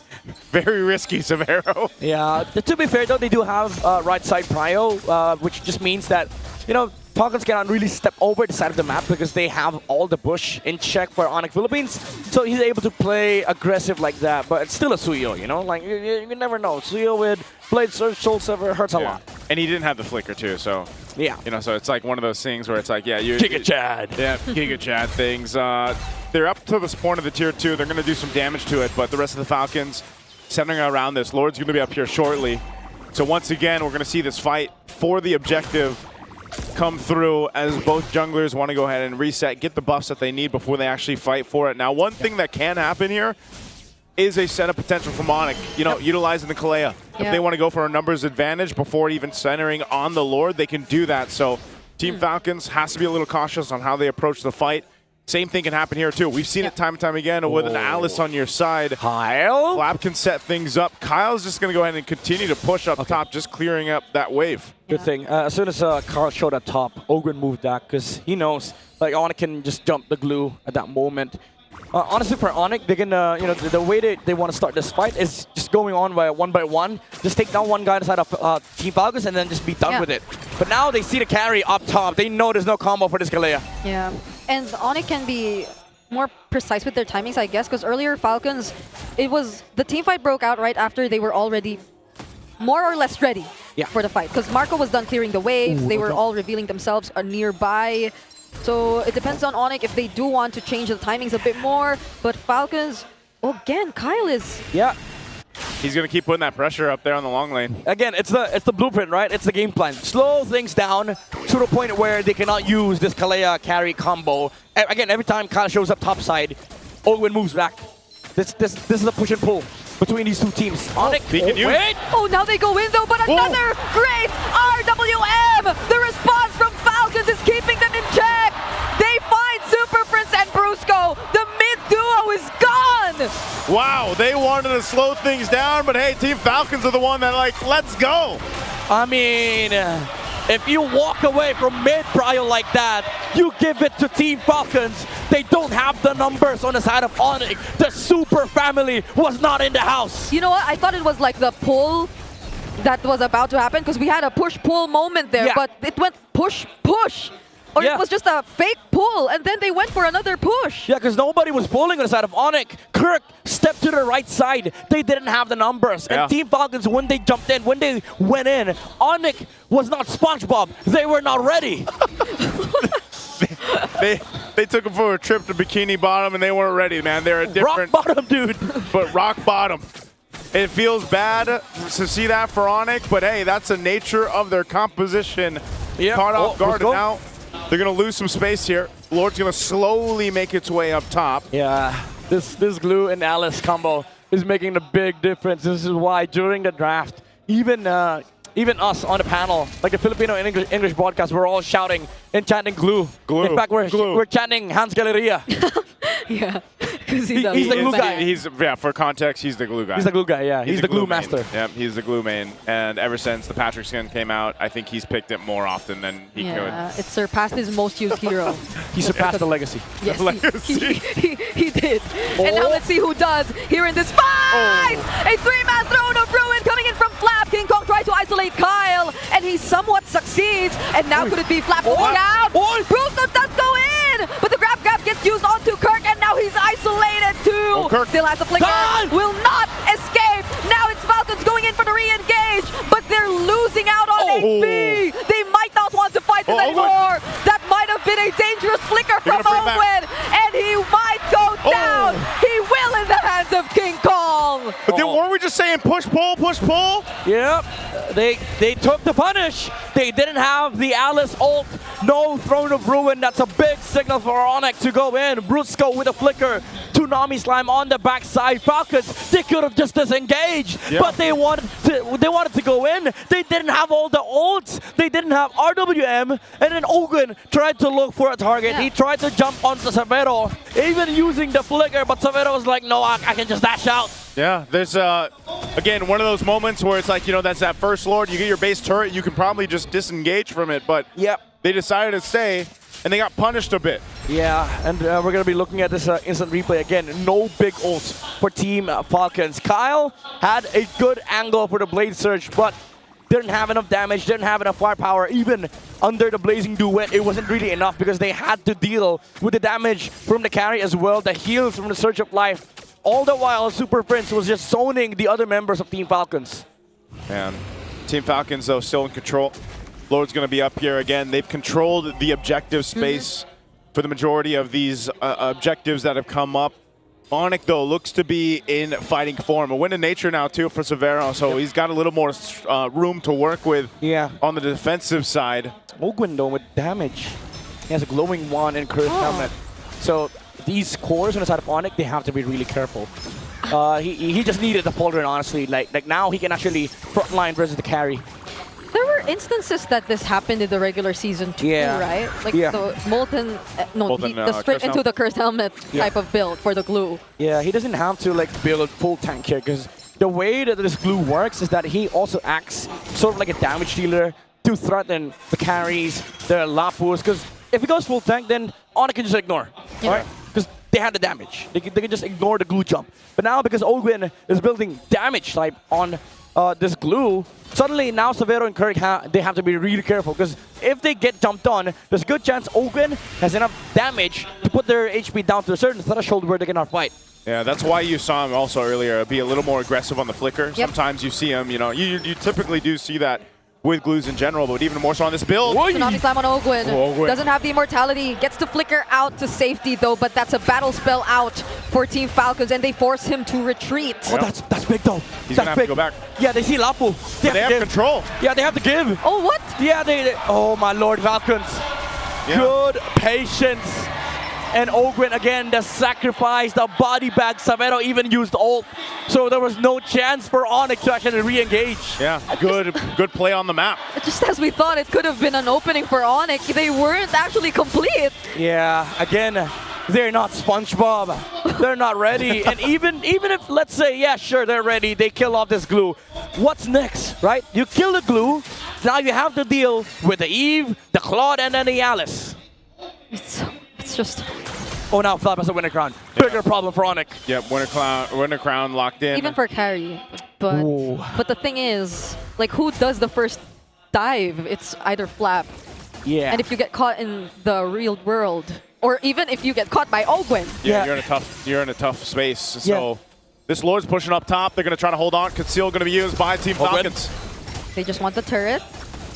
Speaker 14: very risky, Severo.
Speaker 8: Yeah, to be fair though, they do have right side prio, which just means that, you know, Falcons cannot really step over the side of the map because they have all the bush in check for ONIC Philippines. So he's able to play aggressive like that, but it's still a Suyo, you know? Like, you never know. Suyo with Blade Surge, Soul Sever hurts a lot.
Speaker 14: And he didn't have the flicker too, so...
Speaker 8: Yeah.
Speaker 14: You know, so it's like one of those things where it's like, yeah,
Speaker 8: Giga Chad.
Speaker 14: Yeah, Giga Chad things. They're up to this point of the tier 2. They're going to do some damage to it, but the rest of the Falcons centering around this. Lord's going to be up here shortly. So once again, we're going to see this fight for the objective come through as both junglers want to go ahead and reset, get the buffs that they need before they actually fight for it. Now, one thing that can happen here is a setup potential from ONIC, you know, utilizing the Kalea. If they want to go for a numbers advantage before even centering on the Lord, they can do that. So Team Falcons has to be a little cautious on how they approach the fight. Same thing can happen here too. We've seen it time and time again with an Alice on your side.
Speaker 8: Kyle?
Speaker 14: Flap can set things up. Kyle's just going to go ahead and continue to push up top, just clearing up that wave.
Speaker 8: Good thing. As soon as Carl showed up top, Ogren moved back because he knows like ONIC can just jump the glue at that moment. Honestly, for ONIC, they can, the way they want to start this fight is just going on by one. Just take down one guy inside of Team Falcons and then just be done with it. But now they see the carry up top. They know there's no combo for this Kalea.
Speaker 16: Yeah, and ONIC can be more precise with their timings, I guess, because earlier Falcons, the team fight broke out right after they were already more or less ready for the fight. Because Marco was done clearing the waves. They were all revealing themselves nearby. So it depends on ONIC if they do want to change the timings a bit more. But Falcons, again, Kyle is...
Speaker 14: Yeah. He's going to keep putting that pressure up there on the long lane.
Speaker 8: Again, it's the blueprint, right? It's the game plan. Slow things down to the point where they cannot use this Kalea carry combo. Again, every time Kyle shows up topside, Owen moves back.
Speaker 18: This is a push and pull between these two teams. ONIC, wait!
Speaker 16: Oh, now they go in though, but another great RWM! The response from Falcons is keeping them in check! They find Super Prince and Brusco! The mid duo is gone!
Speaker 14: Wow, they wanted to slow things down, but hey, Team Falcons are the one that like, let's go!
Speaker 18: I mean, if you walk away from mid-prio like that, you give it to Team Falcons. They don't have the numbers on the side of ONIC. The super family was not in the house.
Speaker 16: You know what? I thought it was like the pull that was about to happen because we had a push-pull moment there, but it went push-push. Or it was just a fake pull, and then they went for another push.
Speaker 18: Yeah, because nobody was pulling on the side of ONIC. Kirk stepped to the right side. They didn't have the numbers. And Team Falcons, when they jumped in, when they went in, ONIC was not SpongeBob. They were not ready.
Speaker 14: They took them for a trip to Bikini Bottom, and they weren't ready, man. They're a different...
Speaker 18: Rock bottom, dude.
Speaker 14: But rock bottom. It feels bad to see that for ONIC, but hey, that's the nature of their composition. Caught off guard, and now they're going to lose some space here. Lord's going to slowly make its way up top.
Speaker 18: Yeah, this Glue and Alice combo is making a big difference. This is why during the draft, even us on the panel, like the Filipino and English broadcast, we're all shouting and chanting Glue. In fact, we're chanting Hans Galleria.
Speaker 16: Yeah, because
Speaker 18: he's the glue guy.
Speaker 14: For context, he's the glue guy.
Speaker 18: He's the glue guy, yeah. He's the glue master.
Speaker 14: Yep, he's the glue main. And ever since the Patrick skin came out, I think he's picked it more often than he could.
Speaker 16: It surpassed his most used hero.
Speaker 18: He surpassed the legacy.
Speaker 16: Yes, he did. And now let's see who does here in this fight! A three-man throne of ruin coming in from Flap. King Kong tries to isolate Kyle, and he somewhat succeeds. And now could it be Flap going out? Brusco does go in, but the grab gets used onto Kirk, and now he's isolated too.
Speaker 14: Kirk
Speaker 16: still has a flicker. Will not escape. Now it's Falcons going in for the re-engage, but they're losing out on HP. They might not want to fight this anymore. That might have been a dangerous flicker from Owen, and he might go down. He will in the hands of King Kong.
Speaker 14: But then weren't we just saying push, pull, push, pull?
Speaker 18: Yep. They took the punish. They didn't have the Alice ult. No Throne of Ruin. That's a big signal for ONIC to go in. Brusco with a flicker. Tsunami Slime on the backside. Falcons, they could have just disengaged, but they wanted to go in. They didn't have all the ults. They didn't have RWM, and then Ogun tried to look for a target. He tried to jump onto Savero, even using the flicker, but Savero was like, no, I can just dash out.
Speaker 14: Yeah, there's, again, one of those moments where it's like, you know, that's that first Lord, you get your base turret, you can probably just disengage from it, but they decided to stay, and they got punished a bit.
Speaker 18: Yeah, and we're going to be looking at this instant replay again. No big ults for Team Falcons. Kyle had a good angle for the Blade Surge, but didn't have enough damage, didn't have enough firepower. Even under the Blazing Duet, it wasn't really enough because they had to deal with the damage from the carry as well, the heals from the Surge of Life. All the while, Super Prince was just zoning the other members of Team Falcons.
Speaker 14: Man, Team Falcons, though, still in control. Lord's going to be up here again. They've controlled the objective space for the majority of these objectives that have come up. ONIC, though, looks to be in fighting form. A win in nature now, too, for Severo, so he's got a little more room to work with on the defensive side.
Speaker 18: Ogwin, though, with damage. He has a glowing wand and cursed helmet. So these cores on the side of ONIC, they have to be really careful. He just needed the pauldron, honestly. Like now he can actually frontline versus the carry.
Speaker 16: There were instances that this happened in the regular season too, right? Like the Molten, the straight into the Cursed Helmet type of build for the glue.
Speaker 18: Yeah, he doesn't have to like build full tank here because the way that this glue works is that he also acts sort of like a damage dealer to threaten the carries, the Lapus, because if he goes full tank, then ONIC can just ignore, right? Because they had the damage. They can just ignore the glue jump. But now because Ogwin is building damage type on this glue, suddenly now Severo and Kirk, they have to be really careful because if they get jumped on, there's a good chance Ogwin has enough damage to put their HP down to a certain threshold where they cannot fight.
Speaker 14: Yeah, that's why you saw him also earlier be a little more aggressive on the flicker. Sometimes you see him, you know, you typically do see that with glues in general, but even more so on this build.
Speaker 16: Tsunami Slam on Ogwin. Doesn't have the immortality. Gets to flicker out to safety though, but that's a battle spell out for Team Falcons, and they force him to retreat.
Speaker 18: Oh, that's big though.
Speaker 14: He's gonna have to go back.
Speaker 18: Yeah, they see Lapu.
Speaker 14: They have control.
Speaker 18: Yeah, they have to give.
Speaker 16: Oh, what?
Speaker 18: Yeah, they oh my lord, Falcons. Good patience. And Ogwin again, the sacrifice, the body bag. Savero even used ult. So there was no chance for ONIC to actually re-engage.
Speaker 14: Yeah, good play on the map.
Speaker 16: Just as we thought it could have been an opening for ONIC, they weren't actually complete.
Speaker 18: Yeah, again, they're not SpongeBob. They're not ready. And even if, let's say, yeah, sure, they're ready, they kill off this glue. What's next, right? You kill the glue, now you have to deal with the Eve, the Claude, and then the Alice.
Speaker 16: It's just...
Speaker 18: Oh, now Flap has a Winter Crown. Bigger problem for ONIC.
Speaker 14: Yep, Winter Crown locked in.
Speaker 16: Even for carry. But the thing is, like, who does the first dive? It's either Flap.
Speaker 18: Yeah.
Speaker 16: And if you get caught in the real world, or even if you get caught by Ogwin.
Speaker 14: Yeah, you're in a tough space. So this Lord's pushing up top. They're going to try to hold on. Conceal going to be used by Team Falcons.
Speaker 16: They just want the turret.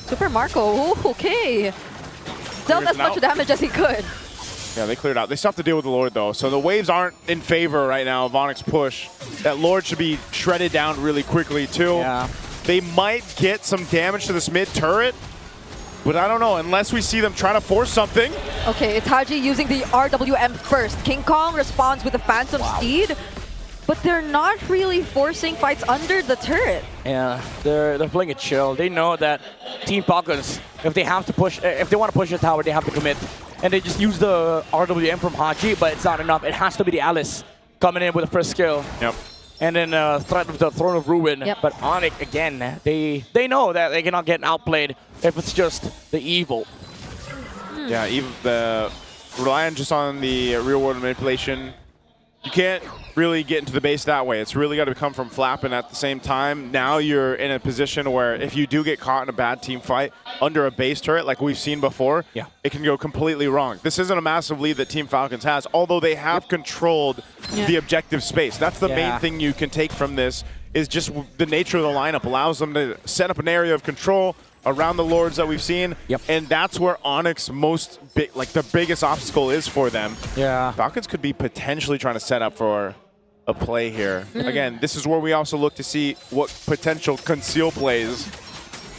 Speaker 16: Super Marco, ooh, okay. Dealt as much damage as he could.
Speaker 14: Yeah, they cleared out. They still have to deal with the Lord, though. So the waves aren't in favor right now of ONIC's push. That Lord should be shredded down really quickly, too.
Speaker 18: Yeah.
Speaker 14: They might get some damage to this mid turret, but I don't know, unless we see them trying to force something.
Speaker 16: Okay, it's Haji using the RWM first. King Kong responds with a Phantom Steed, but they're not really forcing fights under the turret.
Speaker 18: Yeah, they're playing it chill. They know that Team Falcons, if they have to push, if they want to push the tower, they have to commit. And they just use the RWM from Haji, but it's not enough. It has to be the Alice coming in with the first skill.
Speaker 14: Yep.
Speaker 18: And then threat of the Throne of Ruin.
Speaker 16: Yep.
Speaker 18: But ONIC, again, they know that they cannot get outplayed if it's just the evil.
Speaker 14: Yeah, even relying just on the real world manipulation, you can't really get into the base that way. It's really got to come from Flap, and at the same time, now you're in a position where if you do get caught in a bad team fight under a base turret like we've seen before, it can go completely wrong. This isn't a massive lead that Team Falcons has, although they have controlled the objective space. That's the main thing you can take from this, is just the nature of the lineup allows them to set up an area of control around the Lords that we've seen, and that's where ONIC's the biggest obstacle is for them.
Speaker 18: Yeah.
Speaker 14: Falcons could be potentially trying to set up for a play here. Again, this is where we also look to see what potential conceal plays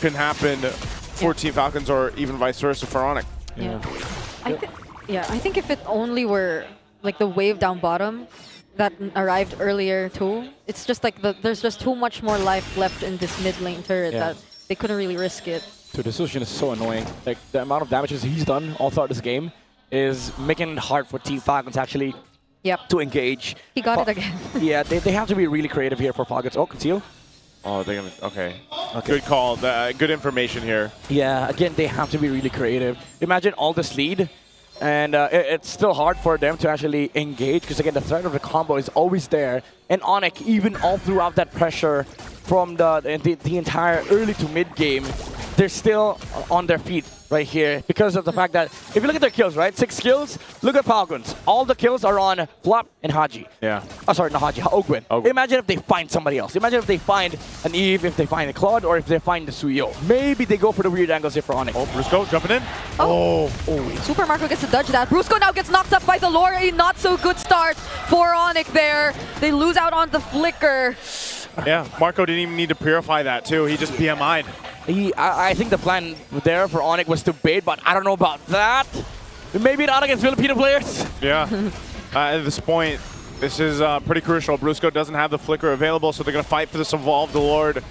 Speaker 14: can happen for Team Falcons, or even vice versa for ONIC.
Speaker 16: I think if it only were like the wave down bottom that arrived earlier too, it's just like there's just too much more life left in this mid lane turret that they couldn't really risk it.
Speaker 18: So the solution is so annoying. Like, the amount of damages he's done all throughout this game is making it hard for Team Falcons actually to engage.
Speaker 16: He got it again.
Speaker 18: Yeah, they have to be really creative here for Falcons. Oh, conceal.
Speaker 14: Oh, they're gonna. Okay. Good call. Good information here.
Speaker 18: Yeah, again, they have to be really creative. Imagine all this lead, and it's still hard for them to actually engage, because again, the threat of the combo is always there. And ONIC, even all throughout that pressure from the entire early to mid game, they're still on their feet right here because of the fact that if you look at their kills, right? 6 kills. Look at Falcons. All the kills are on Flap and Haji.
Speaker 14: Yeah.
Speaker 18: Oh, sorry, not Haji. Ogwin. Imagine if they find somebody else. Imagine if they find an Eve, if they find a Claude, or if they find the Suyo. Maybe they go for the weird angles here for ONIC.
Speaker 14: Oh, Brusco jumping in.
Speaker 16: Super Marco gets to dodge that. Brusco now gets knocked up by the lore. A not so good start for ONIC there. They lose out on the flicker.
Speaker 14: Yeah, Marco didn't even need to purify that too. He just PMI'd.
Speaker 18: I think the plan there for ONIC was to bait, but I don't know about that. Maybe not against Filipino players.
Speaker 14: Yeah. At this point, this is pretty crucial. Brusco doesn't have the flicker available, so they're going to fight for this Evolved Lord.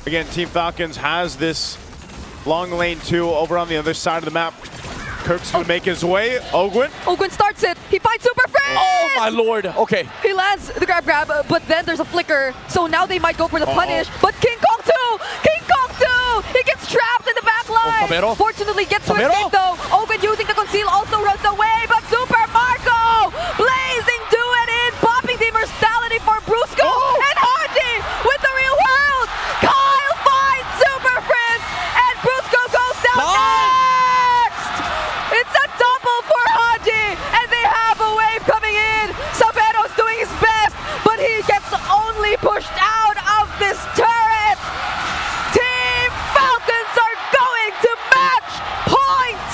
Speaker 14: Again, Team Falcons has this long lane 2 over on the other side of the map. Kirk's going to make his way. Ogwin
Speaker 16: starts it. He finds Super Friend.
Speaker 18: Oh my lord. Okay.
Speaker 16: He lands the grab, but then there's a flicker. So now they might go for the punish. But King Kong 2! King Kong 2! He gets trapped in the back line. Fortunately gets to escape though. Ogwin using the conceal also runs away. But Super Marco blazing do it in. Popping the immortality for Brusco. And Hardy with the real world. Kyle finds Super Friend. And Brusco goes down next. It's a double for Haji, and they have a wave coming in. Sabero's doing his best, but he gets only pushed out of this turret. Team Falcons are going to match point.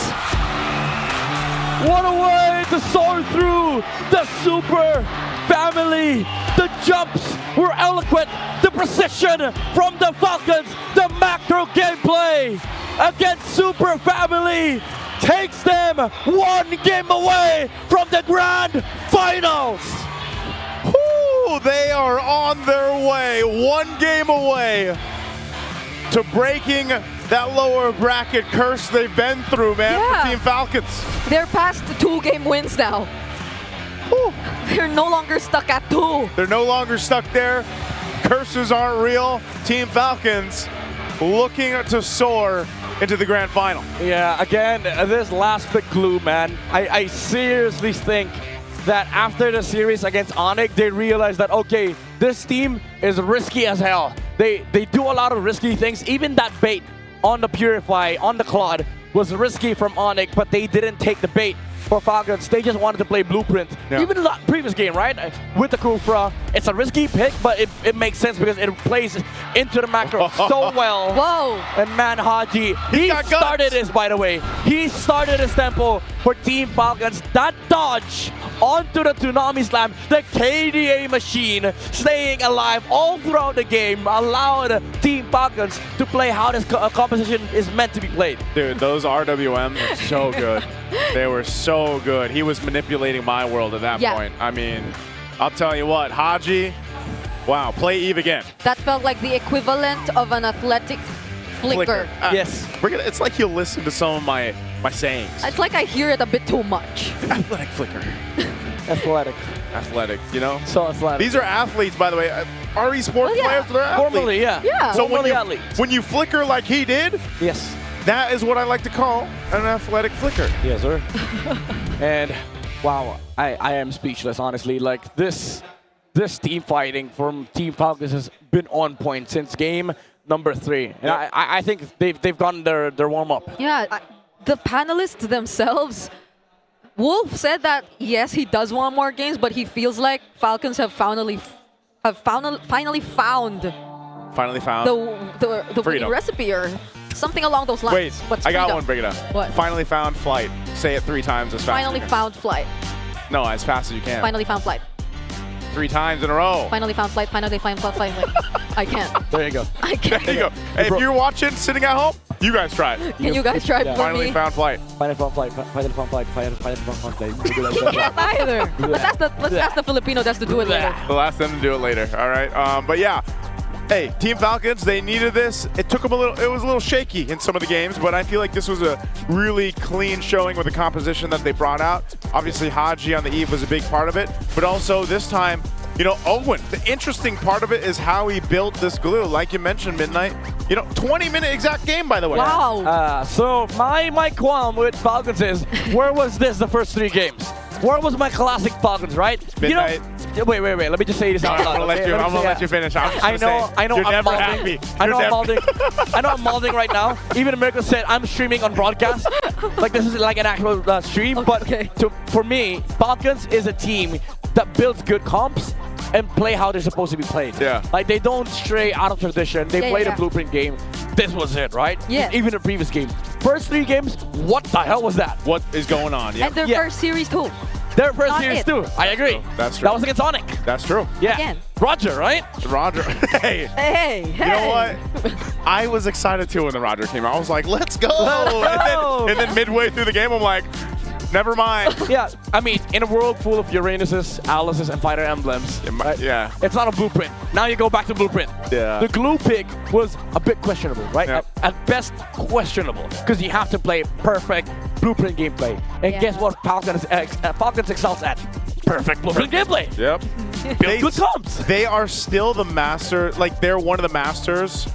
Speaker 18: What a way to soar through the Super family. The jumps were eloquent. The precision from the Falcons. The macro gameplay against Super family. takes them one game away from the grand finals.
Speaker 14: Woo, they are on their way, one game away to breaking that lower bracket curse they've been through, man, for Team Falcons.
Speaker 16: They're past 2-game wins now.
Speaker 14: Whew.
Speaker 16: They're no longer stuck at 2.
Speaker 14: They're no longer stuck there. Curses aren't real. Team Falcons looking to soar into the grand final.
Speaker 18: Yeah, again, this last big clue, man. I seriously think that after the series against ONIC, they realized that, okay, this team is risky as hell. They do a lot of risky things. Even that bait on the Purify, on the Claude, was risky from ONIC, but they didn't take the bait for Falcons. They just wanted to play Blueprint.
Speaker 14: Yeah.
Speaker 18: Even in the previous game, right? With the Kufra, it's a risky pick, but it makes sense because it plays into the macro so well.
Speaker 16: Whoa!
Speaker 18: And man, Haji, he started this, by the way. He started his tempo for Team Falcons. That dodge onto the Tsunami Slam, the KDA machine, staying alive all throughout the game, allowed Team Falcons to play how this composition is meant to be played.
Speaker 14: Dude, those RWMs were so good. They were so good. He was manipulating my world at that point. I mean, I'll tell you what, Haji, wow, play Eve again.
Speaker 16: That felt like the equivalent of an athletic flicker.
Speaker 18: Yes.
Speaker 14: It's like you'll listen to some of my sayings.
Speaker 16: It's like I hear it a bit too much.
Speaker 14: Athletic flicker.
Speaker 18: Athletic.
Speaker 14: Athletic, you know?
Speaker 18: So athletic.
Speaker 14: These are athletes, by the way. Are esports players? They're athletes.
Speaker 18: Formally, yeah.
Speaker 16: Yeah.
Speaker 14: So
Speaker 18: Formally
Speaker 14: when you flicker like he did,
Speaker 18: yes,
Speaker 14: that is what I like to call an athletic flicker.
Speaker 18: Yes, sir. And wow, I am speechless, honestly. Like this team fighting from Team Falcons has been on point since game number 3. And I think they've gotten their warm up.
Speaker 16: Yeah, the panelists themselves. Wolf said that yes, he does want more games, but he feels like Falcons have finally found the winning recipe or something along those lines.
Speaker 14: Wait,
Speaker 16: What's
Speaker 14: I got
Speaker 16: freedom?
Speaker 14: one, Brigida.
Speaker 16: What?
Speaker 14: Finally found flight. Say it 3 times as fast
Speaker 16: Finally
Speaker 14: as you can.
Speaker 16: found flight.
Speaker 14: No, as fast as you can.
Speaker 16: Finally found flight.
Speaker 14: 3 times in a row.
Speaker 16: Finally found flight. Finally found flight. I can't.
Speaker 18: There you go.
Speaker 16: I can't.
Speaker 14: There you go. Hey, if you're watching, sitting at home, you guys try it.
Speaker 16: Can you guys try it for
Speaker 14: Finally
Speaker 16: me?
Speaker 14: found flight.
Speaker 18: Finally found flight. Finally found flight. Finally found flight.
Speaker 16: He can't either. Let's ask the Filipino that's to do it later.
Speaker 14: We'll ask them to do it later. All right. But yeah. Hey, Team Falcons, they needed this. It took them it was a little shaky in some of the games, but I feel like this was a really clean showing with the composition that they brought out. Obviously, Haji on the Eve was a big part of it, but also this time, you know, Owen, the interesting part of it is how he built this glue. Like you mentioned, Midnight, you know, 20-minute exact game, by the way.
Speaker 16: Wow.
Speaker 18: So my qualm with Falcons is, where was this the first 3 games? Where was my classic Falcons, right?
Speaker 14: Midnight.
Speaker 18: You know, wait. Let me just say this out loud.
Speaker 14: I'm gonna let you finish.
Speaker 18: I know.
Speaker 14: You're
Speaker 18: I'm
Speaker 14: never
Speaker 18: mouthing.
Speaker 14: happy.
Speaker 18: I know I'm mouthing. I know I'm mouthing right now. Even America said I'm streaming on broadcast. Like this is like an actual stream.
Speaker 16: Okay,
Speaker 18: but for me, Falcons is a team that builds good comps and play how they're supposed to be played.
Speaker 14: Yeah.
Speaker 18: Like they don't stray out of tradition. They play the Blueprint game. This was it, right?
Speaker 16: Yeah.
Speaker 18: Even the previous game. First 3 games, what the hell was that?
Speaker 14: What is going on? Yeah.
Speaker 16: And their first series too.
Speaker 18: Their first
Speaker 16: Not
Speaker 18: series
Speaker 16: it.
Speaker 18: too. I agree.
Speaker 14: That's true.
Speaker 18: That was against ONIC.
Speaker 14: That's true.
Speaker 18: Yeah.
Speaker 16: Again.
Speaker 18: Roger, right?
Speaker 14: Roger. Hey.
Speaker 16: Hey.
Speaker 14: You know what? I was excited too when the Roger came out. I was like, let's go. And then midway through the game, I'm like, never mind.
Speaker 18: Yeah, I mean, in a world full of Uranuses, Alices, and Fighter Emblems,
Speaker 14: yeah,
Speaker 18: it's not a Blueprint. Now you go back to Blueprint.
Speaker 14: Yeah.
Speaker 18: The glue pick was a bit questionable, right?
Speaker 14: Yep.
Speaker 18: At best, questionable, because you have to play perfect Blueprint gameplay. And guess what Falcons excels at? Perfect Blueprint gameplay.
Speaker 14: Yep.
Speaker 18: Build good comps.
Speaker 14: They are still the master, like they're one of the masters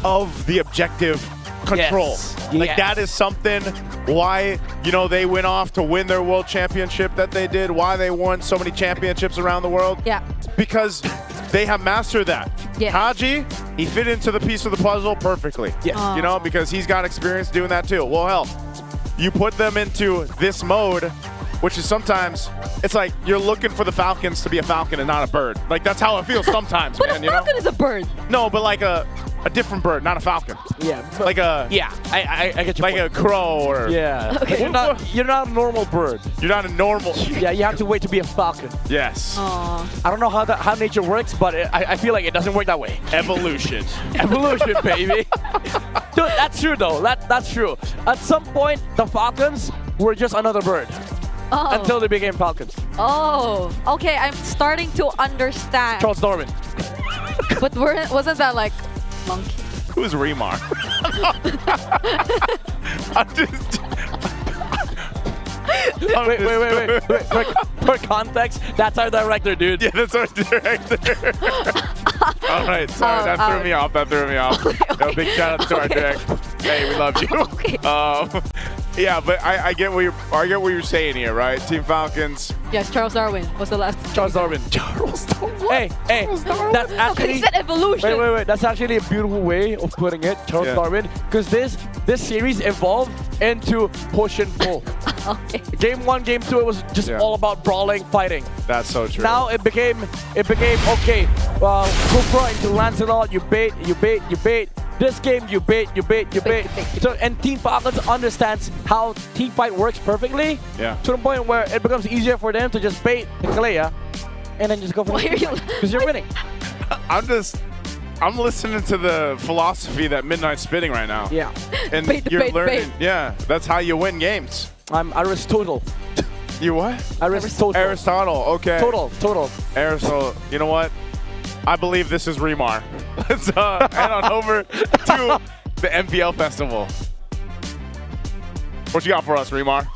Speaker 14: of the objective control.
Speaker 18: Yes.
Speaker 14: Like
Speaker 18: Yes.
Speaker 14: that is something why, you know, they went off to win their world championship that they did, why they won so many championships around the world.
Speaker 16: Yeah.
Speaker 14: Because they have mastered that.
Speaker 16: Yeah.
Speaker 14: Haji, he fit into the piece of the puzzle perfectly.
Speaker 18: Yes.
Speaker 14: You know, because he's got experience doing that too. Well, hell, you put them into this mode, which is sometimes, it's like you're looking for the Falcons to be a falcon and not a bird. Like that's how it feels sometimes,
Speaker 16: But
Speaker 14: man.
Speaker 16: a falcon is a bird.
Speaker 14: No, but like a different bird, not a falcon.
Speaker 18: Yeah.
Speaker 14: Like a
Speaker 18: I get your
Speaker 14: like
Speaker 18: point.
Speaker 14: a crow or
Speaker 18: Yeah.
Speaker 16: Okay.
Speaker 18: You're not a normal bird.
Speaker 14: You're not a normal.
Speaker 18: Yeah, you have to wait to be a falcon.
Speaker 14: Yes.
Speaker 16: Aw.
Speaker 18: I don't know how nature works, but I feel like it doesn't work that way.
Speaker 14: Evolution.
Speaker 18: Evolution, baby.
Speaker 8: Dude, that's true though. That's true. At some point, the Falcons were just another bird.
Speaker 16: Oh.
Speaker 8: Until they became Falcons.
Speaker 16: Oh, okay. I'm starting to understand.
Speaker 8: Charles Darwin.
Speaker 16: But wasn't that like monkey?
Speaker 14: Who's Remar? I'm just...
Speaker 8: Wait. For context, that's our director, dude.
Speaker 14: Yeah, that's our director. All right, sorry, that threw me off. No, big shout out to our director. Hey, we love you. Yeah, but I get what you're saying here, right? Team Falcons.
Speaker 16: Yes, Charles Darwin was the last.
Speaker 8: Charles Darwin. Hey, that's actually.
Speaker 16: He said evolution.
Speaker 8: Wait. That's actually a beautiful way of putting it, Charles Darwin, because this series evolved into push and pull.
Speaker 16: Okay.
Speaker 8: Game 1, Game 2, it was just all about brawling, fighting.
Speaker 14: That's so true.
Speaker 8: Now it became okay. Kufra into Lancelot, you bait. This game, you bait. So, and Team Falcons understands how team fight works perfectly.
Speaker 14: Yeah.
Speaker 8: To the point where it becomes easier for them to just bait the Kalea and then just go for it. Because you're winning.
Speaker 14: I'm listening to the philosophy that Midnight's spitting right now.
Speaker 8: Yeah.
Speaker 14: And
Speaker 16: Bait,
Speaker 14: you're
Speaker 16: bait,
Speaker 14: learning.
Speaker 16: bait.
Speaker 14: Yeah, that's how you win games.
Speaker 8: I'm Aristotle.
Speaker 14: You what? Aristotle, okay.
Speaker 8: Total.
Speaker 14: Aristotle, you know what? I believe this is Remar. Let's head on over to the MPL Festival. What you got for us, Remar?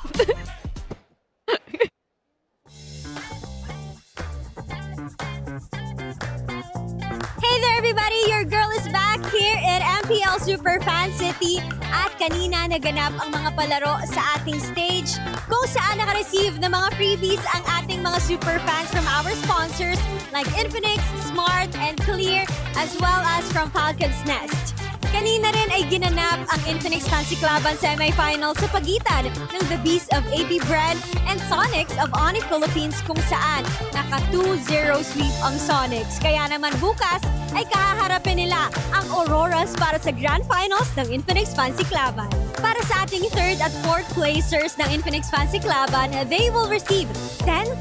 Speaker 11: Hey there everybody! Your girl is back here in MPL Super Fan City at kanina naganap ang mga palaro sa ating stage kung saan naka-receive ng mga freebies ang ating mga super fans from our sponsors like Infinix, Smart, and Clear as well as from Falcon's Nest. Kanina rin ay ginanap ang Infinix Fancy Cluban semifinal sa pagitan ng The Beast of AB Bread and Sonics of ONIC Philippines kung saan naka 2-0 sweep ang Sonics. Kaya naman bukas ay kahaharapin nila ang Auroras para sa Grand Finals ng Infinix Fancy Cluban. Para sa ating 3rd at 4th placers ng Infinix Fancy Cluban, they will receive 10,000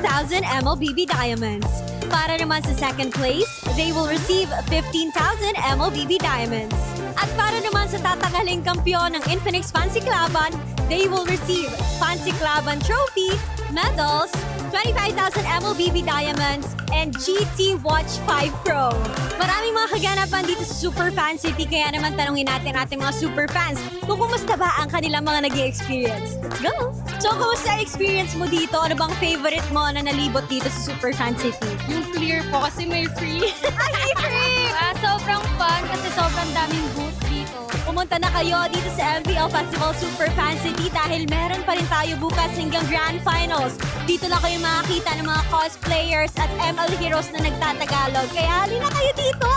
Speaker 11: MLBB Diamonds. Para naman sa 2nd place, they will receive 15,000 MLBB Diamonds. At para naman sa tatanghaling kampyon ng Infinix Fancy Cluban, they will receive Fancy Cluban Trophy, medals, 25,000 MLBB Diamonds, and GT Watch 5 Pro. Maraming mga kaganapan dito sa Super Fan City, kaya naman tanungin natin ating mga super fans kung kumusta ba ang kanilang mga nag-i-experience. Let's go! So, kumusta experience mo dito? Ano bang favorite mo na nalibot dito sa Super Fan City?
Speaker 2: Yung Clear po kasi may free.
Speaker 11: Ay, may free!
Speaker 2: Sobrang fun kasi sobrang daming booth dito.
Speaker 11: Pumunta na kayo dito sa MPL Festival Super Fan City dahil meron pa rin tayo bukas hanggang Grand Finals. Dito na kayo makakita ng mga cosplayers at ML heroes na nagtatagalog. Kaya halina kayo dito!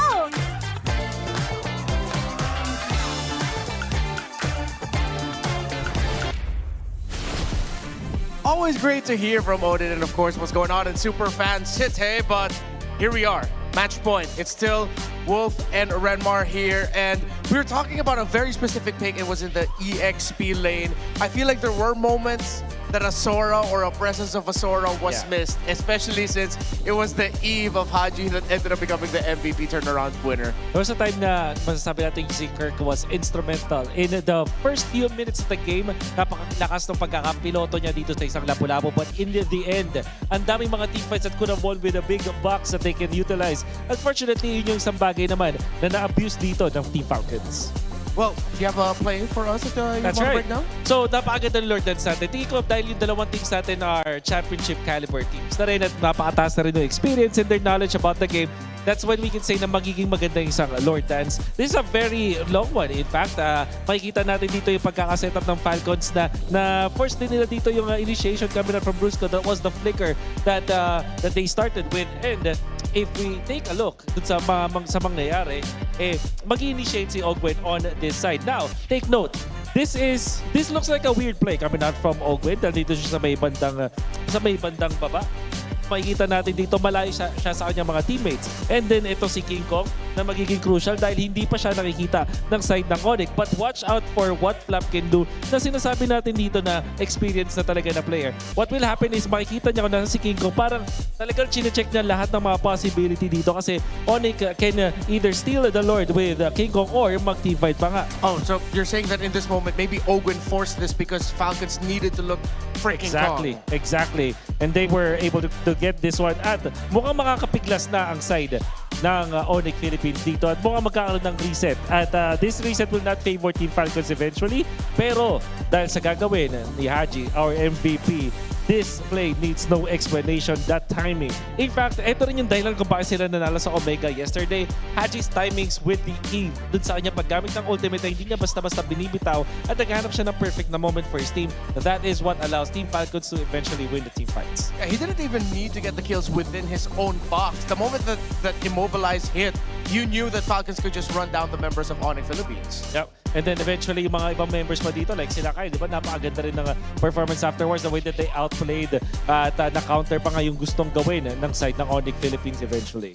Speaker 1: Always great to hear from Odin and of course what's going on in Super Fan City, but here we are. Match point. It's still Wolf and Renmar here, and we were talking about a very specific pick. It was in the EXP lane. I feel like there were moments that a Sora or a presence of a Sora was missed, especially since it was the eve of Haji that ended up becoming the MVP turnaround winner.
Speaker 19: There was a time na masasabi natin si Kirk was instrumental. In the first few minutes of the game, napakalakas ng pagkakapiloto niya dito sa isang lapu-lapu. But in the end, ang daming mga teamfights that could have won with a big box that they can utilize. Unfortunately, yun yung isang bagay naman na na-abuse dito ng Team Falcons.
Speaker 1: Well, do you have a play for us at the
Speaker 19: That's right. Breakdown? So, napakaganda ng Lord Dance natin. Tingin ko dahil yung dalawang teams natin are championship caliber teams na rin at napakataas na rin yung experience and their knowledge about the game. That's when we can say na magiging maganda yung isang Lord Dance. This is a very long one. In fact, makikita natin dito yung pagkakasetup ng Falcons na first din nila dito yung initiation coming out from Brusco. That was the flicker that they started with. And if we take a look sa mga nangyayari, mag-initiate si Ogwen on this side. Now, take note. This looks like a weird play coming out from Ogwen. Dito siya sa may bandang baba. Makikita natin dito malayo siya sa kanyang mga teammates. And then ito si King Kong. na magiging crucial dahil hindi pa siya nakikita ng side ng ONIC. But watch out for what Flap can do na sinasabi natin dito na experience na talaga na player. What will happen is makikita niya kung nasa si King Kong, parang talagang chinecheck niya lahat ng mga possibility dito kasi ONIC can either steal the Lord with King Kong or mag-team fight pa nga.
Speaker 1: Oh, so you're saying that in this moment, maybe Ogwin forced this because Falcons needed to look freaking calm.
Speaker 19: Exactly. And they were able to get this one at mukhang makakapiglas na ang side ng ONIC Philippines dito at mukhang magkakaroon ng reset. At this reset will not favor Team Falcons eventually. Pero dahil sa gagawin ni Haji, our MVP, this play needs no explanation, that timing. In fact, ito rin yung dahilan kung bakit sila nanalo sa Omega yesterday. Haji's timings with the Eve. Dun sa kanya paggamit ng ultimate na hindi niya basta-basta binibitaw at naghanap siya ng perfect na moment for his team. That is what allows Team Falcons to eventually win the team fights.
Speaker 1: Yeah, he didn't even need to get the kills within his own box. The moment that Immobilize hit, you knew that Falcons could just run down the members of ONIC Philippines.
Speaker 19: Yep. And then eventually, yung mga ibang members pa dito, like sila Kyle, di ba? Napakaganda rin ng performance afterwards, the way that they outplayed at na-counter pa nga yung gustong gawin ng side ng ONIC Philippines eventually.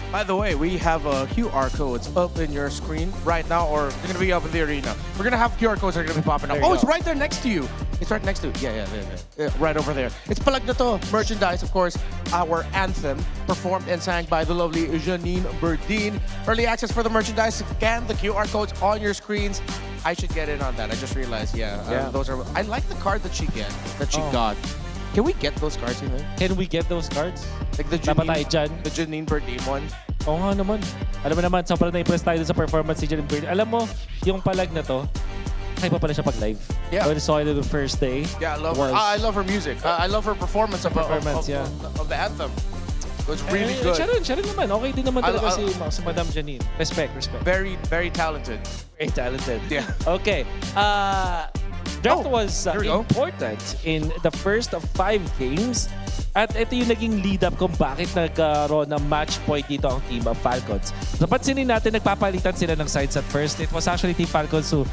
Speaker 1: By the way, we have QR codes up in your screen right now, or they're going to be up in the arena. We're going to have QR codes that are going to be popping up. Oh, it's right there next to you. It's right next to you. Yeah, right over there. It's Palag Na To merchandise, of course, our anthem, performed and sang by the lovely Janine Berdine. Early access for the merchandise. Scan the QR codes on your screens. I should get in on that. I just realized, those are. I like the card that she got. Can we get those cards, you know?
Speaker 19: Can we get those cards?
Speaker 1: Like the Janine Berdine one?
Speaker 19: Oo nga naman. Alam mo naman, sobrang na-impress tayo sa performance ni Janine Berdine. Alam mo, yung Palag Na To, kaya pa pala siya pag-live.
Speaker 1: Yeah.
Speaker 19: When I saw it the first day.
Speaker 1: Yeah, I love her. I love her music. I love her performance of the anthem. It was really good.
Speaker 19: Siya rin naman. Okay din naman talaga si Madam Janine. Respect.
Speaker 1: Very, very talented.
Speaker 19: Very talented.
Speaker 1: Yeah.
Speaker 19: Okay. Draft was important in the first 5 games. At ito yung naging lead-up kung bakit nagkaroon ng match point dito ang Team of Falcons. Napansinin natin, nagpapalitan sila ng sides at first. It was actually Team Falcons who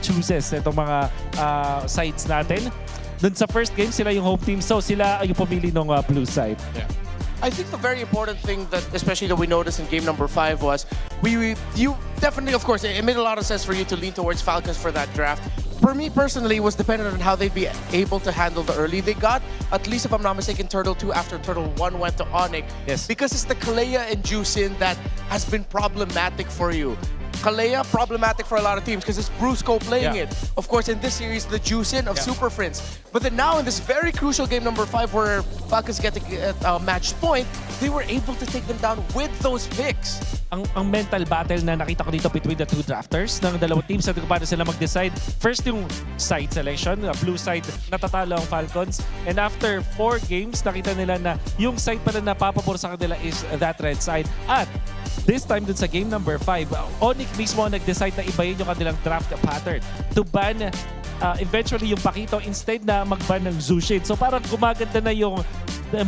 Speaker 19: chooses itong mga sides natin. Dun sa first game, sila yung home team. So sila yung pumili ng blue side.
Speaker 1: Yeah. I think the very important thing that, especially that we noticed in game number 5 was, you definitely, of course, it made a lot of sense for you to lean towards Falcons for that draft. For me personally, it was dependent on how they'd be able to handle the early. They got, at least if I'm not mistaken, Turtle 2 after Turtle 1 went to ONIC.
Speaker 19: Yes.
Speaker 1: Because it's the Kalea and Juicin that has been problematic for you. Kalea, problematic for a lot of teams because it's Brusco playing it. Of course, in this series, the Juicin of Super Friends. But then now in this very crucial game number 5 where Falcons get a match point, they were able to take them down with those picks.
Speaker 19: Ang mental battle na nakita ko dito between the two drafters ng dalawang teams at kung paano sila mag-decide. First yung side selection, blue side natatalo ang Falcons. And after 4 games, nakita nila na yung side pala na papabor sa kanila is that red side. At this time dun sa game number 5, ONIC mismo nag-decide na ibayin yung kanilang draft pattern to ban eventually yung Pakito instead na mag-ban ng Zushin. So parang gumaganda na yung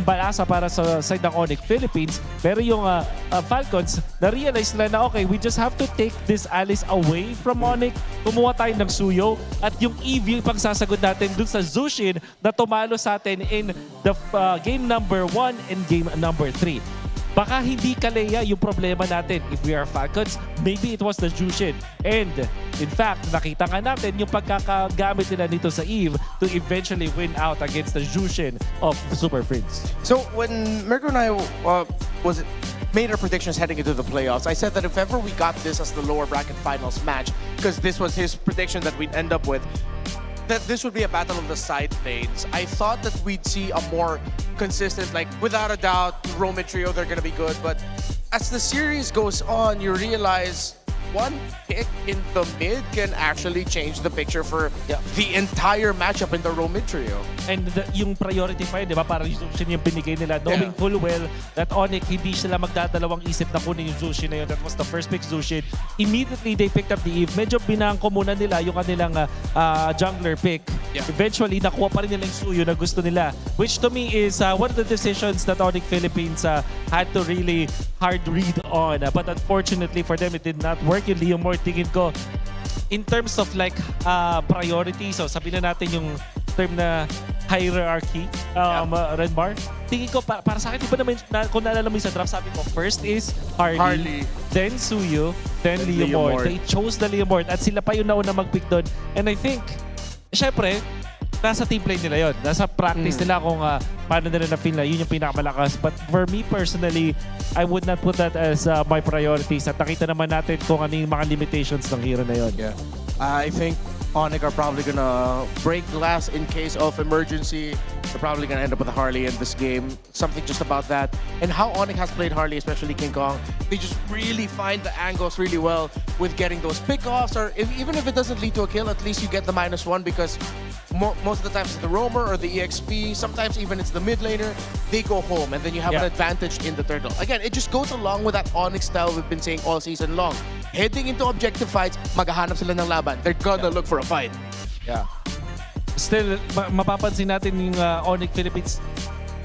Speaker 19: balasa para sa side ng ONIC Philippines. Pero yung Falcons, na-realize nila na okay, we just have to take this Alice away from ONIC. Kumuha tayo ng Suyo at yung EV pang sasagot natin dun sa Zushin na tumalo sa atin in the game number 1 and game number 3. Baka hindi Kalea yung problema natin. If we are Falcons, maybe it was the Jushin. And in fact, nakita nga natin yung pagkakagamit nila nito sa Eve to eventually win out against the Jushin of Super Friends.
Speaker 1: So when Mirko and I made our predictions heading into the playoffs, I said that if ever we got this as the lower bracket finals match, because this was his prediction that we'd end up with, that this would be a battle of the side lanes. I thought that we'd see a more consistent, like without a doubt, Roman trio, they're gonna be good. But as the series goes on, you realize one pick in the mid can actually change the picture for the entire matchup in the Roman trio.
Speaker 19: And yung priority pa yun, di ba? Parang yung Zushin yung binigay nila, knowing full well that ONIC, hindi sila magdadalawang isip na kunin yung Zushin na yun. That was the first pick Zushin. Immediately, they picked up the Eve. Medyo binangko muna nila yung kanilang jungler pick. Eventually, nakuha pa rin nila yung Suyo na gusto nila. Which to me is one of the decisions that ONIC Philippines had to really hard read on. But unfortunately for them, it did not work. Yung Leo Moore, tingin ko, in terms of like priority, so sabihin na natin yung term na hierarchy, Renmar. Tingin ko, para sa akin, di ba naman, kung naalala mo yung sa draft, sabi ko, first is Harley. Then Suyo, then Leomord. They chose the Leomord at sila pa yung nauna mag-pick doon. And I think, syempre, nasa team play nila yon. Nasa practice nila kung paano nila na-feel na yun yung pinakamalakas. But for me personally, I would not put that as my priorities. At nakita naman natin kung ano yung mga limitations ng hero na yon.
Speaker 1: Yeah. I think ONIC are probably gonna break glass in case of emergency. They're probably gonna end up with a Harley in this game. Something just about that. And how ONIC has played Harley, especially King Kong, they just really find the angles really well with getting those pickoffs. Or even if it doesn't lead to a kill, at least you get the -1 because most of the times it's the roamer or the EXP. Sometimes even it's the mid laner. They go home and then you have an advantage in the turtle. Again, it just goes along with that ONIC style we've been saying all season long. Heading into objective fights, maghahanap sila ng laban. They're gonna look for a fight.
Speaker 19: Yeah. Still, mapapansin natin yung ONIC Philippines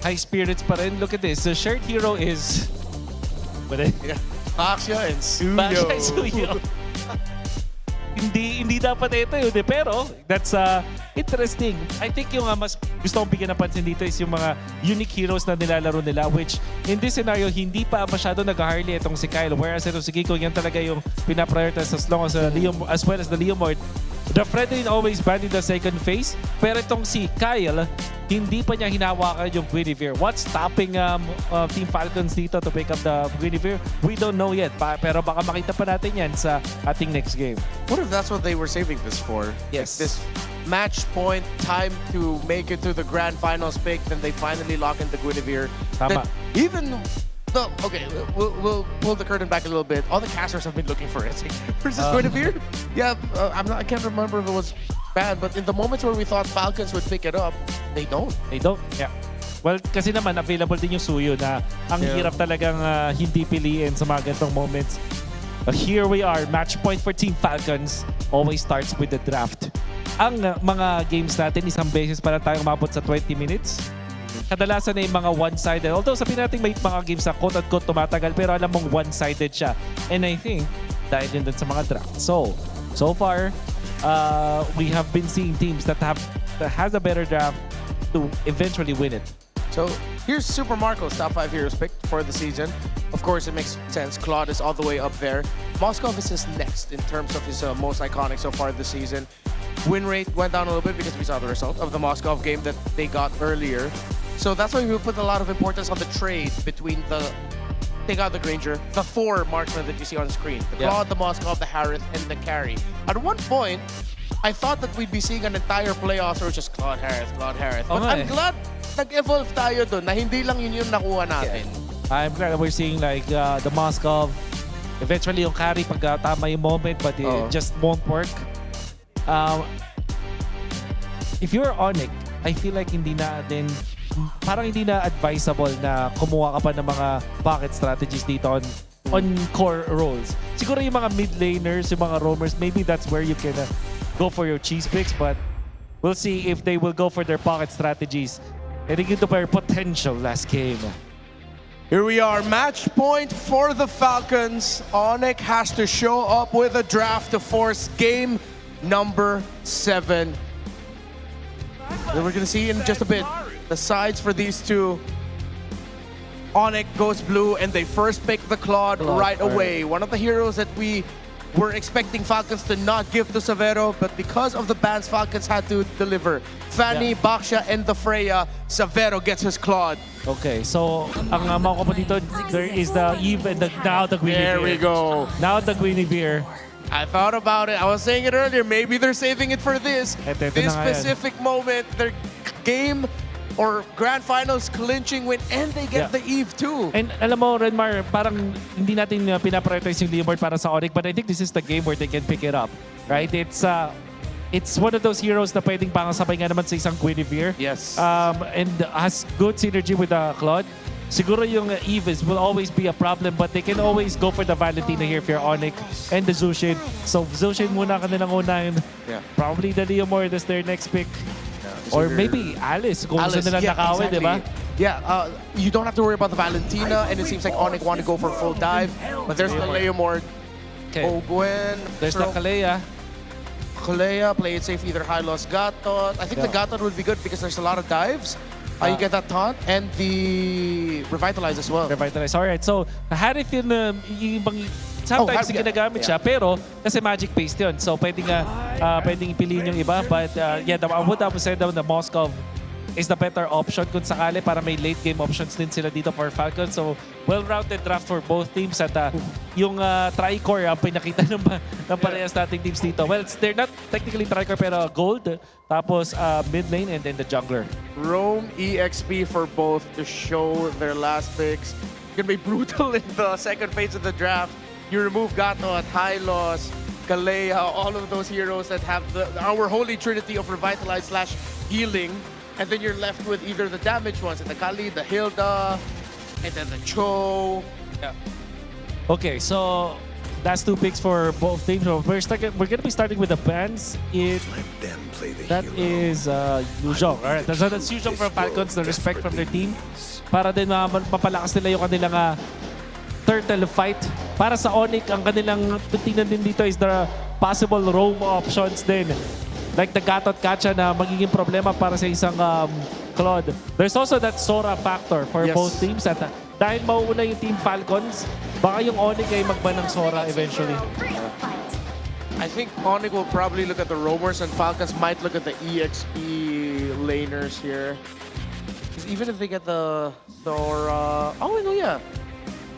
Speaker 19: high spirits pa rin. Look at this. The shared hero is...
Speaker 1: Baxia and Suyo.
Speaker 19: Baxia and Suyo. hindi dapat ito yun eh. Pero, that's interesting. I think yung mas gusto kong bigyan ng pansin dito is yung mga unique heroes na nilalaro nila, which in this scenario, hindi pa masyado nag-Harley itong si Kyle. Whereas itong si Kiko, yan talaga yung pinaprioritize as long as as well as the Leomord. The Fredrin always banned in the second phase, pero itong si Kyle, hindi pa niya hinawakan yung Guinevere. What's stopping Team Falcons dito to pick up the Guinevere? We don't know yet, pero baka makita pa natin yan sa ating next game.
Speaker 1: What if that's what they were saving this for?
Speaker 19: Yes.
Speaker 1: This match point, time to make it to the grand finals pick, then they finally lock in the Guinevere.
Speaker 19: Tama.
Speaker 1: Even okay, we'll pull the curtain back a little bit. All the casters have been looking for it. Versus Guinevere? Yeah, I can't remember if it was bad, but in the moments where we thought Falcons would pick it up, they don't.
Speaker 19: They don't? Yeah. Well, kasi naman available din yung Suyo na ang hirap talagang hindi piliin sa mga ganitong moments. But here we are, match point for Team Falcons. Always starts with the draft. Ang mga games natin, isang beses para tayong umabot sa 20 minutes. Kadalasan na yung mga one-sided. Although sabihin natin may mga games na quote-unquote tumatagal, pero alam mong one-sided siya. And I think, dahil yun dun sa mga draft. So far, we have been seeing teams that has a better draft to eventually win it.
Speaker 1: So here's Super Marco's top 5 heroes picked for the season. Of course, it makes sense. Claude is all the way up there. Moskov is his next in terms of his most iconic so far this season. Win rate went down a little bit because we saw the result of the Moskov game that they got earlier. So that's why we put a lot of importance on the trade between take out the Granger, the 4 marksmen that you see on the screen. The Claude, the Moskov, the Harith, and the carry. At one point, I thought that we'd be seeing an entire playoffs or just Claude Harith, Claude Harith. But I'm glad nag-evolve tayo dun na hindi lang yun yung nakuha natin.
Speaker 19: I'm glad that we're seeing like the Moskov. Eventually yung carry pag tama yung moment, but it just won't work. If you're ONIC, I feel like parang hindi na advisable na kumuha ka pa ng mga pocket strategies dito on core roles. Siguro yung mga mid laners, yung mga roamers, maybe that's where you can go for your cheese picks, but we'll see if they will go for their pocket strategies. Heading into their potential last game.
Speaker 1: Here we are, match point for the Falcons. ONIC has to show up with a draft to force game number 7. Then we're gonna see in just a bit the sides for these two. ONIC goes blue and they first pick the Claude right away. One of the heroes that we were expecting Falcons to not give to Severo, but because of the bans, Falcons had to deliver. Fanny, Baxia, and the Freya, Severo gets his Claude.
Speaker 19: Okay, so ang mga ko dito, there is the Eve and now the Guinevere.
Speaker 1: There we go.
Speaker 19: Now the Guinevere.
Speaker 1: I thought about it. I was saying it earlier. Maybe they're saving it for this specific moment. Their game or grand finals clinching win, and they get the Eve too.
Speaker 19: And alam mo, Renmar, parang hindi natin pinaprioritize yung Leomord para sa ONIC, but I think this is the game where they can pick it up, right? It's one of those heroes na pwedeng pangasabay nga naman sa isang Guinevere.
Speaker 1: Yes.
Speaker 19: And has good synergy with the Claude. Siguro yung Eve will always be a problem, but they can always go for the Valentina here if you're ONIC and the Zushin. So Zushin muna kanilang unahin.
Speaker 1: Yeah.
Speaker 19: Probably the Leomord is their next pick. Or maybe Alice, kung gusto nilang nakawin, di ba?
Speaker 1: Yeah, you don't have to worry about the Valentina, and it seems like ONIC want to go for full dive, but there's the Leomord.
Speaker 19: Okay.
Speaker 1: Gwen.
Speaker 19: There's the Kalea.
Speaker 1: Kalea, play it safe, either high loss Gatot. I think the Gatot would be good because there's a lot of dives. You get that taunt and the Revitalize as well.
Speaker 19: Revitalize. Alright, so Harith yun, yung ibang sometimes ginagamit siya, pero kasi magic-based yun. So pwedeng ipiliin yung iba. But yeah, I would have said the Moskov is the better option kung sakali para may late game options din sila dito for Falcons. So well-rounded draft for both teams at yung Tricore ang pinakita ng parehas nating teams dito. Well, they're not technically Tricore pero gold, tapos mid lane and then the jungler.
Speaker 1: Roam EXP for both to show their last picks. It's gonna be brutal in the second phase of the draft. You remove Gato at high loss, Kalea, all of those heroes that have our holy trinity of Revitalize / healing. And then you're left with either the damaged ones, the Kali, the Hilda, and then the Cho.
Speaker 19: Yeah. Okay, so that's 2 picks for both teams. So we're gonna be starting with the bans. That is Yuzhong. Alright, that's Yuzhong from Falcons, the respect from their team. Para din mapalakas nila yung kanilang turtle fight. Para sa ONIC, ang kanilang tingnan din dito is the possible roam options din. Like the Gatot Kacha na magiging problema para sa isang Claude. There's also that Sora factor for both teams. At dahil mauuna yung Team Falcons, baka yung ONIC ay magban ng Sora eventually.
Speaker 1: I think ONIC will probably look at the roamers and Falcons might look at the EXP laners here. Because even if they get the Sora... Oh, no, yeah.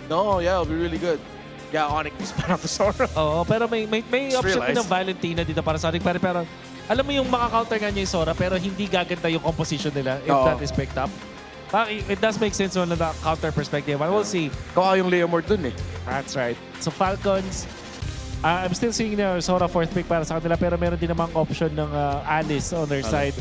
Speaker 1: No, yeah, it'll be really good. Yeah, ONIC is pan out the Sora.
Speaker 19: Oo, pero may option din ng Valentina dito para sa ONIC. Pero alam mo yung maka-counter nga niya yung Sora pero hindi gaganda yung composition nila if that is picked up. It does make sense on the counter perspective. I will see.
Speaker 1: Kawa yung Leomord dun eh.
Speaker 19: That's right. So Falcons, I'm still seeing the Sora 4th pick para sa kanila pero meron din namang option ng Alice on their side.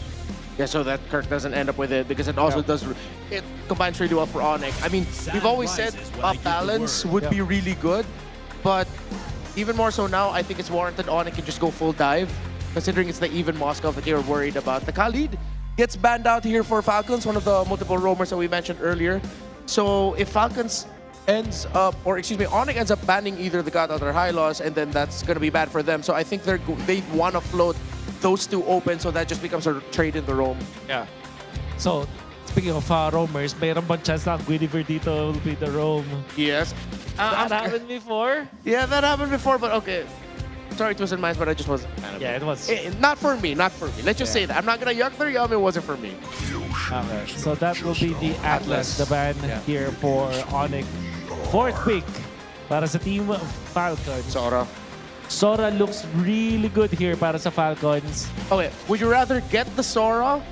Speaker 1: Yeah, so that Kirk doesn't end up with it because it also it combines really well for ONIC. I mean, we've always said balance would be really good, but even more so now, I think it's warranted ONIC can just go full dive, considering it's the even Moscow that you're worried about. The Khalid gets banned out here for Falcons, one of the multiple roamers that we mentioned earlier. So if Falcons ends up, or excuse me, ONIC ends up banning either the Gatot or High Loss, and then that's going to be bad for them. So I think they want to float those two open, so that just becomes a trade in the roam.
Speaker 19: Yeah. So speaking of roamers, mayroon bang chance na Guinevere dito will be the roam?
Speaker 1: Yes.
Speaker 19: That happened before?
Speaker 1: Yeah, that happened before, but okay. Sorry, it wasn't mine, but I just wasn't.
Speaker 19: Yeah, it was.
Speaker 1: Not for me, not for me. Let's just say that. I'm not going to yuck their yum, it wasn't for me.
Speaker 19: Okay, so that will be the Atlas, the ban here for ONIC. 4th pick para sa Team Falcons. Sora looks really good here para sa Falcons.
Speaker 1: Okay, would you rather get the Sora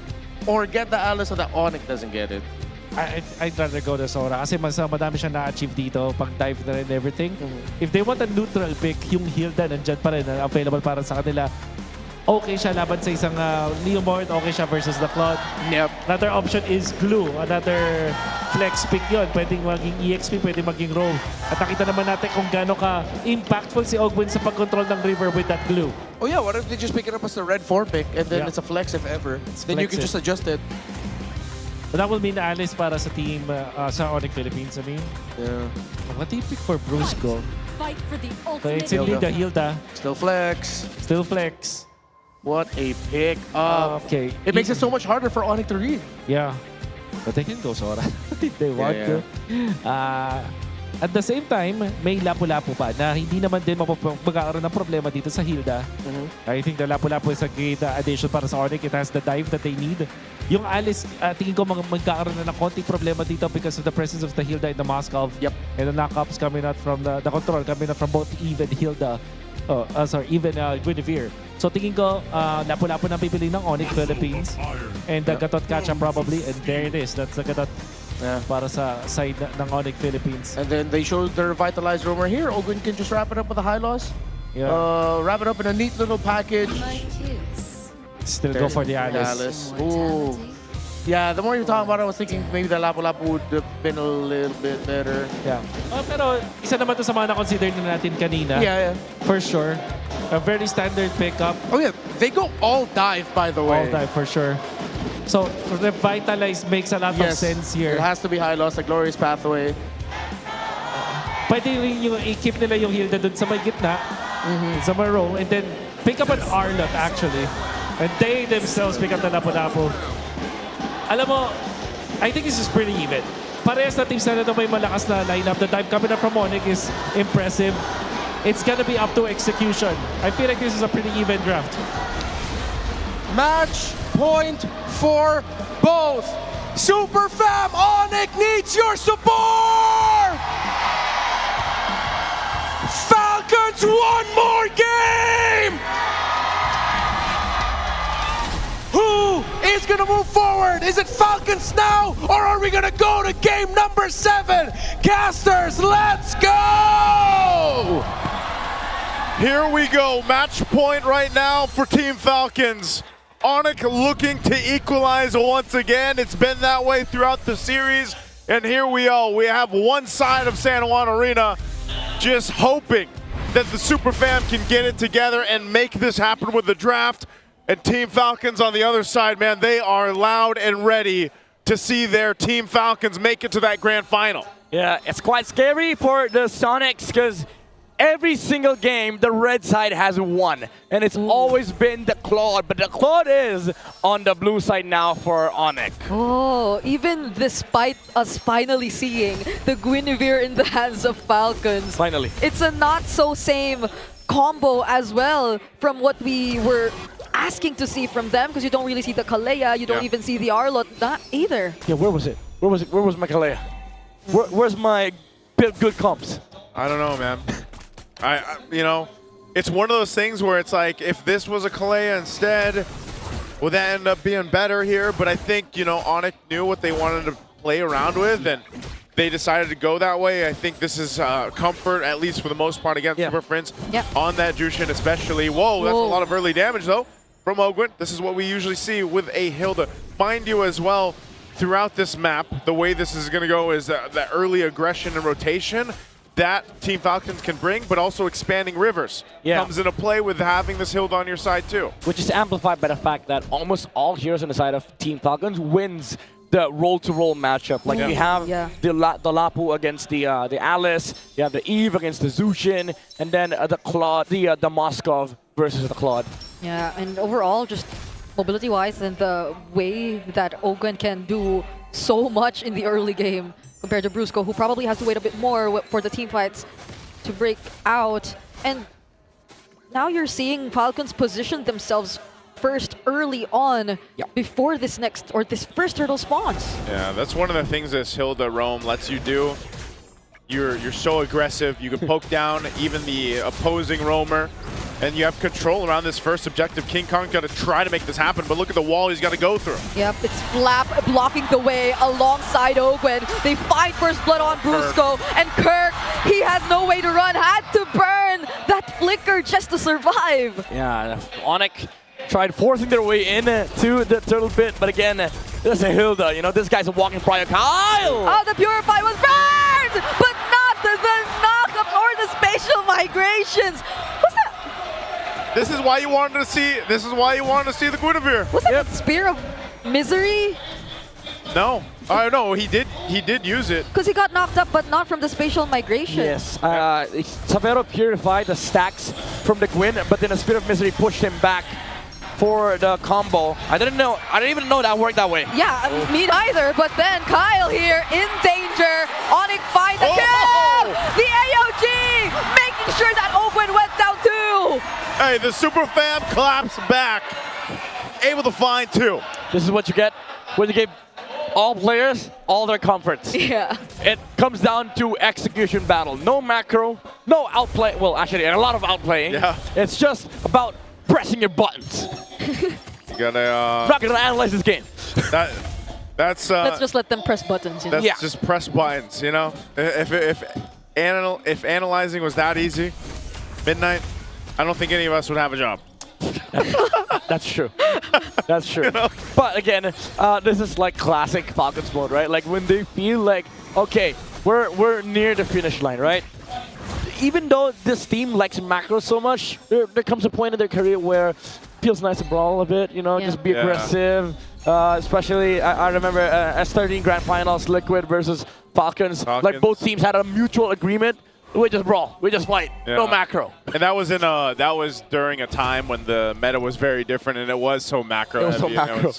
Speaker 1: or get the Atlas so that ONIC doesn't get it?
Speaker 19: I'd rather go to Sora kasi mas madami siyang na-achieve dito pag dive na rin everything. If they want a neutral pick, yung Hilda nandyan pa rin available para sa kanila. Okay siya laban sa isang Leomord, okay siya versus the Claude.
Speaker 1: Yep.
Speaker 19: Another option is Glue, another flex pick yun. Pwedeng maging EXP, pwedeng maging Roam. At nakita naman natin kung gaano ka-impactful si Ogwin sa pag-control ng River with that Glue.
Speaker 1: Oh yeah, what if they just pick it up as a red 4 pick and then it's a flex if ever? Then you can just adjust it.
Speaker 19: So that will mean Alice para sa team, sa ONIC Philippines, I mean.
Speaker 1: Yeah.
Speaker 19: What do you pick for Brusco?
Speaker 2: Fight for the
Speaker 19: So
Speaker 2: ultimate.
Speaker 19: it's in the Hilda.
Speaker 1: Still flex.
Speaker 19: Still flex.
Speaker 1: What a pick.
Speaker 19: Okay.
Speaker 1: It makes it so much harder for ONIC to read.
Speaker 19: Yeah. But they can go Sora if they want to. At the same time, may Lapu-Lapu pa na hindi naman din magkakaroon ng problema dito sa Hilda. I think the Lapu-Lapu is a great addition para sa ONIC. It has the dive that they need. Yung Alice, tingin ko magkakaroon na ng konting problema dito because of the presence of the Hilda in the Moskov.
Speaker 1: Yep.
Speaker 19: And the knockups coming out from the control coming out from both Eve and Hilda. Even Guinevere. So tingin ko, Lapu-Lapu na pipili ng ONIC Philippines. And the Gatot Kacha probably. And there it is. That's the Gatot para sa side ng ONIC Philippines.
Speaker 1: And then they showed their revitalized roamer here. Ogwin can just wrap it up with a high loss.
Speaker 19: Yeah.
Speaker 1: Wrap it up in a neat little package.
Speaker 19: Still go for the Alice.
Speaker 1: Ooh. Yeah, the more you're talking about it, I was thinking maybe the Lapu-Lapu would have been a little bit better.
Speaker 19: Yeah. Pero isa naman to sa mga na-consider na natin kanina.
Speaker 1: Yeah.
Speaker 19: For sure. A very standard pickup.
Speaker 1: Oh yeah, they go all dive, by the way.
Speaker 19: All dive, for sure. So, Revitalize makes a lot of sense here.
Speaker 1: It has to be high loss, the Glorious Pathway.
Speaker 19: Pwede rin yung i-keep nila yung Hilda dun sa may gitna, sa may row, and then pick up an Arlot actually. And they themselves pick up the Lapu-Lapu. Alam mo, I think this is pretty even. Parehas na teams na ito may malakas na lineup. The dive coming up from ONIC is impressive. It's gonna be up to execution. I feel like this is a pretty even draft.
Speaker 1: Match point for both. Super Fam, ONIC needs your support! Falcons, one more game! Who is going to move forward? Is it Falcons now, or are we going to go to game number 7? Casters, let's go!
Speaker 14: Here we go. Match point right now for Team Falcons. ONIC looking to equalize once again. It's been that way throughout the series. And here we are. We have one side of San Juan Arena just hoping that the Super Fam can get it together and make this happen with the draft. And Team Falcons on the other side, man, they are loud and ready to see their Team Falcons make it to that grand final.
Speaker 18: Yeah, it's quite scary for the Sonics because every single game the red side has won. And it's always been the Claude, but the Claude is on the blue side now for ONIC.
Speaker 16: Oh, even despite us finally seeing the Guinevere in the hands of Falcons.
Speaker 18: Finally.
Speaker 16: It's a not so same combo as well from what we were asking to see from them, because you don't really see the Kalea, you don't even see the Arlot, not either.
Speaker 18: Yeah, where was it? Where was it? Where was my Kalea? Where's my good comps?
Speaker 14: I don't know, man. You know, it's one of those things where it's like, if this was a Kalea instead, would that end up being better here? But I think, you know, ONIC knew what they wanted to play around with, and they decided to go that way. I think this is comfort, at least for the most part, against Super Friends on that Jushin especially. Whoa, that's a lot of early damage, though, from Ogwin. This is what we usually see with a Hilda. Mind you as well, throughout this map, the way this is going to go is that early aggression and rotation that Team Falcons can bring, but also expanding rivers comes into play with having this Hilda on your side too.
Speaker 18: Which is amplified by the fact that almost all heroes on the side of Team Falcons wins the roll-to-roll matchup. Like we have the Lapu against the Alice, you have the Eve against the Zushin, and then the Claude, the Moskov versus the Claude.
Speaker 16: Yeah, and overall, just mobility-wise and the way that Ogwen can do so much in the early game compared to Brusco, who probably has to wait a bit more for the team fights to break out. And now you're seeing Falcons position themselves first early on before this first turtle spawns.
Speaker 14: Yeah, that's one of the things this Hilda roam lets you do. You're so aggressive, you can poke down even the opposing roamer, and you have control around this first objective. King Kong's got to try to make this happen, but look at the wall he's got to go through.
Speaker 16: Yep, it's Flap blocking the way alongside Ogwen. They find first blood on Brusco, and Kirk, he has no way to run, had to burn that flicker just to survive.
Speaker 18: Yeah, ONIC tried forcing their way in to the turtle pit, but again, there's a Hilda. You know, this guy's a walking prior. Kyle!
Speaker 16: Oh, the Purify was burned, but not the knockup or the spatial migrations. What's that?
Speaker 14: This is why you wanted to see. This is why you wanted to see the Guinevere.
Speaker 16: Was that the Spear of Misery?
Speaker 14: No, no, he did use it.
Speaker 16: Because he got knocked up, but not from the spatial migration.
Speaker 18: Yes, Savero purified the stacks from the Gwyn, but then the Spear of Misery pushed him back for the combo. I didn't even know that worked that way.
Speaker 16: Yeah, me neither, but then Kyle here in danger. ONIC find the kill! The AOG making sure that Ogwen went down too!
Speaker 14: Hey, the Super Fam claps back. Able to find two.
Speaker 18: This is what you get when you give all players all their comforts.
Speaker 16: Yeah.
Speaker 18: It comes down to execution battle. No macro, no outplay. Well, actually, a lot of outplaying.
Speaker 14: Yeah.
Speaker 18: It's just about pressing your buttons.
Speaker 14: You gotta.
Speaker 18: Not gonna analyze this game.
Speaker 14: That's.
Speaker 16: Let's just let them press buttons. You know?
Speaker 14: That's just press buttons. You know, if analyzing was that easy, Midnight, I don't think any of us would have a job.
Speaker 18: That's true. That's true. You know? But again, this is like classic Falcons mode, right? Like when they feel like, okay, we're near the finish line, right? Even though this team likes macro so much, there comes a point in their career where it feels nice to brawl a bit, you know, just be aggressive. Especially, I remember S13 Grand Finals, Liquid versus Falcons. Like both teams had a mutual agreement
Speaker 8: We just brawl. We just fight. No macro.
Speaker 14: And that was during a time when the meta was very different, and it was so macro.
Speaker 8: It was so
Speaker 14: heavy, and
Speaker 8: macro.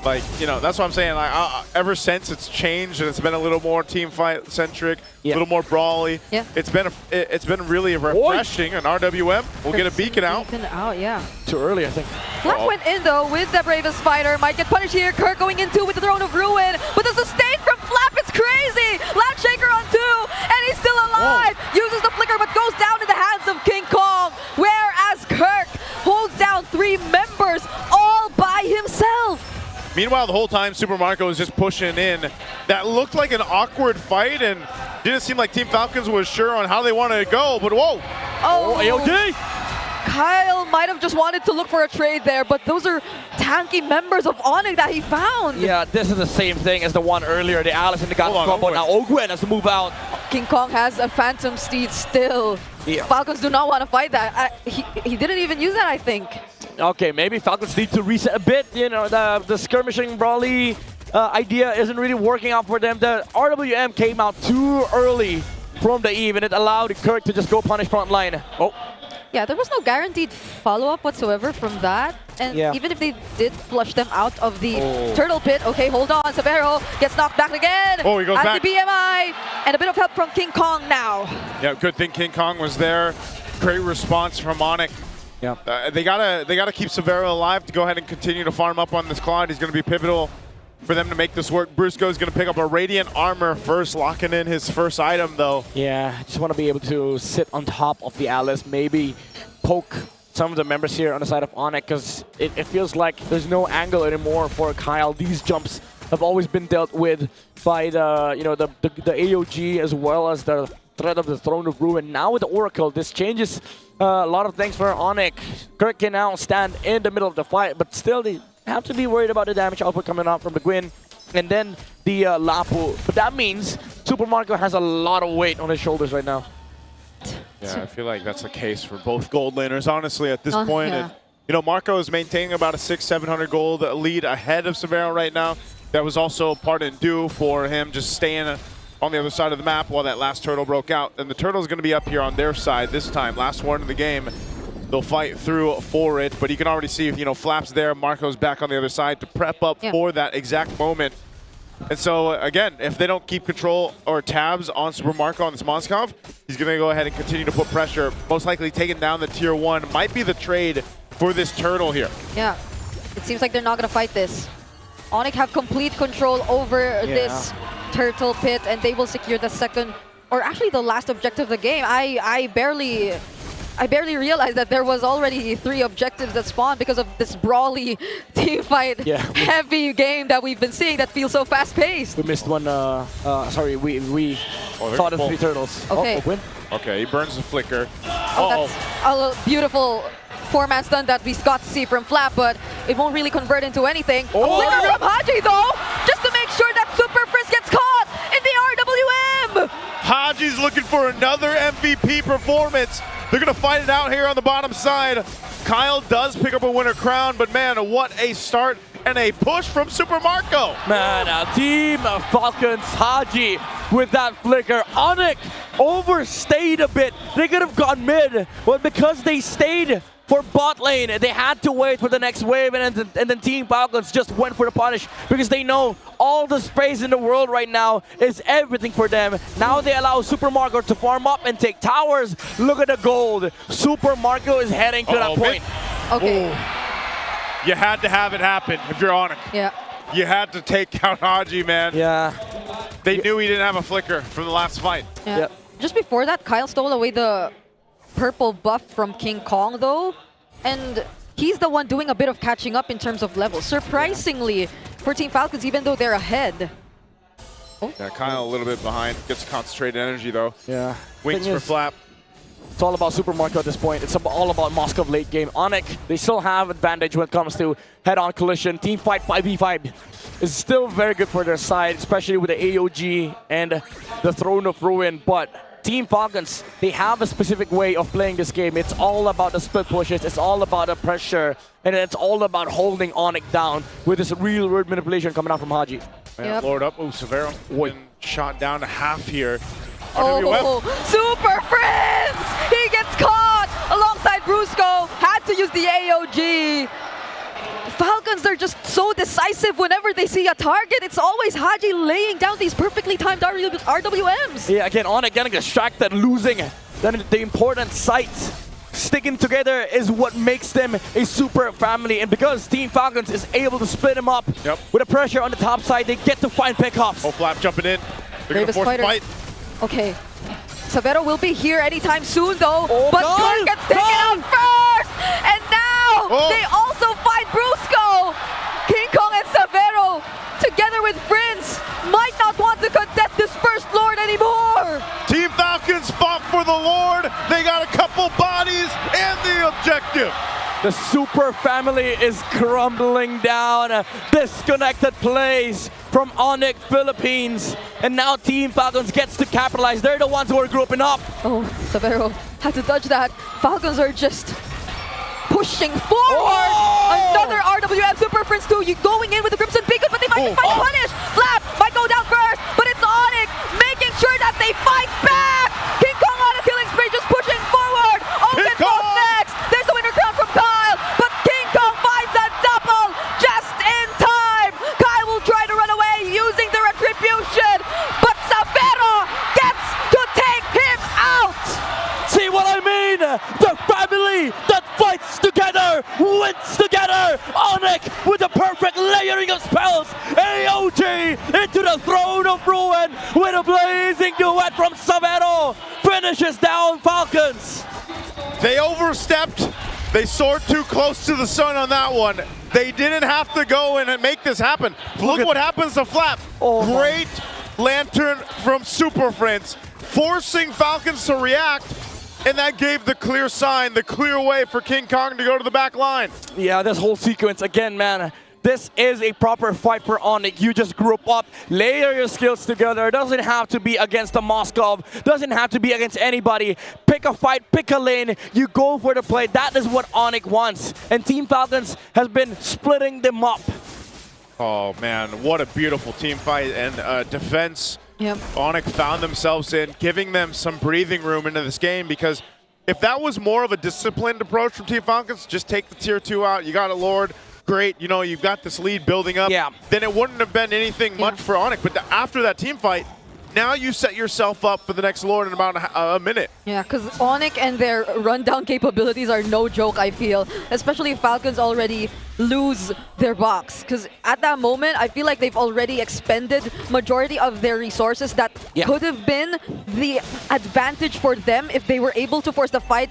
Speaker 14: Like, that's what I'm saying. Like, ever since it's changed and it's been a little more team fight centric, a little more brawly.
Speaker 16: Yeah.
Speaker 14: It's been really refreshing. And RWM will get a beacon out.
Speaker 16: Yeah.
Speaker 8: Too early, I think.
Speaker 16: Flap went in though with the bravest fighter. Might get punished here. Kirk going in 2 with the Throne of Ruin. But the sustain from Flap is crazy. Land Shaker on 2, and he's still alive. Uses the flicker, but goes down in the hands of King Kong. Whereas Kirk holds down 3 members all by himself.
Speaker 14: Meanwhile, the whole time Super Marco was just pushing in. That looked like an awkward fight, and didn't seem like Team Falcons was sure on how they wanted to go, but whoa!
Speaker 16: Oh,
Speaker 8: AOD!
Speaker 16: Kyle might have just wanted to look for a trade there, but those are tanky members of ONIC that he found.
Speaker 8: Yeah, this is the same thing as the one earlier. The Alice and the Got combo. Now Ogwen has to move out.
Speaker 16: King Kong has a Phantom Steed still.
Speaker 8: Yeah.
Speaker 16: Falcons do not want to fight that. He didn't even use that, I think.
Speaker 8: Okay, maybe Falcons need to reset a bit. The skirmishing brawly idea isn't really working out for them. The RWM came out too early from the Eve, and it allowed Kirk to just go punish front line. Oh.
Speaker 16: Yeah, there was no guaranteed follow-up whatsoever from that. And even if they did flush them out of the turtle pit, okay, hold on, Severo gets knocked back again.
Speaker 14: Oh, he goes back.
Speaker 16: The BMI, and a bit of help from King Kong now.
Speaker 14: Yeah, good thing King Kong was there. Great response from ONIC.
Speaker 8: Yeah.
Speaker 14: They gotta keep Severo alive to go ahead and continue to farm up on this Claude. He's gonna be pivotal for them to make this work. Brusco is gonna pick up a Radiant Armor first, locking in his first item though.
Speaker 8: Yeah, just want to be able to sit on top of the Alice, maybe poke some of the members here on the side of ONIC, because it feels like there's no angle anymore for Kyle. These jumps have always been dealt with by the AOG as well as the threat of the Throne of Ruin. Now with the Oracle, this changes a lot of things for ONIC. Kirk can now stand in the middle of the fight, but still they have to be worried about the damage output coming out from the Gwyn and then the Lapu. But that means Super Marco has a lot of weight on his shoulders right now.
Speaker 14: Yeah, I feel like that's the case for both gold laners, honestly, at this point. And, Marco is maintaining about a 600-700 gold lead ahead of Severo right now. That was also part and due for him just staying on the other side of the map while that last turtle broke out. And the turtle's going to be up here on their side this time. Last one in the game. They'll fight through for it, but you can already see, Flap's there. Marco's back on the other side to prep up for that exact moment. And so, again, if they don't keep control or tabs on Super Marco on this Moskov, he's going to go ahead and continue to put pressure. Most likely taking down the tier 1. Might be the trade for this turtle here.
Speaker 16: Yeah, it seems like they're not going to fight this. ONIC have complete control over this turtle pit, and they will secure the second, or actually the last objective of the game. I barely realized that there was already 3 objectives that spawned because of this brawly team fight heavy game that we've been seeing that feels so fast-paced.
Speaker 8: We missed one, sorry, we saw the 3 turtles.
Speaker 16: Okay.
Speaker 14: Okay, he burns the flicker.
Speaker 16: That's a beautiful 4-man stun that we got to see from Flap, but it won't really convert into anything. A flicker from Haji though, just to make sure that Super Frizz gets caught in the RWM!
Speaker 14: Haji's looking for another MVP performance. They're going to fight it out here on the bottom side. Kyle does pick up a winner crown, but man, what a start and a push from Super Marco.
Speaker 8: Man, Team Falcons, Haji with that flicker. ONIC overstayed a bit. They could have gone mid, but because they stayed for bot lane, they had to wait for the next wave, and then Team Falcons just went for the punish because they know all the space in the world right now is everything for them. Now they allow Super Marco to farm up and take towers. Look at the gold. Super Marco is heading to that point.
Speaker 16: Okay.
Speaker 14: You had to have it happen if you're ONIC.
Speaker 16: Yeah.
Speaker 14: You had to take out Haji, man.
Speaker 8: Yeah.
Speaker 14: They knew he didn't have a flicker from the last fight.
Speaker 16: Yeah. Yep. Just before that, Kyle stole away the purple buff from King Kong though, and he's the one doing a bit of catching up in terms of level. Surprisingly for Team Falcons, even though they're ahead.
Speaker 14: Yeah, Kyle a little bit behind. Gets concentrated energy though.
Speaker 8: Yeah.
Speaker 14: Wings for Flap.
Speaker 8: It's all about Super Marco at this point. It's all about Moskov late game. ONIC, they still have advantage when it comes to head-on collision. Team fight 5v5 is still very good for their side, especially with the AOG and the Throne of Ruin. But Team Falcons, they have a specific way of playing this game. It's all about the split pushes, it's all about the pressure, and it's all about holding ONIC down with this real-world manipulation coming out from Haji.
Speaker 14: Man, Lord up. Oh, Severo been shot down to half here.
Speaker 16: Oh, Super Prince! He gets caught alongside Brusco. Had to use the AOG. Falcons are just so decisive whenever they see a target. It's always Haji laying down these perfectly timed RWMs.
Speaker 18: Yeah, again, ONIC getting distracted, losing the important sites. Sticking together is what makes them a super family, and because Team Falcons is able to split them up with the pressure on the top side, they get to find pickoffs.
Speaker 14: Oh, Flap jumping in. They're going to force the fight.
Speaker 16: Okay. Savero will be here anytime soon though, but
Speaker 18: God!
Speaker 16: Kirk gets taken out first! And now they also find Brusco! King Kong and Savero, together with Prince, might not want to contest this first Lord anymore!
Speaker 14: Team Falcons fought for the Lord. They got a couple bodies and the objective.
Speaker 18: The super family is crumbling down. Disconnected plays from ONIC Philippines. And now Team Falcons gets to capitalize. They're the ones who are grouping up.
Speaker 16: Oh, Savero had to dodge that. Falcons are just pushing forward. Another RWM Super Prince 2 going in with the Crimson Beacon, but they might find punish. Flap might go down first, but it's ONIC making sure that they fight back. King Kong on a killing spree, just pushing forward. Open goes next. There's the winner crown from Kyle, but King Kong finds a double just in time. Kyle will try to run away using the retribution, but Savero gets to take him out.
Speaker 18: See what I mean? The family that fights together, wins together. ONIC with the perfect layering of spells. AOG into the throne of ruin with a blazing duet from Savero. Finishes down Falcons.
Speaker 14: They overstepped. They soared too close to the sun on that one. They didn't have to go in and make this happen. Look what happens to Flap. Great lantern from Super Prince, forcing Falcons to react. And that gave the clear sign, the clear way for King Kong to go to the back line.
Speaker 18: Yeah, this whole sequence, again, man, this is a proper fight for ONIC. You just group up, layer your skills together. It doesn't have to be against the Moskov, doesn't have to be against anybody. Pick a fight, pick a lane, you go for the play. That is what ONIC wants. And Team Falcons has been splitting them up.
Speaker 14: Oh man, what a beautiful team fight and defense.
Speaker 16: Yep.
Speaker 14: ONIC found themselves in, giving them some breathing room into this game, because if that was more of a disciplined approach from Team Falcons, just take the tier 2 out, you got a Lord, great, you know, you've got this lead building up, then it wouldn't have been anything much for ONIC. But after that team fight, now you set yourself up for the next Lord in about a minute.
Speaker 16: Yeah, because ONIC and their rundown capabilities are no joke, I feel. Especially if Falcons already lose their box. Because at that moment, I feel like they've already expended majority of their resources that could have been the advantage for them if they were able to force the fight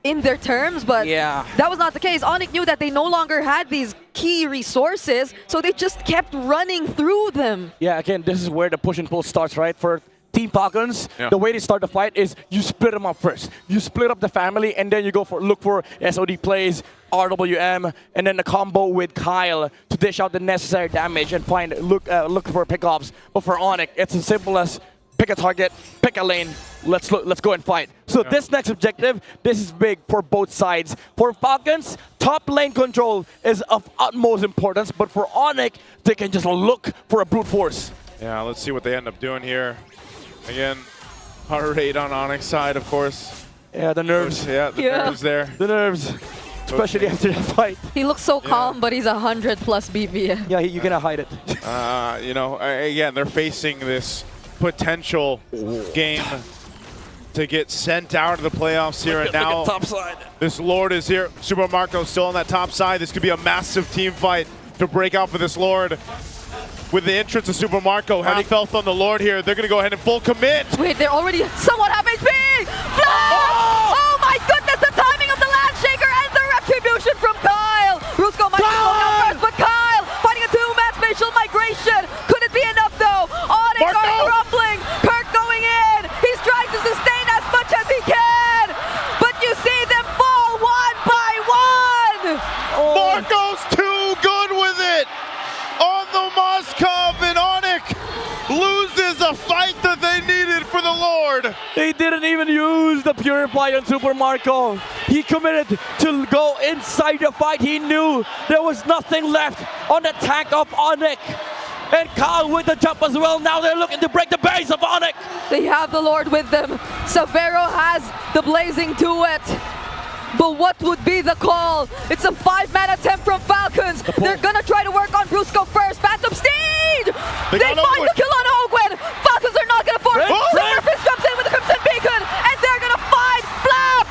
Speaker 16: in their terms, but that was not the case. ONIC knew that they no longer had these key resources, so they just kept running through them.
Speaker 18: Yeah, again, this is where the push and pull starts, right? For Team Falcons, the way they start the fight is you split them up first. You split up the family, and then you go for look for SOD plays, RWM, and then the combo with Kyle to dish out the necessary damage and find look for pickoffs. But for ONIC, it's as simple as pick a target, pick a lane, let's go and fight. So this next objective, this is big for both sides. For Falcons, top lane control is of utmost importance, but for ONIC, they can just look for a brute force.
Speaker 14: Yeah, let's see what they end up doing here. Again, heart rate on ONIC's side, of course.
Speaker 18: Yeah, the nerves.
Speaker 14: Yeah, the nerves there.
Speaker 18: The nerves. Especially after that fight.
Speaker 16: He looks so calm, but he's 100+ BPM.
Speaker 18: Yeah, you cannot hide it.
Speaker 14: You know, again, they're facing this potential game to get sent out of the playoffs here, and now
Speaker 18: top side.
Speaker 14: This Lord is here. Super Marco still on that top side. This could be a massive team fight to break out for this Lord. With the entrance of Super Marco, half health on the Lord here. They're going to go ahead and full commit.
Speaker 16: Wait, they're already somewhat half HP! Flash! Oh my goodness, the timing of the Landshaker and the retribution from Kyle! Rusco might be going out first, but Kyle fighting a two-man spatial migration. Could it be enough though? ONIC are crumbling. Kirk going in. He's trying to sustain as much as he can. But you see them fall one by one.
Speaker 14: Marco's too good with it on the Moskov, and ONIC loses a fight that they needed for the Lord.
Speaker 18: They didn't even use the Purify on Super Marco. He committed to go inside the fight. He knew there was nothing left on the tank of ONIC. And Kyle with the jump as well. Now they're looking to break the base of ONIC.
Speaker 16: They have the Lord with them. Severo has the blazing duet. But what would be the call? It's a 5-man attempt from Falcons. They're gonna try to work on Brusco first. Phantom Steed! They find the kill on Ogwen. Falcons are not gonna force. Superfist jumps in with the Crimson Beacon, and they're gonna find Flap!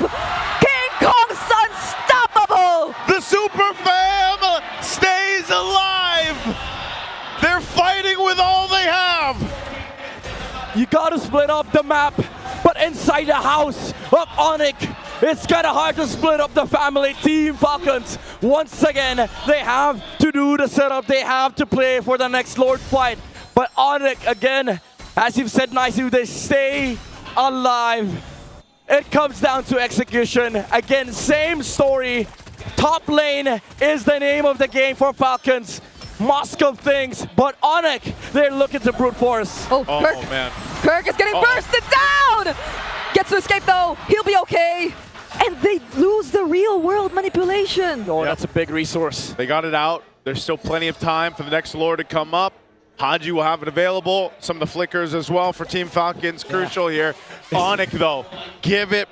Speaker 16: King Kong's unstoppable!
Speaker 14: The Super Fam stays alive! They're fighting with all they have!
Speaker 18: You gotta split up the map, but inside the house of ONIC, it's kind of hard to split up the family. Team Falcons, once again, they have to do the setup. They have to play for the next Lord fight. But ONIC, again, as you've said nicely, they stay alive. It comes down to execution. Again, same story. Top lane is the name of the game for Falcons. Moscow things, but ONIC, they're looking to brute force.
Speaker 16: Oh, Kirk.
Speaker 14: Man.
Speaker 16: Kirk is getting bursted down! Gets to escape though, he'll be okay. And they lose the real world manipulation.
Speaker 18: Oh, that's a big resource.
Speaker 14: They got it out. There's still plenty of time for the next Lord to come up. Haji will have it available. Some of the flickers as well for Team Falcons. Crucial here. ONIC though, give it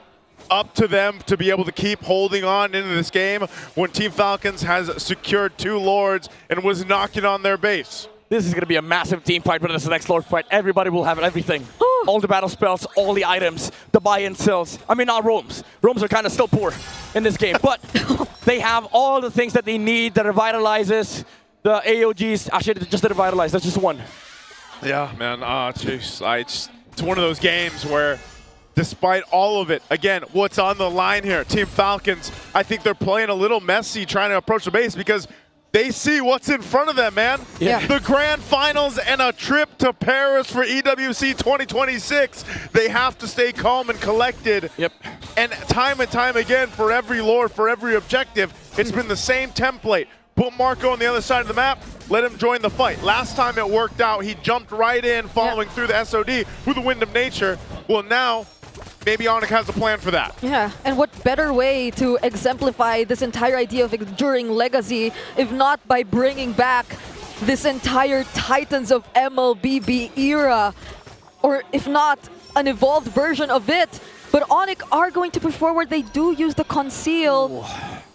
Speaker 14: up to them to be able to keep holding on into this game when Team Falcons has secured 2 Lords and was knocking on their base.
Speaker 18: This is going to be a massive team fight for this next Lord fight. Everybody will have everything. All the battle spells, all the items, the buy-in cells. I mean, not roams. Roams are kind of still poor in this game, but they have all the things that they need. The revitalizes, the AOGs. Actually, just the revitalize. That's just one.
Speaker 14: Yeah, man. Jeez. It's one of those games where, despite all of it, again, what's on the line here? Team Falcons, I think they're playing a little messy trying to approach the base because they see what's in front of them, man.
Speaker 18: Yeah.
Speaker 14: The grand finals and a trip to Paris for EWC 2026. They have to stay calm and collected.
Speaker 18: Yep.
Speaker 14: And time again, for every Lord, for every objective, it's been the same template. Put Marco on the other side of the map, let him join the fight. Last time it worked out, he jumped right in following through the SOD with the Wind of Nature. Well, now, maybe ONIC has a plan for that.
Speaker 16: Yeah, and what better way to exemplify this entire idea of enduring legacy if not by bringing back this entire Titans of MLBB era, or if not, an evolved version of it. But ONIC are going to push forward. They do use the conceal.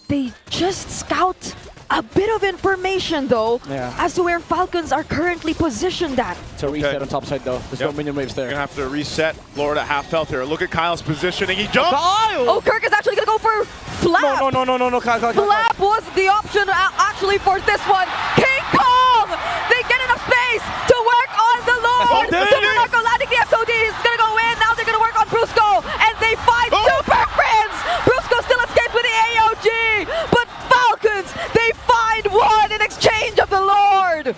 Speaker 16: They just scout a bit of information, though, as to where Falcons are currently positioned at.
Speaker 18: It's a reset on top side, though. There's no minion waves there.
Speaker 14: You're going to have to reset Lord at half health here. Look at Kyle's positioning. He jumped!
Speaker 16: Oh, Kirk is actually going to go for Flap!
Speaker 18: No, Kyle.
Speaker 16: Flap was the option actually for this one. King Kong! They get enough space to work on the Lord! Super Marco landing the SOD is going to go in. Now they're going to work on Brusco, and they find Super Friends! Brusco still escaped with the AOG, but Falcons, they find one in exchange of the Lord!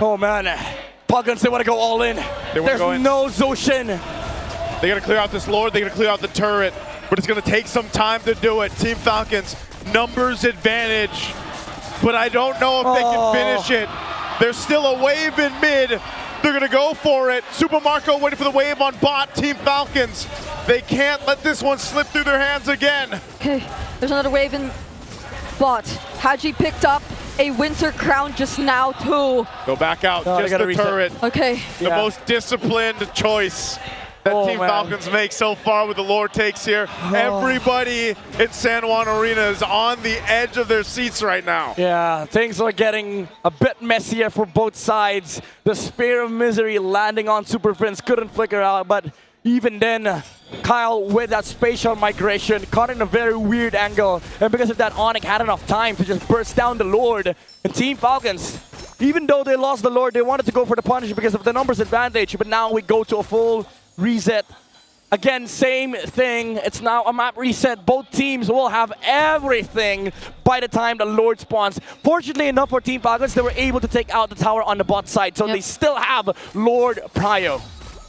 Speaker 18: Oh, man. Falcons, they want to go all in. There's no Zoshin.
Speaker 14: They got to clear out this Lord. They got to clear out the turret. But it's going to take some time to do it. Team Falcons, numbers advantage. But I don't know if they can finish it. There's still a wave in mid. They're going to go for it. Super Marco waiting for the wave on bot. Team Falcons, they can't let this one slip through their hands again.
Speaker 16: Okay, there's another wave in bot. Haji picked up a Winter Crown just now, too.
Speaker 14: Go back out, just the turret.
Speaker 16: Okay.
Speaker 14: The most disciplined choice that Team Falcons make so far with the Lord takes here. Everybody in San Juan Arena is on the edge of their seats right now.
Speaker 18: Yeah, things are getting a bit messier for both sides. The Spear of Misery landing on Super Prince couldn't flicker out, but even then, Kyle with that spatial migration caught in a very weird angle, and because of that, ONIC had enough time to just burst down the Lord. And Team Falcons, even though they lost the Lord, they wanted to go for the punish because of the numbers advantage, but now we go to a full reset. Again, same thing. It's now a map reset. Both teams will have everything by the time the Lord spawns. Fortunately enough for Team Falcons, they were able to take out the tower on the bot side, so they still have Lord Prio.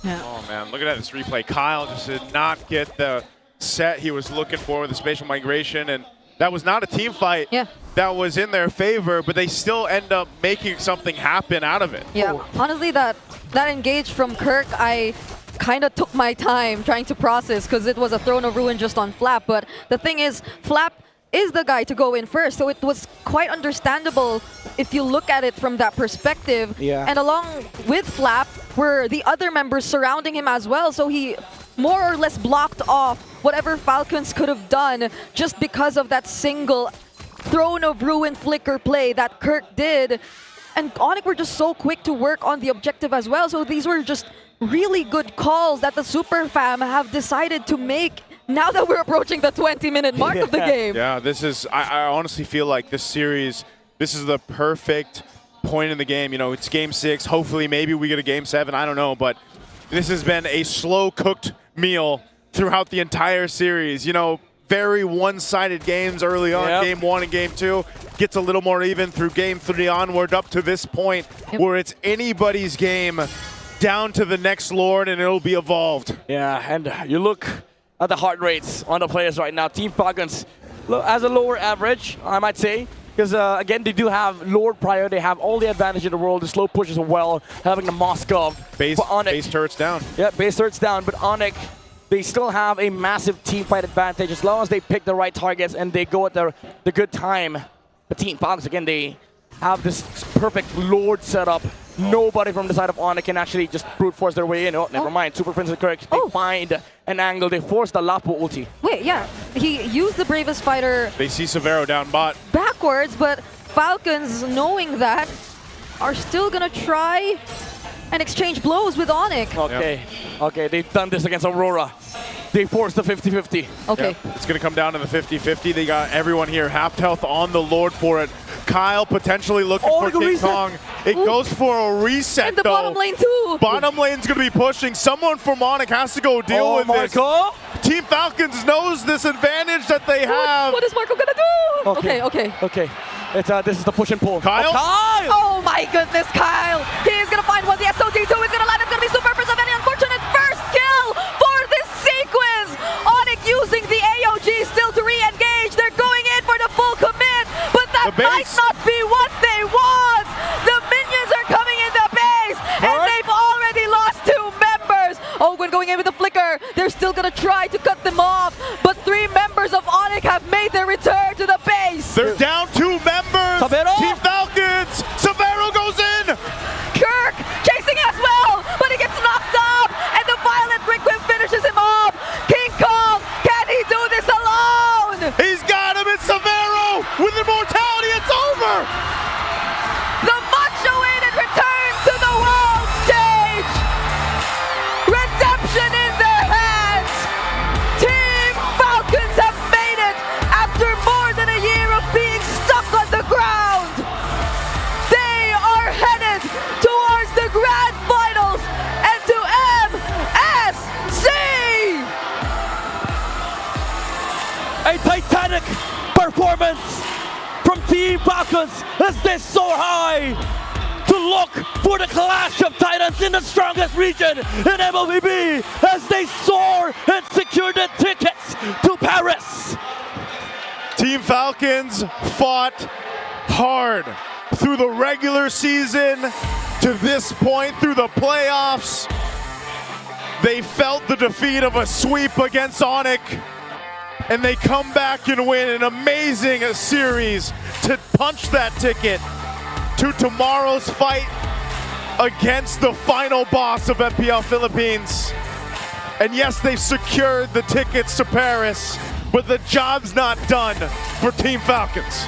Speaker 14: Oh man, look at this replay. Kyle just did not get the set he was looking for with the spatial migration, and that was not a team fight that was in their favor, but they still end up making something happen out of it.
Speaker 16: Yeah, honestly, that engage from Kirk, I kind of took my time trying to process because it was a Throne of Ruin just on Flap, but the thing is, Flap is the guy to go in first, so it was quite understandable if you look at it from that perspective.
Speaker 8: Yeah.
Speaker 16: And along with Flap were the other members surrounding him as well. So he more or less blocked off whatever Falcons could have done just because of that single Throne of Ruin flicker play that Kirk did. And ONIC were just so quick to work on the objective as well. So these were just really good calls that the Super Fam have decided to make now that we're approaching the 20-minute mark of the game.
Speaker 14: Yeah, this is, I honestly feel like this series, this is the perfect point in the game. You know, it's game 6. Hopefully, maybe we get a game 7. I don't know, but this has been a slow-cooked meal throughout the entire series. You know, very one-sided games early on. Game 1 and game 2 gets a little more even through game 3 onward up to this point where it's anybody's game down to the next Lord and it'll be evolved.
Speaker 8: Yeah, and you look at the heart rates on the players right now. Team Falcons has a lower average, I might say, because again, they do have Lord prior. They have all the advantage in the world. The slow push as well, having the Moskov.
Speaker 14: Base turrets down.
Speaker 8: Yeah, base turrets down, but ONIC, they still have a massive team fight advantage as long as they pick the right targets and they go at the good time. The Team Falcons, again, they have this perfect Lord setup. Nobody from the side of ONIC can actually just brute force their way in. Oh, never mind. Super Prince and Kirk, they find an angle. They force the Lapo ulti.
Speaker 16: Wait, yeah. He used the Bravest Fighter
Speaker 14: They see Severo down bot.
Speaker 16: backwards, but Falcons, knowing that, are still going to try and exchange blows with ONIC.
Speaker 8: Okay, okay, they've done this against Aurora. They forced the 50-50.
Speaker 16: Okay.
Speaker 14: It's going to come down to the 50-50. They got everyone here half health on the Lord for it. Kyle potentially looking for King Kong. It goes for a reset,
Speaker 16: In the
Speaker 14: though.
Speaker 16: bottom lane, too.
Speaker 14: Bottom lane's going to be pushing. Someone from ONIC has to go deal with this.
Speaker 8: Marco?
Speaker 14: Team Falcons knows this advantage that they have.
Speaker 16: What is Marco going to do? Okay.
Speaker 8: Okay. It's, this is the push and pull.
Speaker 14: Kyle?
Speaker 16: Oh my goodness, Kyle! He's gonna find one. The SOD2 is gonna land. It's gonna be super for Savannah. Unfortunate first kill for this sequence. ONIC using the AOG still to re-engage. They're going in for the full commit, but that might not be what they want. The minions are coming in the base, and they've already lost 2 members. Ogwen going in with the flicker. They're still gonna try to cut them off, but 3 members of ONIC have made their return to the base.
Speaker 14: They're down 2 members.
Speaker 8: Severo?
Speaker 14: Team Falcons. Severo goes in.
Speaker 16: Kirk chasing as well, but he gets knocked up, and the Violent Requiem finishes him off. King Kong, can he do this alone?
Speaker 14: He's got him. It's Severo with immortality. It's over.
Speaker 16: The much-awaited return to the world stage. Redemption in their hands. Team Falcons have made it after more than a year of being stuck on the ground. They are headed towards the grand finals and to MSC.
Speaker 18: A titanic performance from Team Falcons as they soar high to look for the clash of titans in the strongest region in MLBB as they soar and secure the tickets to Paris.
Speaker 14: Team Falcons fought hard through the regular season to this point, through the playoffs. They felt the defeat of a sweep against ONIC, and they come back and win an amazing series to punch that ticket to tomorrow's fight against the final boss of MPL Philippines. And yes, they've secured the tickets to Paris, but the job's not done for Team Falcons.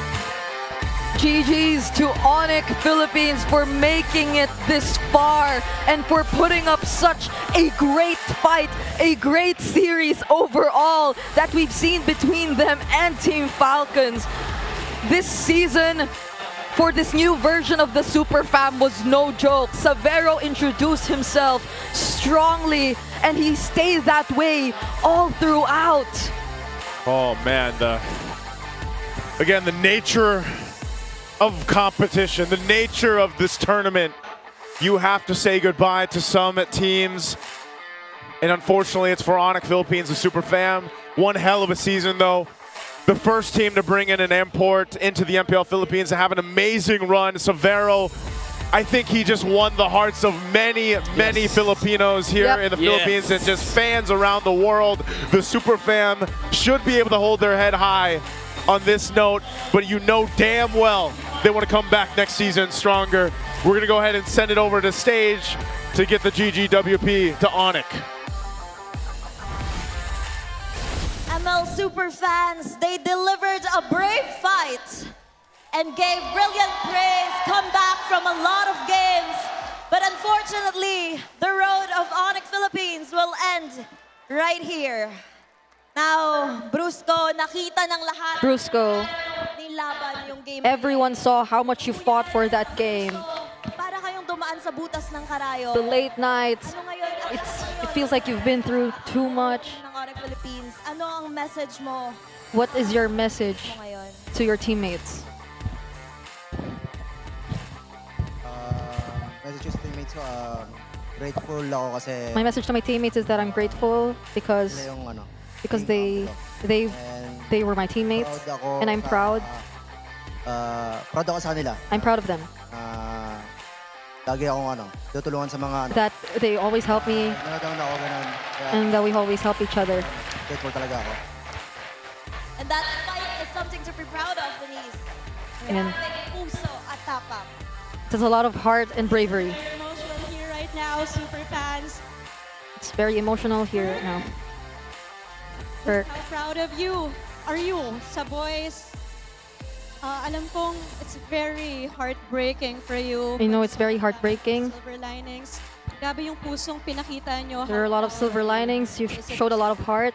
Speaker 16: GG's to ONIC Philippines for making it this far and for putting up such a great fight, a great series overall that we've seen between them and Team Falcons. This season, for this new version of the Super Fam was no joke. Severo introduced himself strongly and he stayed that way all throughout.
Speaker 14: Oh man, again, the nature of competition, the nature of this tournament. You have to say goodbye to some teams, and unfortunately it's for ONIC Philippines, the Super Fam. One hell of a season though. The first team to bring in an import into the MPL Philippines to have an amazing run. Severo, I think he just won the hearts of many Filipinos here in the Philippines and just fans around the world. The Super Fam should be able to hold their head high on this note, but you know damn well they want to come back next season stronger. We're going to go ahead and send it over to stage to get the GGWP to ONIC.
Speaker 4: ML Superfans, they delivered a brave fight and gave brilliant praise, come back from a lot of games. But unfortunately, the road of ONIC Philippines will end right here. Now, Brusco, nakita ng lahat.
Speaker 16: Brusco,
Speaker 4: Nilaban yung game.
Speaker 16: everyone saw how much you fought for that game.
Speaker 4: Para kayong dumaan sa butas ng karayo.
Speaker 16: The late nights, it feels like you've been through too much.
Speaker 4: Ng ONIC Philippines, ano ang message mo
Speaker 16: What is your message
Speaker 4: ngayon?
Speaker 16: to your teammates?
Speaker 17: Message to teammates ko, grateful ako kasi
Speaker 16: My message to my teammates is that I'm grateful because
Speaker 17: sila yung ano,
Speaker 16: they were my teammates,
Speaker 17: proud ako
Speaker 16: and I'm
Speaker 17: sa-
Speaker 16: proud.
Speaker 17: proud ako sa kanila.
Speaker 16: I'm proud of them
Speaker 17: Lagi akong tutulungan sa mga
Speaker 16: that they always help me
Speaker 17: Nanonood ako ganun. Kaya
Speaker 16: and that we always help each other.
Speaker 17: grateful talaga ako.
Speaker 4: And that fight is something to be proud of, Denise.
Speaker 16: And
Speaker 4: Grabe, puso at tapang.
Speaker 16: there's a lot of heart and bravery.
Speaker 5: Very emotional here right now, super fans.
Speaker 16: It's very emotional here right now. Kirk,
Speaker 5: How proud of you are you sa boys? Alam kong it's very heartbreaking for you.
Speaker 16: I know it's very heartbreaking.
Speaker 5: Silver linings. Grabe yung pusong pinakita nyo.
Speaker 16: There are a lot of silver linings. You showed a lot of heart.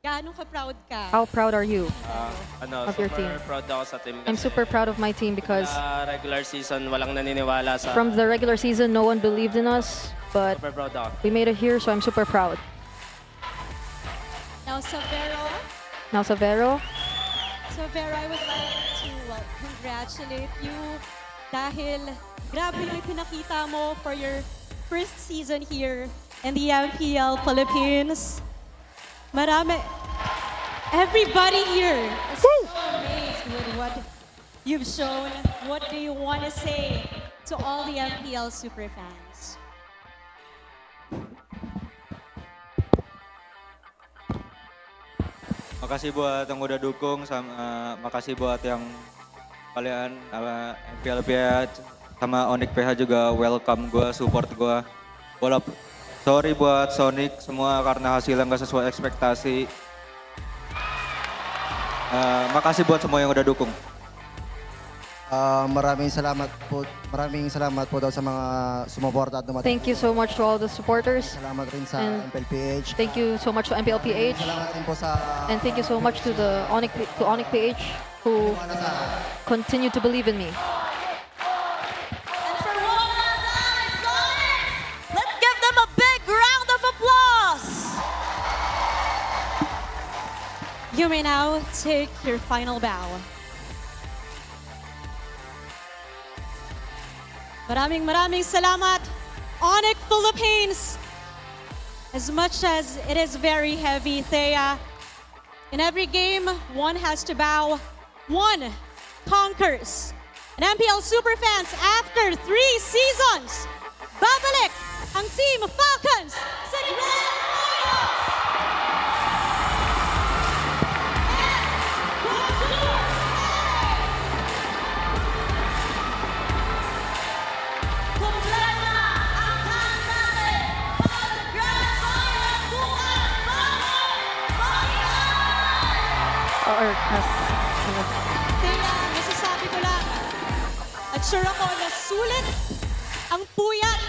Speaker 5: Gaano ka proud ka?
Speaker 16: How proud are you of your
Speaker 13: super
Speaker 16: team?
Speaker 13: proud ako sa team.
Speaker 16: I'm super proud of my team because
Speaker 13: Regular season, walang naniniwala sa...
Speaker 16: from the regular season, no one believed in us, but
Speaker 13: Super proud ako.
Speaker 16: we made it here, so I'm super proud.
Speaker 5: Now,
Speaker 16: Now, Savero,
Speaker 5: I would like to congratulate you dahil grabe yung pinakita mo for your first season here in the MPL Philippines. Everybody here is so amazed with what you've shown. What do you want to say to all the MPL super fans?
Speaker 20: Makasih buat yang udah dukung, sama makasih buat yang kalian MPL PH sama ONIC PH juga welcome gue, support gue. Sorry buat Sonic semua karena hasilnya nggak sesuai ekspektasi. Makasih buat semua yang udah dukung.
Speaker 17: Maraming salamat po daw sa mga sumuporta at dumating.
Speaker 16: thank you so much to all the supporters.
Speaker 17: Salamat rin sa
Speaker 16: And
Speaker 17: MPL PH.
Speaker 16: thank you so much to MPL PH.
Speaker 17: Salamat din po sa
Speaker 16: And thank you so much to the ONIC PH who continue to believe in me.
Speaker 4: And for let's give them a big round of applause.
Speaker 5: You may now take your final bow. Maraming salamat, ONIC Philippines. As much as it is very heavy, Thea, in every game, one has to bow, one conquers. And MPL Superfans, after 3 seasons, babalik ang Team Falcons sa Grand Kaya masasabi ko lang, at sure ako na sulit ang puyat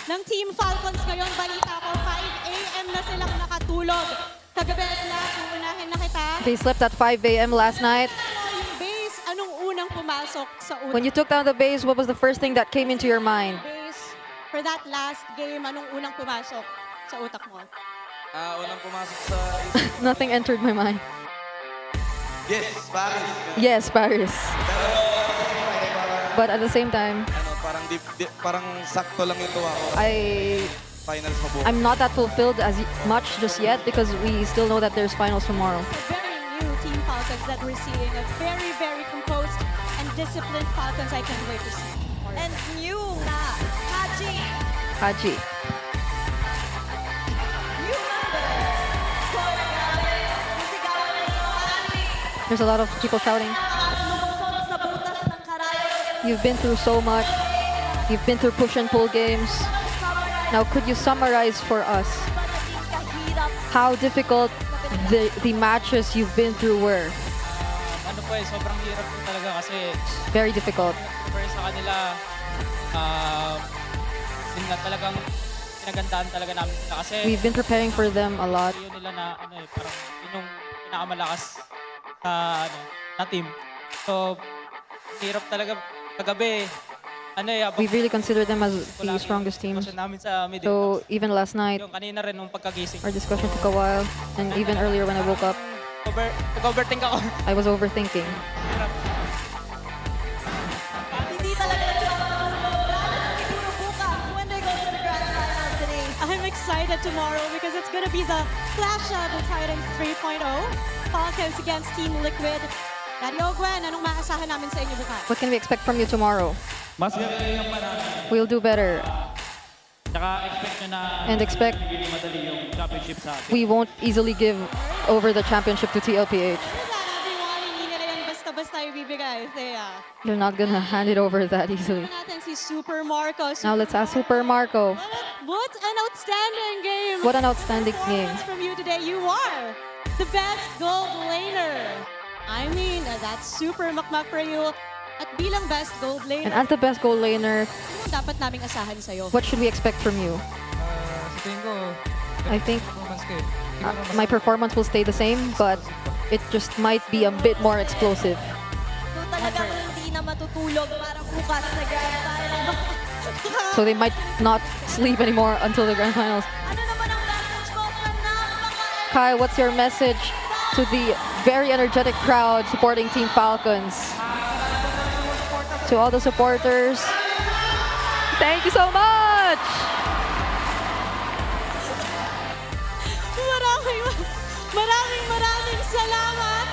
Speaker 5: ng Team Falcons ngayon. Balita ko, 5 a.m. na silang nakatulog. Kagabi na, uunahin na kita.
Speaker 16: They slept at 5 a.m. last night.
Speaker 5: Yung base, anong unang pumasok sa unang
Speaker 16: When you took down the base, what was the first thing that came into your mind?
Speaker 5: base? For that last game, anong unang pumasok sa utak mo?
Speaker 13: Unang pumasok sa...
Speaker 16: Nothing entered my mind.
Speaker 13: Yes, Paris.
Speaker 16: Yes, Paris. But at the same time,
Speaker 13: Parang sakto lang ito ako. Finals mabuhay.
Speaker 16: I'm not that fulfilled as much just yet because we still know that there's finals tomorrow.
Speaker 5: Very new Team Falcons that we're seeing. A very, very composed and disciplined Falcons. I can't wait to see more.
Speaker 4: And new na, Haji.
Speaker 16: Haji.
Speaker 4: New members. So, grabe, nasigawan na yung
Speaker 16: There's a lot of people shouting. You've been through so much. You've been through push and pull games. Now, could you summarize for us how difficult the matches you've been through were?
Speaker 7: Ano po sobrang hirap po talaga kasi
Speaker 16: Very difficult.
Speaker 7: for sa kanila, yun na talagang pinagandaan talaga namin sila kasi
Speaker 16: We've been preparing for them a lot.
Speaker 7: yun nila na parang yun yung pinakamalakas sa na team. So, hirap talaga kagabi.
Speaker 16: We really consider them as the strongest team.
Speaker 7: namin sa mid.
Speaker 16: So even last night,
Speaker 7: Yung kanina rin nung pagkagising.
Speaker 16: our discussion took a while, and even earlier when I woke up,
Speaker 7: Nag-overthink ako.
Speaker 16: I was overthinking.
Speaker 4: Hindi talaga siguro bukas when they go to the grand finals today.
Speaker 5: I'm excited tomorrow because it's going to be the Clash of the Titans 3.0. Falcons against Team Liquid. Daddy Ogwen, anong maasahan namin sa inyo bukas?
Speaker 16: What can we expect from you tomorrow?
Speaker 7: Mas galing yung panalo.
Speaker 16: We'll do better
Speaker 7: Tsaka expect nyo na
Speaker 16: and expect
Speaker 7: hindi madali yung championship sa atin.
Speaker 16: we won't easily give over the championship to TLPH.
Speaker 5: Everyone, hindi nila yan basta-basta ibibigay. Thea.
Speaker 16: They're not gonna hand it over that easily.
Speaker 5: Natin si Super Marco.
Speaker 16: Now let's ask Super Marco.
Speaker 5: What an outstanding game.
Speaker 16: What an outstanding game.
Speaker 5: From you today, you are the best gold laner. I mean, that's super makmak for you. At bilang best gold laner,
Speaker 16: And as the best goal laner,
Speaker 5: ano dapat naming asahan sa'yo?
Speaker 16: what should we expect from you?
Speaker 7: Sa tingin ko,
Speaker 16: I think
Speaker 7: performance ko
Speaker 16: my performance will stay the same, but it just might be a bit more explosive.
Speaker 4: So talagang hindi na matutulog para bukas sa grand finals.
Speaker 16: So they might not sleep anymore until the grand finals.
Speaker 4: Ano naman ang message mo sa napaka-
Speaker 16: Kai, what's your message to the very energetic crowd supporting Team Falcons? To all the supporters, thank you so much!
Speaker 5: Maraming salamat.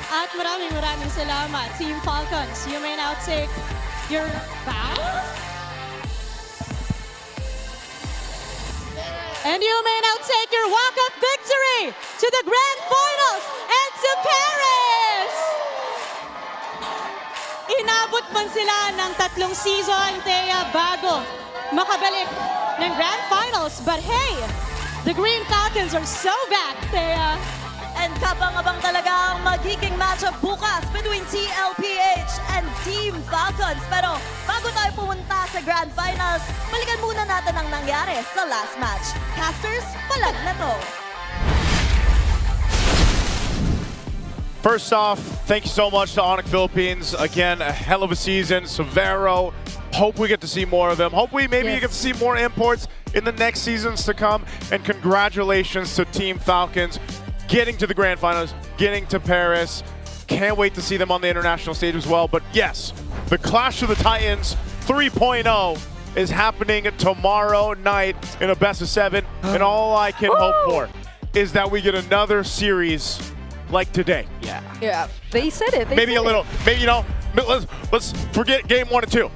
Speaker 5: At maraming salamat, Team Falcons. You may now take your bow. And you may now take your walk-up victory to the grand finals and to Paris! Inabot man sila ng 3 season, Thea, bago makabalik ng grand finals. But hey, the Green Falcons are so back, Thea.
Speaker 4: And kabang-abang talaga ang magiging matchup bukas between TLPH and Team Falcons. Pero bago tayo pumunta sa Grand Finals, balikan muna natin ang nangyari sa last match. Casters, palag na to!
Speaker 14: First off, thank you so much to ONIC Philippines. Again, a hell of a season. Severo, hope we get to see more of them. Hopefully, maybe you get to see more imports in the next seasons to come. And congratulations to Team Falcons getting to the Grand Finals, getting to Paris. Can't wait to see them on the international stage as well. But yes, the Clash of the Titans 3.0 is happening tomorrow night in a best of 7. And all I can hope for is that we get another series like today.
Speaker 16: Yeah, they said it.
Speaker 14: Maybe a little, maybe, you know, let's forget game 1 and 2.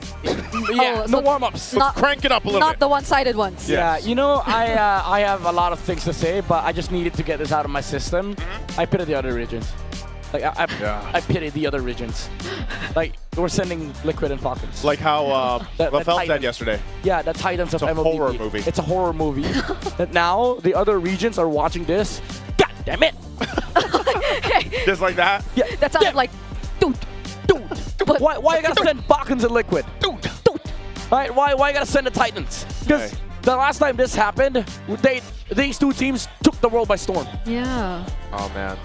Speaker 8: Yeah, no warm-ups.
Speaker 14: Let's crank it up a little
Speaker 16: Not
Speaker 14: bit.
Speaker 16: the one-sided ones.
Speaker 8: Yeah, you know, I have a lot of things to say, but I just needed to get this out of my system. I pity the other regions. Like, I pity the other regions. Like, we're sending Liquid and Falcons.
Speaker 14: Like how LaFell said yesterday.
Speaker 8: Yeah, the Titans of
Speaker 14: It's a
Speaker 8: MLB.
Speaker 14: horror movie.
Speaker 8: It's a horror movie. That now the other regions are watching this. God damn it!
Speaker 14: Just like that?
Speaker 8: Yeah,
Speaker 16: That sounded like, dude.
Speaker 8: But why you gotta send Falcons and Liquid? Right? Why you gotta send the Titans? Because the last time this happened, these two teams took the world by storm.
Speaker 16: Yeah.
Speaker 14: Oh man.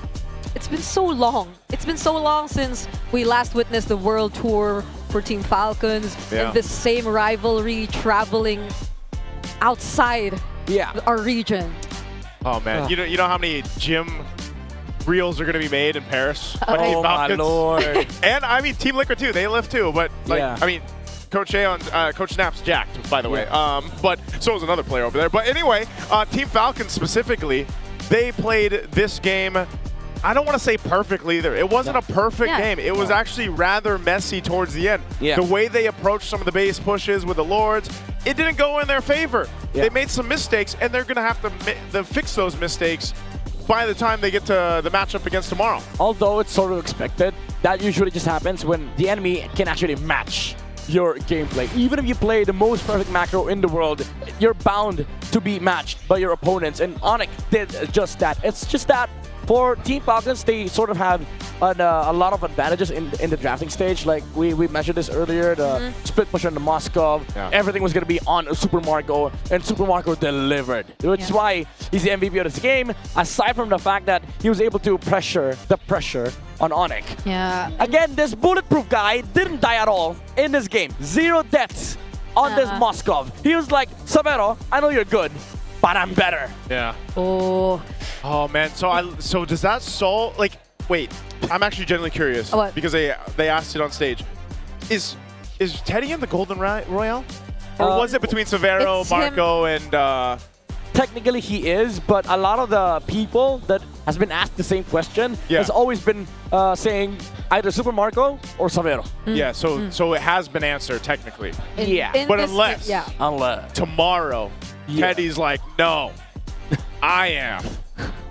Speaker 16: It's been so long. It's been so long since we last witnessed the world tour for Team Falcons and this same rivalry traveling outside our region.
Speaker 14: Oh man, you know how many gym reels are going to be made in Paris? by Team
Speaker 8: Oh my
Speaker 14: Falcons?
Speaker 8: lord!
Speaker 14: And I mean Team Liquid too. They live too, but like
Speaker 8: Yeah.
Speaker 14: I mean, Coach Coach Snap's jacked, by the way. But so is another player over there. But anyway, Team Falcons specifically, they played this game. I don't want to say perfectly either. It wasn't a perfect game. It was actually rather messy towards the end. The way they approached some of the base pushes with the Lords, it didn't go in their favor. They made some mistakes, and they're going to have to fix those mistakes by the time they get to the matchup against tomorrow.
Speaker 8: Although it's sort of expected, that usually just happens when the enemy can actually match your gameplay. Even if you play the most perfect macro in the world, you're bound to be matched by your opponents, and ONIC did just that. It's just that for Team Falcons, they sort of have a lot of advantages in the drafting stage. Like we mentioned this earlier, the split push on the Moskov, everything was going to be on Super Marco, and Super Marco delivered, which is why he's the MVP of this game, aside from the fact that he was able to pressure the pressure on ONIC.
Speaker 16: Yeah.
Speaker 8: Again, this bulletproof guy didn't die at all in this game. 0 deaths on this Moskov. He was like, Savero, I know you're good, but I'm better.
Speaker 14: Yeah.
Speaker 16: Oh.
Speaker 14: Oh man. So does that solve? Like, wait. I'm actually genuinely curious because they asked it on stage. Is Teddy in the Golden Royale, or was it between Severo, Marco, and?
Speaker 8: Technically he is, but a lot of the people that has been asked the same question has always been saying either Super Marco or Savero.
Speaker 14: Yeah, so it has been answered technically. But unless tomorrow Teddy's like, no, I am.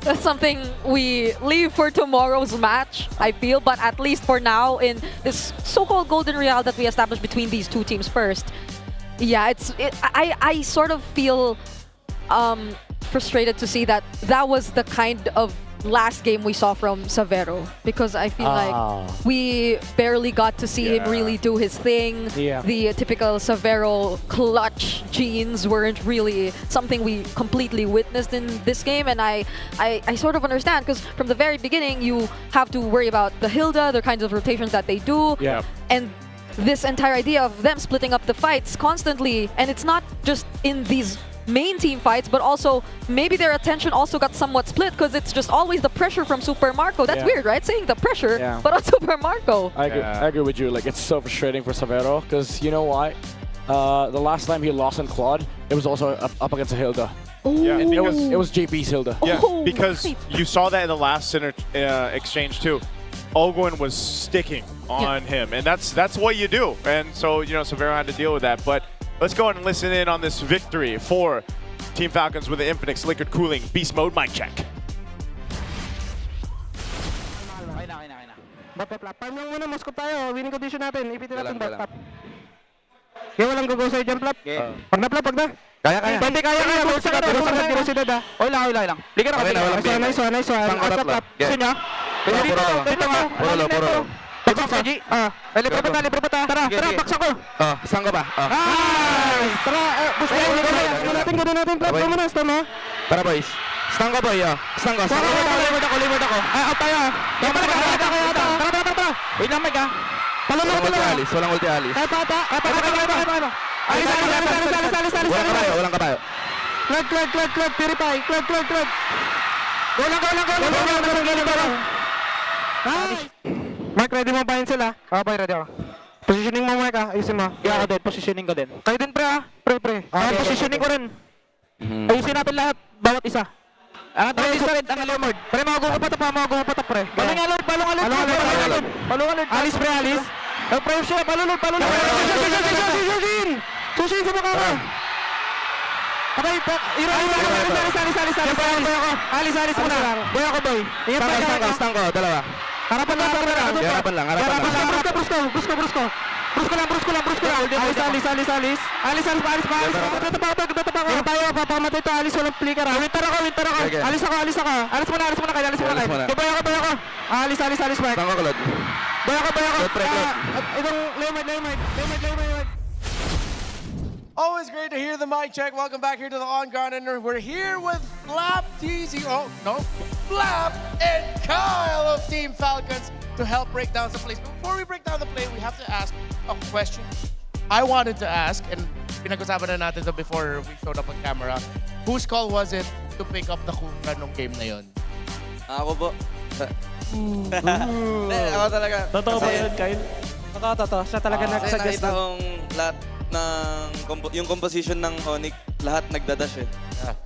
Speaker 16: That's something we leave for tomorrow's match, I feel. But at least for now, in this so-called Golden Royale that we established between these two teams first, yeah, I sort of feel frustrated to see that was the kind of last game we saw from Savero, because I feel like we barely got to see him really do his thing. The typical Savero clutch genes weren't really something we completely witnessed in this game, and I sort of understand, because from the very beginning you have to worry about the Hilda, the kinds of rotations that they do, and this entire idea of them splitting up the fights constantly, and it's not just in these main team fights, but also maybe their attention also got somewhat split because it's just always the pressure from Super Marco. That's weird, right? Saying the pressure, but on Super Marco.
Speaker 8: I agree with you. Like, it's so frustrating for Savero because you know why? The last time he lost in Claude, it was also up against a Hilda.
Speaker 14: Yeah,
Speaker 8: it was JP's Hilda.
Speaker 14: Yeah, because you saw that in the last exchange too. Ogwin was sticking on him, and that's what you do. And so, you know, Savero had to deal with that. But let's go ahead and listen in on this victory for Team Falcons with the Infinix Liquid Cooling Beast Mode mic check.
Speaker 12: Farm lang muna, Moskov tayo. Winning condition natin. Ipitin natin bot. Kaya walang go sa'yo dyan, Flap. Pag na, Flap, pag na. Kaya. Hindi, kaya. Velocidad, ha. Oy lang. Liga na ka. Nice one. Flap. Gusto niya? Dito nga. Puro. Baksak ka, G. Libre pa ta. Tara, baksak ko. Saan ka ba? Tara, push mo. Gawin natin, Flap. Gawin mo na, stun, ha. Tara, boys. Stun ka, boy, Stun ka. Limod ako. Out tayo, ha. Tara. Wait lang, Mike, ha. Walang ulti alis. Kaya. Alis. Walang kabayo. Clag. Purify. Clag. Go lang. Nice. Mark, ready mo ba yun sila? Boy, ready ako. Positioning mo, Mark, ha. Ayusin mo. Kaya ako din, positioning ko din. Kayo din, pre, ha. Pre. Positioning ko rin. Ayusin natin lahat, bawat isa. Ang red, ang Lord. Pre, magugupatak, pre. Balong alert. Alis, pre, alis. Pre, siya, balulog. Susin sa mukha mo. Okay, alis muna. Boy ako, boy. Stang ko, dalawa. Harapan lang. Brusko lang. Alis. Hindi tayo, papamatay to. Alis, walang flicker, ha. Winter ako. Alis ako. Alis muna kayo. Boy ako. Alis, Mike. Stang ko, Claude. Boy ako. Itong Leomite.
Speaker 1: Always great to hear the mic check. Welcome back here to the On Ground, and we're here with Flap, Flap and Kyle of Team Falcons to help break down the plays. But before we break down the play, we have to ask a question. I wanted to ask, and pinag-usapan na natin ito before we showed up on camera. Whose call was it to pick up the Kura nung game na yun?
Speaker 13: Ako po. Ako talaga.
Speaker 19: Totoo ba yun, Kyle?
Speaker 12: Totoo. Siya talaga nagsuggest
Speaker 13: nakita kong lahat yung composition ng ONIC, lahat nagdadash eh.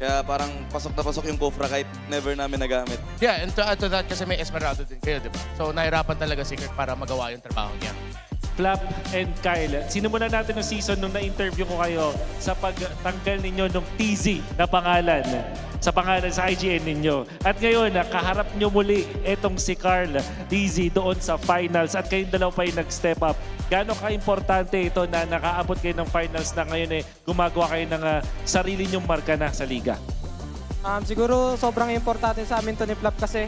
Speaker 13: Kaya parang pasok na pasok yung Kofra kahit never namin nagamit.
Speaker 1: Yeah, and to add to that, kasi may Esmeralda din kayo, di ba? So nahirapan talaga Secret para magawa yung trabaho niya.
Speaker 19: Flap and Kyle, sinimulan natin ng season nung na-interview ko kayo sa pagtanggal ninyo ng TZ na pangalan sa IGN ninyo. At ngayon, kaharap nyo muli itong si Carl TZ doon sa finals at kayong dalawa pa yung nag-step up. Gaano ka-importante ito na nakaabot kayo ng finals na ngayon gumagawa kayo ng sarili nyong marka na sa liga?
Speaker 21: Siguro sobrang importante sa amin to ni Flap kasi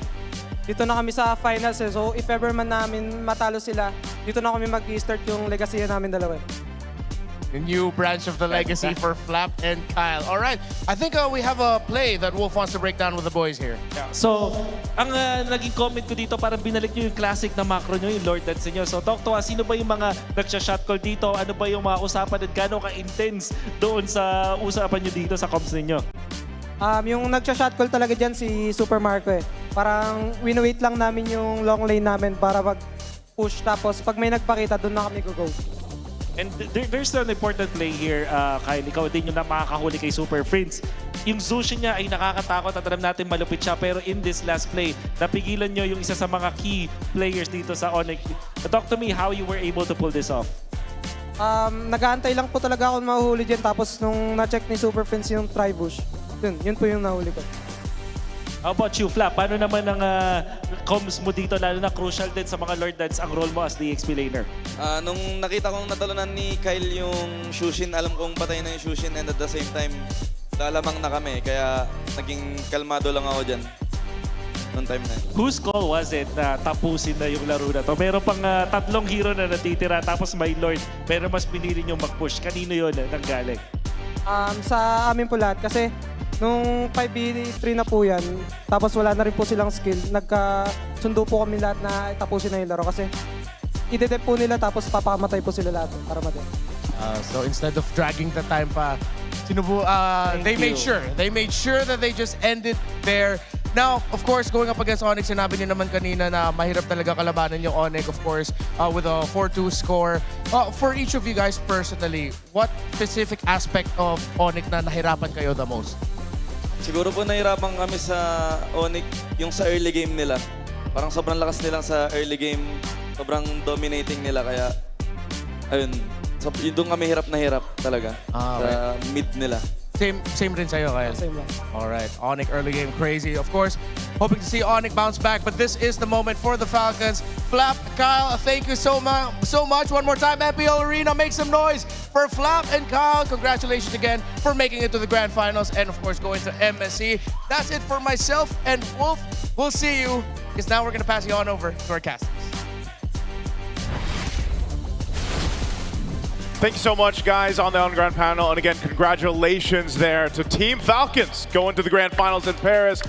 Speaker 21: dito na kami sa finals So if ever man namin matalo sila, dito na kami mag-i-start yung legacy namin dalawa.
Speaker 1: The new branch of the legacy for Flap and Kyle. All right, I think we have a play that Wolf wants to break down with the boys here.
Speaker 19: Yeah. So, ang naging comment ko dito, parang binalik nyo yung classic na macro nyo, yung Lord Dance nyo. So, talk to us, sino ba yung mga nagsha-shot call dito? Ano ba yung mga usapan at gano'n ka-intense doon sa usapan nyo dito sa comms ninyo?
Speaker 21: Yung nagsha-shot call talaga dyan si Super Marco Parang win-wait lang namin yung long lane namin para mag-push. Tapos pag may nagpakita, doon na kami go-go.
Speaker 19: And there's an important play here, Kyle. Ikaw din yung makakahuli kay Super Prince. Yung Zushi niya ay nakakatakot at alam natin malupit siya. Pero in this last play, napigilan nyo yung isa sa mga key players dito sa ONIC. Talk to me how you were able to pull this off.
Speaker 21: Nag-aantay lang po talaga ako mahuhuli dyan. Tapos nung na-check ni Super Prince yung try-bush, yun po yung nahuli ko.
Speaker 19: How about you, Flap? Paano naman ang comms mo dito, lalo na crucial din sa mga Lord Dads ang role mo as the XP laner?
Speaker 13: Nung nakita kong natalunan ni Kyle yung Shushin, alam kong patay na yung Shushin and at the same time, lalamang na kami. Kaya naging kalmado lang ako dyan. Noong time na yun.
Speaker 19: Whose call was it na tapusin na yung laro na to? Meron pang tatlong hero na natitira tapos may Lord. Pero mas pinili nyo mag-push. Kanino yun nanggaling?
Speaker 21: Sa amin po lahat kasi nung 5v3 na po yan, tapos wala na rin po silang skill, nagkasundo po kami lahat na tapusin na yung laro kasi i-detect po nila tapos papamatay po sila lahat para matay.
Speaker 1: So instead of dragging the time pa, they made sure that they just ended there. Now, of course, going up against ONIC, sinabi niyo naman kanina na mahirap talaga kalabanan yung ONIC, of course, with a 4-2 score. For each of you guys personally, what specific aspect of ONIC na nahirapan kayo the most?
Speaker 13: Siguro po nahirapan kami sa ONIC yung sa early game nila. Parang sobrang lakas nila sa early game. Sobrang dominating nila kaya ayun. So, doon kami hirap na hirap talaga sa mid nila.
Speaker 1: Same rin sa'yo, Kyle?
Speaker 21: Same lang.
Speaker 1: All right, ONIC early game crazy. Of course, hoping to see ONIC bounce back, but this is the moment for the Falcons. Flap, Kyle, thank you so much. One more time, MPL Arena, make some noise for Flap and Kyle. Congratulations again for making it to the grand finals and of course going to MSC. That's it for myself and Wolf. We'll see you, because now we're going to pass you on over to our casters.
Speaker 14: Thank you so much, guys, on the on-ground panel. And again, congratulations there to Team Falcons going to the grand finals in Paris.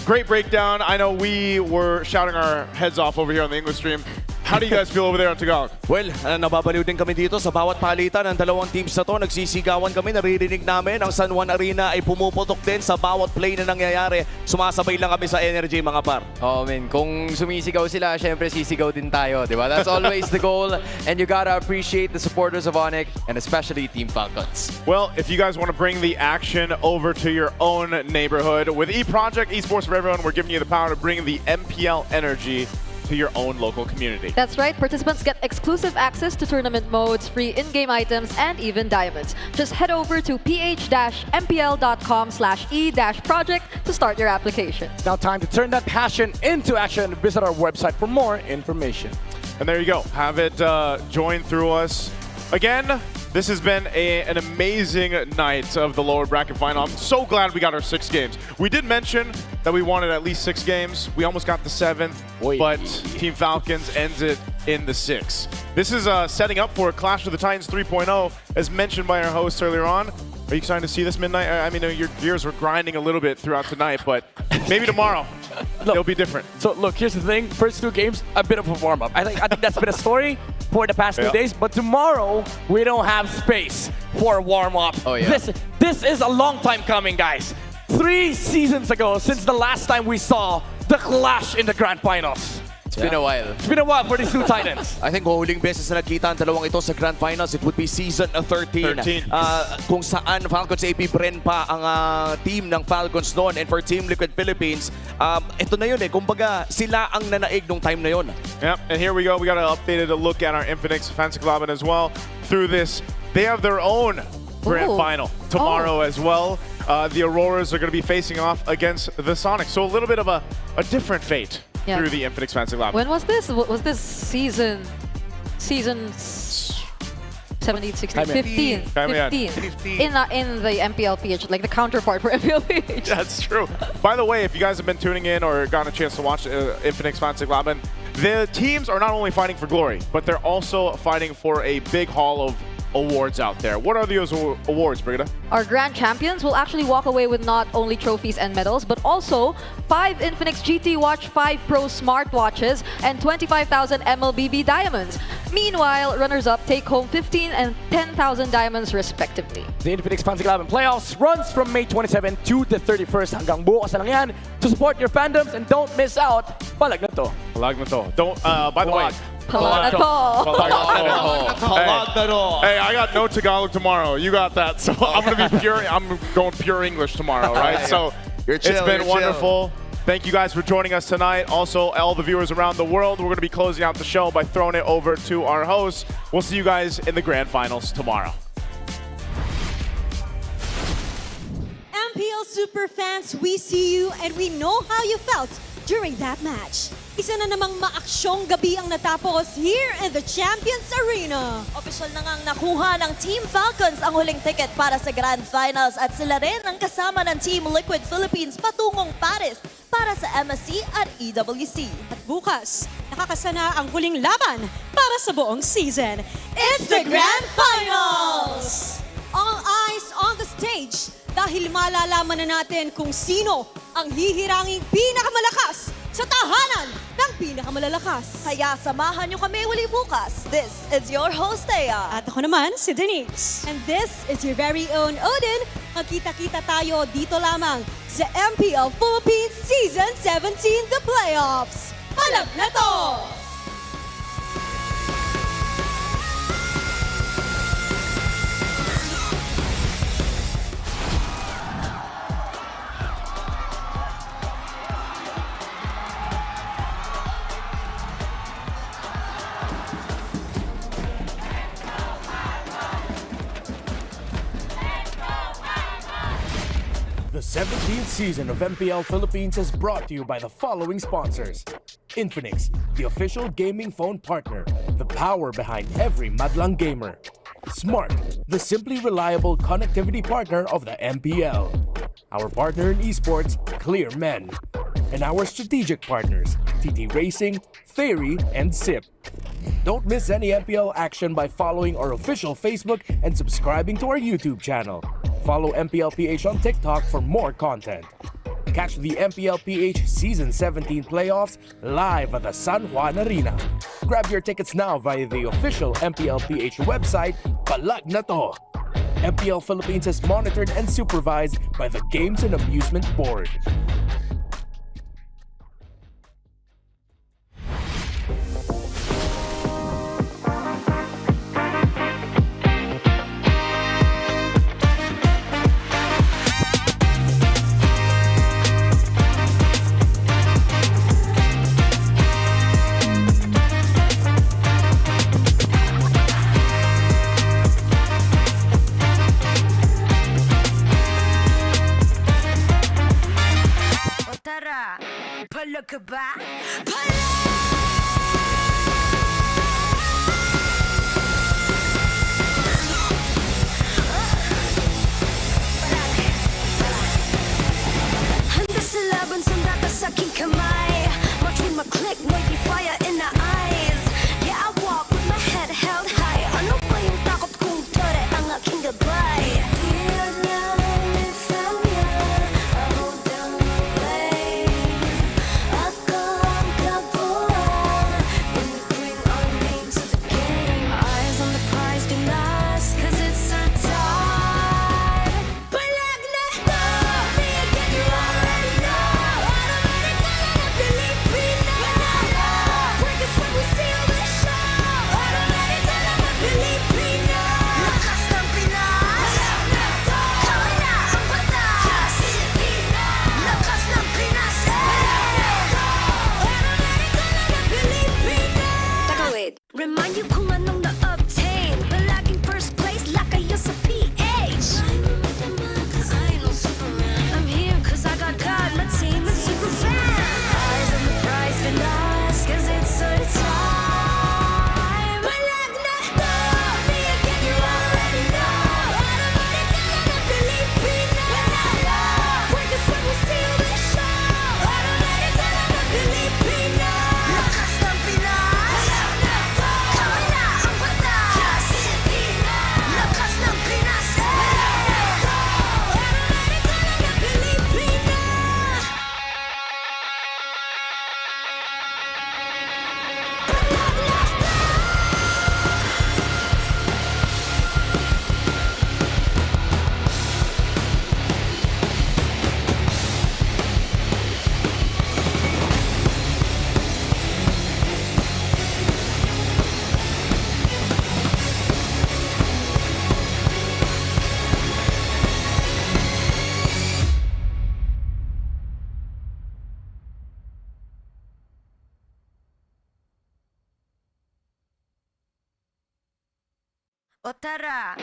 Speaker 14: Great breakdown. I know we were shouting our heads off over here on the English stream. How do you guys feel over there on Tagalog?
Speaker 18: Well, nababaliw din kami dito sa bawat palitan ng dalawang teams na to. Nagsisigawan kami, naririnig namin. Ang San Juan Arena ay pumuputok din sa bawat play na nangyayari. Sumasabay lang kami sa energy, mga par.
Speaker 3: Oh, man. Kung sumisigaw sila, syempre sisigaw din tayo, di ba? That's always the goal. And you gotta appreciate the supporters of ONIC and especially Team Falcons.
Speaker 14: Well, if you guys want to bring the action over to your own neighborhood, with eProject Esports for Everyone, we're giving you the power to bring the MPL energy to your own local community.
Speaker 16: That's right. Participants get exclusive access to tournament modes, free in-game items, and even diamonds. Just head over to ph-mpl.com/e-project to start your application.
Speaker 8: It's now time to turn that passion into action. Visit our website for more information.
Speaker 14: And there you go. Have it join through us. Again, this has been an amazing night of the lower bracket final. I'm so glad we got our 6 games. We did mention that we wanted at least 6 games. We almost got the 7th, but Team Falcons ends it in the 6th. This is setting up for Clash of the Titans 3.0, as mentioned by our hosts earlier on. Are you excited to see this midnight? I mean, your gears were grinding a little bit throughout the night, but maybe tomorrow it'll be different.
Speaker 18: So look, here's the thing. First 2 games, a bit of a warm-up. I think that's been a story for the past 2 days, but tomorrow we don't have space for a warm-up.
Speaker 3: Oh, yeah.
Speaker 18: This is a long time coming, guys. 3 seasons ago, since the last time we saw the clash in the grand finals.
Speaker 3: It's been a while.
Speaker 18: It's been a while for these two Titans.
Speaker 3: I think huling beses na nagkita ang dalawang ito sa Grand Finals, it would be season 13. Kung saan Falcons AP Bren pa ang team ng Falcons noon. And for Team Liquid Philippines, ito na yun eh. Kumbaga, sila ang nanaig nung time na yun.
Speaker 14: Yep, and here we go. We got an updated look at our Infinix Fancy Club as well. Through this, they have their own Grand Final tomorrow as well. The Auroras are going to be facing off against the Sonics. So a little bit of a different fate through the Infinix Fancy Lab.
Speaker 16: When was this? Was this season 17, 16, 15? 15. In the MPL PH, like the counterpart for MPL PH.
Speaker 14: That's true. By the way, if you guys have been tuning in or gotten a chance to watch Infinix Fancy Lab, the teams are not only fighting for glory, but they're also fighting for a big haul of awards out there. What are those awards, Brigida?
Speaker 16: Our grand champions will actually walk away with not only trophies and medals, but also 5 Infinix GT Watch 5 Pro smartwatches and 25,000 MLBB diamonds. Meanwhile, runners-up take home 15 and 10,000 diamonds respectively.
Speaker 18: The Infinix Fancy Club Playoffs runs from May 27 to the 31st. Hanggang bukas na lang yan. To support your fandoms and don't miss out, Palag Na To.
Speaker 14: Palag Na To. Don't, by the way,
Speaker 16: Palag Na
Speaker 14: To. Hey, I got no Tagalog tomorrow. You got that. So I'm going to be pure. I'm going pure English tomorrow, right? So it's been wonderful. Thank you guys for joining us tonight. Also, all the viewers around the world, we're going to be closing out the show by throwing it over to our hosts. We'll see you guys in the grand finals tomorrow.
Speaker 11: MPL super fans, we see you and we know how you felt during that match. Isa na namang maaksyong gabi ang natapos here in the Champions Arena.
Speaker 4: Official na ngang nakuha ng Team Falcons ang huling ticket para sa Grand Finals at sila rin ang kasama ng Team Liquid Philippines patungong Paris para sa MSC at EWC.
Speaker 5: At bukas, nakakasana ang huling laban para sa buong season.
Speaker 11: It's the Grand Finals! All eyes on the stage dahil malalaman na natin kung sino ang hihiranging pinakamalakas sa tahanan ng pinakamalalakas.
Speaker 4: Kaya samahan nyo kami uli bukas. This is your host, Thea.
Speaker 5: At ako naman, si Denise.
Speaker 11: And this is your very own Odin. Magkita-kita tayo dito lamang sa MPL Philippines Season 17 The Playoffs. Palag na to!
Speaker 15: The 17th season of MPL Philippines is brought to you by the following sponsors. Infinix, the official gaming phone partner, the power behind every madlang gamer. Smart, the simply reliable connectivity partner of the MPL. Our partner in esports, Clear Men. And our strategic partners, TT Racing, Theory, and SIP. Don't miss any MPL action by following our official Facebook and subscribing to our YouTube channel. Follow MPL PH on TikTok for more content. Catch the MPL PH Season 17 playoffs live at the San Juan Arena. Grab your tickets now via the official MPL PH website, Palag Na To. MPL Philippines is monitored and supervised by the Games and Amusement Board.
Speaker 9: Palag ka ba? Handa sa laban, sanda ka sa aking kamay. Watch with my click, might be fire in the eyes. Yeah, I walk with my head held high. Ano ba yung takot kung tore ang aking gabay? O tara,